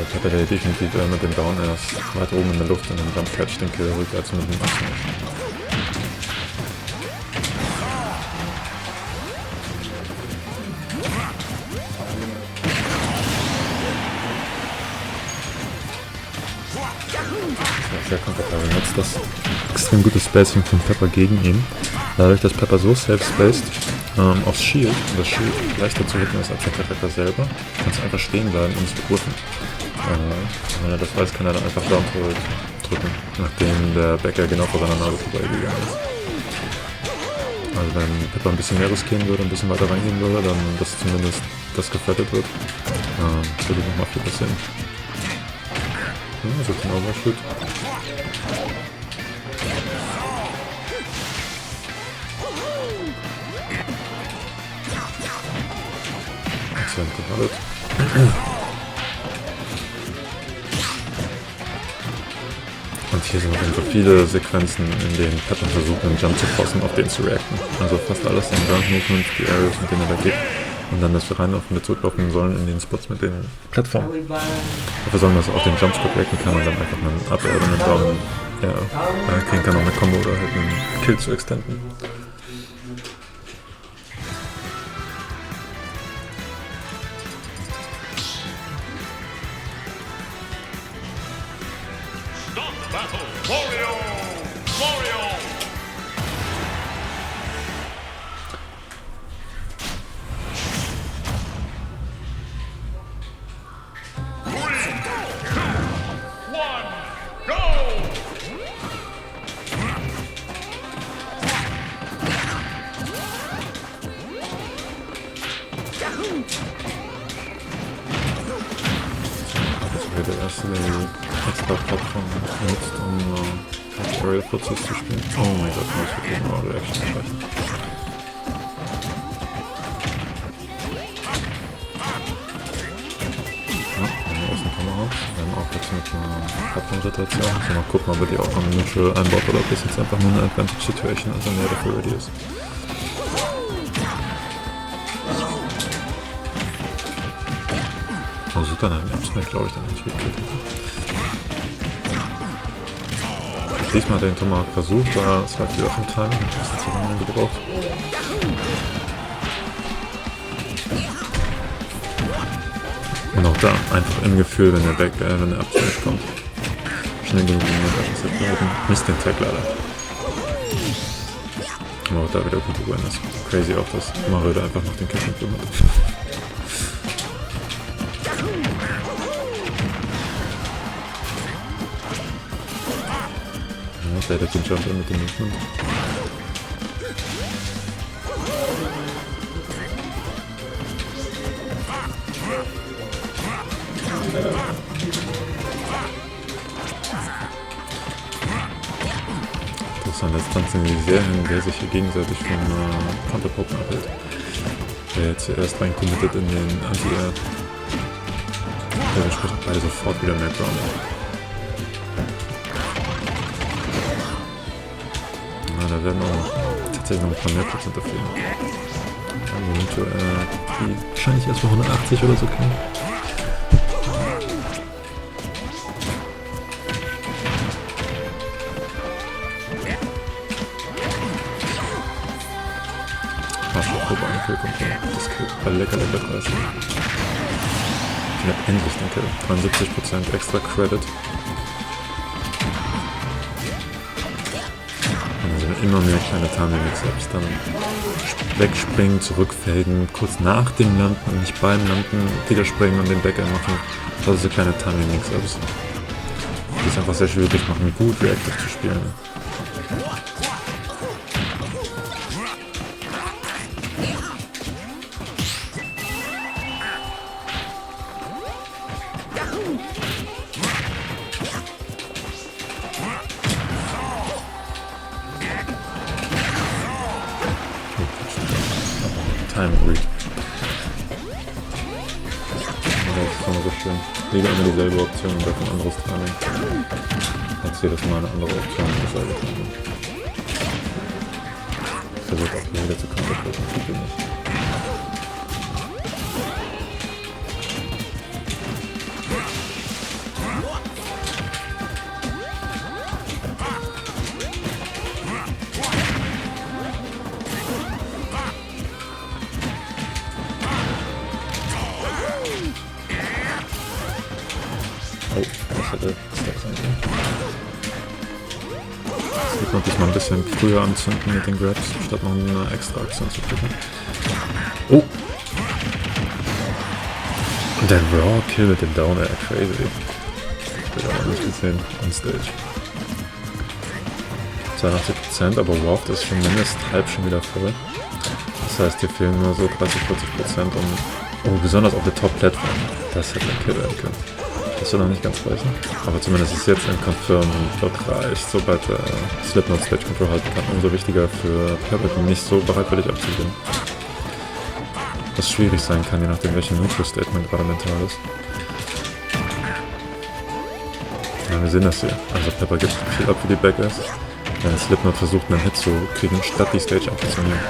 Ich habe ja definitiv mit dem Down erst weit oben in der Luft und dem Jump Catch den Kill ruhig als mit dem Absmash. Sehr komfortabel nutzt das extrem gute Spacing von Pepper gegen ihn. Dadurch, dass Pepper so safe-spaced aufs Shield, und das Shield leichter zu hitten ist als der Charakter selber, kannst du einfach stehen bleiben und es begriffen. Wenn er das weiß, kann er dann einfach Down drücken, nachdem der Backer genau vor seiner Nase vorbeigegangen ist. Also wenn Pepper ein bisschen mehr riskieren würde, ein bisschen weiter reingehen würde, dann dass zumindest das gefettet wird, würde nochmal viel passieren. Ja, so ein Overshoot. Excellent gehalten. Und hier sind so viele Sequenzen, in denen Pepper versucht, einen Jump zu forcen, auf den zu reacten. Also fast alles in Ground Movement, die Areas, mit denen er da geht. Und dann, dass wir reinlaufen und zurücklaufen sollen in den Spots mit den Plattformen. Dafür sollen wir, dass er auf den Jumpspot reacten kann und dann einfach einen Up oder einen Down kriegen kann, um eine Combo oder halt einen Kill zu extenden. Der erste, der die extra Plattform nutzt, um Aerial Footsies zu spielen. Oh mein Gott, muss ich wirklich mal Reaction sprechen. Ja, aus dem Kamera. Wir haben auch jetzt mit einer Plattform-Situation. So, mal gucken, ob er die auch am Neutral einbaut oder ob das jetzt einfach nur eine Advantage-Situation ist und er dafür ready ist. Oh super, dann hab's mir, glaube ich, dann nicht gekriegt. Diesmal hat er den Tomahawk versucht, aber es lag wieder auf dem Timing. Ich hab's jetzt lange gebraucht. Und auch da, einfach im Gefühl, wenn der Absmash kommt. Schnell genug den Moment abzusetzen. Misst den Tag leider. Aber auch da wieder gute Awareness. Crazy auch, dass Mario da einfach noch den Kick hat. Der hat den Jump mit dem Movement. Interessant, das tanzen die sehr hin, der sich hier gegenseitig vom Counterpoken abhält. Der jetzt erst rein committed in den Anti-Air. Der entspricht beide sofort wieder mehr Ground. Da werden auch tatsächlich noch ein paar mehr Prozente fehlen. Also die wahrscheinlich erst mal 180 oder so kriegen. Okay, das Kill. Lecker 30. Ich hab endlich den Kill. 73% extra Credit. Und sind immer mehr kleine Timing-Mix-Ups. Dann wegspringen, zurückfaden, kurz nach dem Landen, nicht beim Landen, wieder springen und den Backer machen. Also so kleine Timing-Mix-Ups. Die es einfach sehr schwierig machen, gut reactive zu spielen. Time Read. Das ist immer so schön. Lieber immer dieselbe Option und dafür ein anderes Timing. Als jedes Mal eine andere Option und dasselbe Timing. Ich versuche auch hier wieder zu counterclocken, tut ihr nicht. Oh, das hätte Step sein können. Jetzt konnte ich mal ein bisschen früher anzünden mit den Grabs, statt noch eine extra Aktion zu klicken. Oh! Und der Raw Kill mit dem Down Air, crazy. Das hab ich auch noch nicht gesehen, on Stage. 82%, aber wow, das ist schon mindestens halb schon wieder voll. Das heißt, hier fehlen nur so 30-40% und oh, besonders auf der Top-Plattform. Das hätte ein Kill werden können. Das soll noch nicht ganz reichen. Aber zumindest ist jetzt ein Confirm und dort reicht, sobald der Slipknot Stage Control halten kann. Umso wichtiger für Prelude nicht so bereitwillig abzugehen. Was schwierig sein kann, je nachdem welchen Neutral State man gerade mental ist. Ja, wir sehen das hier. Also Pepper gibt viel ab für die Backers. Slipknot versucht einen Hit zu kriegen, statt die Stage abzunehmen.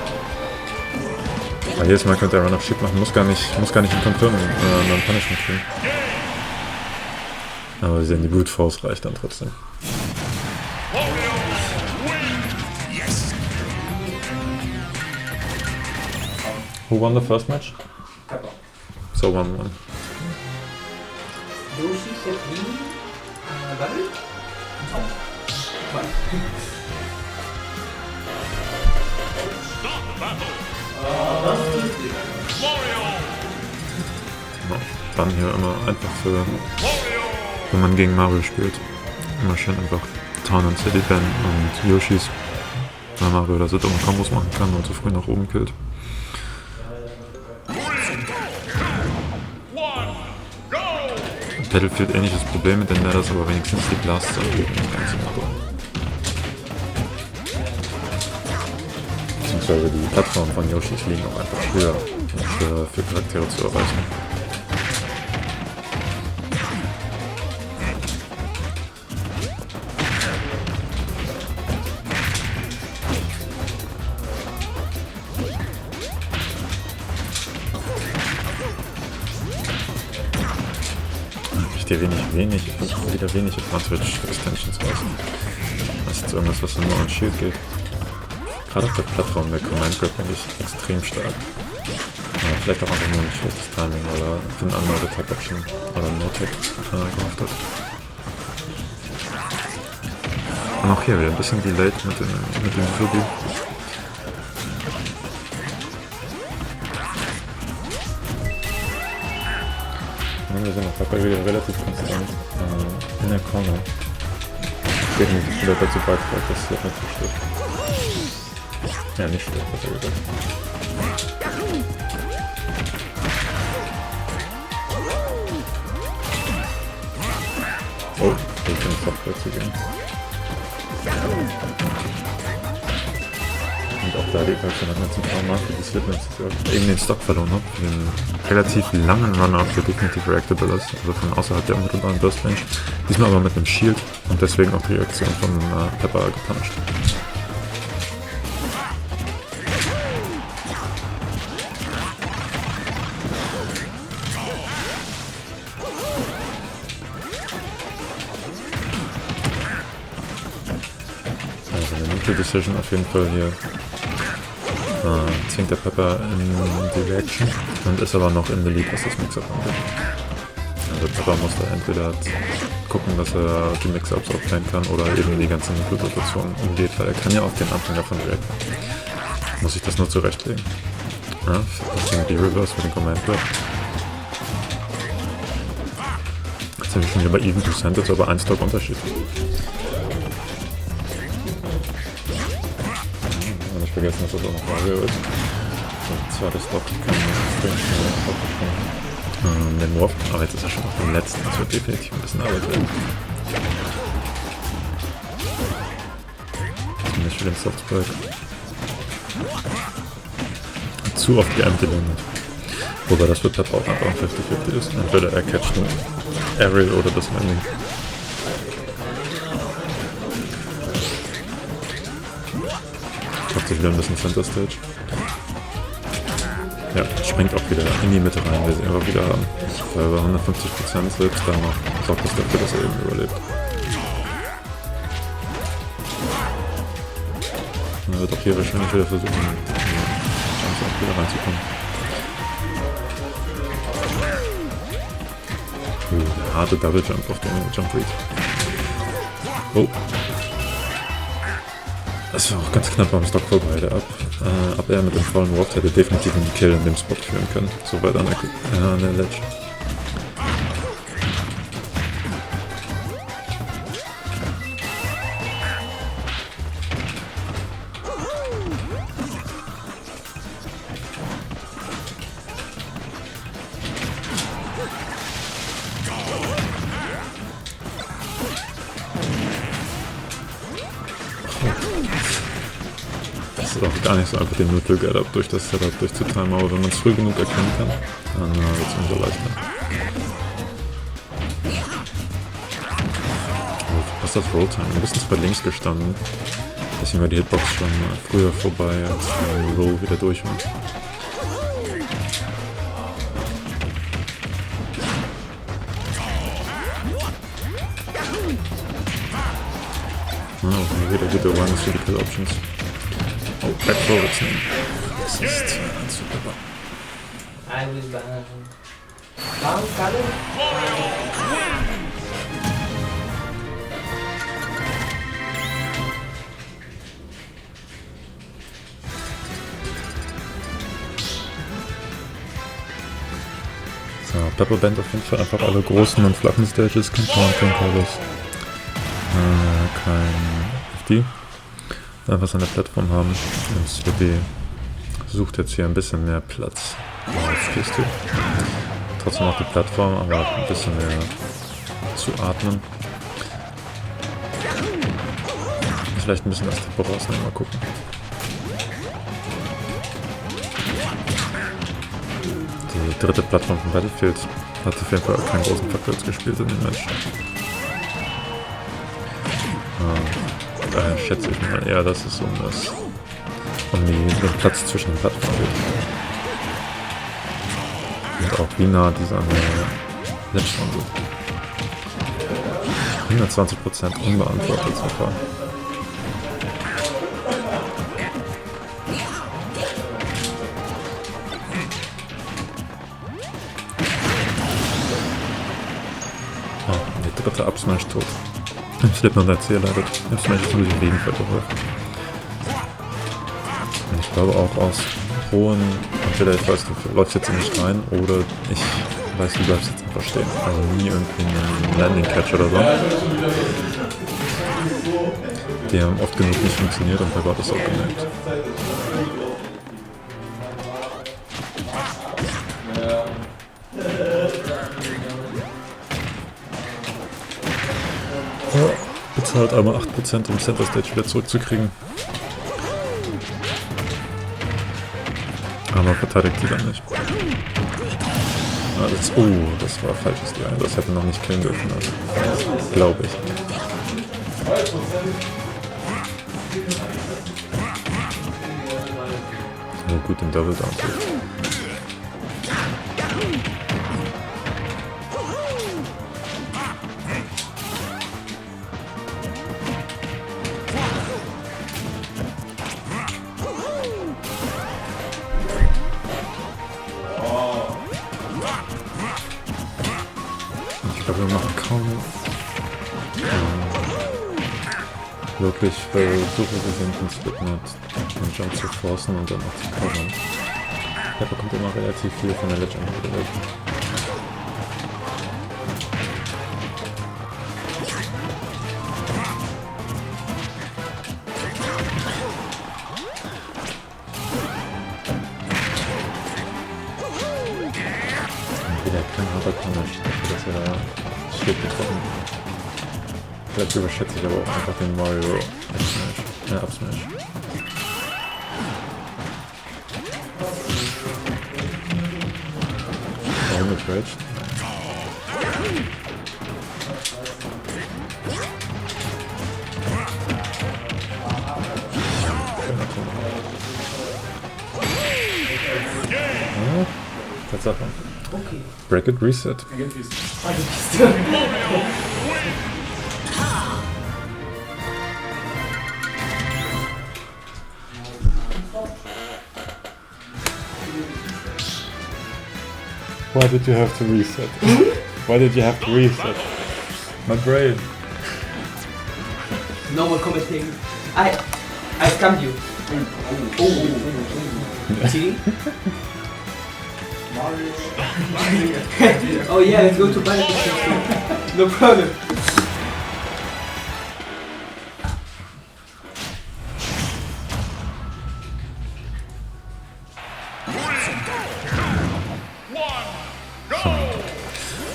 Aber jedes Mal könnte er Run-Up schick machen, muss gar nicht einen Confirm oder einen Punishment kriegen. Aber wir sehen, die Brute Force reicht dann trotzdem. Who won the first match? Pepper. So 1-1. Yoshi said me, Barry? Tom. Ja, dann hier immer einfach für, wenn man gegen Mario spielt, immer schön einfach Town und City Ban und Yoshis, weil Mario da so dumme Kombos machen kann und so früh nach oben killt. Battlefield ähnliches Problem mit den Ladders, aber wenigstens die Blasts sind nicht ganz so gut. Beziehungsweise die Plattformen von Yoshis liegen auch einfach schwer für Charaktere zu erreichen. Wieder wenig Advantage Extensions raus. Das ist jetzt irgendwas, was nur an Shield geht. Gerade auf der Plattform der Command Grip finde ich extrem stark. Ja, vielleicht auch einfach nur ein schlechtes Timing oder für eine andere Attack Option oder No-Tech gehofft hat. Und auch hier wieder ein bisschen delayed mit dem Fugi. Wir sind auf Pepper wieder relativ konstant in der Corner. Definitiv wieder dazu beiträgt, dass Slipknot stirbt. Ja, nicht stirbt, besser gesagt. Oh, ich bin Software zu gehen. Und auch da die Aktion hat man zum paar Mal für die Slipknot eben den Stock verloren hat. Den relativ langen Runner, der definitiv reactable ist, also von außerhalb der unmittelbaren Burst Range. Diesmal aber mit einem Shield und deswegen auch die Reaktion von Pepper gepunished. Also eine Neutral Decision auf jeden Fall hier. zwingt der Pepper in die Reaction und ist aber noch in the lead, was das Mix-Up angeht. Also Pepper muss da entweder gucken, dass er die Mix-Ups aufplayen kann oder eben die ganzen Flugrotationen umgeht, weil er kann ja auf den Anfänger von reacten. Muss ich das nur zurechtlegen. Ja, deswegen die Reverse für den Command Grab. Jetzt sind wir schon wieder bei Even Percentage, aber 1 Stock Unterschied. Nicht vergessen, dass das auch noch Mario ist. Und zweites Stock kann man den Morph, aber jetzt ist er schon auf dem letzten, das wird definitiv ein bisschen Arbeit werden. Nicht für den Softbreak. Zu oft geämmt gelandet. Wobei das wird Pep auch einfach 50-50 ist. Entweder er catcht nur Aerial oder das Landing. Macht sich wieder ein bisschen Center Stage. Ja, springt auch wieder in die Mitte rein, wir sie einfach wieder haben. Bei 150% selbst dann noch sorgt das dafür, dass er eben überlebt. Und er wird auch hier wahrscheinlich wieder versuchen, wieder reinzukommen. Der harte Double Jump auf den Jump Read. Oh. Das war auch ganz knapp am Stock vorbei, der Ab Air mit dem vollen Warp hätte definitiv in die Kill in dem Spot führen können. So weit an der Ledge. Das ist auch gar nicht so einfach, den Neutral Get-Up durch das Setup durchzutimen, aber wenn man es früh genug erkennen kann, dann wird es umso leichter. Was ist das Roll-Time? Ein bisschen zu weit links gestanden. Deswegen war die Hitbox schon früher vorbei, als der Roll wieder durch war. Wieder gute Ones für die Kill Options. Oh, Back Forwards nehmen. Das ist super. I was down. Down, got it? So, Pepper Band auf jeden Fall einfach alle großen und flachen Stages, kein Taunting, kein FD. Einfach seine Plattform haben. Und Slippy sucht jetzt hier ein bisschen mehr Platz als Kiste. Trotzdem noch die Plattform, aber ein bisschen mehr zu atmen. Vielleicht ein bisschen das Tempo rausnehmen, mal gucken. Die dritte Plattform von Battlefield hat auf jeden Fall keinen großen Faktor jetzt gespielt in dem Match. Daher schätze ich mal eher, dass es um den Platz zwischen den Plattformen geht. Und auch wie nah diese an der Ledge sind. 120% unbeantwortet sogar. Der dritte Upsmash tot. Im Slipknot als hier leidet. Im Smash ist sowieso Gegenfeld geholfen. Und ich glaube auch aus hohen, entweder ich weiß, du läufst jetzt nicht rein oder ich weiß, du bleibst jetzt einfach stehen. Also nie irgendwie einen Landing Catch oder so. Die haben oft genug nicht funktioniert und bei Gott ist auch gemerkt. Bezahlt einmal 8%, um Center Stage wieder zurückzukriegen. Aber verteidigt sie dann nicht. Ah, das war falsches Line. Das hätte noch nicht killen dürfen. Also, glaube ich. So gut im Double Down. glaube, wir machen kaum wirklich Versuche gesehen von Slipknot den Jump zu forcen und dann auch zu covern. Er bekommt immer relativ viel von der Legend weg. Wieder kein harter Punish, dafür, dass er da steht getroffen. Vielleicht überschätze ich aber auch einfach den Mario Up-Smash. Warum mit Rage? Ja, Tatsache. Okay. Break it, reset. Why did you have to reset? Why did you have to reset? My brain. No more commenting. I scammed you. See? Oh yeah, let's go to Battlefield. No problem.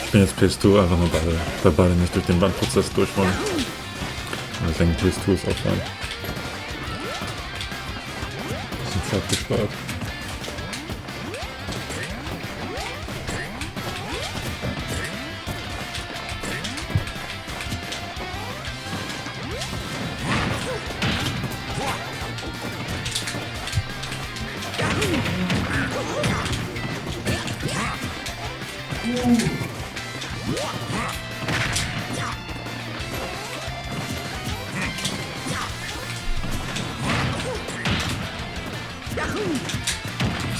Ich bin jetzt PS2 einfach nur, weil beide nicht durch den Bandprozess durch wollen. Und ich denke, PS2 ist auch fein. Bisschen Zeit gespart.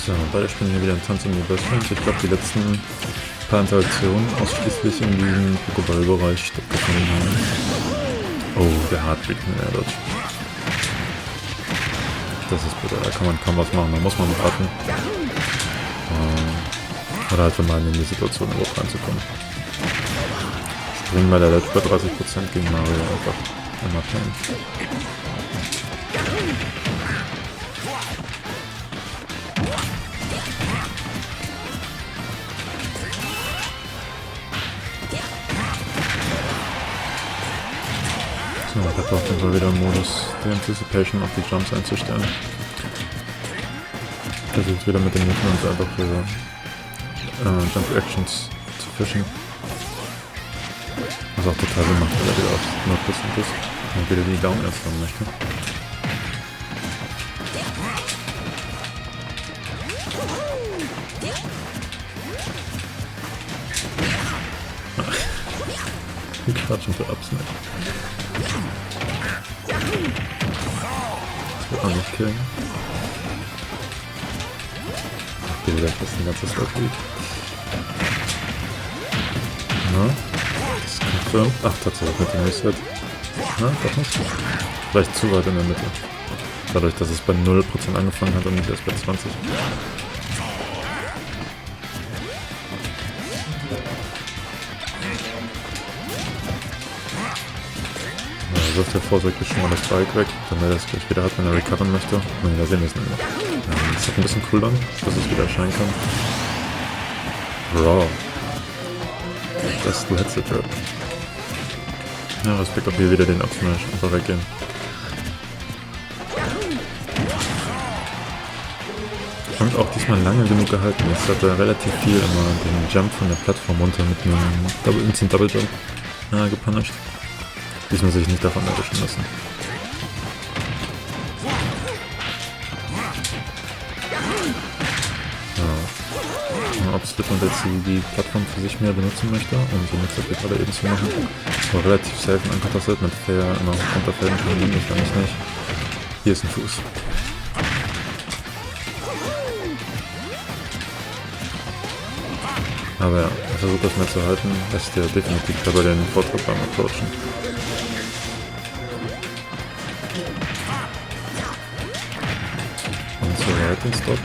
So, beide spielen hier wieder einen Tanz um die Best Friends. Ich glaube, die letzten paar Interaktionen ausschließlich in diesem Pokéball-Bereich stattgefunden haben. Oh, der Heartbeat in der Dodge. Das ist bitter, da kann man kaum was machen, da muss man warten. Oder halt vermeiden, in die Situation überhaupt reinzukommen. Springen bei der Ledge bei 30% gegen Mario einfach immer plain. So, ich habe auf jeden Fall wieder einen Modus, die Anticipation auf die Jumps einzustellen. Versucht wieder mit den Movements einfach für Jump Reactions zu fischen. Was auch total Sinn macht, weil er wieder auf 0% ist und wieder die Down erst haben möchte. Quatschen für Upsmash. Das wird man nicht killen. Okay, wieder fast ein ganzes Slipknot. Na, das ist confirmed. Ach, tatsächlich mit dem Reset. Na, doch nicht. Vielleicht zu weit in der Mitte. Dadurch, dass es bei 0% angefangen hat und nicht erst bei 20. Wirft er vorsorglich schon mal das Bike weg, damit er das gleich wieder hat, wenn er recovern möchte. Und da sehen wir es nicht mehr. Es hat ein bisschen Cooldown, dass es wieder erscheinen kann. Raw. Das letzte Drop. Ja, Respekt auf hier wieder den Upsmash. Einfach weggehen. Und auch diesmal lange genug gehalten. Jetzt hat er relativ viel immer den Jump von der Plattform runter mit einem Instant Double Jump gepunished. Diesmal sich nicht davon erwischen lassen. Ja. Ob Slipknot jetzt die Plattform für sich mehr benutzen möchte, um so Mixer gerade eben zu machen. Das war relativ safe und angetastet, mit fair immer runterfällen können, das kann ich nicht. Hier ist ein Fuß. Aber ja, er versucht das mehr zu halten, lässt ja definitiv aber den Vortritt beim Approachen. Und so weiter, Stock.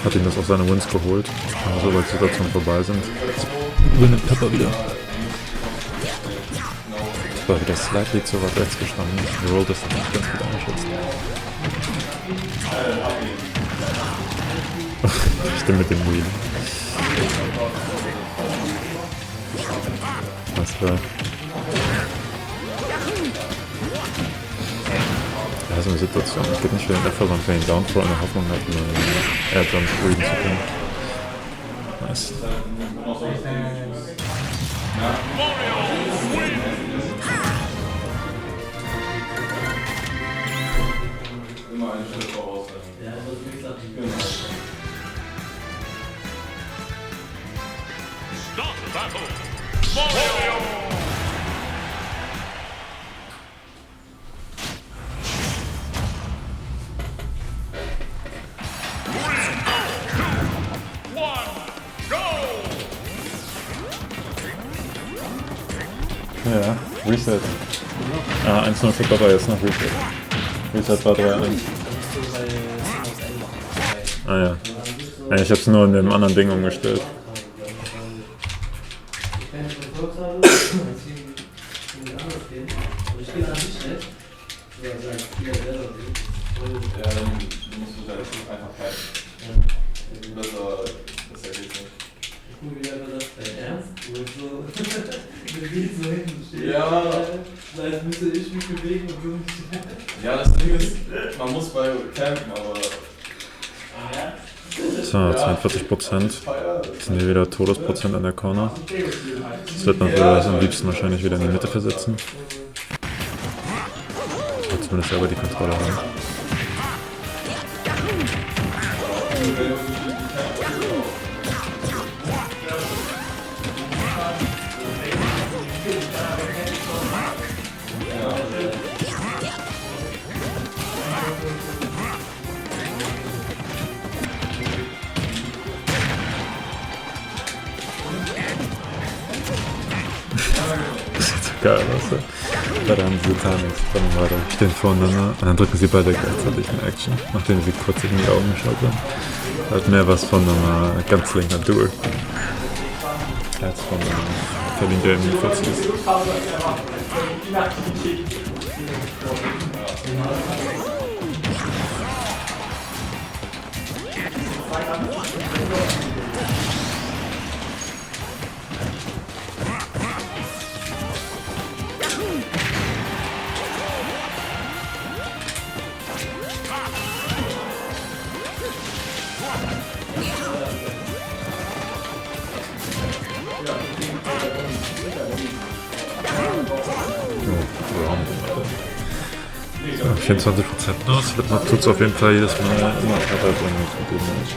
Hat ihm das auf seine Wins geholt, aber sobald die Situationen vorbei sind, winnet Pepper wieder. Das war wieder slightly zu weit rechts gestanden. Roll das nicht ganz gut eingeschätzt. Stimmt mit dem Wheel. Das war... Ja, so eine Situation. Es geht nicht für den Effort, sondern für den Downfall in der Hoffnung hat, einen Airdrum readen zu können. Nice. Immer einen Schritt voraus. Ja, das ist wie gesagt. Start the battle! Mario! Ja, Reset. Ah, 1-0 für Papa, jetzt noch Reset. Reset war 3-1. Ah ja. Ja, ich hab's nur in dem anderen Ding umgestellt. Ja, dann musst du halt einfach halten. Besser geht's nicht. Wie aber das dein Ernst? Wo ich so hinten stehe. Ja. Als müsste ich mich bewegen und du nicht. Ja, das Ding ist, man muss bei campen, aber... So, 42%. Jetzt sind hier wieder Todesprozent an der Corner. Slipknot würde das am liebsten wahrscheinlich wieder in die Mitte versetzen. Oder zumindest selber die Kontrolle haben. Das sieht so geil aus. Da haben sie gar nichts von weiter. Stehen voneinander und dann drücken sie beide gleichzeitig in Action, nachdem sie kurz in die Augen geschaut haben. Halt mehr was von einem ganz linken Duel. Als von einem Kevin der im Fuzzi ist. Ja, 24% noch. Slipknot tut es auf jeden Fall jedes Mal immer härter bringen mit dem Match.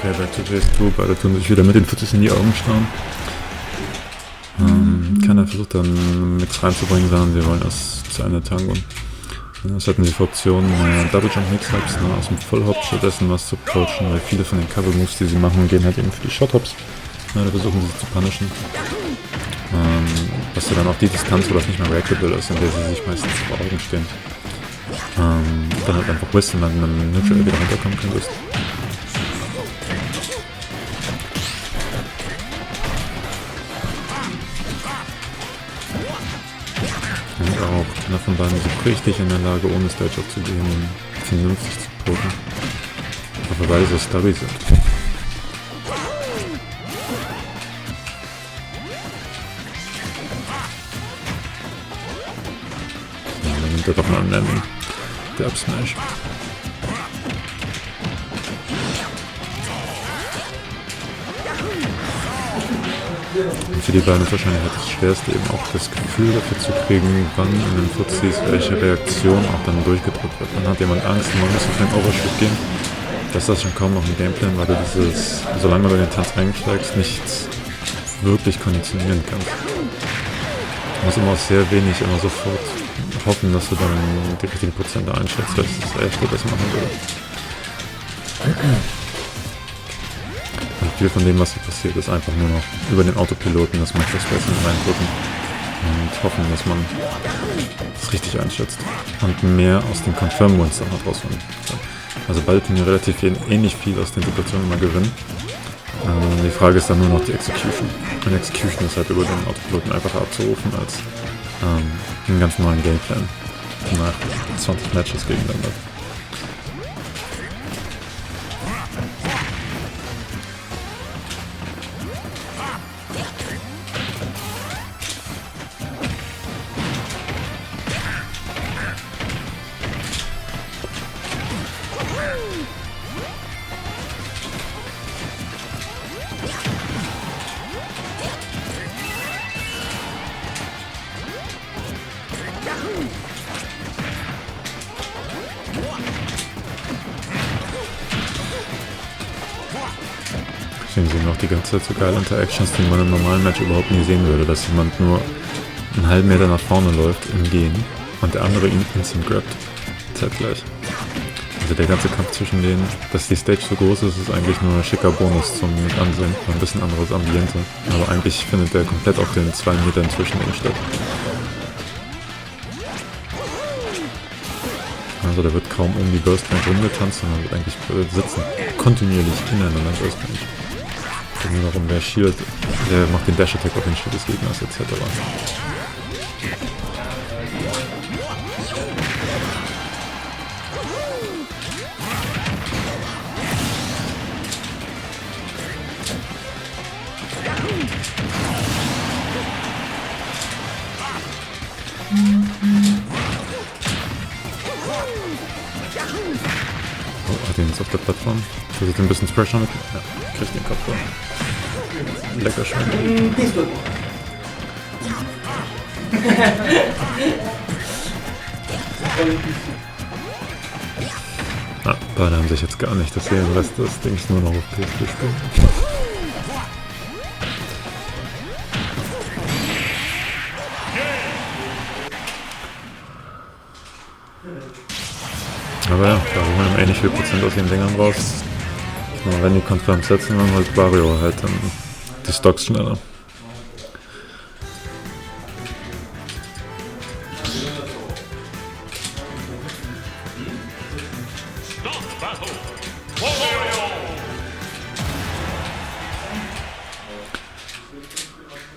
Okay, back to base 2. Beide tun sich wieder mit den Footsies in die Augen starren. Keiner versucht dann einen Mix reinzubringen, sondern sie wollen erst zu einer Tango. Das hatten sie für Optionen, Double Jump Mix Hops aus dem Full Hop stattdessen was zu approachen, weil viele von den Cover Moves, die sie machen, gehen halt eben für die Shot Hops. Da versuchen sie zu punishen. Was du dann auch die Distanz, wo das nicht mehr reactable ist, in der sie sich meistens vor Augen stehen. Dann halt einfach Whist und dann in einem Neutral wieder runterkommen könntest. Und auch einer von beiden ist richtig in der Lage, ohne Stage up zu gehen, vernünftig zu poten. Aber beide so stubby sind. Ja, dann nimmt er doch mal einen Landing. Der Up-Smash. Für die beiden ist wahrscheinlich halt das Schwerste, eben auch das Gefühl dafür zu kriegen, wann in den Footsies welche Reaktion auch dann durchgedrückt wird. Dann hat jemand Angst, man muss auf den Overshoot gehen. Das ist das schon kaum noch ein Gameplan, weil du dieses, solange du in den Tanz einsteigst, nichts wirklich konditionieren kannst. Du musst immer auch sehr wenig, immer sofort hoffen, dass du dann die richtigen Prozente einschätzt, weil das ist das Erste, was man machen würde. Und viel von dem, was hier passiert, ist einfach nur noch über den Autopiloten das Microspace reindrücken und hoffen, dass man es richtig einschätzt und mehr aus den Confirm-Wins dann noch rausholen kann. Also beide tun ja relativ ähnlich viel aus den Situationen immer gewinnen. Die Frage ist dann nur noch die Execution. Und Execution ist halt über den Autopiloten einfacher abzurufen als einen ganz normalen Gameplan nach 20 Matches gegeneinander. Deswegen sehen wir auch die ganze Zeit so geile Interactions, die man im normalen Match überhaupt nie sehen würde, dass jemand nur einen halben Meter nach vorne läuft im Gehen und der andere ihn instant grabt. Zeitgleich. Also der ganze Kampf zwischen denen, dass die Stage so groß ist, ist eigentlich nur ein schicker Bonus zum Ansehen, ein bisschen anderes Ambiente. Aber eigentlich findet der komplett auf den 2 Metern zwischen denen statt. Also da wird kaum um die Burst Range rumgetanzt, sondern wird eigentlich sitzen kontinuierlich ineinander Burst Range. Es geht nur darum, wer Shield, wer macht den Dash Attack auf den Shield des Gegners etc. Oh, hat den jetzt auf der Plattform. Versucht ein bisschen Pressure mit. Ja, kriegt den Kopf vor. Lecker schön. Ah, beide haben sich jetzt gar nicht. Das hier im Rest des Dings nur noch auf PS4 spielen. Aber ja, da holen wir ähnlich viel Prozent aus den Dingern raus. Und wenn die Confirms setzen, dann holt Wario halt dann die Stocks schneller.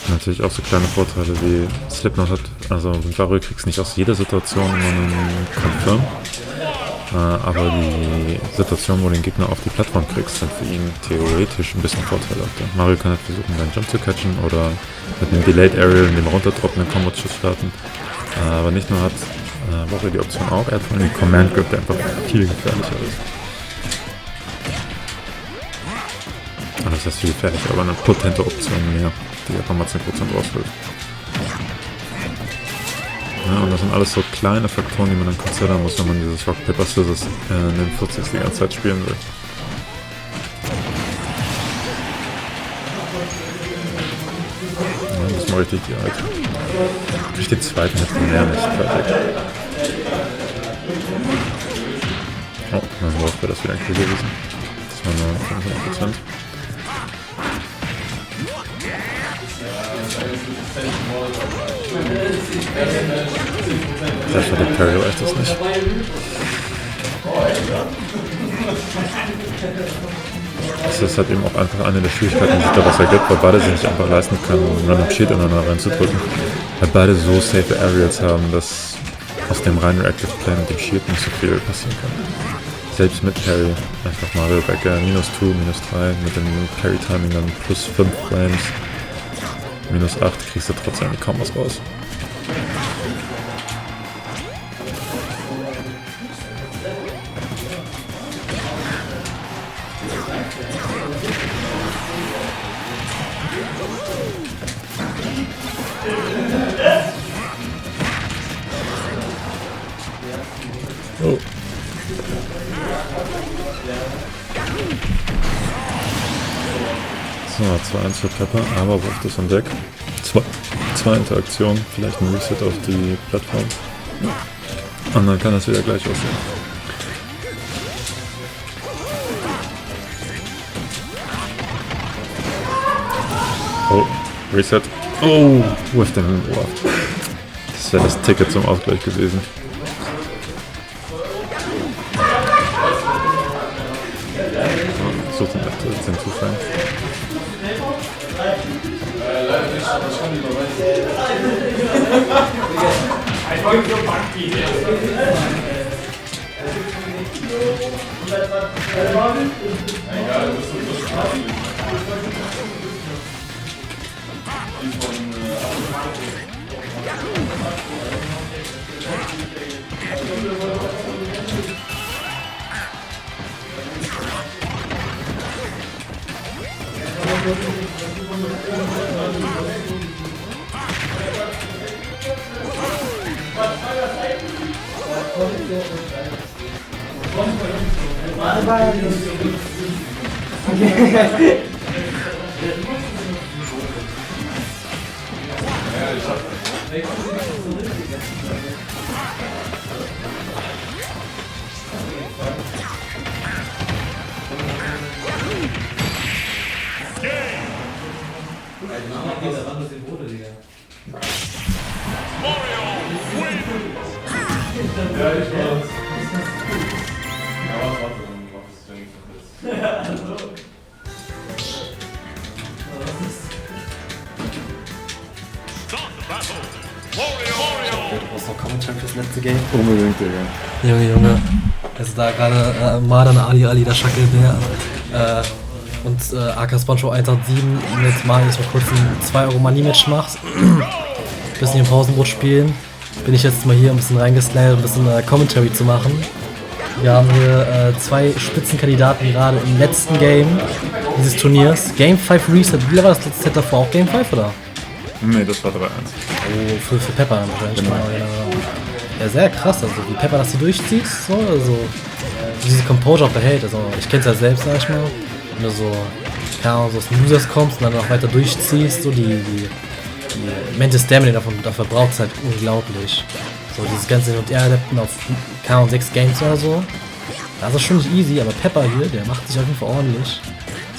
Natürlich auch so kleine Vorteile wie Slipknot hat, also mit Wario kriegst du nicht aus jeder Situation immer einen Confirm, aber die Situation, wo du den Gegner auf die Plattform kriegst, sind für ihn theoretisch ein bisschen vorteilhafter. Mario kann halt versuchen, deinen Jump zu catchen oder mit einem Delayed Aerial in dem runterdroppen den Combo zu starten, aber nicht nur hat Wario die Option auch, er hat vor allem den Command Grip, der einfach viel gefährlicher ist. Das heißt viel gefährlicher, aber eine potente Option mehr, die einfach mal 10% rausholt. Ja, und das sind alles so kleine Faktoren, die man dann considern muss, wenn man dieses Rock Paper Scissors in den 40 die ganze Zeit spielen will. Ja, das mache ich die halt. Durch den zweiten hätte ich mehr nicht fertig. Oh, dann wäre das wieder ein Kill gewesen. Das war nur 5%. Vielleicht hat der Parry reicht das nicht. Das ist halt eben auch einfach eine der Schwierigkeiten, die sich daraus ergibt, weil beide sich nicht einfach leisten können, einen Random Cheat ineinander reinzudrücken. Weil beide so safe Aerials haben, dass aus dem reinen Reactive Play mit dem Shield nicht so viel passieren kann. Selbst mit Parry, einfach Mario Becker, -2, -3, mit dem Parry Timing dann +5 Frames. -8 kriegst du trotzdem kaum was raus. Oh. So, 2-1 für Pepper, aber wirft es am Deck. Zwei Interaktionen, vielleicht ein Reset auf die Plattform. Und dann kann das wieder gleich aussehen. Oh, Reset. Oh, with dem Ohr. Das wäre das Ticket zum Ausgleich gewesen. So, sucht den F-13 zufallen. Ich wollte nur Bankbier. Egal, das ist so Ja, ich weiß. Ja, warte, dann mach ich es wenigstens. Du brauchst noch Commentary fürs letzte Game. Unbedingt, Digga. Junge. Also da gerade Mardan Ali, der Schackelbär. Und AK SpongeBob 187 mit Mario vor kurzem 2 Euro Money-Match macht. Bisschen im Pausenbrot spielen. Bin ich jetzt mal hier ein bisschen reingeslidet, um ein bisschen Commentary zu machen. Wir haben hier 2 Spitzenkandidaten gerade im letzten Game dieses Turniers. Game 5 Reset. Wie war das letzte Set davor? Auch Game 5 oder? Nee, das war 3-1. Oh, für Pepper wahrscheinlich. Genau. Ja, sehr krass, also wie Pepper das so durchzieht, so, also diese Composure behält, also ich kenn's ja selbst, sag ich mal, wenn du so, keine Ahnung, so aus den Users kommst und dann noch weiter durchziehst, so die die Mental Stamina, die dafür braucht, ist halt unglaublich. So dieses ganze Hin- und Her-Adapten auf keine 6 Games oder so. Das ist schon nicht easy, aber Pepper hier, der macht sich auf jeden Fall ordentlich.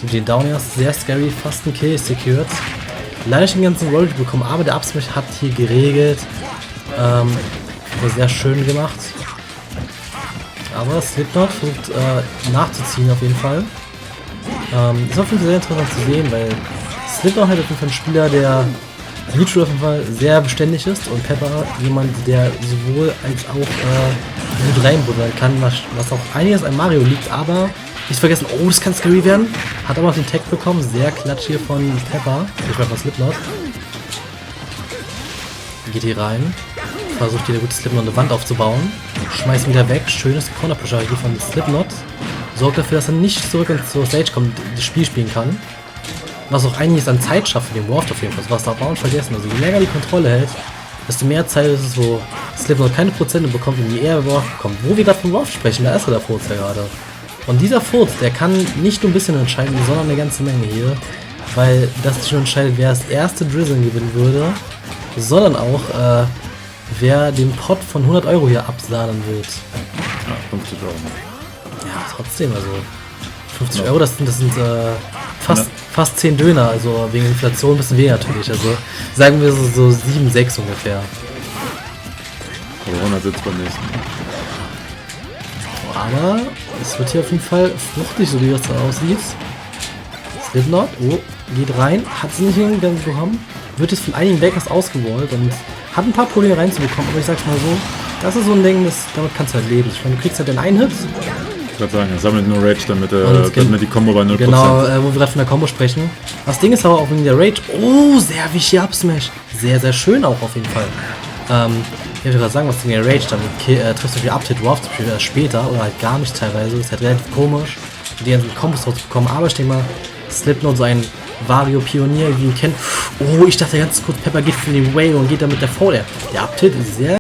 So den Downers, sehr scary, fast ein Kill secured. Leider nicht den ganzen Roll bekommen, aber der Upsmash hat hier geregelt. War sehr schön gemacht. Aber Slipknot versucht nachzuziehen auf jeden Fall. Ist auf jeden Fall sehr interessant zu sehen, weil Slipknot halt auf jeden Fall ein Spieler, der Neutral auf jeden Fall sehr beständig ist und Pepper jemand, der sowohl als auch gut reinbuddern kann, was auch einiges an Mario liegt, aber nicht vergessen, oh, das kann scary werden. Hat aber auch den Tag bekommen, sehr klatsch hier von Pepper, ich weiß von Slipknot. Geht hier rein, versucht hier der gute Slipknot eine Wand aufzubauen, schmeißt ihn wieder weg, schönes Corner-Pusher hier von Slipknot. Sorgt dafür, dass er nicht zurück zur Stage kommt und das Spiel spielen kann. Was auch einiges an Zeit schafft für den Warf auf jeden Fall. Was darf man nicht vergessen. Also je länger die Kontrolle hält, desto mehr Zeit ist es, wo Slipknot keine Prozente bekommt und je eher Warf bekommt. Wo wir gerade vom Warf sprechen, da ist er der Furz ja gerade. Und dieser Furz, der kann nicht nur ein bisschen entscheiden, sondern eine ganze Menge hier. Weil das nicht nur entscheidet, wer das erste Drizzle gewinnen würde, sondern auch, wer den Pot von 100 € hier absahnen wird. Ja, 50 €. Ja, trotzdem, also 50 €, das sind fast 10 Döner, also wegen Inflation ein bisschen weniger natürlich, also sagen wir so 7, 6 ungefähr. Aber 100 sitzt beim nächsten. Aber es wird hier auf jeden Fall fruchtig, so wie das da aussieht. Slipknot, oh, geht rein, hat es nicht hingekommen, wird jetzt von einigen Backers ausgewollt und hat ein paar Probleme reinzubekommen, aber ich sag's mal so, das ist so ein Ding, damit kannst du halt leben. Ich meine, du kriegst halt den einen Hit. Ich würde sagen, er sammelt nur Rage, damit die Combo bei 0%. Genau, wo wir gerade von der Combo sprechen. Das Ding ist aber auch wegen der Rage. Oh, sehr wichtig Up-Smash. Sehr, sehr schön auch auf jeden Fall. Ich würde gerade sagen, was wegen der Rage, damit triffst du viel Up-Hit, Warf später oder halt gar nicht teilweise. Das ist halt relativ komisch, die ganzen Combos rauszubekommen. Aber ich denke mal, Slipknot, so ein Vario-Pionier, wie ihn kennt. Oh, ich dachte ganz kurz, Pepper geht von dem Whale und geht dann mit der V. Der Up-Hit ist sehr